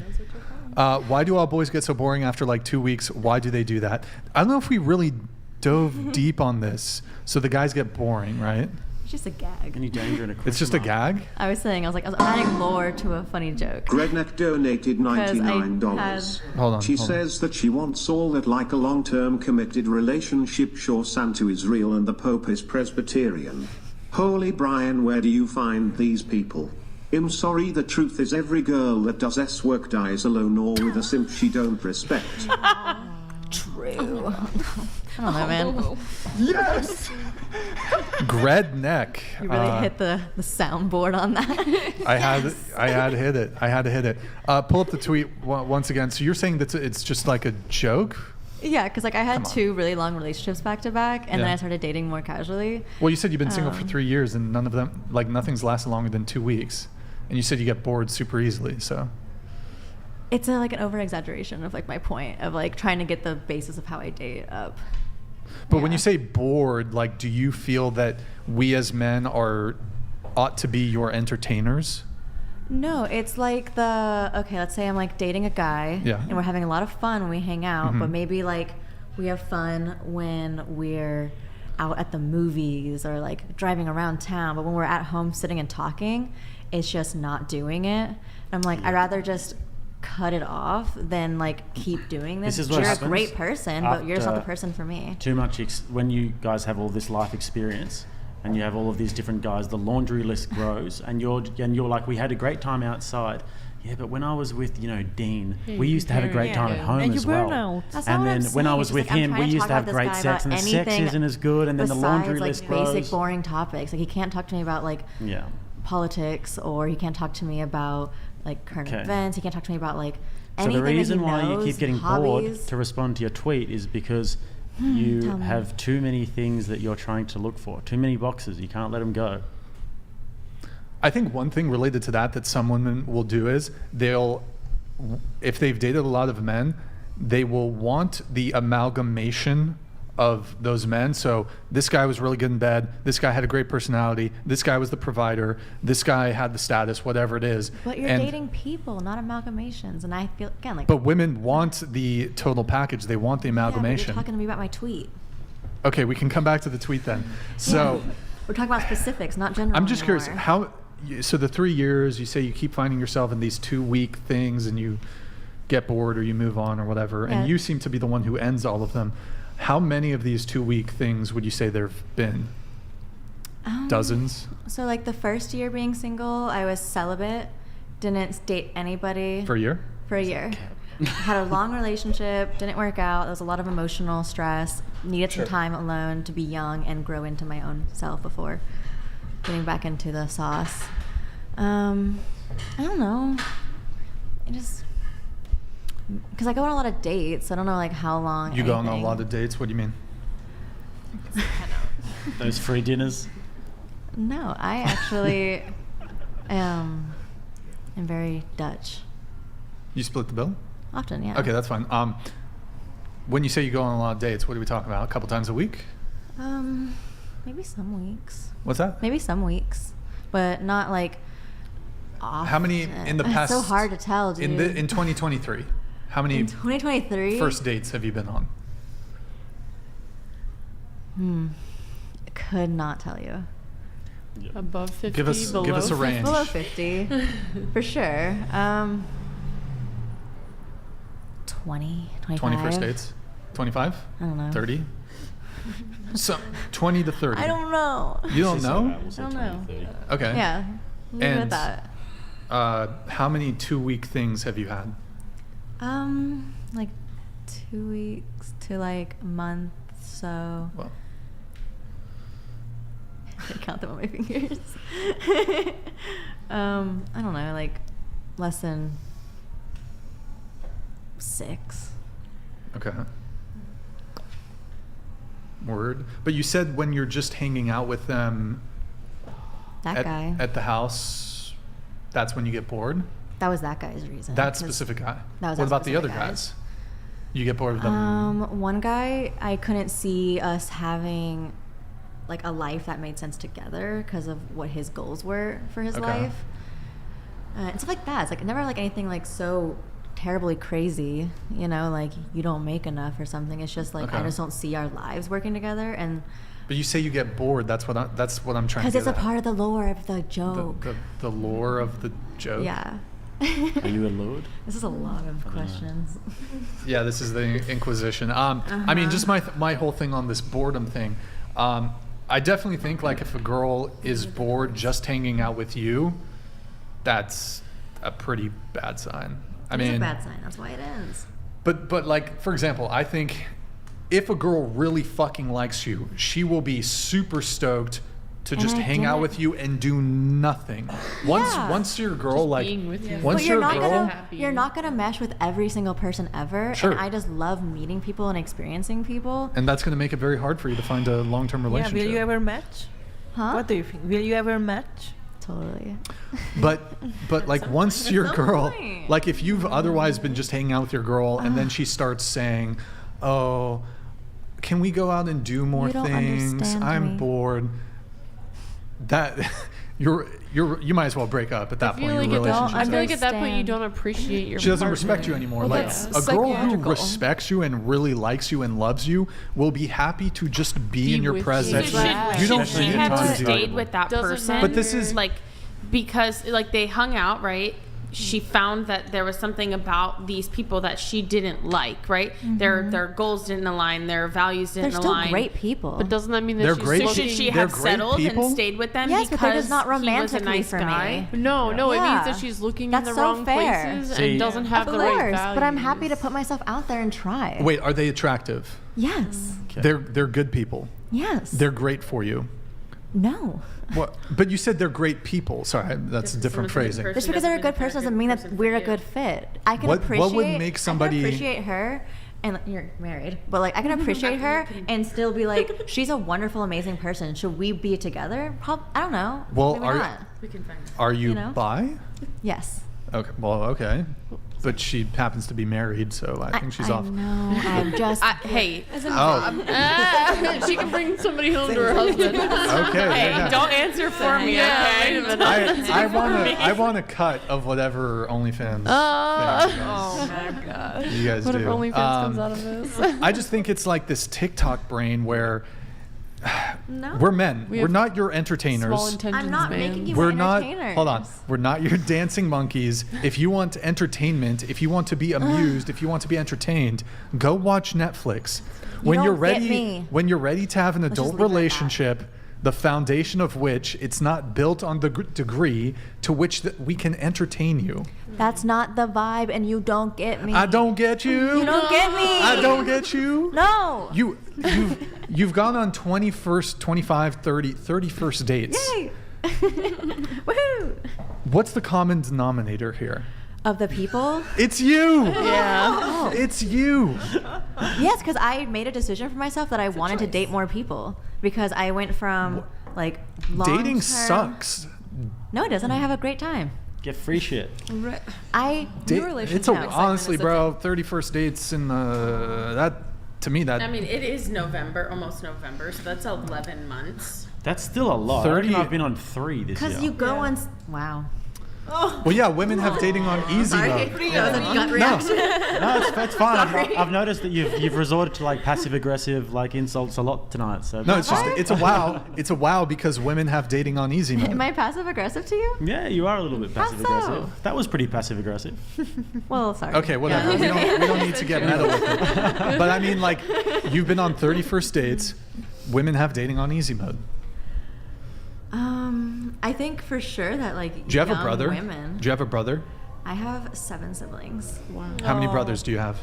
Why do all boys get so boring after like 2 weeks? Why do they do that? I don't know if we really dove deep on this. So the guys get boring, right? It's just a gag. Any danger in a It's just a gag? I was adding more to a funny joke. Gredneck donated $99. Hold on. She says that she wants all that like a long-term committed relationship. Sure, Santa is real and the Pope is Presbyterian. Holy Brian, where do you find these people? I'm sorry, the truth is every girl that does S work dies alone or with a simp she don't respect. True. I don't know, man. Yes! Gredneck. You really hit the soundboard on that. I had to hit it. I had to hit it. Pull up the tweet once again. So you're saying that it's just like a joke? Yeah, because like I had 2 really long relationships back to back, and then I started dating more casually. Well, you said you've been single for 3 years, and none of them, like, nothing's lasted longer than 2 weeks. And you said you get bored super easily, so. It's like an over-exaggeration of like my point of like trying to get the basis of how I date up. But when you say bored, like, do you feel that we as men ought to be your entertainers? No, it's like let's say I'm like dating a guy, and we're having a lot of fun when we hang out, but maybe like we have fun when we're out at the movies or like driving around town, but when we're at home sitting and talking, it's just not doing it. And I'm like, I'd rather just cut it off than like keep doing this. This is what you're happens a great person, but you're just not the person for me. Too much when you guys have all this life experience and you have all of these different guys, the laundry list grows, and you're like, we had a great time outside. Yeah, but when I was with, Dean, we used to have a great time at home as well. And then when I was with him, we used to have great sex, and the sex isn't as good, and then the laundry list grows. Basic boring topics. Like, he can't talk to me about like politics, or he can't talk to me about like current events. He can't talk to me about like anything. So the reason why you keep getting hobbies. bored to respond to your tweet is because you have too many things that you're trying to look for, too many boxes. You can't let them go. I think one thing related to that some women will do is if they've dated a lot of men, they will want the amalgamation of those men. So this guy was really good in bed. This guy had a great personality. This guy was the provider. This guy had the status, whatever it is. But you're dating people, not amalgamations. And I feel, again, like... But women want the total package. They want the amalgamation. Yeah, but you're talking to me about my tweet. Okay, we can come back to the tweet then. So... We're talking about specifics, not general I'm just anymore. curious, so the 3 years, you say you keep finding yourself in these 2 week things and you get bored or you move on or whatever, and you seem to be the one who ends all of them. How many of these 2 week things would you say there have been? Dozens? So like the first year being single, I was celibate, didn't date anybody. For a year? For a year. Had a long relationship, didn't work out. There was a lot of emotional stress, needed some time alone to be young and grow into my own self before getting back into the sauce. I don't know. Because I go on a lot of dates, I don't know like how long. You go on a lot of dates? What do you mean? Those free dinners? No, I actually am very Dutch. You split the bill? Often, yeah. Okay, that's fine. When you say you go on a lot of dates, what are we talking about? A couple times a week? Maybe some weeks. What's that? Maybe some weeks, but not like often. How many in the past? It's so hard to tell, dude. In 2023, how many? In 2023. First dates have you been on? Could not tell you. Above 50. Give us a range. Below 50, for sure. 20, 25. 20 first dates? 25? I don't know. 30? So 20 to 30. I don't know. You don't know? I don't know. Okay. Yeah. Leave it at that. How many 2 week things have you had? Like 2 weeks to like a month. So. Well. I count them on my fingers. I don't know, like less than 6. Okay. Word. But you said when you're just hanging out with them That guy. at the house, that's when you get bored? That was that guy's reason. That 'cause specific guy. That was what that about the other specific guys? You get bored with them? One guy, I couldn't see us having like a life that made sense together because of what his goals were for his life. And stuff like that. It's like never like anything like so terribly crazy, you know, like you don't make enough or something. It's just like I just don't see our lives working together. And But you say you get bored. That's what I'm trying to get because it's a at. part of the lore of the joke. The lore of the joke. Yeah. Are you allured? This is a lot of questions. Yeah, this is the Inquisition. I mean, just my whole thing on this boredom thing. I definitely think like if a girl is bored just hanging out with you, that's a pretty bad sign. It's a bad sign. That's why it ends. But like, for example, I think if a girl really fucking likes you, she will be super stoked to just hang out with you and do nothing. Once you're a girl, Just like being with you. once But you're a girl, you're not gonna mesh with every single person ever. Sure. And I just love meeting people and experiencing people. and that's going to make it very hard for you to find a long-term Yeah, relationship. will you ever match? Huh? What do you think? Will you ever match? Totally. But like once you're a girl, like if you've otherwise been just hanging out with your girl and then she starts saying, "Oh, can we go out and do more You don't things? understand I'm me." bored." That you might as well break up at that point. Your relationship. I feel like at that point you understand. don't appreciate your She doesn't partner. respect you anymore. Well, Like that's a girl who psychological. respects you and really likes you and loves you will be happy to just be in your with you. presence. So You don't she need had to to do stayed it. with that Doesn't person. matter. But this is- like because like they hung out, right? She found that there was something about these people that she didn't like, right? Their goals didn't align, their values didn't They're still align. great people. But doesn't that mean that They're she's great So looking- should she They're have great settled people? and stayed with them Yes, but because they're just not he was a romantically nice for guy? me. No, it Yeah. means that she's looking That's in the so wrong fair. places See, and doesn't have Of the right course, values. but I'm happy to put myself out there and try. Wait, are they attractive? Yes. They're good people. Yes. They're great for you. No. What? But you said they're great people. Sorry, that's a different phrasing. Just because they're a good person doesn't mean that we're a good fit. I can What appreciate. would make somebody- I can appreciate her, and you're married, but like I can appreciate her and still be like, she's a wonderful, amazing person. Should we be together? I don't know. Well, Maybe are not. We can find are you, You know? bi? Yes. Okay. Well, okay. But she happens to be married, so I think she's off. No, I'm just. hey, Oh. She can bring somebody home to her husband. Okay. hey, yeah. don't answer for me, okay? I want a cut of whatever OnlyFans. Oh thing my god. you guys Whatever do. OnlyFans comes out of this. I just think it's like this TikTok brain where No. we're men. We We're have not your entertainers. Small intentions, I'm not man. making you We're my not. entertainers. Hold on. We're not your dancing monkeys. If you want entertainment, if you want to be amused, if you want to be entertained, go watch Netflix. When you're don't get ready, me. when you're ready to have an just adult leave it at that. relationship, the foundation of which it's not built on the degree to which we can entertain you. That's not the vibe, and you don't get me. I don't get you. You don't get me. I don't get you. No. You've gone on 21st, 25, 30, 31st dates. Yay. Woohoo. What's the common denominator here? Of the people? It's you. Yeah. It's you. Yes, because I made a decision for myself that I wanted to date more people because I went from like Dating long-term- sucks. No, it doesn't. I have a great time. Get free shit. I It's honestly, bro. 31st dates in that to me that. I mean, it is November, almost November, so that's 11 months. That's still a lot. 30 I've been on 3 this year. because you go on. Wow. Well, yeah, women have dating on easy mode. No, it's fine. I've noticed that you've resorted to like passive aggressive like insults a lot tonight. So No, it's just it's a wow. It's a wow because women have dating on easy mode. Am I passive aggressive to you? yeah, you are a little bit How passive aggressive. That was pretty passive aggressive. Well, sorry. Okay, whatever. We don't need to get meta with it. But I mean, like, you've been on 31st dates. Women have dating on easy mode. I think for sure that like Do you have a young brother? women. Do you have a brother? I have 7 siblings. Wow. How many brothers do you have?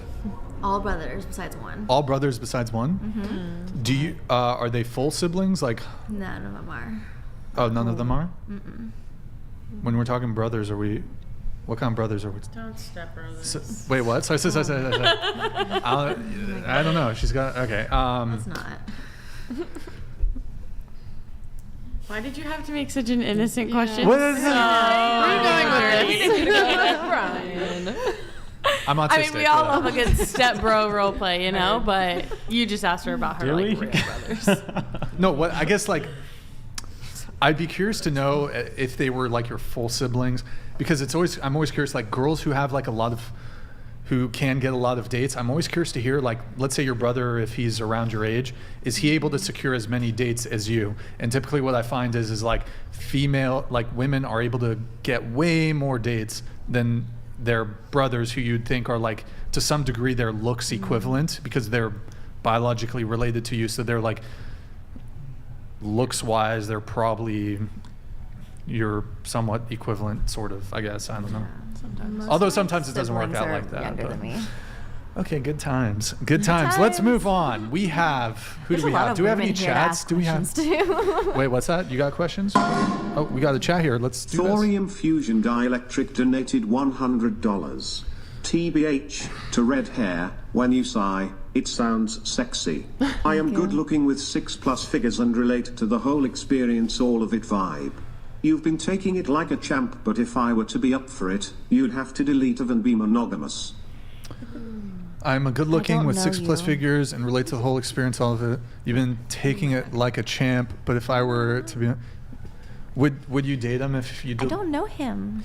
All brothers besides one. All brothers besides one? Mm-hmm. Do you are they full siblings? Like, None of them are. oh, none of them are. Mm-mm. When we're talking brothers, are we? What kind of brothers are we? Don't step brothers. So, wait, what? Sorry. I don't know. She's got okay. It's not. Why did you have to make such an innocent question? What is so it? Where are you going with this? I'm autistic. I mean, we all love a good step bro role play, you know, but you just asked her about her Do like we? real brothers. No, what I guess like I'd be curious to know if they were like your full siblings, because I'm always curious, like girls who have like who can get a lot of dates. I'm always curious to hear, like, let's say your brother, if he's around your age, is he able to secure as many dates as you? And typically what I find is like women are able to get way more dates than their brothers, who you'd think are like, to some degree, their looks equivalent because they're biologically related to you. So they're like, looks wise, they're probably you're somewhat equivalent, sort of, I guess. I don't know. Sometimes. Although sometimes it doesn't work Siblings out are like that. Younger than me. Okay, good times. Good times. Let's move on. We have, who do we have? Do we have any chats? Do we have? Wait, what's that? You got questions? Oh, we got a chat here. Let's do this. Thorium Fusion Dielectric donated $100. TBH, to red hair, when you sigh, it sounds sexy. I am good looking with 6+ figures and relate to the whole experience, all of it vibe. You've been taking it like a champ, but if I were to be up for it, you'd have to delete of and be monogamous. I'm a good looking with know 6+ you. figures and relate to the whole experience, all of it. You've been taking it like a champ, but if I were to be, would you date him if you I don't know him.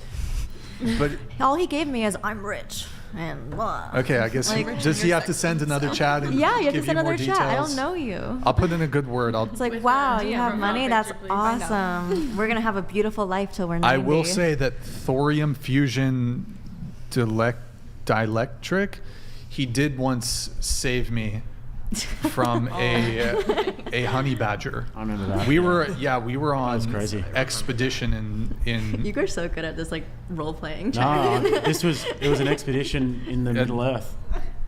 But All he gave me is I'm rich and blah. okay, I guess Like- does he have to send another chat? And Yeah, you have to give send more another chat. I details? don't know you. I'll put in a good word. It's like, wow, you have money. That's awesome. We're gonna have a beautiful life till we're 90. I will say that thorium fusion dielectric, he did once save me from a honey badger. I remember that. We were on crazy. expedition in You guys are so good at this like role playing. No, it was an expedition in the Middle Earth.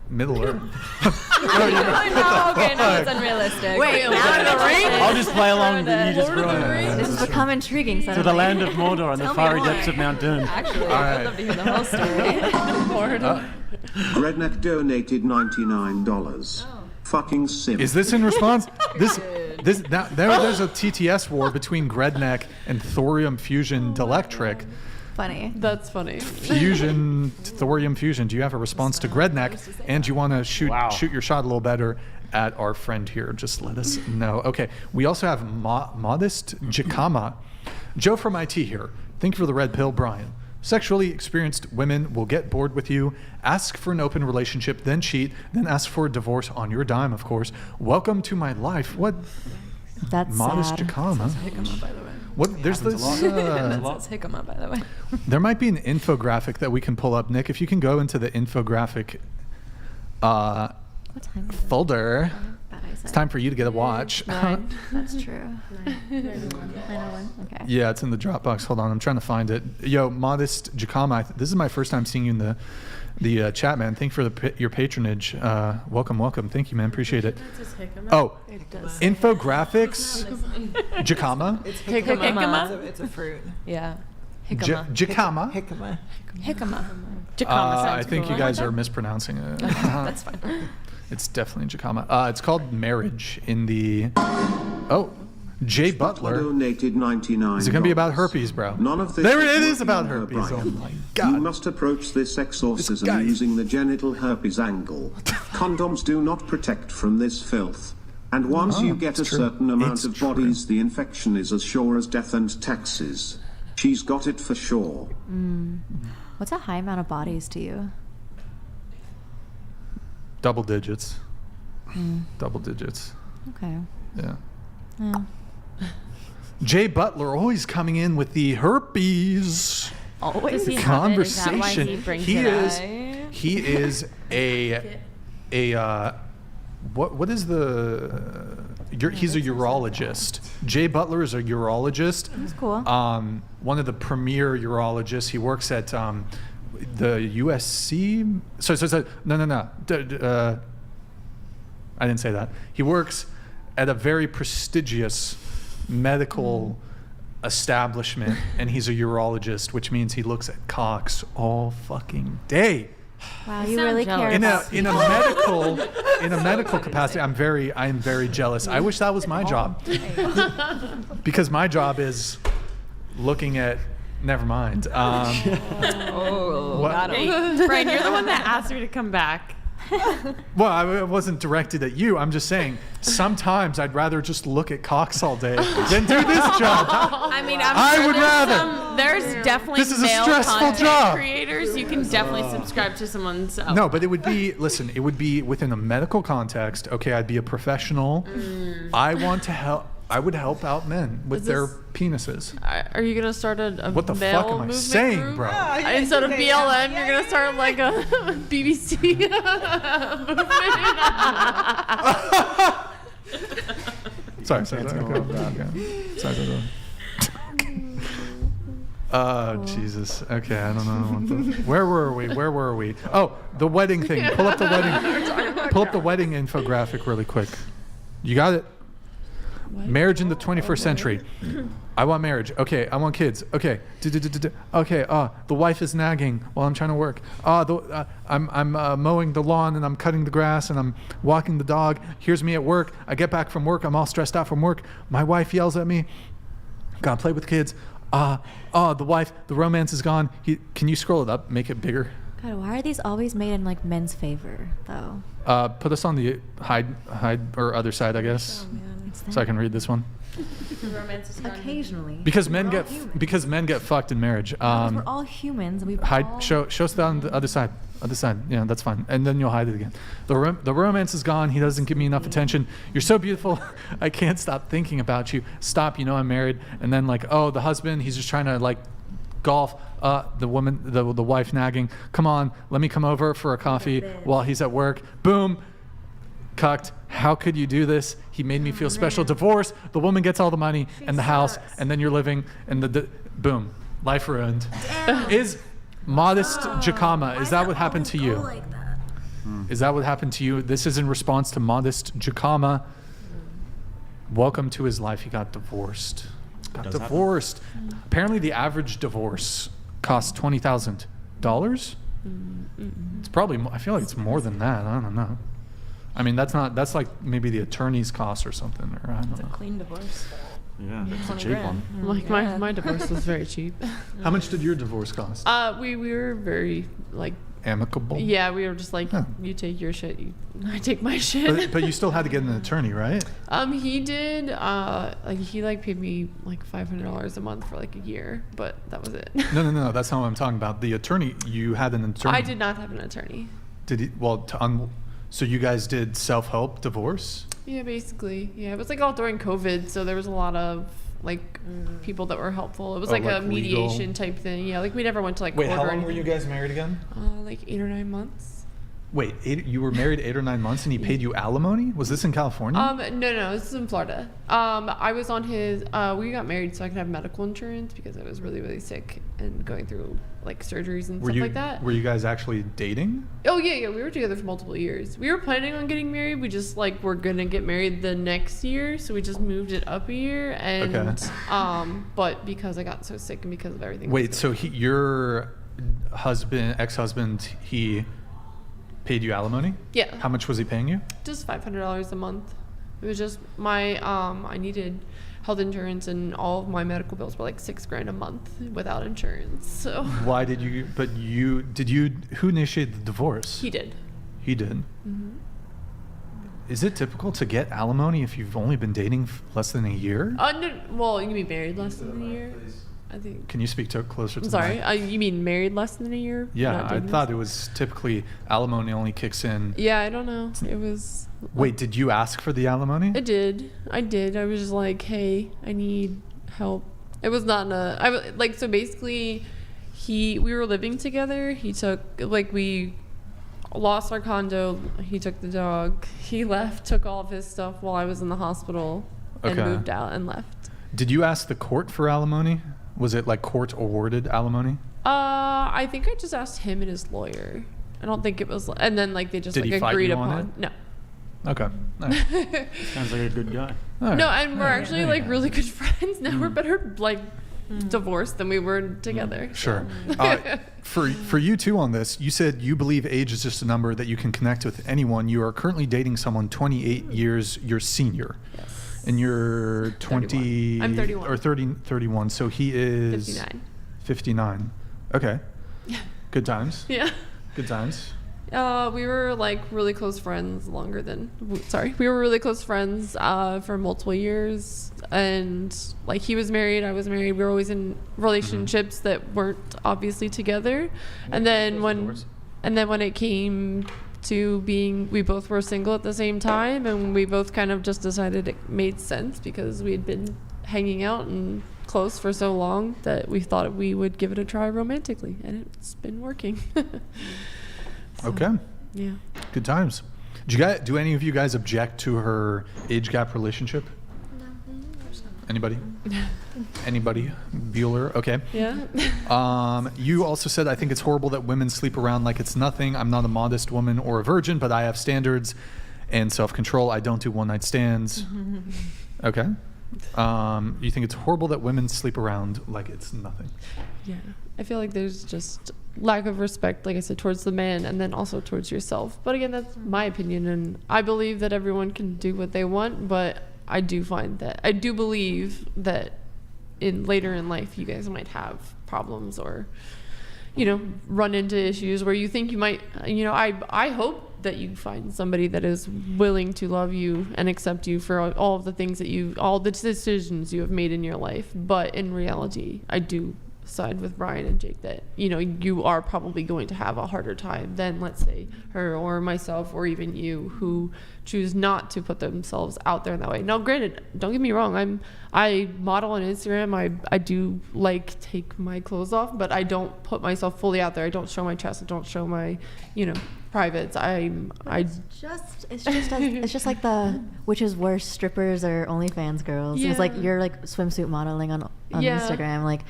Middle Earth. Okay, no, it's unrealistic. Wait, Lord of the Rings? I'll just play along, and you just ruin it. This has become intriguing To suddenly. the land of Mordor and the fiery depths of Mount Doom. Actually, All I'd right. love to hear the whole story. Redneck donated $99. Fucking sim. Is this in response? There's a TTS war between Gredneck and thorium fusion dielectric. Funny. That's funny. Fusion, thorium fusion. Do you have a response to Gredneck? And do you want to shoot your shot a little better at our friend here? Just let us know. Okay. We also have Modest Jacama. Joe from IT here. Thank you for the red pill, Brian. Sexually experienced women will get bored with you, ask for an open relationship, then cheat, then ask for a divorce on your dime, of course. Welcome to my life. What? That's Modest sad. Jacama. Hickama, by the way. What? There's this. That's Hickama, by the way. There might be an infographic that we can pull up, Nick. If you can go into the infographic What time is it? folder, Bad eyesight. it's time for you to get a watch. That's true. 901. Okay. Yeah, it's in the Dropbox. Hold on, I'm trying to find it. Yo, Modest Jacama, this is my first time seeing you in the chat, man. Thank you for your patronage. Welcome. Thank you, man. Appreciate it. Oh, infographics, Jacama. It's Hickama? It's a fruit. Yeah. Jacama. Hickama. Hickama. I think you guys are mispronouncing it. That's fine. It's definitely Jacama. It's called Marriage in the. Oh, Jay Butler. Donated $99. Is it going to be about herpes, bro? None of this There it is is about working, herpes. Oh Brian. my You God. must approach this exorcism guy. using the genital herpes angle. Condoms do not protect from this filth. And once you get a it's true. certain amount It's of true. bodies, the infection is as sure as death and taxes. She's got it for sure. What's a high amount of bodies to you? Double digits. Double digits. Okay. Yeah. Yeah. Jay Butler always coming in with the herpes Always. Does he have it? Is that why conversation. he brings He it is. up? He is a. What is the? He's a urologist. Jay Butler is a urologist. That's cool. One of the premier urologists. He works at the USC. So no. I didn't say that. He works at a very prestigious medical establishment, and he's a urologist, which means he looks at cocks all fucking day. Wow, you really care In about a medical capacity, I am very jealous. I wish that was my job, because my job is looking at. Never mind. Brian, you're the one that asked me to come back. Well, I wasn't directed at you. I'm just saying, sometimes I'd rather just look at cocks all day than do this job. I mean, I would rather. There's definitely This is a male stressful content job. creators. You can definitely subscribe to someone's. No, but it would be, listen, it would be within a medical context. Okay, I'd be a professional. I want to help. I would help out men with their penises. Are you gonna start a What the male fuck am I movement saying, group? bro? Instead of BLM, you're gonna start like a BBC movement. Sorry. Oh, Jesus. Okay, I don't know. Where were we? Oh, the wedding thing. Pull up the wedding infographic really quick. You got it? Marriage in the 21st century. I want marriage. Okay, I want kids. Okay. Okay. The wife is nagging while I'm trying to work. I'm mowing the lawn and I'm cutting the grass and I'm walking the dog. Here's me at work. I get back from work. I'm all stressed out from work. My wife yells at me. Gotta play with kids. The wife. The romance is gone. Can you scroll it up? Make it bigger. God, why are these always made in like men's favor, though? Put us on the hide or other side, I guess, so I can read this one. Occasionally. Because men get fucked in marriage. We're all humans. And we Show us that on the other side. Other side. Yeah, that's fine. And then you'll hide it again. The romance is gone. He doesn't give me enough attention. You're so beautiful. I can't stop thinking about you. Stop. You know I'm married. And then the husband. He's just trying to golf. The woman, the wife nagging. Come on, let me come over for a coffee while he's at work. Boom. Cucked. How could you do this? He made me feel special. Divorce. The woman gets all the money and the house, and then you're living, and boom, life ruined. Is modest Jacama? Is that what happened to you? Is that what happened to you? This is in response to modest Jacama. Welcome to his life. He got divorced. Apparently, the average divorce costs $20,000. It's probably. I feel like it's more than that. I don't know. I mean, that's like maybe the attorney's cost or something, or I don't know. It's a clean divorce. Yeah, it's a cheap one. Like my divorce was very cheap. How much did your divorce cost? We were very amicable. Yeah, we were just you take your shit, I take my shit. But you still had to get an attorney, right? He did. He paid me $500 a month for a year, but that was it. No. That's not what I'm talking about. The attorney. You had an attorney. I did not have an attorney. Did he? Well, so you guys did self-help divorce? Yeah, basically. Yeah, it was all during COVID, so there was a lot of people that were helpful. It was a mediation legal type thing. Yeah, we never went to Wait, how long were you guys married again? 8 or 9 months. Wait, you were married 8 or 9 months and he paid you alimony? Was this in California? No, this is in Florida. I was on his. We got married so I could have medical insurance because I was really, really sick and going through surgeries and stuff like that. Were you guys actually dating? Oh yeah. We were together for multiple years. We were planning on getting married. We just we're gonna get married the next year, so we just moved it up a year. And but because I got so sick and because of everything. Wait, so your ex-husband, he paid you alimony? Yeah. How much was he paying you? Just $500 a month. It was just my I needed health insurance and all of my medical bills were $6,000 a month without insurance. So why did you? But who initiated the divorce? He did. He did. Mm-hmm. Is it typical to get alimony if you've only been dating less than a year? No. Well, you mean married less than a year? I think. Can you speak closer to? I'm sorry. You mean married less than a year? Yeah, I thought it was typically alimony only kicks in. Yeah, I don't know. It was. Wait, did you ask for the alimony? I did. I was just hey, I need help. It was not so basically, we were living together. He took we lost our condo. He took the dog. He left, took all of his stuff while I was in the hospital, and moved out and left. Did you ask the court for alimony? Was it court awarded alimony? I think I just asked him and his lawyer. I don't think it was, and then they just Did he agreed fight you on upon. it? No. Okay. Nice. Sounds like a good guy. No, and we're actually like really good friends now. We're better like divorced than we were together. Sure. For you too on this, you said you believe age is just a number, that you can connect with anyone. You are currently dating someone 28 years your senior. Yes. And you're 20 I'm 31. or 31. So he is 59. 59. Okay. Good times. Yeah. Good times. We were like really close friends we were really close friends for multiple years, and like he was married, I was married. We were always in relationships that weren't obviously together. And then when it came to being, we both were single at the same time, and we both kind of just decided it made sense because we had been hanging out and close for so long that we thought we would give it a try romantically, and it's been working. Okay. Yeah. Good times. Do any of you guys object to her age gap relationship? Anybody? Anybody? Bueller? Okay. Yeah. You also said, I think it's horrible that women sleep around like it's nothing. I'm not a modest woman or a virgin, but I have standards and self-control. I don't do one-night stands. Okay. You think it's horrible that women sleep around like it's nothing? Yeah. I feel like there's just lack of respect, like I said, towards the man and then also towards yourself. But again, that's my opinion, and I believe that everyone can do what they want, but I do believe that later in life you guys might have problems or, run into issues where you think you might, I hope that you find somebody that is willing to love you and accept you for all of the things that all the decisions you have made in your life. But in reality, I do side with Brian and Jake that you are probably going to have a harder time than, let's say, her or myself or even you, who choose not to put themselves out there in that way. Now granted, don't get me wrong, I model on Instagram, I do like take my clothes off, but I don't put myself fully out there. I don't show my chest, I don't show my privates. It's just like which is worse, strippers or OnlyFans girls. Yeah. It's like you're like swimsuit modeling on Instagram,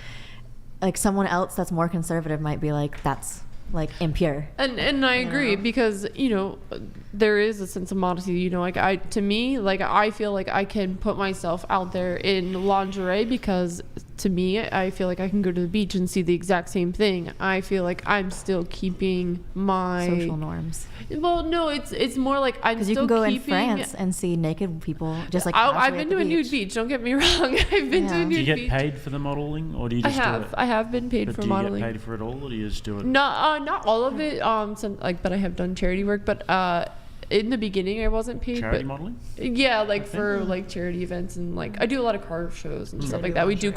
like someone else that's more conservative might be like, that's like impure. And I agree, because there is a sense of modesty. To me, I feel like I can put myself out there in lingerie because to me, I feel like I can go to the beach and see the exact same thing. I feel like I'm still keeping my social norms. Well, no, it's more like I'm still keeping. Because you can go in France and see naked people just like. I've been to a nude beach. Don't get me wrong. I've been to a nude beach. Do you get paid for the modeling, or do you just do it? I have been paid for modeling. Do you get paid for it all, or do you just do it? Not all of it. But I have done charity work. But in the beginning, I wasn't paid. Charity modeling? Yeah, for charity events, and I do a lot of car shows and stuff like that. We do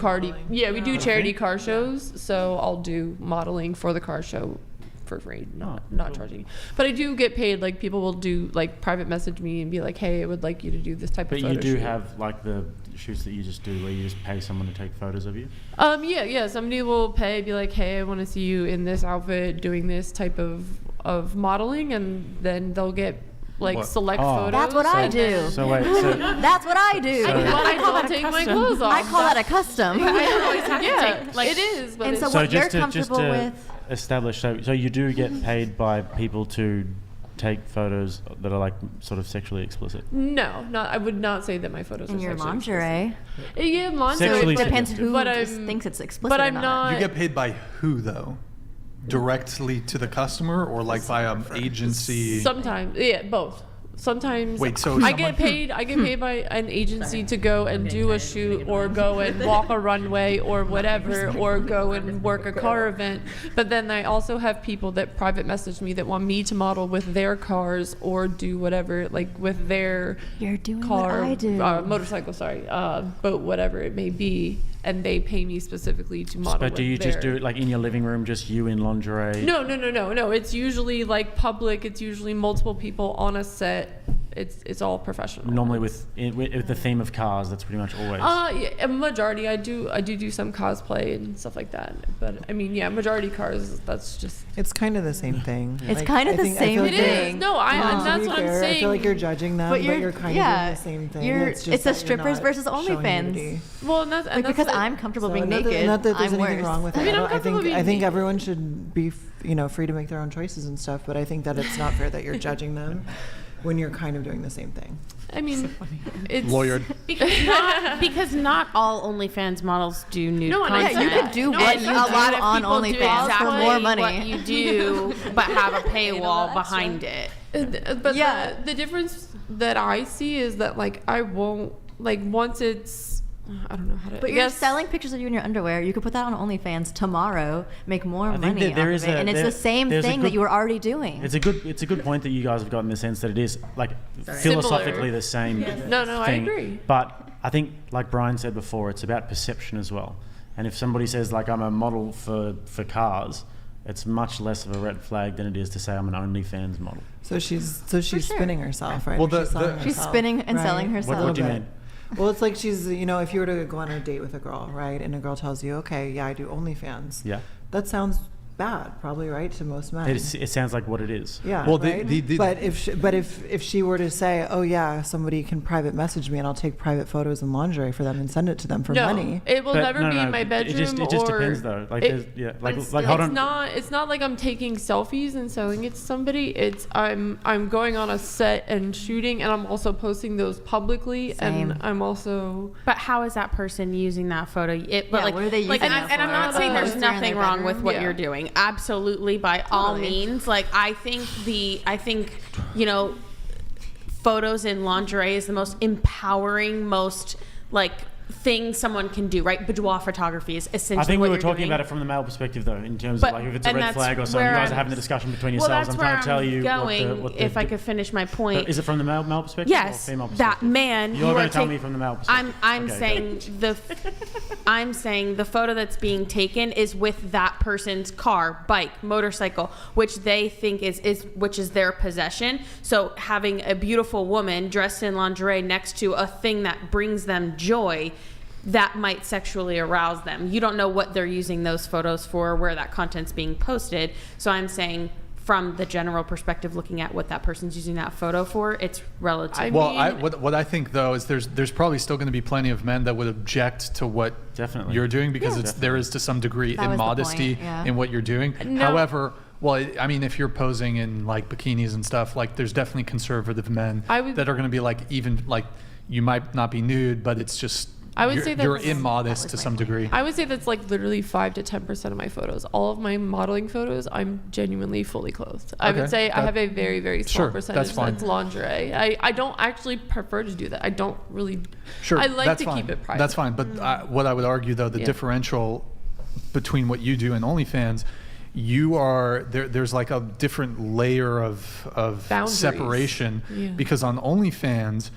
we do charity car shows. So I'll do modeling for the car show for free, not charging. But I do get paid. People will do private message me and be like, hey, I would like you to do this type of photo shoot. But you do have the shoots that you just do where you just pay someone to take photos of you? Yeah. Somebody will pay, be like, hey, I want to see you in this outfit doing this type of modeling, and then they'll get select photos. That's what I do. That's what I do. I don't take my clothes off. I call that a custom. It is. But and so what you're comfortable with. Establish, so you do get paid by people to take photos that are sort of sexually explicit? No, I would not say that my photos in are your sexually lingerie. Explicit. Yeah, lingerie. So it depends who thinks it's explicit. But I'm or not. You get paid by who though? Directly to the customer, or by an agency? Sometimes, both. Sometimes I get paid by an agency to go and do a shoot, or go and walk a runway or whatever, or go and work a car event. But then I also have people that private message me that want me to model with their cars or do whatever, with their car, what I do. Motorcycle, boat, whatever it may be. And they pay me specifically to model. But do you just do it in your living room, just you in lingerie? No. It's usually public. It's usually multiple people on a set. It's all professional. Normally with the theme of cars, that's pretty much always. A majority. I do some cosplay and stuff like that. But majority cars. That's just. It's kind of the same thing. It's kind of the same thing. It is. No, and that's what I'm saying. I feel like you're judging them, but you're kind of doing the same thing. It's the strippers versus OnlyFans. Well, and that's because I'm comfortable being naked. Not that there's I'm anything worse. wrong with it. I think everyone should be free to make their own choices and stuff. But I think that it's not fair that you're judging them. when you're kind of doing the same thing. I mean, it's lawyered. Because not all OnlyFans models do nude No, and content. Yeah, you could do what And you a do lot of on people do OnlyFans exactly for more money. what you do, but have a paywall behind it. But Yeah. the difference that I see is that like I won't like once it's I don't know how to. But I you're guess- selling pictures of you in your underwear. You could put that on OnlyFans tomorrow, make more I think money that there off is of it, a- and it's there- the same there's a thing good- that you were already doing. It's a good point that you guys have got in the sense that it is like philosophically Similar. the same No, I thing. agree. But I think, like Brian said before, it's about perception as well. And if somebody says like I'm a model for cars, it's much less of a red flag than it is to say I'm an OnlyFans model. So she's spinning herself, right? Well, She's selling She's herself, spinning and right? selling herself. What do you mean? Well, it's like she's, if you were to go on a date with a girl, right? And a girl tells you, okay, yeah, I do OnlyFans. Yeah. That sounds bad, probably, right, to most men. It sounds like what it is. Yeah. Well, right? But if she were to say, oh yeah, somebody can private message me and I'll take private photos and lingerie for them and send it to them for money. It will But never no, be no, in my bedroom. It just or depends though. Like, but like hold on. It's not like I'm taking selfies and selling it to somebody. It's I'm going on a set and shooting, and I'm also posting those publicly, Same. and I'm also. But how is that person using that photo? But Yeah, what are they using and that I'm for? not saying there's Poster in their nothing wrong with bedroom? what Yeah. you're doing. Absolutely, by all means. Like I think photos in lingerie is the most empowering, most like thing someone can do, right? Boudoir photography is essentially I think what we were you're talking doing. about it from the male perspective, though, in terms But- of like if it's a and red that's flag or something. You where guys are I'm- having a discussion between Well, yourselves. that's I'm where trying to tell you going, what the if I could finish my point. Is it from the male perspective? Yes, or female perspective? that man. You're you going are to tell ta- me from the male perspective. I'm Okay, saying I'm saying the photo that's being taken is with that person's car, bike, motorcycle, which they think which is their possession. So having a beautiful woman dressed in lingerie next to a thing that brings them joy, that might sexually arouse them. You don't know what they're using those photos for, where that content's being posted. So I'm saying from the general perspective, looking at what that person's using that photo for, it's relative. What I think though is there's probably still going to be plenty of men that would object to what you're doing because there is to some degree That was the immodesty point, yeah. in what you're doing. No. However, I mean, if you're posing in like bikinis and stuff, like there's definitely conservative men that are going to be like, even like you might not be nude, but it's just I would say you're that's- immodest to some degree. I would say that's like literally 5 to 10% of my photos. All of my modeling photos, I'm genuinely fully clothed. I would say I have a very, very small percentage that's lingerie. I don't actually prefer to do that. I don't really. Sure, I like that's to fine. keep it private. That's fine. But what I would argue, though, the differential between what you do and OnlyFans, there's like a different layer of Boundaries. separation Yeah. because on OnlyFans,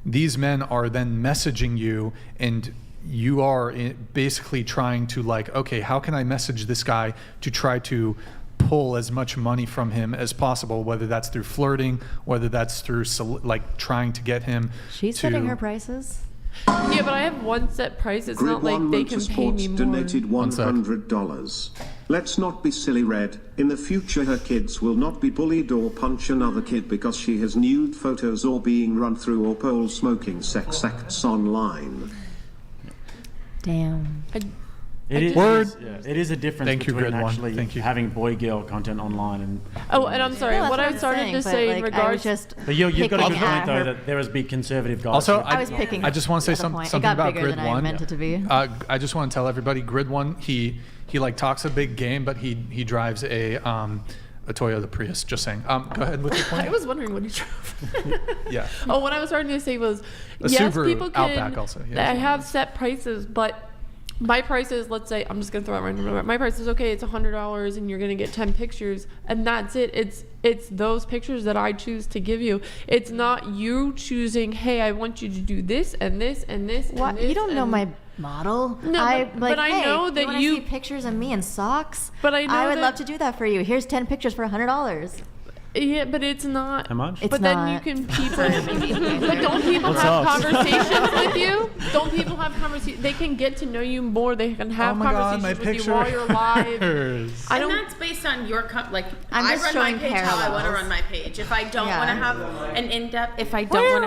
these men are then messaging you and you are basically trying to like, okay, how can I message this guy to try to pull as much money from him as possible, whether that's through flirting, whether that's through like trying to get him She's setting her prices. Yeah, but I have one set price. It's not like they can pay me more. Donated $100. Let's not be silly, Red. In the future, her kids will not be bullied or punch another kid because she has nude photos or being run through or pole smoking sex acts online. Damn. It is a difference Thank you, between Grid One. actually Thank you. having boy-girl content online and. Oh, and I'm sorry. No, what that's I what started I'm to saying, say but, in like, regards. But you've got a good picking point at though her- that there has big conservative guys. Also, I was picking I just want to say the other point. It something got about bigger Grid than I One. meant it to be. I just want to tell everybody, Grid One, he like talks a big game, but he drives a Toyota Prius. Just saying. Go ahead with your point. I was wondering what he drove. Yeah. Oh, what I was starting to say was, A yes, Subaru people can. Outback also, yeah. I have set prices, but my price is, let's say, I'm just gonna throw out random number. My price is okay. It's $100, and you're gonna get 10 pictures, and that's it. It's those pictures that I choose to give you. It's not you choosing. Hey, I want you to do this and this and this. What? And this You don't know and my model. No, but I hey, know that wanna you see pictures of me in socks. But I know I would that- love to do that for you. Here's 10 pictures for $100. Yeah, but it's not. How much? It's But not. then you can people. But don't people What's have up? conversations with you? Don't people have conversations? They can get to know you more. They can have Oh my God, my conversations with you while you're live. I And that's based on your I'm I just run my showing page how I want to parallels. run my page. If I don't Yeah. want to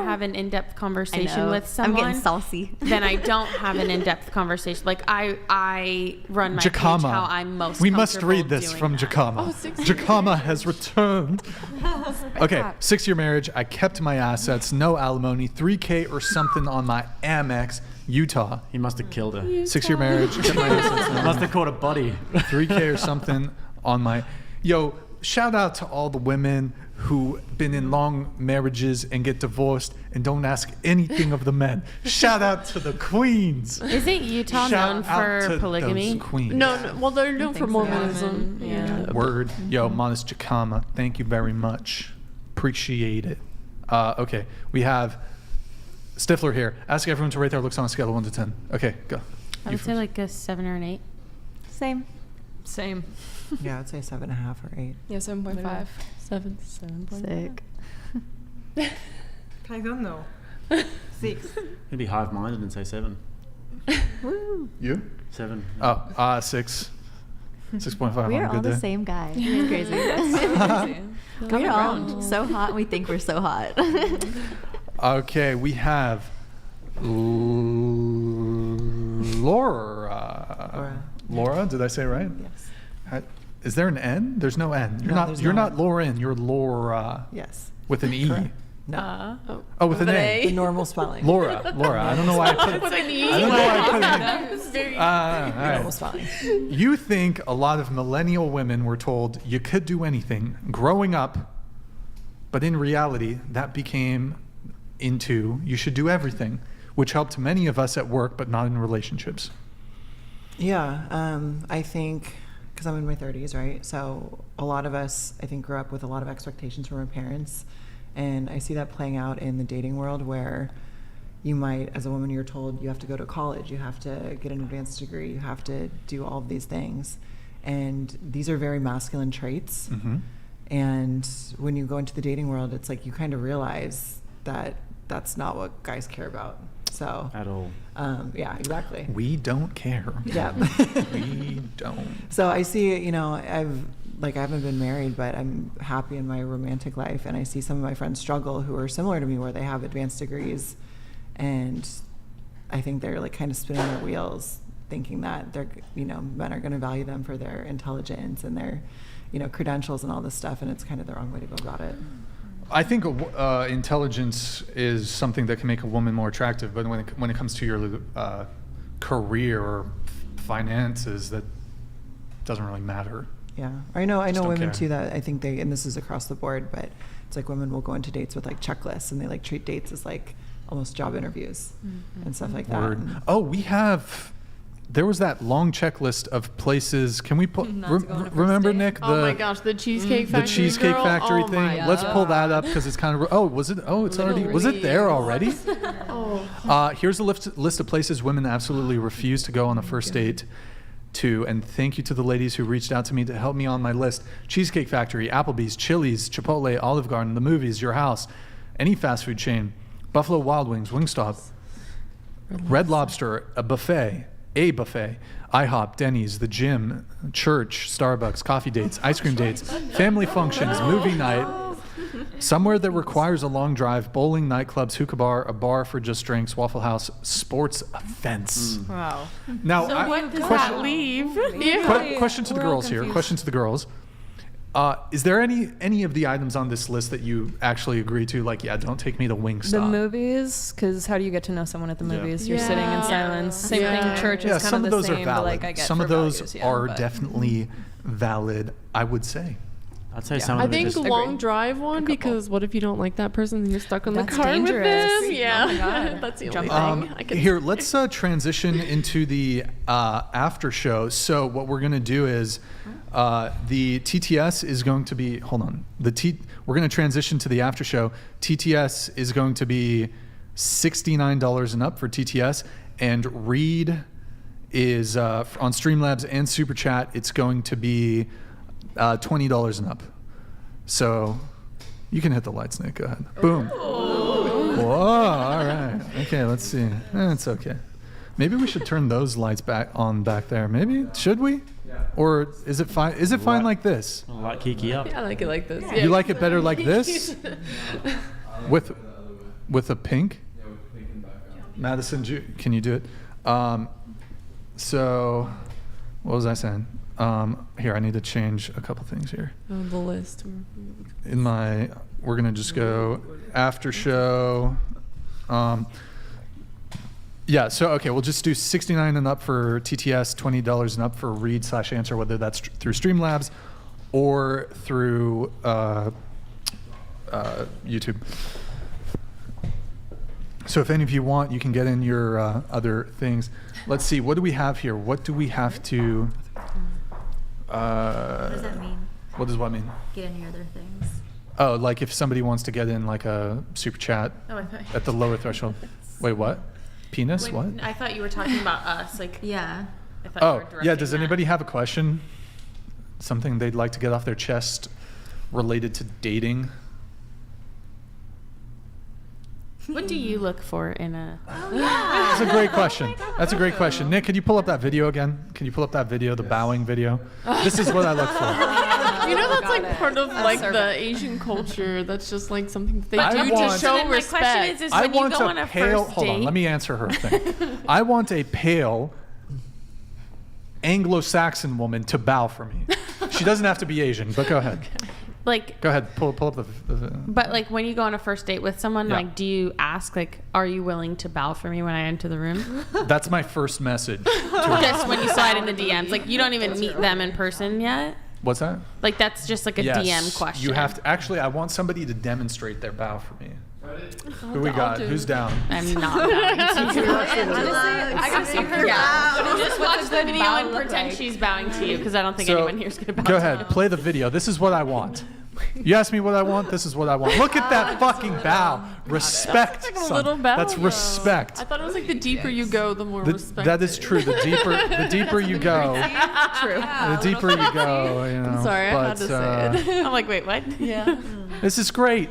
have an in-depth conversation know. with I'm someone, getting saucy. then I don't have an in-depth conversation. Like I run my page how I'm most We must comfortable read this doing from that. Jacama. Oh, 6 Jacama has returned. Okay, 6-year marriage. I kept my assets, no alimony, $3K or something on my Amex, Utah. He must have killed her. 6-year marriage. Kept my assets. Must have caught a body. 3K or something on my. Yo, shout out to all the women who been in long marriages and get divorced and don't ask anything of the men. Shout out to the queens. Isn't Utah Shout known out for to polygamy? those queens. No, well, they're known for so. Mormonism. Yeah. Word. Yo, Modest Jacama, thank you very much. Appreciate it. Okay, we have Stifler here. Ask everyone to rate their looks on a scale of 1 to 10. Okay, go. I would say like a 7 or an 8. Same. Same. Yeah, I'd say 7.5 or 8. Yeah, 7.5. 7.5. Sick. I don't know. 6. Maybe hive-minded and say 7. Woo. You? 7. Oh, 6. 6.5 We on are a all good the day. same guy. It's crazy. We're all so hot. We think we're so hot. Okay, we have Laura. Laura, did I say it right? Yes. Is there an N? There's no N. You're No, not. there's You're no not N. Lauren. You're Laura. Yes. With an E. Correct. No. Oh, with an A. The normal spelling. Laura. I don't know why I put it. With an E. I don't know why I put it in. It's very All Normal right. spelling. You think a lot of millennial women were told you could do anything growing up, but in reality, that became into you should do everything, which helped many of us at work, but not in relationships. Yeah, I think because I'm in my 30s, right? So a lot of us, I think, grew up with a lot of expectations from our parents. And I see that playing out in the dating world where you might, as a woman, you're told you have to go to college, you have to get an advanced degree, you have to do all of these things. And these are very masculine traits. Mm-hmm. And when you go into the dating world, it's like you kind of realize that that's not what guys care about. So At all. Yeah, exactly. We don't care. Yeah. We don't. So I see, you know, I haven't been married, but I'm happy in my romantic life, and I see some of my friends struggle who are similar to me, where they have advanced degrees, and I think they're like kind of spinning their wheels, thinking that they're, you know, men are going to value them for their intelligence and their, you know, credentials and all this stuff, and it's kind of the wrong way to go about it. I think intelligence is something that can make a woman more attractive, but when it comes to your career or finances, that doesn't really matter. Yeah, I know Just don't women care. too that I think and this is across the board, but it's like women will go into dates with like checklists, and they like treat dates as like almost job interviews and stuff like that. Word. Oh, there was that long checklist of places. Can we pull? Remember, Nick? Oh my gosh, the Cheesecake Factory. The Cheesecake girl? Factory Oh thing. my Let's pull God. that up because it's kind of. Oh, was it? Oh, it's already. Was it there already? Oh. Here's a list of places women absolutely refuse to go on a first date to, and thank you to the ladies who reached out to me to help me on my list. Cheesecake Factory, Applebee's, Chili's, Chipotle, Olive Garden, the movies, your house, any fast food chain, Buffalo Wild Wings, Wingstop, Red Lobster, a buffet, IHOP, Denny's, the gym, church, Starbucks, coffee dates, ice cream dates, family functions, movie night, somewhere that requires a long drive, bowling, nightclubs, hookah bar, a bar for just drinks, Waffle House, sports events. Wow. Now, So what does that leave? Yeah. Question to the girls here. Question to the girls. Is there any of the items on this list that you actually agree to? Like, yeah, don't take me to Wingstop. The movies, because how do you get to know someone at the movies? You're sitting in silence. Same thing. Church is some kind of of those the are same, but valid. like I get Some for of those values, yeah, are but- definitely valid, I would say. I'd say some of I them are think just long drive one, because what if you don't like that person and you're stuck in the That's car dangerous. with them? Oh Yeah, my God. that's the only Jump thing I can. Here, let's transition into the after show. So what we're going to do is the TTS is going to be, hold on, we're going to transition to the after show. TTS is going to be $69 and up for TTS, and Read is on Streamlabs and Superchat, it's going to be $20 and up. So you can hit the lights, Nick. Go ahead. Boom. Whoa, all right. Okay, let's see. It's okay. Maybe we should turn those lights back there. Maybe should we? Or is it fine? Is it fine like this? Light Kiki up. Yeah, I like it like this. You like it better like this? With a pink? Madison, can you do it? So, what was I saying? Here, I need to change a couple things here. Oh, the list. We're gonna just go Aftershow. Yeah, so okay, we'll just do $69 and up for TTS, $20 and up for read/answer, whether that's through Streamlabs or through YouTube. So if any of you want, you can get in your other things. Let's see, what do we have here? What do we have to... What does that mean? What does what mean? Get in your other things. Oh, like if somebody wants to get in like a super chat at the lower threshold. Wait, what? Penis? What? I thought you were talking about us. Like, yeah. I thought you were Oh, yeah. directing Does that. anybody have a question? Something they'd like to get off their chest related to dating? What do you look for in a... That's a great question. That's a great question. Nick, can you pull up that video again? Can you pull up that video, the bowing video? This is what I look for. You know, that's like part of like the Asian culture. That's just like something they I do want- to So show then my respect. question is I when you want go a on a pale. first Hold on, date... let me answer her thing. I want a pale Anglo-Saxon woman to bow for me. She doesn't have to be Asian, but go ahead. Like, Go ahead, pull up the but like when you go on a first date with someone, Yeah. like, do you ask like, "Are you willing to bow for me when I enter the room?" That's my first message. to her. Just when you slide in the DMs, like you don't even meet them in person yet. What's that? Like that's just like a Yes, DM question. You have to. Actually, I want somebody to demonstrate their bow for me. Who we got? Who's down? I'm not bowing to you. Honestly, I gotta see her Yeah. Just watch the good video bow and look pretend like? she's bowing to you because I don't think So, anyone here's gonna bow. Go to ahead, you. play the video. This is what I want. You ask me what I want. This is what I want. Look at that fucking bow. Respect. Like a son. little bow. That's respect. I thought it was like the deeper you go, the more respect. That is true. The deeper you go, True. the deeper you go. You know. I'm sorry, I had to say it. I'm like, wait, what? Yeah. This is great.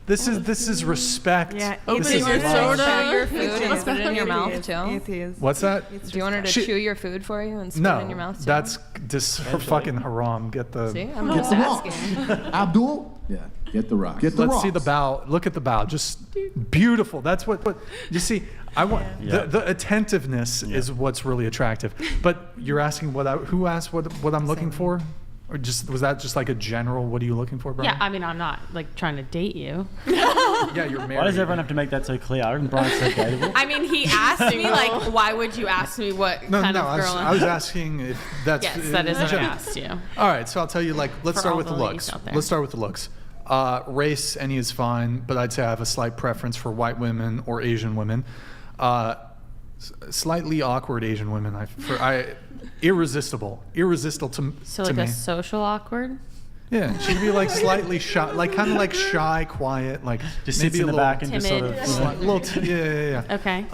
This is respect. Yeah, This it is is. your love. soda. Chew your food and spit it in your It mouth is. too. It is. What's that? Do you want her to She- chew your food for you and spit it in your No, mouth too? that's just fucking haram. Get the. See, I'm Get just the rock. asking. Abdul? Yeah, get the rock. Get the Let's see the rocks. bow. Look at the bow. Just beautiful. That's what you see. I want Yeah. the attentiveness is what's really attractive. But you're asking who asked what I'm looking for, or was that just like a general? What are you looking for, Brian? Yeah, I mean, I'm not like trying to date you. Yeah, you're married. Why does everyone have to make that so clear? I reckon Brian's so dateable. I mean, he asked me like, why would you ask me what No, kind no. of girl I was asking if that's. Yes, that is what I general. asked you. All right, so I'll tell you. Like, let's For start all with the the ladies looks. out there. Let's start with the looks. Race, any is fine, but I'd say I have a slight preference for white women or Asian women. Slightly awkward Asian women. Irresistible to So to like me. a social awkward. Yeah, she'd be like slightly shy, like kind of like shy, quiet, like Just maybe sits in a the little back and just sort of. Timid. little yeah. Okay.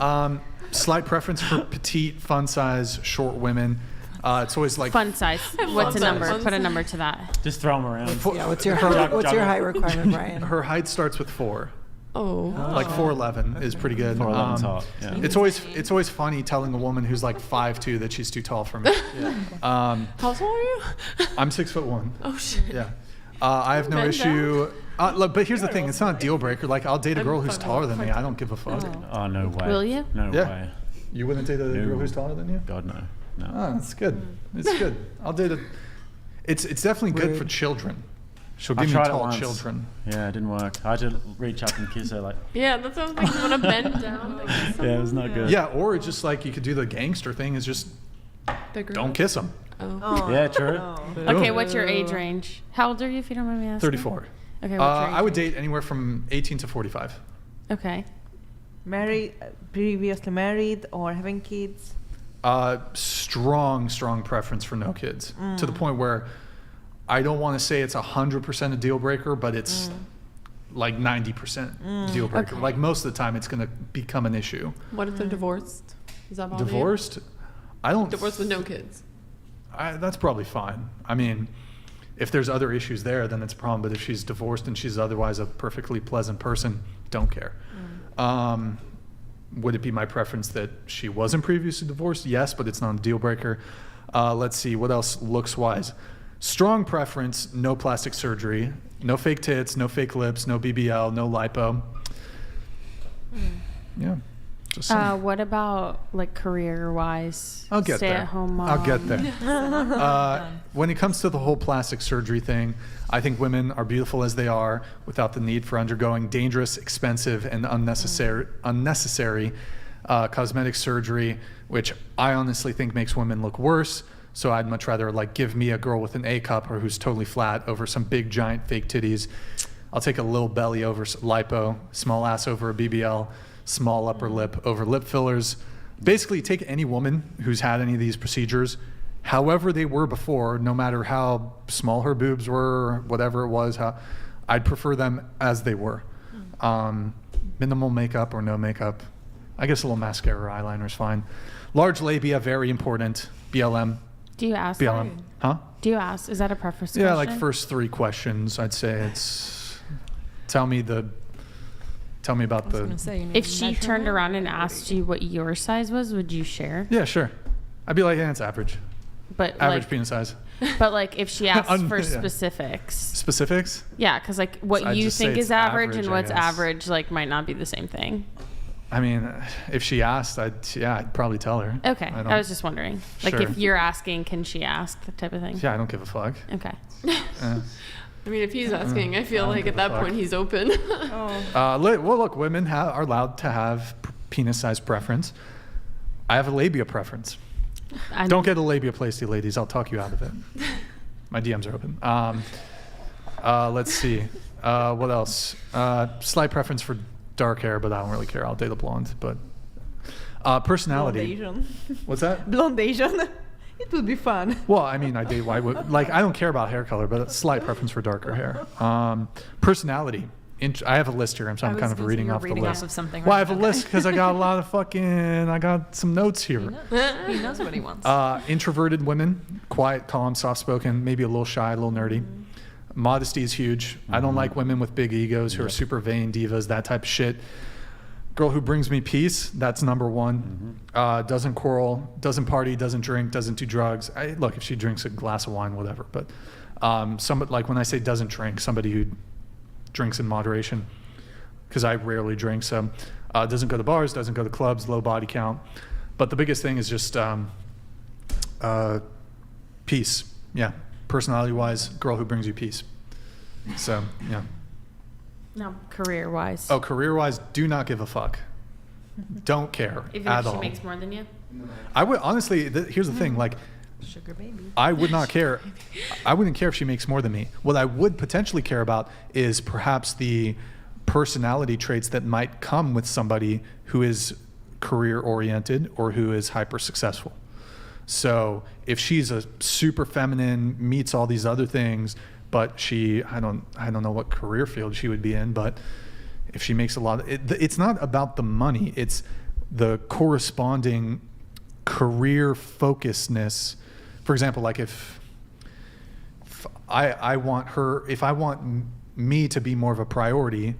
Slight preference for petite, fun size, short women. It's always like Fun size. What's a size. number? Fun Put a size. number to that. Just throw them around. Yeah, what's your Juggle. height requirement, Brian? her height starts with 4. Oh. Like 4'11" is pretty good. 4'11's hot, yeah. It's always funny telling a woman who's like 5'2" that she's too tall for me. How tall are you? I'm 6'1". Oh shit. Yeah. I have no Bend issue. Look, but here's the thing: it's not a deal breaker. Like, I'll date a girl who's taller than me. I don't give a fuck. Oh, no way. Will you? No Yeah. way. You wouldn't date a No. girl who's taller than you? God, no. No. Oh, that's good. It's good. I'll date a. It's definitely good for children. She'll I give me tried it tall once. children. Yeah, it didn't work. I had to reach up and kiss her like. Yeah, that's what I was thinking. You want to bend down. Like, Yeah, it was not good. Yeah, or it's just like you could do the gangster thing. Is just don't kiss them. Oh. Yeah, true. Okay, what's your age range? How old are you, if you don't mind me asking? 34. Okay, what's your age I would range? date anywhere from 18 to 45. Okay. Married, previously married, or having kids? Strong preference for no kids, to the point where I don't want to say it's 100% a deal breaker, but it's like 90% deal breaker. Okay. Like most of the time, it's going to become an issue. What if they're divorced? Is that bother you? Divorced? I don't. Divorced with no kids. That's probably fine. I mean, if there's other issues there, then it's a problem. But if she's divorced and she's otherwise a perfectly pleasant person, don't care. Would it be my preference that she wasn't previously divorced? Yes, but it's not a deal breaker. Let's see, what else looks-wise? Strong preference, no plastic surgery, no fake tits, no fake lips, no BBL, no lipo. Yeah. Just saying. What about like career-wise? I'll get there. Stay-at-home mom. I'll get there. When it comes to the whole plastic surgery thing, I think women are beautiful as they are without the need for undergoing dangerous, expensive, and unnecessary cosmetic surgery, which I honestly think makes women look worse. So I'd much rather like give me a girl with an A cup or who's totally flat over some big giant fake titties. I'll take a little belly over lipo, small ass over a BBL, small upper lip over lip fillers. Basically, take any woman who's had any of these procedures, however they were before, no matter how small her boobs were, whatever it was, I'd prefer them as they were. Minimal makeup or no makeup. I guess a little mascara or eyeliner is fine. Large labia, very important. BLM. Do you ask BLM. that? Huh? Do you ask? Is that a preference Yeah, question? like first 3 questions, I'd say it's tell me about the. If she turned around and asked you what your size was, would you share? Yeah, sure. I'd be like, yeah, it's average. But average like, penis size. But like, if she asked for Yeah. specifics. Specifics? Yeah, because like what I'd you just say think it's is average average, and I what's guess. average like might not be the same thing. I mean, if she asked, I'd probably tell her. Okay, I was just wondering, like Sure. if you're asking, can she ask, that type of thing. Yeah, I don't give a fuck. Okay. I mean, if he's asking, I feel I don't like give at a that fuck. point he's open. Well, look, women are allowed to have penis size preference. I have a labia preference. Don't get a labiaplasty, ladies. I'll talk you out of it. My DMs are open. Let's see. What else? Slight preference for dark hair, but I don't really care. I'll date a blonde. But personality. Blonde Asian. What's that? Blonde Asian. It would be fun. Well, I mean, I date white. Like, I don't care about hair color, but a slight preference for darker hair. Personality. I have a list here, so I'm kind of reading off the list. Of something, Well, I right? have a list because I got a lot of I got some notes here. He knows what he wants. Introverted women, quiet, calm, soft-spoken, maybe a little shy, a little nerdy. Modesty is huge. I don't like women with big egos who are super vain divas, that type of shit. Girl who brings me peace, that's number one. Doesn't quarrel, doesn't party, doesn't drink, doesn't do drugs. Look, if she drinks a glass of wine, whatever. But somebody, like when I say doesn't drink, somebody who drinks in moderation, because I rarely drink. So doesn't go to bars, doesn't go to clubs, low body count. But the biggest thing is just peace. Yeah, personality-wise, girl who brings you peace. So yeah. No, career-wise. Oh, career-wise, do not give a fuck. Don't care Even at if she all. makes more than you? I would honestly. Here's the thing, like. Sugar baby. I would not care. I wouldn't care if she makes more than me. What I would potentially care about is perhaps the personality traits that might come with somebody who is career oriented or who is hyper successful. So if she's a super feminine, meets all these other things, but I don't know what career field she would be in, but if she makes a lot, it's not about the money. It's the corresponding career focusedness. For example, like if I want me to be more of a priority,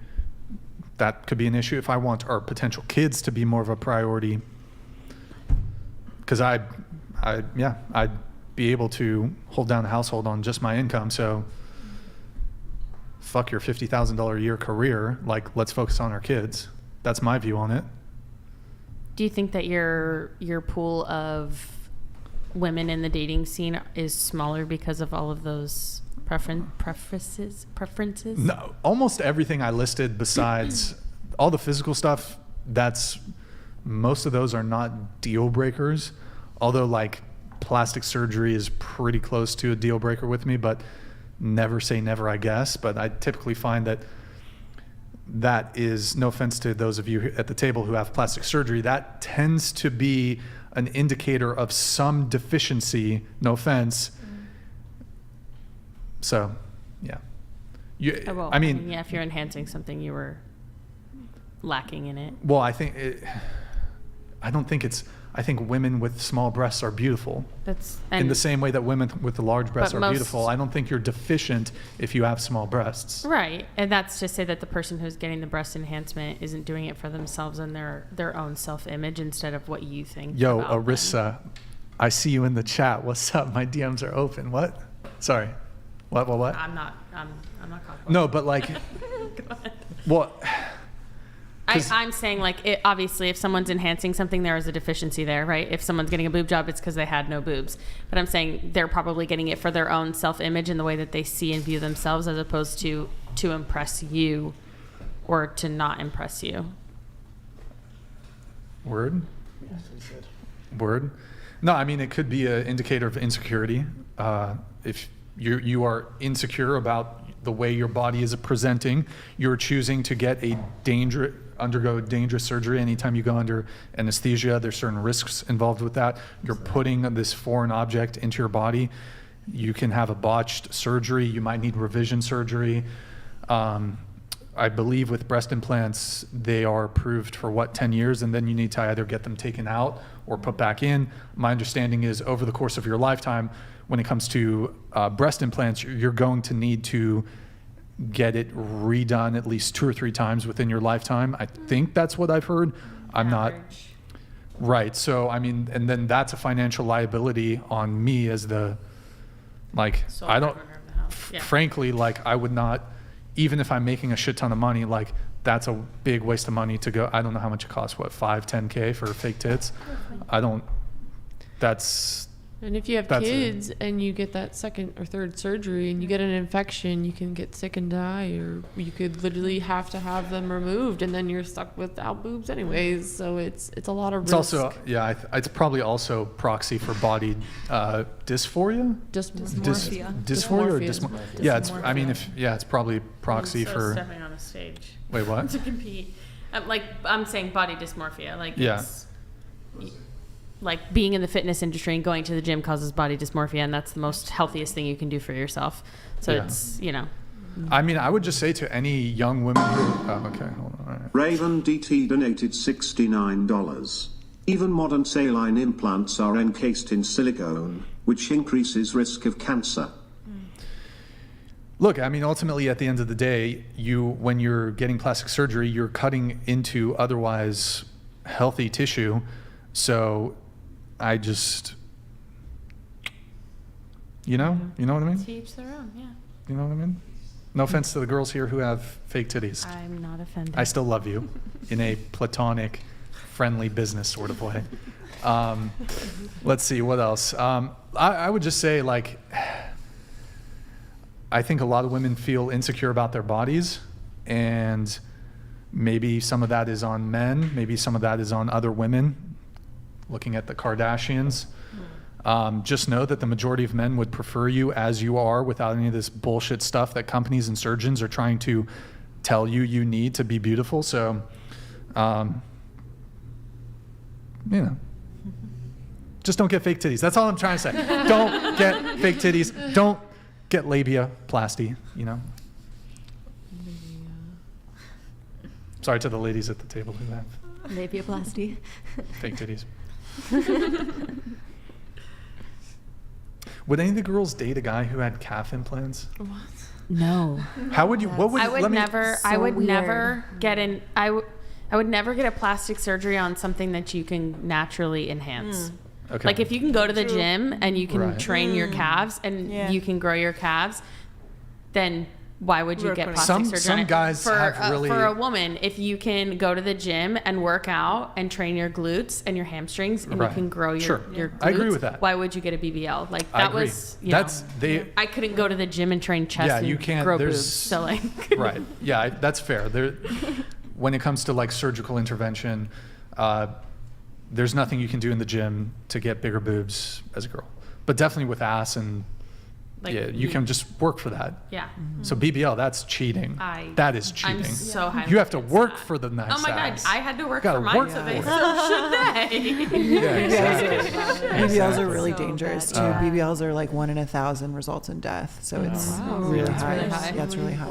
that could be an issue. If I want our potential kids to be more of a priority, because I'd be able to hold down a household on just my income. So fuck your $50,000 a year career. Like, let's focus on our kids. That's my view on it. Do you think that your pool of women in the dating scene is smaller because of all of those preferences? No, almost everything I listed besides all the physical stuff, most of those are not deal breakers. Although like plastic surgery is pretty close to a deal breaker with me, but never say never, I guess. But I typically find that is, no offense to those of you at the table who have plastic surgery, that tends to be an indicator of some deficiency, no offense. So, yeah. I mean, yeah, if you're enhancing something, you were lacking in it. Well, I think I think women with small breasts are beautiful. In the same way that women with the large breasts are beautiful. I don't think you're deficient if you have small breasts. Right. And that's to say that the person who's getting the breast enhancement isn't doing it for themselves and their own self-image instead of what you think. Yo, about Arissa, I see you in the chat. What's up? My DMs are open. What? Sorry. What? I'm not confident. No, but like, well, I'm saying like obviously if someone's enhancing something, there is a deficiency there, right? If someone's getting a boob job, it's because they had no boobs. But I'm saying they're probably getting it for their own self-image and the way that they see and view themselves, as opposed to impress you or to not impress you. Word? Word? No, I mean, it could be an indicator of insecurity. If you are insecure about the way your body is presenting, you're choosing to get undergo dangerous surgery. Anytime you go under anesthesia, there's certain risks involved with that. You're putting this foreign object into your body. You can have a botched surgery. You might need revision surgery. I believe with breast implants, they are approved for 10 years, and then you need to either get them taken out or put back in. My understanding is over the course of your lifetime, when it comes to breast implants, you're going to need to get it redone at least 2 or 3 times within your lifetime. I think that's what I've heard. I'm not right. So, I mean, and then that's a financial liability on me as the, like, I don't, frankly, like, I would not, even if I'm making a shit ton of money, like, that's a big waste of money to go. I don't know how much it costs, what, 5, 10K for fake tits? I don't, and if you have kids and you get that second or third surgery and you get an infection, you can get sick and die, or you could literally have to have them removed, and then you're stuck without boobs anyways. So it's a lot of risk. It's also, it's probably also proxy for body dysphoria? Dysmorphia. Dysphoria or dysmorphia? Yeah, I mean, it's probably proxy for stepping on a stage. Wait, what? To compete. I'm saying body dysmorphia. It's, like being in the fitness industry and going to the gym causes body dysmorphia, and that's the most healthiest thing you can do for yourself. So it's, I mean, I would just say to any young women who, okay, hold on. All right. Raven DT donated $69. Even modern saline implants are encased in silicone, which increases risk of cancer. Look, I mean, ultimately, at the end of the day, when you're getting plastic surgery, you're cutting into otherwise healthy tissue. So I just, you know what I mean? To each their own, yeah. You know what I mean? No offense to the girls here who have fake titties. I'm not offended. I still love you in a platonic, friendly business sort of way. Let's see, what else? I would just say, like, I think a lot of women feel insecure about their bodies, and maybe some of that is on men, maybe some of that is on other women. Looking at the Kardashians, just know that the majority of men would prefer you as you are, without any of this bullshit stuff that companies and surgeons are trying to tell you need to be beautiful. So, just don't get fake titties. That's all I'm trying to say. Don't get fake titties. Don't get labiaplasty, Sorry to the ladies at the table who have labiaplasty. Fake titties. Would any of the girls date a guy who had calf implants? What? No. How would you? What would? I would never. So I would weird. never get in. I would never get a plastic surgery on something that you can naturally enhance. Okay. Like if you can go to the gym and you can train your calves and Yeah. you can grow your calves, then why would you get plastic surgery? Some guys have really. For a woman, if you can go to the gym and work out and train your glutes and your hamstrings and you can grow your glutes, I agree with that. Why would you get a BBL? Like I that agree. was, I couldn't go to the gym and train chest you and can't, grow there's, boobs. So like, right. Yeah, that's fair. When it comes to like surgical intervention, there's nothing you can do in the gym to get bigger boobs as a girl. But definitely with ass and you can just work for that. Yeah. Mm-hmm. So BBL, that's cheating. That is cheating. I'm so highly You have to work for the nice Oh my ass. God, I had to work Gotta for mine, work so for they it. so should they. Yeah, exactly. BBLs are really dangerous too. Yeah. BBLs are like 1 in 1,000 results in death, so it's really high. Yeah, it's really high.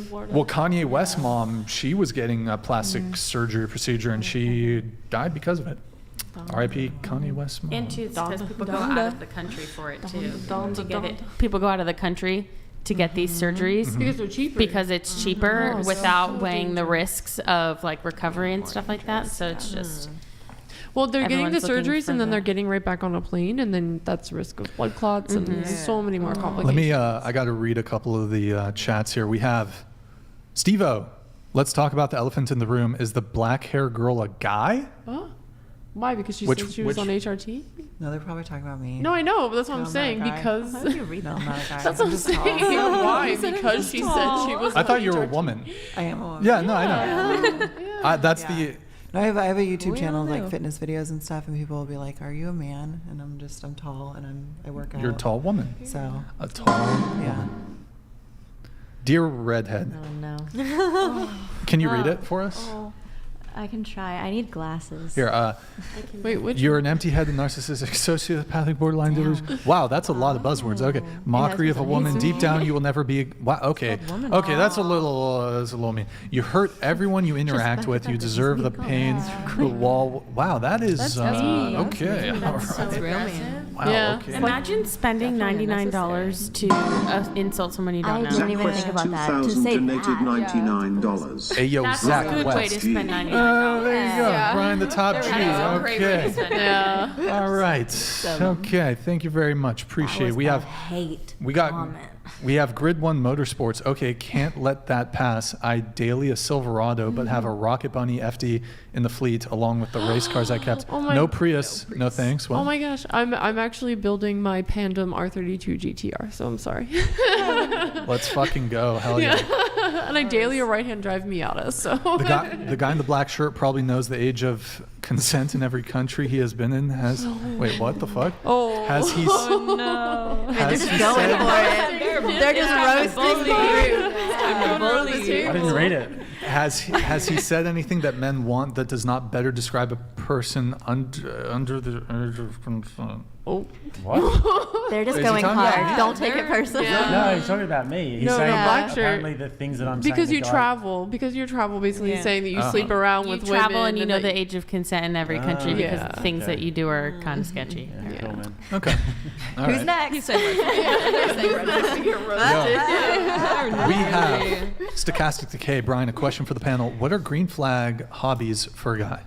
Well, Kanye West's mom, she was getting a plastic surgery procedure and she died because of it. R.I.P. Kanye West's mom. And too, because people go out of the country for it too. To get it. People go out of the country to get these surgeries because they're cheaper. Because it's cheaper without weighing the risks of like recovery and stuff like that. So it's just. Well, they're getting the Everyone's looking surgeries for and then that. they're getting right back on a plane, and then that's risk of blood clots and so many more complications. Let me, I got to read a couple of the chats here. We have Steve-O. Let's talk about the elephant in the room. Is the black hair girl a guy? Huh? Why? Because she said she was on HRT? No, they're probably talking about me. No, I know, but that's what No, I'm I'm saying. not a guy. Because How do you read that? I'm not a guy. that's what I'm saying. Why? Because she said she was. I thought on you were a HRT. woman. I am a woman. Yeah, no, I know. That's the. No, I have a YouTube We channel all like know. fitness videos and stuff, and people will be like, "Are you a man?" And I'm tall, and I work out. You're a tall woman. So A tall woman. Dear redhead, Oh no. can you read it for us? Oh, I can try. I need glasses. Here, Wait, which? you're an empty-headed, narcissistic, sociopathic, borderline delusion. Wow, that's a lot of buzzwords. Okay, mockery of a woman. Deep down, you will never be. Wow. Okay. Okay, that's a little mean. You hurt everyone you interact with. You deserve the pain. The wall. Wow, that is mean. okay. All That's so right. aggressive. Wow. Yeah. Okay. Imagine spending $99 to insult someone you don't I know. didn't even think about that. To 2,000 say donated that. $99. Hey, yo, That's Zach a good way West. to spend $99. There you go. Yeah. Brian, the top G. That is a great way to Okay. spend Yeah. All right. Okay. Thank you very much. Appreciate it. We have hate. we got comment. we have Grid One Motorsports. Okay, can't let that pass. I daily a Silverado, but have a Rocket Bunny FD in the fleet along with the race cars I kept. Oh my- no Prius. No thanks. Well, Oh my gosh, I'm actually building my Pandem R32 GTR, so I'm sorry. let's fucking go. Hell yeah. And I daily a right-hand drive Miata, so. The guy in the black shirt probably knows the age of consent in every country he has been in. Has wait, what the fuck? Oh. Has he? Oh no. Has he Going said? for it. They're just roasting you. I didn't read it. Has he said anything that men want that does not better describe a person under the age of consent? Oh. What? They're just Is he going talking about hard. me? Don't take it personally. No, he's talking about me. He's No, saying no, black shirt. apparently the things that I'm saying. Because the you guy- travel. Because you travel basically Yeah. saying that you sleep around You with travel women. and you know that the age of consent in every country because Yeah. things Okay. that you do are kind of sketchy. Yeah, cool, man. Okay. All Who's right. next? We have Stochastic Decay. Brian, a question for the panel. What are green flag hobbies for a guy?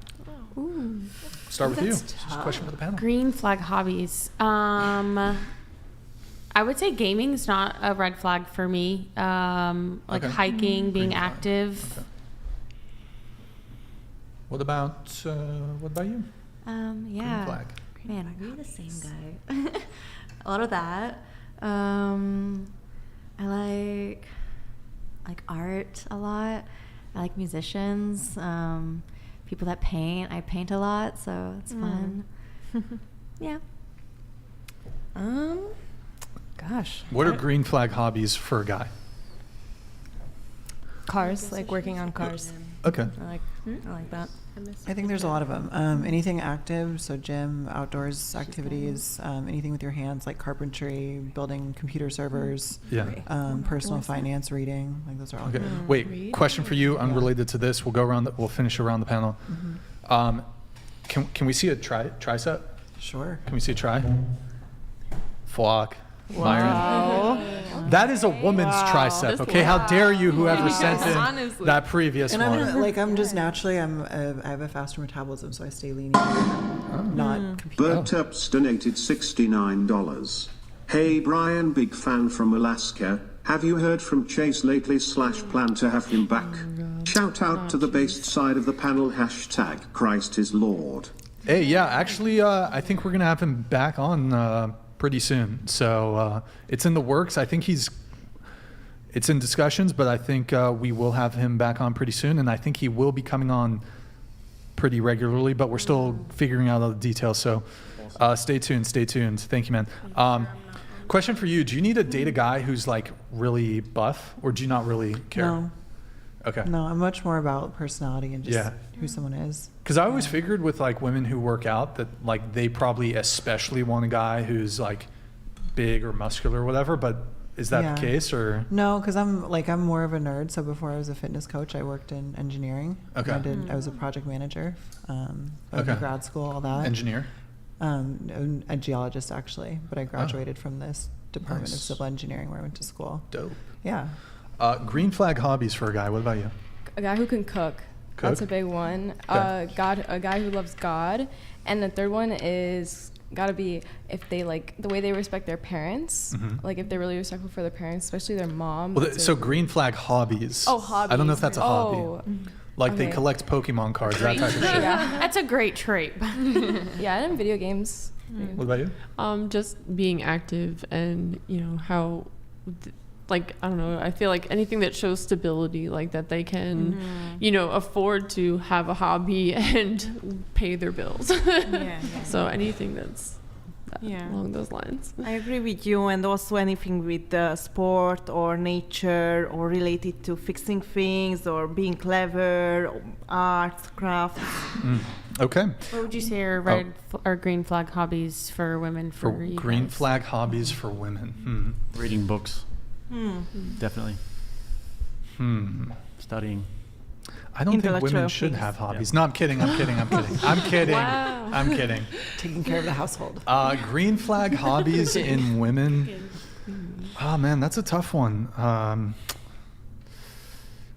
Start with you. Just a question for the panel. Green flag hobbies. I would say gaming's not a red flag for me. Like Okay. hiking, being Green flag. active. Okay. What about you? Yeah. Green flag. Man, are we the same guy? A lot of that. I like art a lot. I like musicians. People that paint. I paint a lot, so it's fun. Yeah. Gosh. What are green flag hobbies for a guy? Cars, like working on cars. Okay. I like that. I think there's a lot of them. Anything active, so gym, outdoors activities, anything with your hands, like carpentry, building computer servers, Yeah. personal finance, reading, like those are all Okay. good. Wait. Question for you, unrelated to this. We'll go around. We'll finish around the panel. Can we see a tricep? Sure. Can we see a try? Flock. Myron. That is a woman's tricep. Okay, how dare you, whoever sent in Honestly. that previous And one? I'm just naturally, I have a faster metabolism, so I stay lean, not compete. Bertups donated $69. Hey Brian, big fan from Alaska. Have you heard from Chase lately / plan to have him back? Shout out to the based side of the panel # Christ is Lord. Hey, yeah, actually, I think we're gonna have him back on pretty soon. So it's in the works. I think it's in discussions, but I think we will have him back on pretty soon, and I think he will be coming on pretty regularly. But we're still figuring out all the details. So stay tuned. Stay tuned. Thank you, man. Question for you: do you need to date a guy who's like really buff, or do you not really care? No. Okay. No, I'm much more about personality and just Yeah. who someone is. Because I always figured with like women who work out that like they probably especially want a guy who's like big or muscular or whatever. But is that Yeah. the case or? No, because I'm more of a nerd. So before I was a fitness coach, I worked in engineering. Okay. I was a project manager. Okay. Grad school, all that. Engineer. A geologist actually, but I graduated from this Department of Nice. Civil Engineering where I went to school. Dope. Yeah. Green flag hobbies for a guy. What about you? A guy who can cook. That's a big one. Okay. A guy who loves God. And the third one is gotta be if they like the way they respect their parents. Mhm. Like if they're really respectful for their parents, especially their mom. Well, that's so a- green flag hobbies. Oh, hobbies. I don't know if that's a hobby. Oh. Like they Okay. collect Pokemon cards, that type of shit. That's a great trait. Yeah, and in video games. What about you? Just being active and how, like, I don't know. I feel like anything that shows stability, like that they can, afford to have a hobby and pay their bills. So anything that's along those lines. I agree with you, and also anything with sport or nature or related to fixing things or being clever, or arts, crafts. Okay. What would you say are red or green flag hobbies for women for you green guys? flag hobbies for women. Reading books. Hmm. Definitely. Studying. I don't think women Intellectual should things. have hobbies. No, I'm kidding. I'm kidding. Wow. I'm kidding. Taking care of the household. Green flag hobbies in women. Oh man, that's a tough one.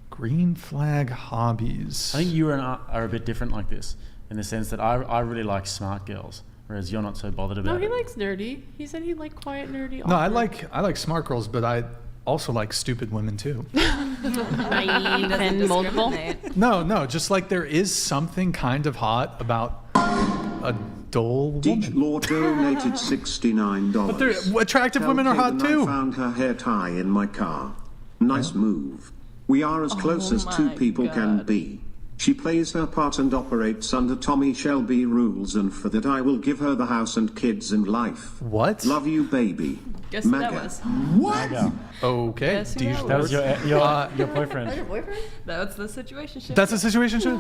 Green flag hobbies. I think you and I are a bit different like this, in the sense that I really like smart girls, whereas you're not so bothered about No, he it. likes nerdy. He said he liked quiet, nerdy. No, I awkward. like smart girls, but I also like stupid women too. Naive and multiple. No, just like there is something kind of hot about a dull Deej woman. Law donated $69. But they're- attractive Tell women are hot Kevin too. I found her hair tie in my car. Nice move. We are as close as two people can be. She plays her part and operates under Tommy Shelby rules, and for that I will give her the house and kids and life. What? Love you, baby. Guess who that Maga. was? What? Okay. Guess who Deej that That was Lord. your boyfriend. Your boyfriend? That's the situationship. That's a situation ship?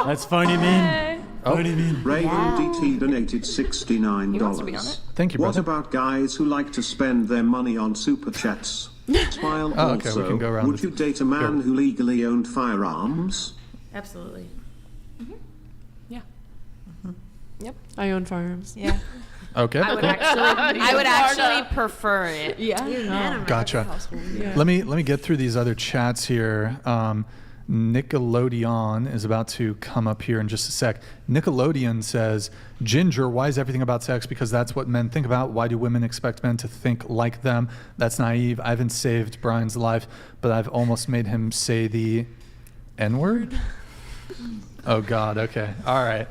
Let's phone him in. Phone him in. Raven DT donated $69. He wants to be on it. Thank you, What brother. about guys who like to spend their money on Superchats? Smile Oh, okay, we also. can go around Would this. you date a man who legally owned firearms? Absolutely. Yep. I own firearms. Yeah. Okay. I would actually prefer it. Yeah. Gotcha. Yeah. Let me get through these other chats here. Nickelodeon is about to come up here in just a sec. Nickelodeon says, Ginger, why is everything about sex? Because that's what men think about. Why do women expect men to think like them? That's naive. I haven't saved Brian's life, but I've almost made him say the N-word. Oh God. Okay. All right.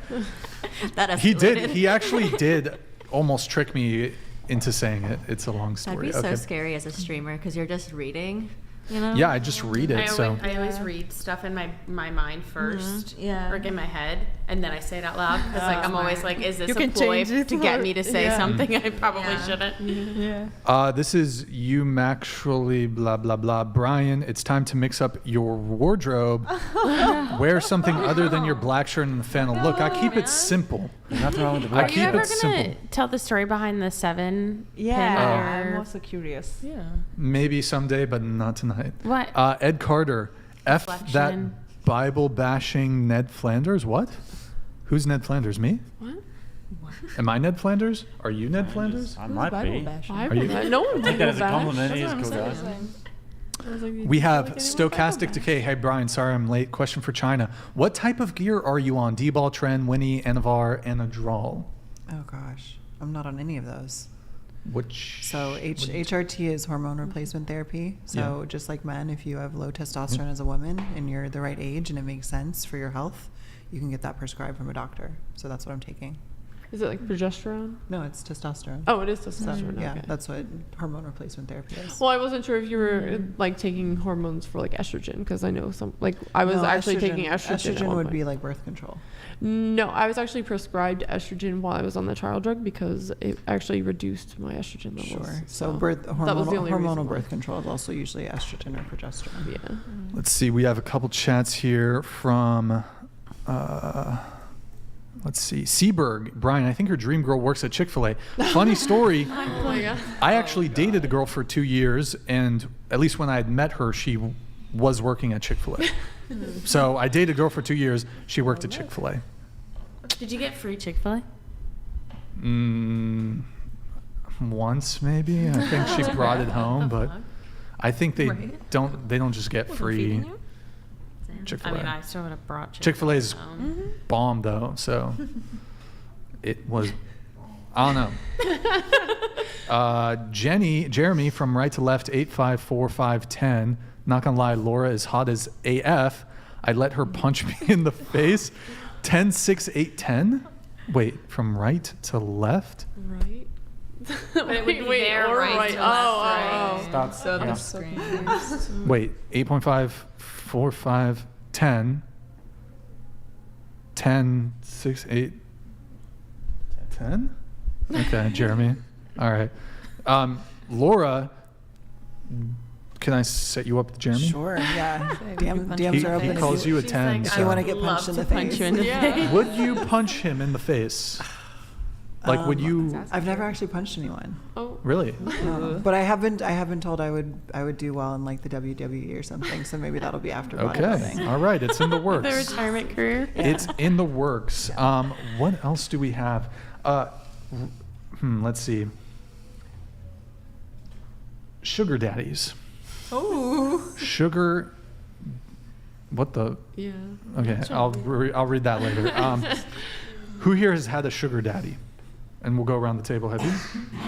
That He did. escalated. He actually did almost trick me into saying it. It's a long That'd story. be so Okay. scary as a streamer because you're just reading, you know? Yeah, I just read it. So I always read stuff in my mind first, Yeah. or in my head, and then I say it out loud because like I'm always like, is this You a can ploy change it to get me to say yeah. something I probably shouldn't? Yeah. this is you actually blah blah blah. Brian, it's time to mix up your wardrobe. Wear something other than your black shirt and the flannel. Look, I keep it simple. Nothing wrong with the I Are black you keep ever it gonna simple. tell the story behind the 7 Yeah, pin on I'm your- also curious. Yeah. Maybe someday, but not tonight. What? Ed Carter, F Reflection. that Bible bashing Ned Flanders. What? Who's Ned Flanders? Me? What? Am I Ned Flanders? Are you Ned Flanders? I might be. Are you? No one Take that as a compliment. He That's is a what cool I'm guy. saying. I was like, We have like anyone Stochastic Bible Decay. Hey, Brian, sorry I'm late. Question for China. What type of gear are you on? D-ball, Tren, Winnie, Anavar, and a draw? Oh gosh, I'm not on any of those. Which? So HRT is hormone replacement therapy. So just like men, if you have low testosterone as a woman and you're the right age and it makes sense for your health, you can get that prescribed from a doctor. So that's what I'm taking. Is it like progesterone? No, it's testosterone. Oh, it is So, testosterone. yeah, Okay. that's what hormone replacement therapy is. Well, I wasn't sure if you were like taking hormones for like estrogen because I know some like I was No, actually taking estrogen. at Estrogen one would point. be like birth control. No, I was actually prescribed estrogen while I was on the trial drug because it actually reduced my estrogen levels. Sure. So birth that was the only reason hormonal why. birth control is also usually estrogen or progesterone. Yeah. Let's see. We have a couple chats here from. Let's see. Seaberg, Brian, I think your dream girl works at Chick-fil-A. Funny story. Oh my God. I actually dated a girl for 2 years, and at least when I had met her, she was working at Chick-fil-A. So I dated a girl for 2 years. She worked at Chick-fil-A. Did you get free Chick-fil-A? Once maybe. I think she brought it home, but I think they Right. don't just get free I Chick-fil-A. mean, I still would have brought Chick-fil-A is home. bomb though, so It was, I don't know. Jeremy from right to left, 854510. Not gonna lie, Laura is hot as AF. I let her punch me in the face. 10, 6, 8, 10. Wait, from right to left? Right. But it would be Wait, there, or right to left, right? Stop. So Yeah. that's so confused. Wait, 8.5, 4, 5, 10. 10, 6, 8, 10? Okay, Jeremy. All right. Laura, can I set you up with Jeremy? Sure, yeah. DMs He are open. calls you a 10. If you want to get punched in the face. Would you punch him in the face? Like, would you? I've never actually punched anyone. Oh, really? No. But I have been told I would do well in like the WWE or something. So maybe that'll be after Okay. bodybuilding. All right. It's in the works. The retirement career. It's in the works. What else do we have? Let's see. Sugar daddies. Oh. Sugar. What the? Yeah. Okay, I'll read that later. Who here has had a sugar daddy? And we'll go around the table. Have you?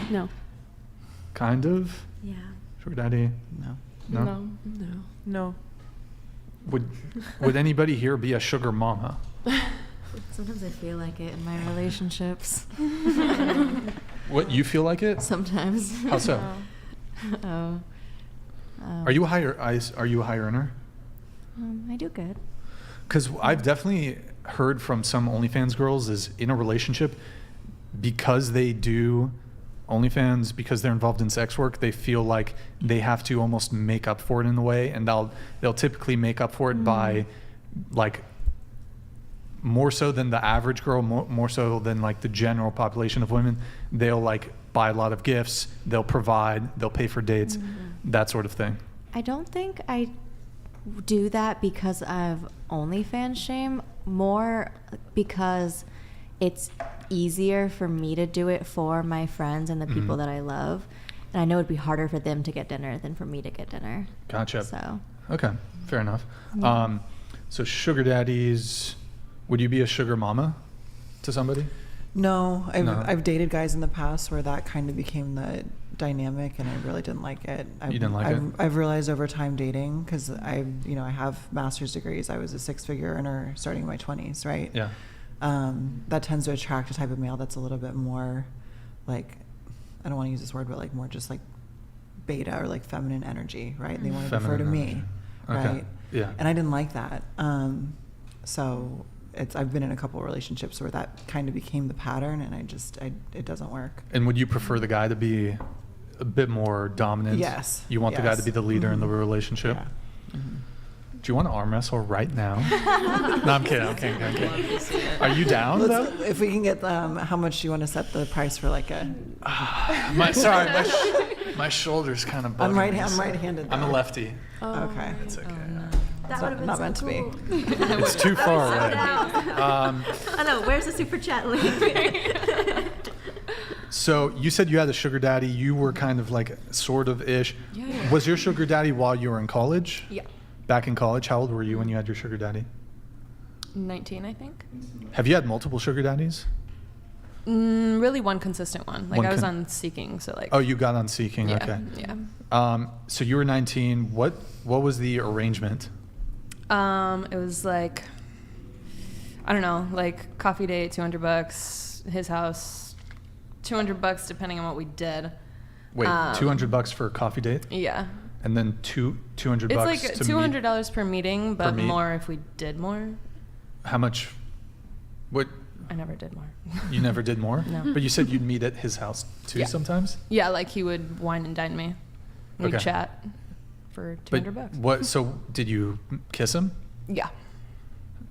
No. Kind of. Yeah. Sugar daddy. No. No. No. No. Would anybody here be a sugar mama? Sometimes I feel like it in my relationships. What, you feel like it? Sometimes. How so? Are you a high earner? I do good. Because I've definitely heard from some OnlyFans girls is in a relationship, because they do OnlyFans, because they're involved in sex work, they feel like they have to almost make up for it in a way, and they'll typically make up for it by like more so than the average girl, more so than like the general population of women. They'll like buy a lot of gifts, they'll provide, they'll pay for dates, that sort of thing. I don't think I do that because of OnlyFans shame, more because it's easier for me to do it for my friends and the people that I love. And I know it'd be harder for them to get dinner than for me to get dinner. Gotcha. So. Okay, fair enough. Yeah. So sugar daddies, would you be a sugar mama to somebody? No, I've dated guys in the past where that kind of became the dynamic, and I really didn't like it. You didn't like it? I've realized over time dating, because I have master's degrees. I was a six-figure earner starting in my 20s, right? Yeah. That tends to attract a type of male that's a little bit more, like, I don't want to use this word, but like more just like beta or like feminine energy, right? And they want to defer to me, right? Yeah. And I didn't like that. So I've been in a couple of relationships where that kind of became the pattern, and it doesn't work. And would you prefer the guy to be a bit more dominant? Yes. You want the guy to be the leader in the relationship? Yeah. Do you want to arm wrestle right now? No, I'm kidding. I'm kidding. Are you down though? If we can get how much do you want to set the price for like a? My shoulder's kind of bugging. I'm right-handed. I'm a lefty. Okay. It's okay. It's not meant to be. It's too far away. I know. Where's the super chat link? So you said you had a sugar daddy. You were kind of like sort of ish. Yeah. Was your sugar daddy while you were in college? Yeah. Back in college, how old were you when you had your sugar daddy? 19, I think. Have you had multiple sugar daddies? Really one consistent one. Like I was on Seeking, so like. Oh, you got on Seeking. Yeah, Okay. Yeah. So you were 19. What was the arrangement? It was like, I don't know, like coffee date, $200, his house, $200 depending on what we did. Wait, $200 for a coffee date? Yeah. And then $200 It's like $200 per meeting, but more if we did more. How much? What? I never did more. You never did more? No. But you said you'd meet at his house too sometimes? Yeah, like he would wine and dine me. We'd chat for $200. What? So did you kiss him? Yeah.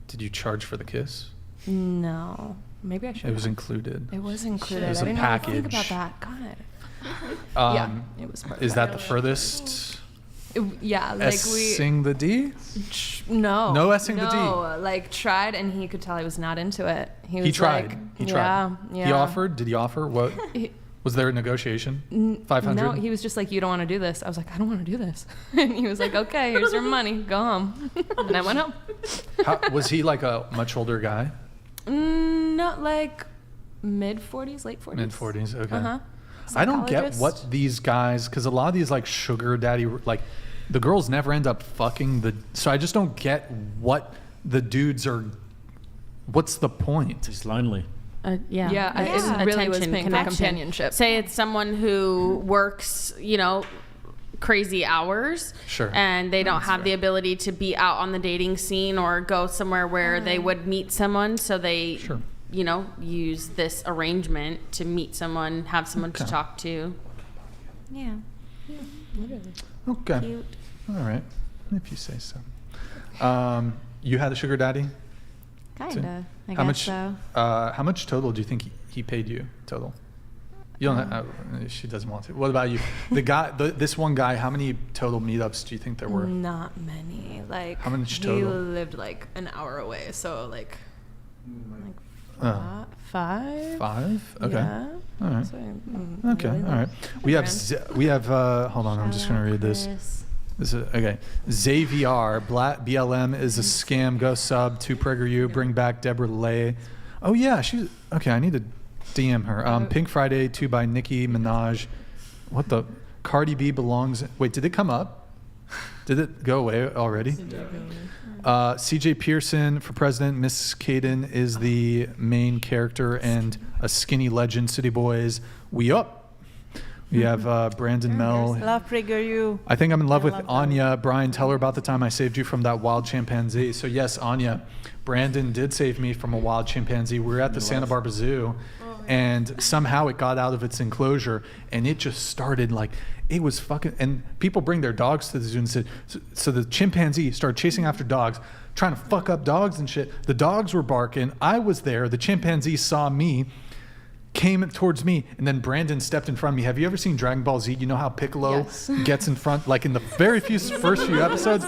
Did you charge for the kiss? No. Maybe I should. It was included. It was included. It was I a didn't package. Even think about that. God. Yeah, it was. Is that the furthest? Yeah, like S-ing the D? No. No S-ing the D? No, like tried, and he could tell I was not into it. He tried. Like, he tried. Yeah. He offered? Did he offer? What? Was there a negotiation? 500? No, he was just like, you don't want to do this. I was like, I don't want to do this. And he was like, okay, here's your money. Go home. And I went home. Was he like a much older guy? Not like mid-40s, late 40s. Mid-40s, okay. Uh-huh. I don't get what these guys, because a lot of these like sugar daddy, like the girls never end up fucking so I just don't get what the dudes are, what's the point? He's lonely. Yeah, It's it really was attention, paying for connection. companionship. Say it's someone who works, crazy hours. Sure. And they don't have the ability to be out on the dating scene or go somewhere where they would meet someone. So they, use this arrangement to meet someone, have someone to talk to. Yeah. Okay. Cute. All right. If you say so. You had a sugar daddy? Kinda. I How guess much? so. How much total do you think he paid you total? You don't. She doesn't want to. What about you? The guy. This one guy. How many total meetups do you think there were? Not many. Like how much he total? lived like an hour away, so like 5. 5. Okay. Yeah. All right. So, okay. really All right. We have. Hold on. I'm just gonna read this. This is okay. Xavier BLM is a scam. Go sub to PragerU. Bring back Deborah Lay. Oh yeah, she's okay. I need to DM her. Pink Friday 2 by Nicki Minaj. What the? Cardi B belongs. Wait, did it come up? Did it go away already? CJ Pearson for president. Miss Caden is the main character and a skinny legend. City Boys. We up. We have Brandon Mel. Love PragerU. I think I'm in love with Anya. Brian, tell her about the time I saved you from that wild chimpanzee. So yes, Anya, Brandon did save me from a wild chimpanzee. We were at the Santa Barbara Zoo, and somehow it got out of its enclosure, and it just started like, it was fucking, and people bring their dogs to the zoo and said, so the chimpanzee started chasing after dogs, trying to fuck up dogs and shit. The dogs were barking. I was there. The chimpanzee saw me, came towards me, and then Brandon stepped in front of me. Have you ever seen Dragon Ball Z? You know how Piccolo gets in front, like in the first few episodes,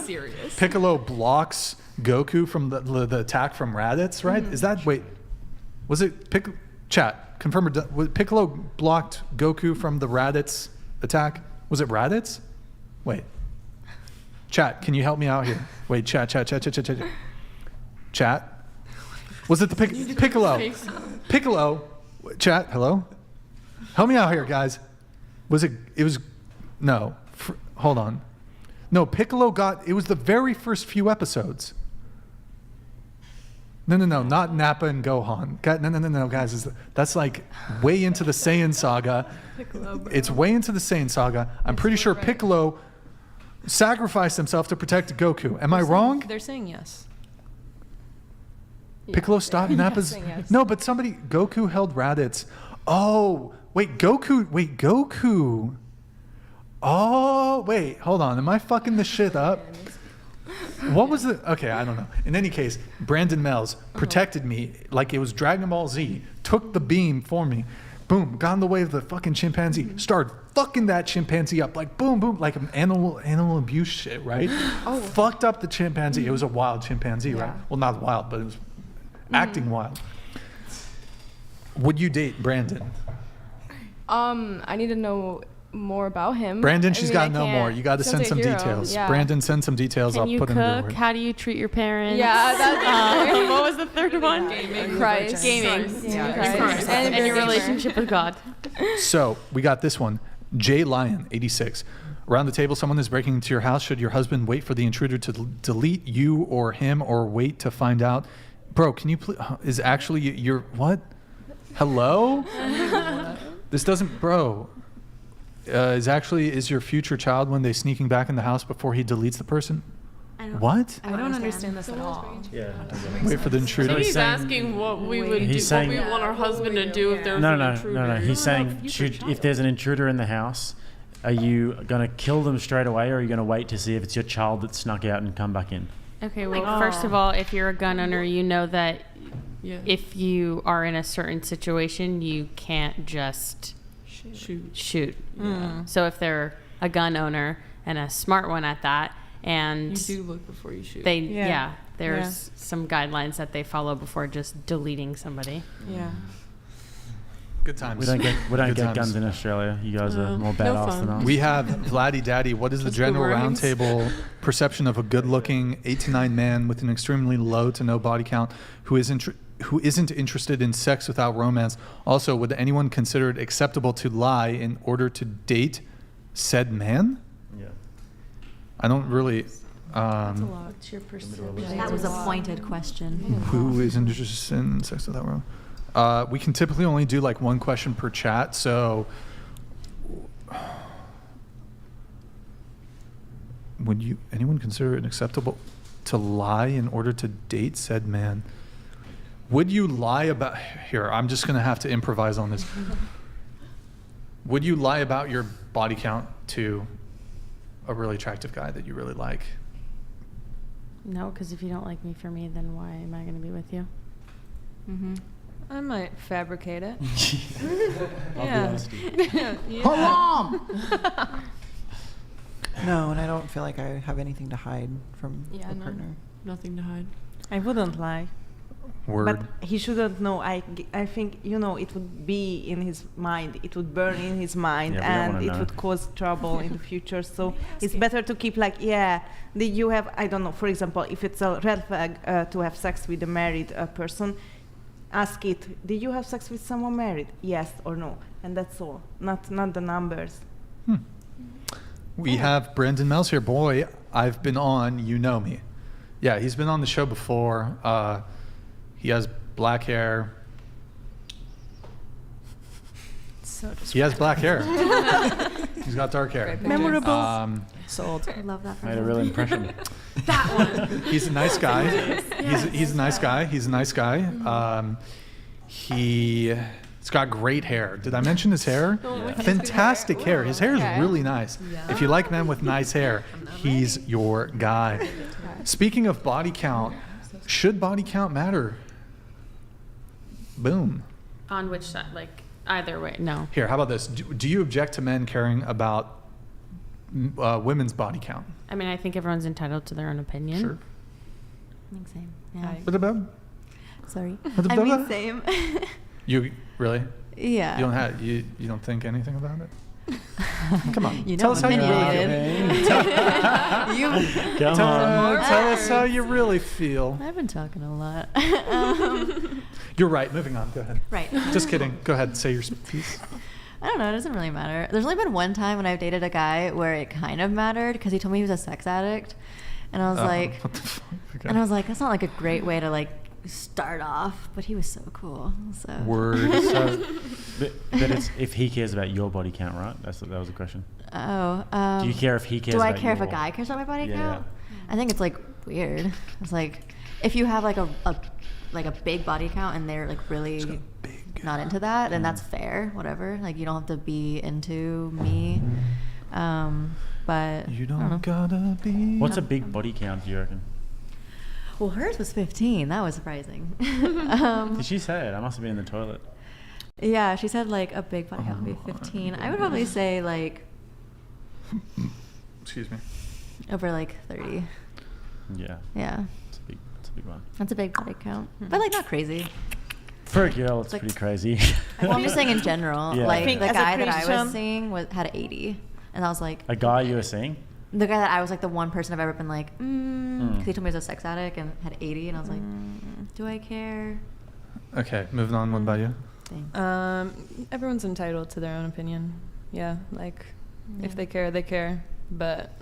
Piccolo blocks Goku from the attack from Raditz, right? Is that, wait, was it Chat, confirm or was Piccolo blocked Goku from the Raditz attack? Was it Raditz? Wait. Chat, can you help me out here? Wait, chat. Chat. Was it the Piccolo? Piccolo. Chat, hello? Help me out here, guys. No. Hold on. No, Piccolo it was the very first few episodes. No, not Nappa and Gohan. No, guys. That's like way into the Saiyan saga. It's way into the Saiyan saga. I'm pretty sure Piccolo sacrificed himself to protect Goku. Am I wrong? They're saying yes. Piccolo stopped Nappa's. Yes. No, but Goku held Raditz. Oh, wait, Goku. Oh, wait, hold on. Am I fucking this shit up? What was the? Okay, I don't know. In any case, Brandon Mells protected me like it was Dragon Ball Z. Took the beam for me. Boom, got in the way of the fucking chimpanzee. Started fucking that chimpanzee up like boom, like an animal abuse shit, right? Fucked up the chimpanzee. It was a wild chimpanzee, right? Well, not wild, but it was acting wild. Would you date Brandon? I need to know more about him. Brandon, she's got to know more. You got to send some details. Yeah. Brandon, send some details. Can I'll you put cook? them in the word. How do you treat your parents? Yeah, that's what was the third one? Gaming. Christ. Gaming. Yeah, Christ. And your relationship with God. So we got this one. Jay Lyon, 86. Around the table, someone is breaking into your house. Should your husband wait for the intruder to delete you or him, or wait to find out? Bro, can you please? Is actually your what? Hello? This doesn't, bro. Is your future child one day sneaking back in the house before he deletes the person? What? I don't understand this at all. Yeah. Wait for the intruder. So he's asking what we would do, what we want our husband to do if there's an intruder. No. He's saying, if there's an intruder in the house, are you going to kill them straight away, or are you going to wait to see if it's your child that snuck out and come back in? Okay, well, first of all, if you're a gun owner, you know that if you are in a certain situation, you can't just shoot. Yeah. So if they're a gun owner and a smart one at that, and you do look before you shoot. There's some guidelines that they follow before just deleting somebody. Yeah. Good times. We don't get times. guns in Australia. You guys are more badass than us. We have Vladdy Daddy. What is the general roundtable perception of a good-looking 8 to 9 man with an extremely low to no body count who is who isn't interested in sex without romance. Also, would anyone consider it acceptable to lie in order to date said man? Yeah. I don't really. What's your perception? That was a pointed question. Who isn't interested in sex without romance? We can typically only do like one question per chat, so. Would anyone consider it acceptable to lie in order to date said man? Would you lie about, here, I'm just going to have to improvise on this. Would you lie about your body count to a really attractive guy that you really like? No, because if you don't like me for me, then why am I going to be with you? Mm-hmm. I might fabricate it. Yeah. Haram! No, and I don't feel like I have anything to hide from Yeah, a no, partner. nothing to hide. I wouldn't lie. Word. But he shouldn't know. I think, it would be in his mind. It would burn in his mind, and it would cause trouble in the future. So it's better to keep like, did you have, I don't know, for example, if it's a red flag to have sex with a married person, ask it, did you have sex with someone married? Yes or no? And that's all, not the numbers. We have Brandon Mells here. Boy, I've been on, you know me. Yeah, he's been on the show before. He has black hair. He has black hair. He's got dark hair. Memorable. Sold. I love that. Made a real impression. That one. He's a nice guy. He's a nice guy. He's a nice guy. He's got great hair. Did I mention his hair? Fantastic hair. His hair is really nice. If you like men with nice hair, he's your guy. Speaking of body count, should body count matter? Boom. On which side? Like, either way, no. Here, how about this? Do you object to men caring about women's body count? I mean, I think everyone's entitled to their own opinion. Sure. I think same. Yeah. What about? Sorry. What I about? mean, same. You really? Yeah. You don't think anything about it? Come on. You know tell us how you opinionated. really feel. Tell us how you really feel. I've been talking a lot. You're right. Moving on. Go ahead. Right. Just kidding. Go ahead. Say your piece. I don't know. It doesn't really matter. There's only been one time when I've dated a guy where it kind of mattered because he told me he was a sex addict, and I was like, what the fuck? Okay. and I was like, that's not like a great way to like start off, but he was so cool. So Word. So, but it's if he cares about your body count, right? That was the question. Oh. Do you care if he cares? Do I about care if a your- guy cares about my body Yeah, count? I think it's like weird. It's like if you have like a big body count and they're like really not into that, then that's fair. Whatever. Like you don't have to be into me. But You I don't know. gotta be. What's a big body count? Do you reckon? Well, hers was 15. That was surprising. Did she say it? I must have been in the toilet. Yeah, she said like a big body count would be 15. I would probably say like Excuse me. over like 30. Yeah. Yeah. It's a big one. That's a big body count. But like not crazy. For a girl, it's Like- pretty crazy. Well, I'm just saying in general. Yeah. Like I think the as a guy that I was Christian- seeing had 80. And I was like, A guy you were seeing? the guy that I was like the one person I've ever been like, because he told me he was a sex addict and had 80. And I was like, do I care? Okay, moving on. What about you? Everyone's entitled to their own opinion. Yeah, like if they care, they care. But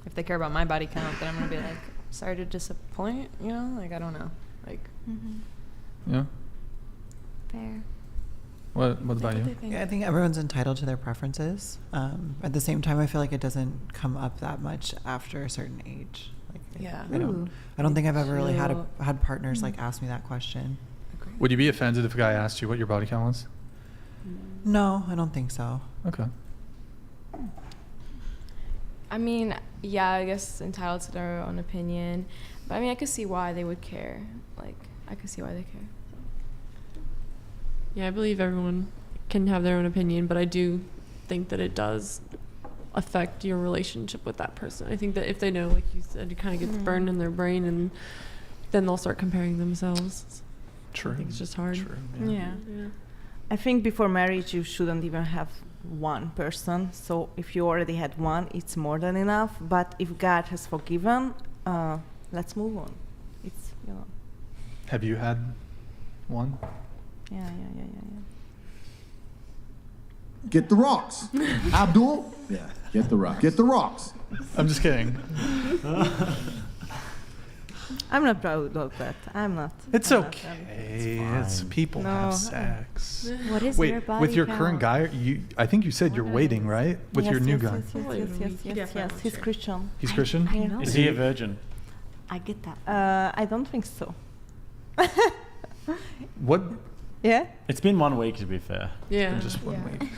if they care about my body count, then I'm gonna be like, sorry to disappoint. You know, like I don't know, like. Yeah. Fair. What about you? Yeah, I think everyone's entitled to their preferences. At the same time, I feel like it doesn't come up that much after a certain age. Like, Yeah. I don't think I've ever really had partners like ask me that question. Would you be offended if a guy asked you what your body count was? No, I don't think so. Okay. I mean, yeah, I guess entitled to their own opinion. But I mean, I could see why they would care. Like, I could see why they care. Yeah, I believe everyone can have their own opinion, but I do think that it does affect your relationship with that person. I think that if they know, like you said, it kind of gets burned in their brain, and then they'll start comparing themselves. True. I think it's just hard. True. Yeah. I think before marriage you shouldn't even have one person. So if you already had one, it's more than enough. But if God has forgiven, let's move on. It's Have you had One. Yeah. Get the rocks. Abdul? Yeah, get the rocks. Get the rocks. I'm just kidding. I'm not proud of that. I'm not. It's I'm not. okay. It's people have sex. What is Wait, your body with your count? current guy, I think you said you're waiting, right? With your new guy. Yes. He's Christian. He's Christian? I know. Is he a virgin? I get that. I don't think so. What? Yeah. It's been 1 week, to be fair. Yeah. Just 1 week.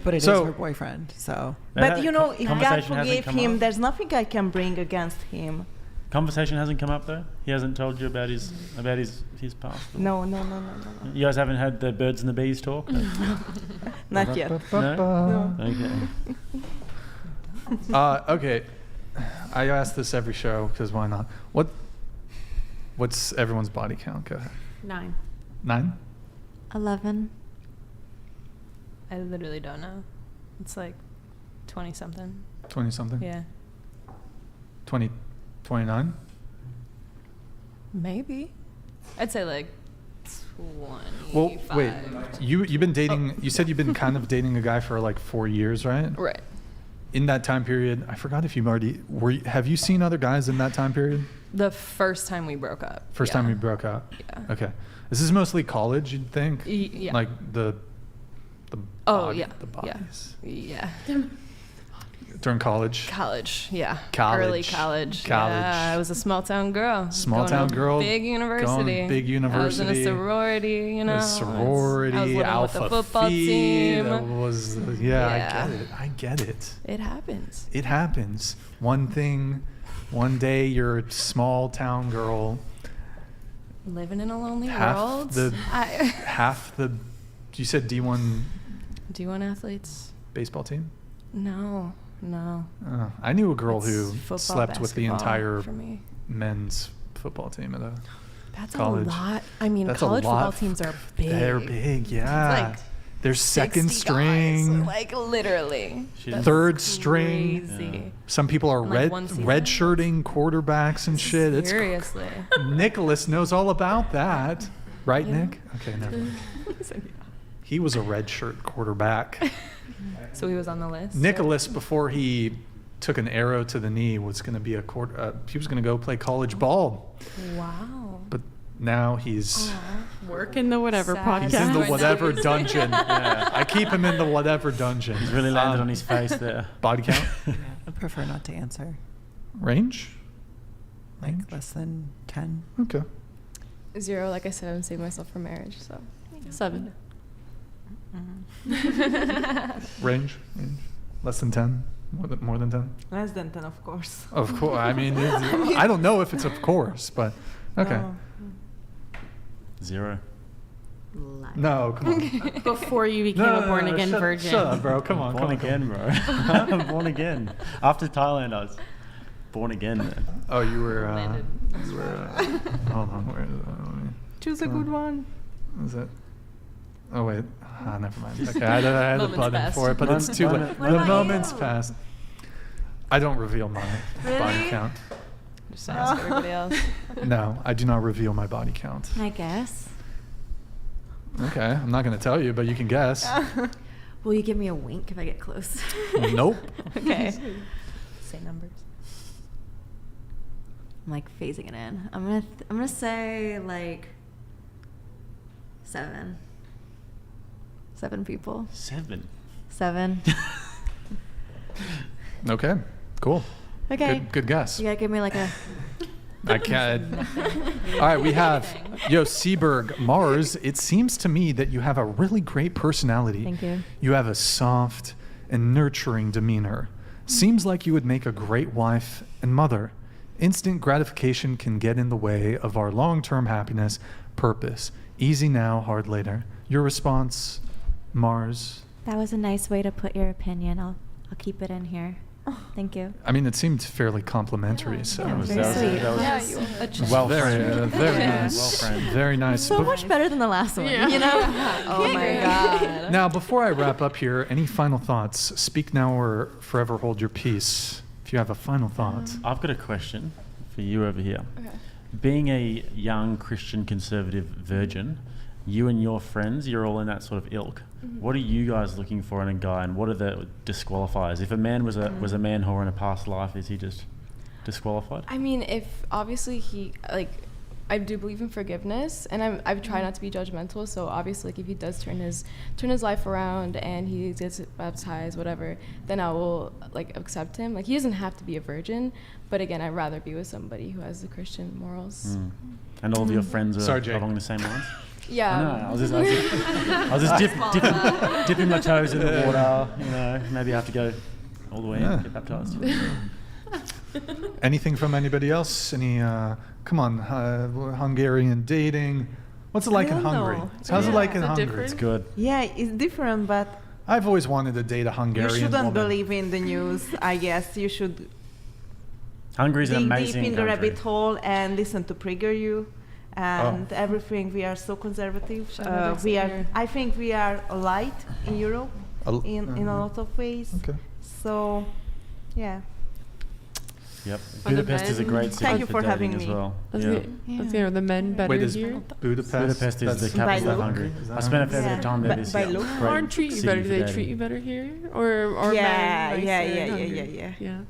But it So- is her boyfriend, so. But if God Conversation hasn't forgave come him, up? there's nothing I can bring against him. Conversation hasn't come up though. He hasn't told you about his past. No. You guys haven't had the birds and the bees talk. Not yet. No. Okay. Okay. I ask this every show because why not? What's everyone's body count? Go ahead. 9. 9? 11. I literally don't know. It's like 20 something. 20 something? Yeah. 29? Maybe. I'd say like 25. Well, wait. You've been dating. You said you've been kind of dating a guy for like 4 years, right? Right. In that time period, I forgot if you've already. Have you seen other guys in that time period? The first time we broke up. First time we broke up. Yeah. Okay. This is mostly college, you'd think. Yeah. Like the. Oh body, yeah. The bodies. Yeah. During college. College. Yeah. College. Early college. College. Yeah. I was a small town girl. Small Going town to girl. Big university. Going big I was in a university. sorority. You know. A sorority. I was living Alpha with the football Phi, team. That was. Yeah. I get it. It happens. It happens. One day you're a small town girl. Living in a lonely Half world. the. You said D1 D1 athletes. baseball team? No. I knew a girl It's who football, slept with the basketball entire for me. men's football team at a That's college. a lot. I mean, That's a college lot. football teams are big. They're big, yeah. Like They're second 60 string. guys, like literally. That's Third string. crazy. Some people are Like one season. red shirting quarterbacks and shit. Seriously. Nicholas knows all about that. Right, Nick? Okay, never mind. He was a red shirt quarterback. So he was on the list? Nicholas, before he took an arrow to the knee, was going to be he was going to go play college ball. Wow. But now he's Work in the whatever Sad. he's in the podcast. whatever dungeon. Yeah, I keep him in the whatever dungeon. He's really landed on his face there. Body count? I prefer not to answer. Range? Like less than 10. Okay. 0, like I said, I'm saving myself for marriage, so 7. Range? Less than 10? More than 10? Less than 10, of course. Of course. I mean, I don't know if it's of course, but okay. No. 0. No, come on. Before you became a born again virgin. Shut up, bro. Come on. Born again, bro. I'm born again. After Thailand, I was born again then. Oh, you were. Hold on. Where is it? Choose a good one. Is it? Oh wait. Never mind. Okay, I had a Moment's button passed. for it, but it's too late. What The about moment's you? passed. I don't reveal my body count. Just ask everybody else. No, I do not reveal my body count. I guess. Okay, I'm not going to tell you, but you can guess. Will you give me a wink if I get close? Nope. Okay. Say numbers. I'm like phasing it in. I'm gonna say like 7. 7 people. 7. 7. Okay, cool. Okay. Good guess. You gotta give me like a. I can't. All right, we have Seberg Mars. It seems to me that you have a really great personality. Thank you. You have a soft and nurturing demeanor. Seems like you would make a great wife and mother. Instant gratification can get in the way of our long-term happiness, purpose. Easy now, hard later. Your response, Mars? That was a nice way to put your opinion. I'll keep it in here. Thank you. I mean, it seemed fairly complimentary. So Yeah, it was very sweet. well, very Yeah. nice. Well framed. Very nice. So But- much better than the last one. Yeah. You know? Oh my God. Now, before I wrap up here, any final thoughts? Speak now or forever hold your peace. If you have a final thought. I've got a question for you over here. Okay. being a young Christian conservative virgin, you and your friends, you're all in that sort of ilk. What are you guys looking for in a guy, and what are the disqualifiers? If a man was a man whore in a past life, is he just disqualified? I mean, if obviously he I do believe in forgiveness, and I've tried not to be judgmental. So obviously, if he does turn his life around and he gets baptized, whatever, then I will accept him. He doesn't have to be a virgin, but again, I'd rather be with somebody who has the Christian morals. And all of your friends are Jake. along the same lines? Yeah. I know. I was just dipping my toes in the water. Maybe I have to go all the way and get baptized. Anything from anybody else? Any? Come on, Hungarian dating. What's it like in Hungary? How's it like in Hungary? It's good. Yeah, it's different, but I've always wanted to date a Hungarian you shouldn't woman. believe in the news. I guess you should Hungary's an dig amazing deep in the country. rabbit hole and listen to PragerU and everything. We are so conservative. I think we are light in Europe in a lot of ways. Okay. So, yeah. Yep. Budapest is a great city Thank you for for dating having as me. well. Are the men better here? Budapest is the capital of Hungary. I spent a fair bit of time there this year. Or treat you better? Do they treat you better here? Or men nicer? Yeah.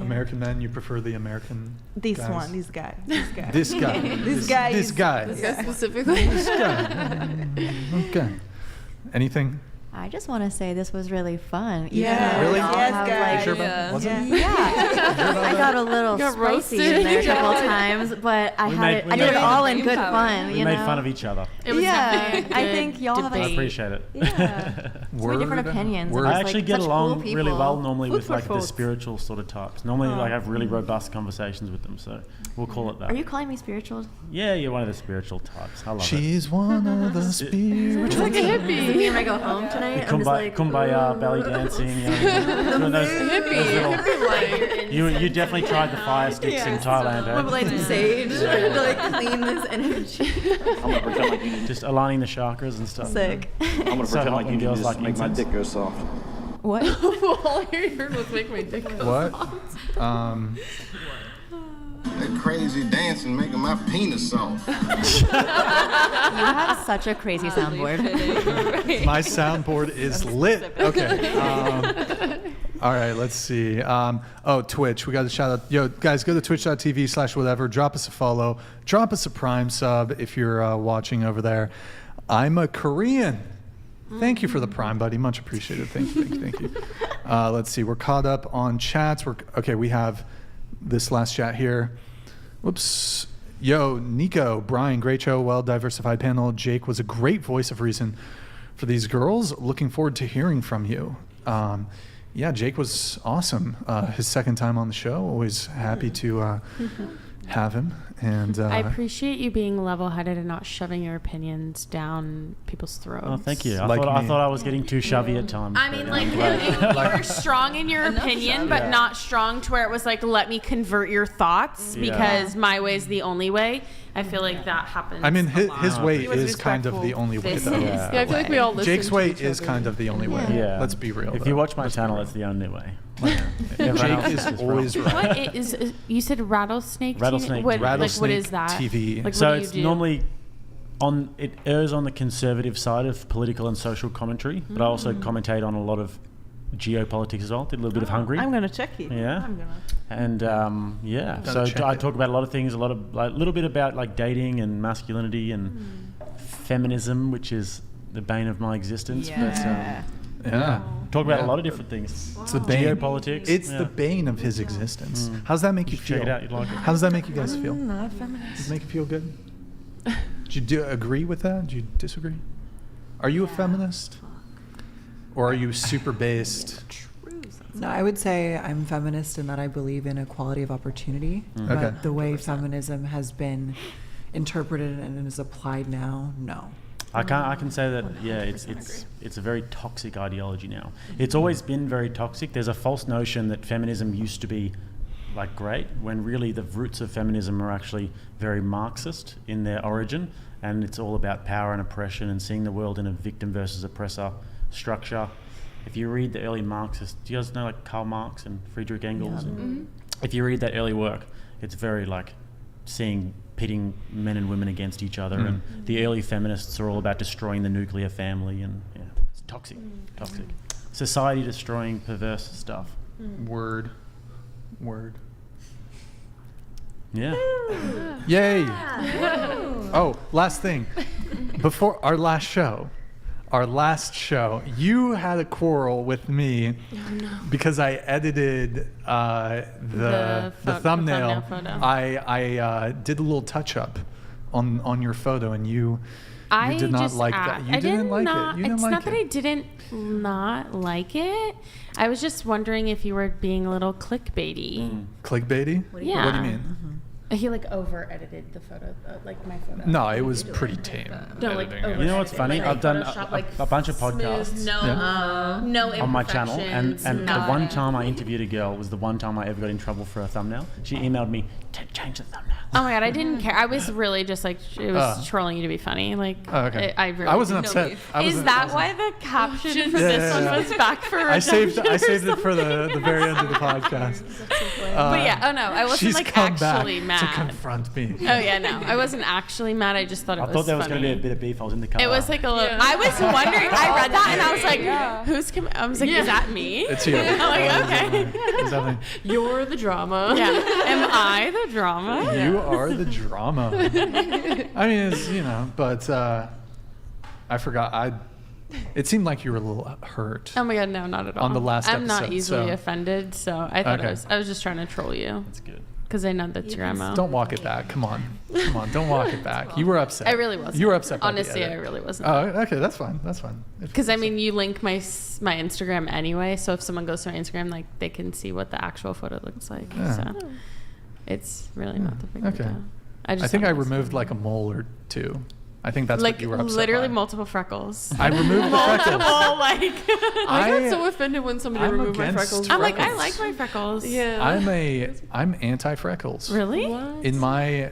American men, you prefer the American This guys? one, this guy. This guy. This guy. This guy specifically. This guy. Okay. Anything? I just want to say this was really fun. Yeah. Really? Yes, guys. Was it? Yeah. I got a little spicy in there a couple times, but I did it all in good fun. We made fun of each other. It was definitely a I good think y'all have I like appreciate it. three different opinions. Word. and I it's, actually like, get such along cool really people. well normally Food with for the thought. spiritual sort of types. Normally I have really robust conversations with them, so we'll call it that. Are you calling me spiritual? Yeah, you're one of the spiritual types. I love She's one of the spiritual. It's like a Does it hippie. mean when I go home tonight? I'm just like, Kumbaya, belly dancing. Doing those Hippie. you definitely tried the fire sticks in Thailand, I'm eh? like sage to like clean this energy. I'm gonna pretend like you need Just aligning the chakras and stuff. Sick. I'm gonna So pretend like you need to girls just like make my incense. dick go soft. What? All I heard was make my dick go soft. What? That crazy dancing making my penis soft. You have such a crazy soundboard. My soundboard is lit. Okay. All right, let's see. Twitch. We got to shout out. Yo, guys, go to twitch.tv/whatever. Drop us a follow. Drop us a Prime sub if you're watching over there. I'm a Korean. Thank you for the Prime, buddy. Much appreciated. Thank you. Let's see. We're caught up on chats. We have this last chat here. Whoops. Yo, Nico, Brian, great show, well-diversified panel. Jake was a great voice of reason for these girls. Looking forward to hearing from you. Jake was awesome. His second time on the show. Always happy to have him. And I appreciate you being level-headed and not shoving your opinions down people's throats. Oh, thank you. I Like thought I was getting too shovey at times. I mean, you were strong in your opinion, but not strong to where it was like, let me convert your thoughts because my way is the only way. I feel like that happens. I mean, a lot. his way is kind of the only way, This though. is Yeah, I feel like we all listen Jake's to way each is other. kind of the only way. Yeah. Let's be real. If though. you watch my channel, it's the only way. Jake is always right. What is you said rattlesnake? Rattlesnake TV? TV. Rattlesnake what is that? TV. Like, So what do it's you do? normally it airs on the conservative side of political and social commentary, but I also commentate on a lot of geopolitics as well. Did a little bit of Hungary. I'm gonna check it. Yeah. I'm gonna. And so Gotta check I it. talk about a lot of things, a little bit about like dating and masculinity and feminism, which is the bane of my existence. Yeah. Talk about a lot of different things. It's the bane. Geopolitics. It's the bane of his existence. How does that make you Check feel? it out. You'd like it. How does that make you guys feel? Not Does feminist. it make you feel good? Do you agree with that? Do you disagree? Are you a feminist? Or are you super based? No, I would say I'm feminist in that I believe in equality of opportunity. But Okay. the way feminism has been interpreted and is applied now, no. I can say that it's a very toxic ideology now. It's always been very toxic. There's a false notion that feminism used to be like great, when really the roots of feminism are actually very Marxist in their origin, and it's all about power and oppression and seeing the world in a victim versus oppressor structure. If you read the early Marxists, do you guys know like Karl Marx and Friedrich Engels? Yeah. If you read that early work, it's very like seeing pitting men and women against each other, and the early feminists are all about destroying the nuclear family, and it's toxic. Society destroying perverse stuff. Word. Yeah. Yay. Oh, last thing. Before our last show, you had a quarrel with me because I edited the thumbnail photo. I did a little touch up on your photo, and you did not like that. You didn't like it. You didn't it's like not it. that I didn't not like it. I was just wondering if you were being a little clickbaity. Clickbaity? Yeah. What do you mean? He like over edited the photo, like my photo. No, it was pretty tame. No, like editing it. You know what's funny? Like, I've done Photoshop, a like, bunch of smooth, podcasts no on my channel, and imperfections, the one nothing. time I interviewed a girl was the one time I ever got in trouble for a thumbnail. She emailed me, change the thumbnail. Oh my god, I didn't care. I was really just like, it was trolling you to be funny. Like, okay. I really I wasn't didn't upset. know. I Is wasn't- that why the caption for this one was back for redemption? I saved it for the very end of the podcast. But yeah, oh no, I wasn't she's like come actually back mad. to confront me. Oh yeah, no, I wasn't actually mad. I just thought it I was thought there was going to funny. be a bit of beef. I was in the car. It was like a little. I was wondering. I read that and I was like, "Who's coming?" I was like, "Is that me?" It's you. I'm like, "Okay." It's definitely- You're the drama. Yeah. Am I the drama? You are the drama. I mean, it's, but I forgot. It seemed like you were a little hurt. Oh my god, no, not at all. On the last I'm episode, not easily so- offended, so I thought Okay. I was just trying to troll you. That's good. Because I know that's your MO. Don't walk it back. Come on, don't walk it back. You were upset. I really wasn't. You were upset. by the Honestly, I edit. really wasn't. Oh, okay, that's fine. That's fine. Because I mean, you link my Instagram anyway, so if someone goes to my Instagram, like they can see what the actual photo looks like. Yeah. So it's really not the big of a Okay. deal. I think thought I it was removed like a mole or two. I think that's like what you were upset literally by. multiple freckles. I removed the freckles. Multiple, like. I got so offended when somebody I'm removed my against freckles. I'm like, I freckles. like my freckles. Yeah. I'm anti-freckles. Really? What? In my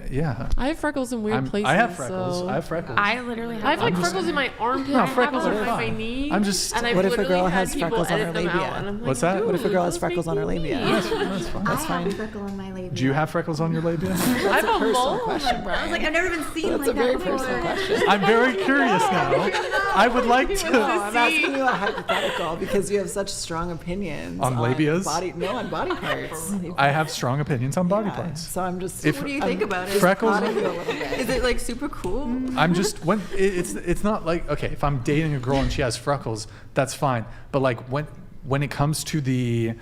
I have freckles in weird places. I have freckles. So. I have freckles. I literally have. I have like I'm just- freckles in my armpit. No, I have freckles them are on my fine. knee. I'm just- And I've What if a literally girl had has people freckles on her edit them out, labia? and I'm What's like, that? What if a "Dude, girl has those freckles make on her me labia? weak." That's fine. I That's have fine. a freckle on my labia. Do you have freckles on your labia? I have a mole. I was like, I've never been seen That's like a very that before. personal question. I'm very curious now. I would like to. No, I'm asking you a hypothetical because you have such strong opinions On labias? on body parts. I have strong opinions on body Yeah, parts. So I'm just. If- What do you think about it? Freckles. prodding you a little bit. Is it like super cool? I'm just it's not like, okay, if I'm dating a girl and she has freckles, that's fine. But like when it comes to the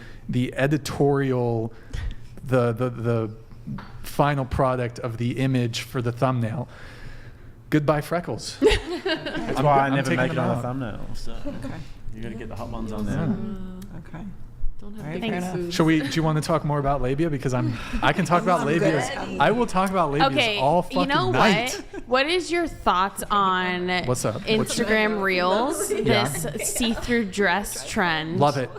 editorial, the final product of the image for the thumbnail, goodbye freckles. That's why I I'm never taking make it them on a out. thumbnail. So you got to get the hot ones on there. Okay. Don't have All right, big fair enough. boobs. Do you want to talk more about labia? Because I can talk about labias. I will talk about labias Okay, all fucking you know night. what is your thoughts on What's up? Instagram Reels? Yeah. This see-through dress trend. Love it.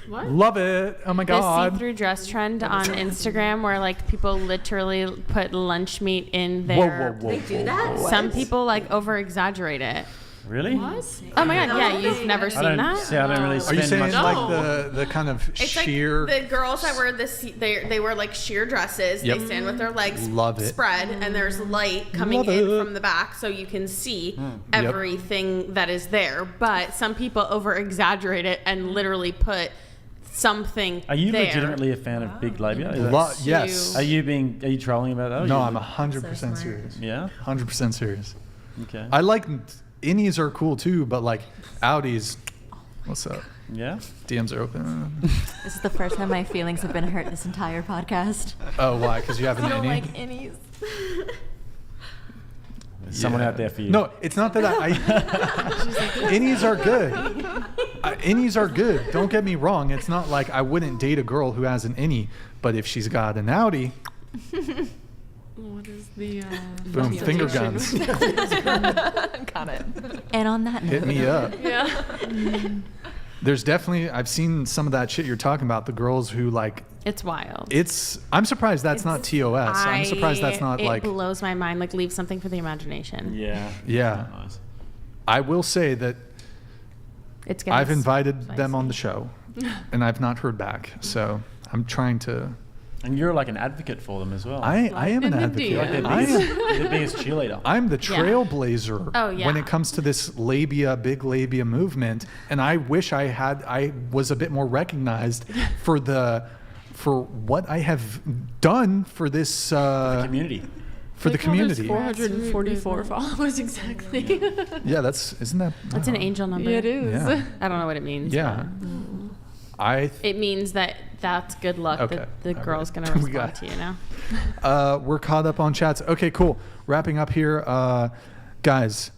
What? Love it. Oh my The god. see-through dress trend on Instagram, where like people literally put lunch meat in Whoa, their. whoa, whoa. They do that? Some people like over-exaggerate it. Really? Oh my god, yeah, you've never seen that? See, I don't really Are spend you saying much. like the kind of It's sheer? like the girls that wear this. They wear like sheer dresses. Yep. They stand with their legs Love it. spread, and there's light coming Love in it. from the back, so you can see Yep. everything that is there. But some people over exaggerate it and literally put something. Are you there. legitimately a fan of big labia? Is that- Yes. Are you trolling about that? Or No, you- I'm 100% serious. Yeah. 100% serious. Okay. I like innies are cool too, but like Audis, what's up? Yeah. DMs are open. This is the first time my feelings have been hurt this entire podcast. Oh, why? Because you have an I don't innie? like innies. There's someone out there for you. No, it's not that I innies are good. Innies are good. Don't get me wrong. It's not like I wouldn't date a girl who has an innie, but if she's got an Audi, What is the boom, finger guns. Got it. And on that note, Hit me up. Yeah. There's definitely, I've seen some of that shit you're talking about. The girls who like, It's wild. I'm surprised that's not TOS. I'm surprised that's not it like, blows my mind. Like, leave something for the imagination. Yeah. yeah. Nice. I will say that It's getting I've invited spicy. them on the show and I've not heard back. So I'm trying to And you're like an advocate for them as well. I am an advocate. You're like their biggest cheerleader. I'm the trailblazer when it comes to this big labia movement, and I wish I was a bit more recognized for what I have done for this the community. For the community. 444 followers exactly. Yeah, isn't that? That's an angel number. Yeah, it is. Yeah. I don't know what it means. Yeah. It means that's good luck that the girl's going to respond to you now. We're caught up on chats. Okay, cool. Wrapping up here. Guys.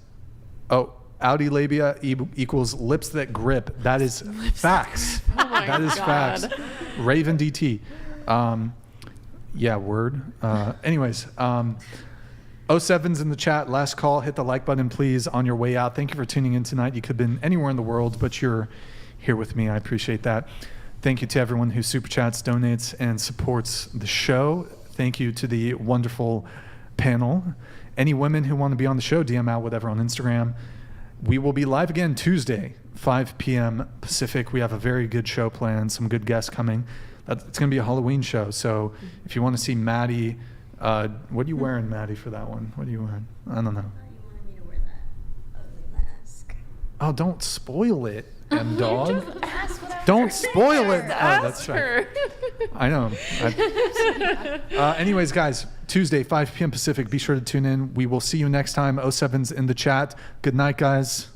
Audi labia equals lips that grip. That is facts. Oh my that is God. facts. Raven DT. Yeah, word. Anyways, 07's in the chat. Last call. Hit the like button, please, on your way out. Thank you for tuning in tonight. You could have been anywhere in the world, but you're here with me. I appreciate that. Thank you to everyone who super chats, donates, and supports the show. Thank you to the wonderful panel. Any women who want to be on the show, DM out whatever on Instagram. We will be live again Tuesday, 5 p.m. Pacific. We have a very good show planned, some good guests coming. It's going to be a Halloween show. So if you want to see Maddie, what are you wearing, Maddie, for that one? What are you wearing? I don't know. Oh, don't spoil it, M-Dog. Don't spoil it. Oh, that's right. I know. Anyways, guys, Tuesday, 5 p.m. Pacific. Be sure to tune in. We will see you next time. 07's in the chat. Good night, guys.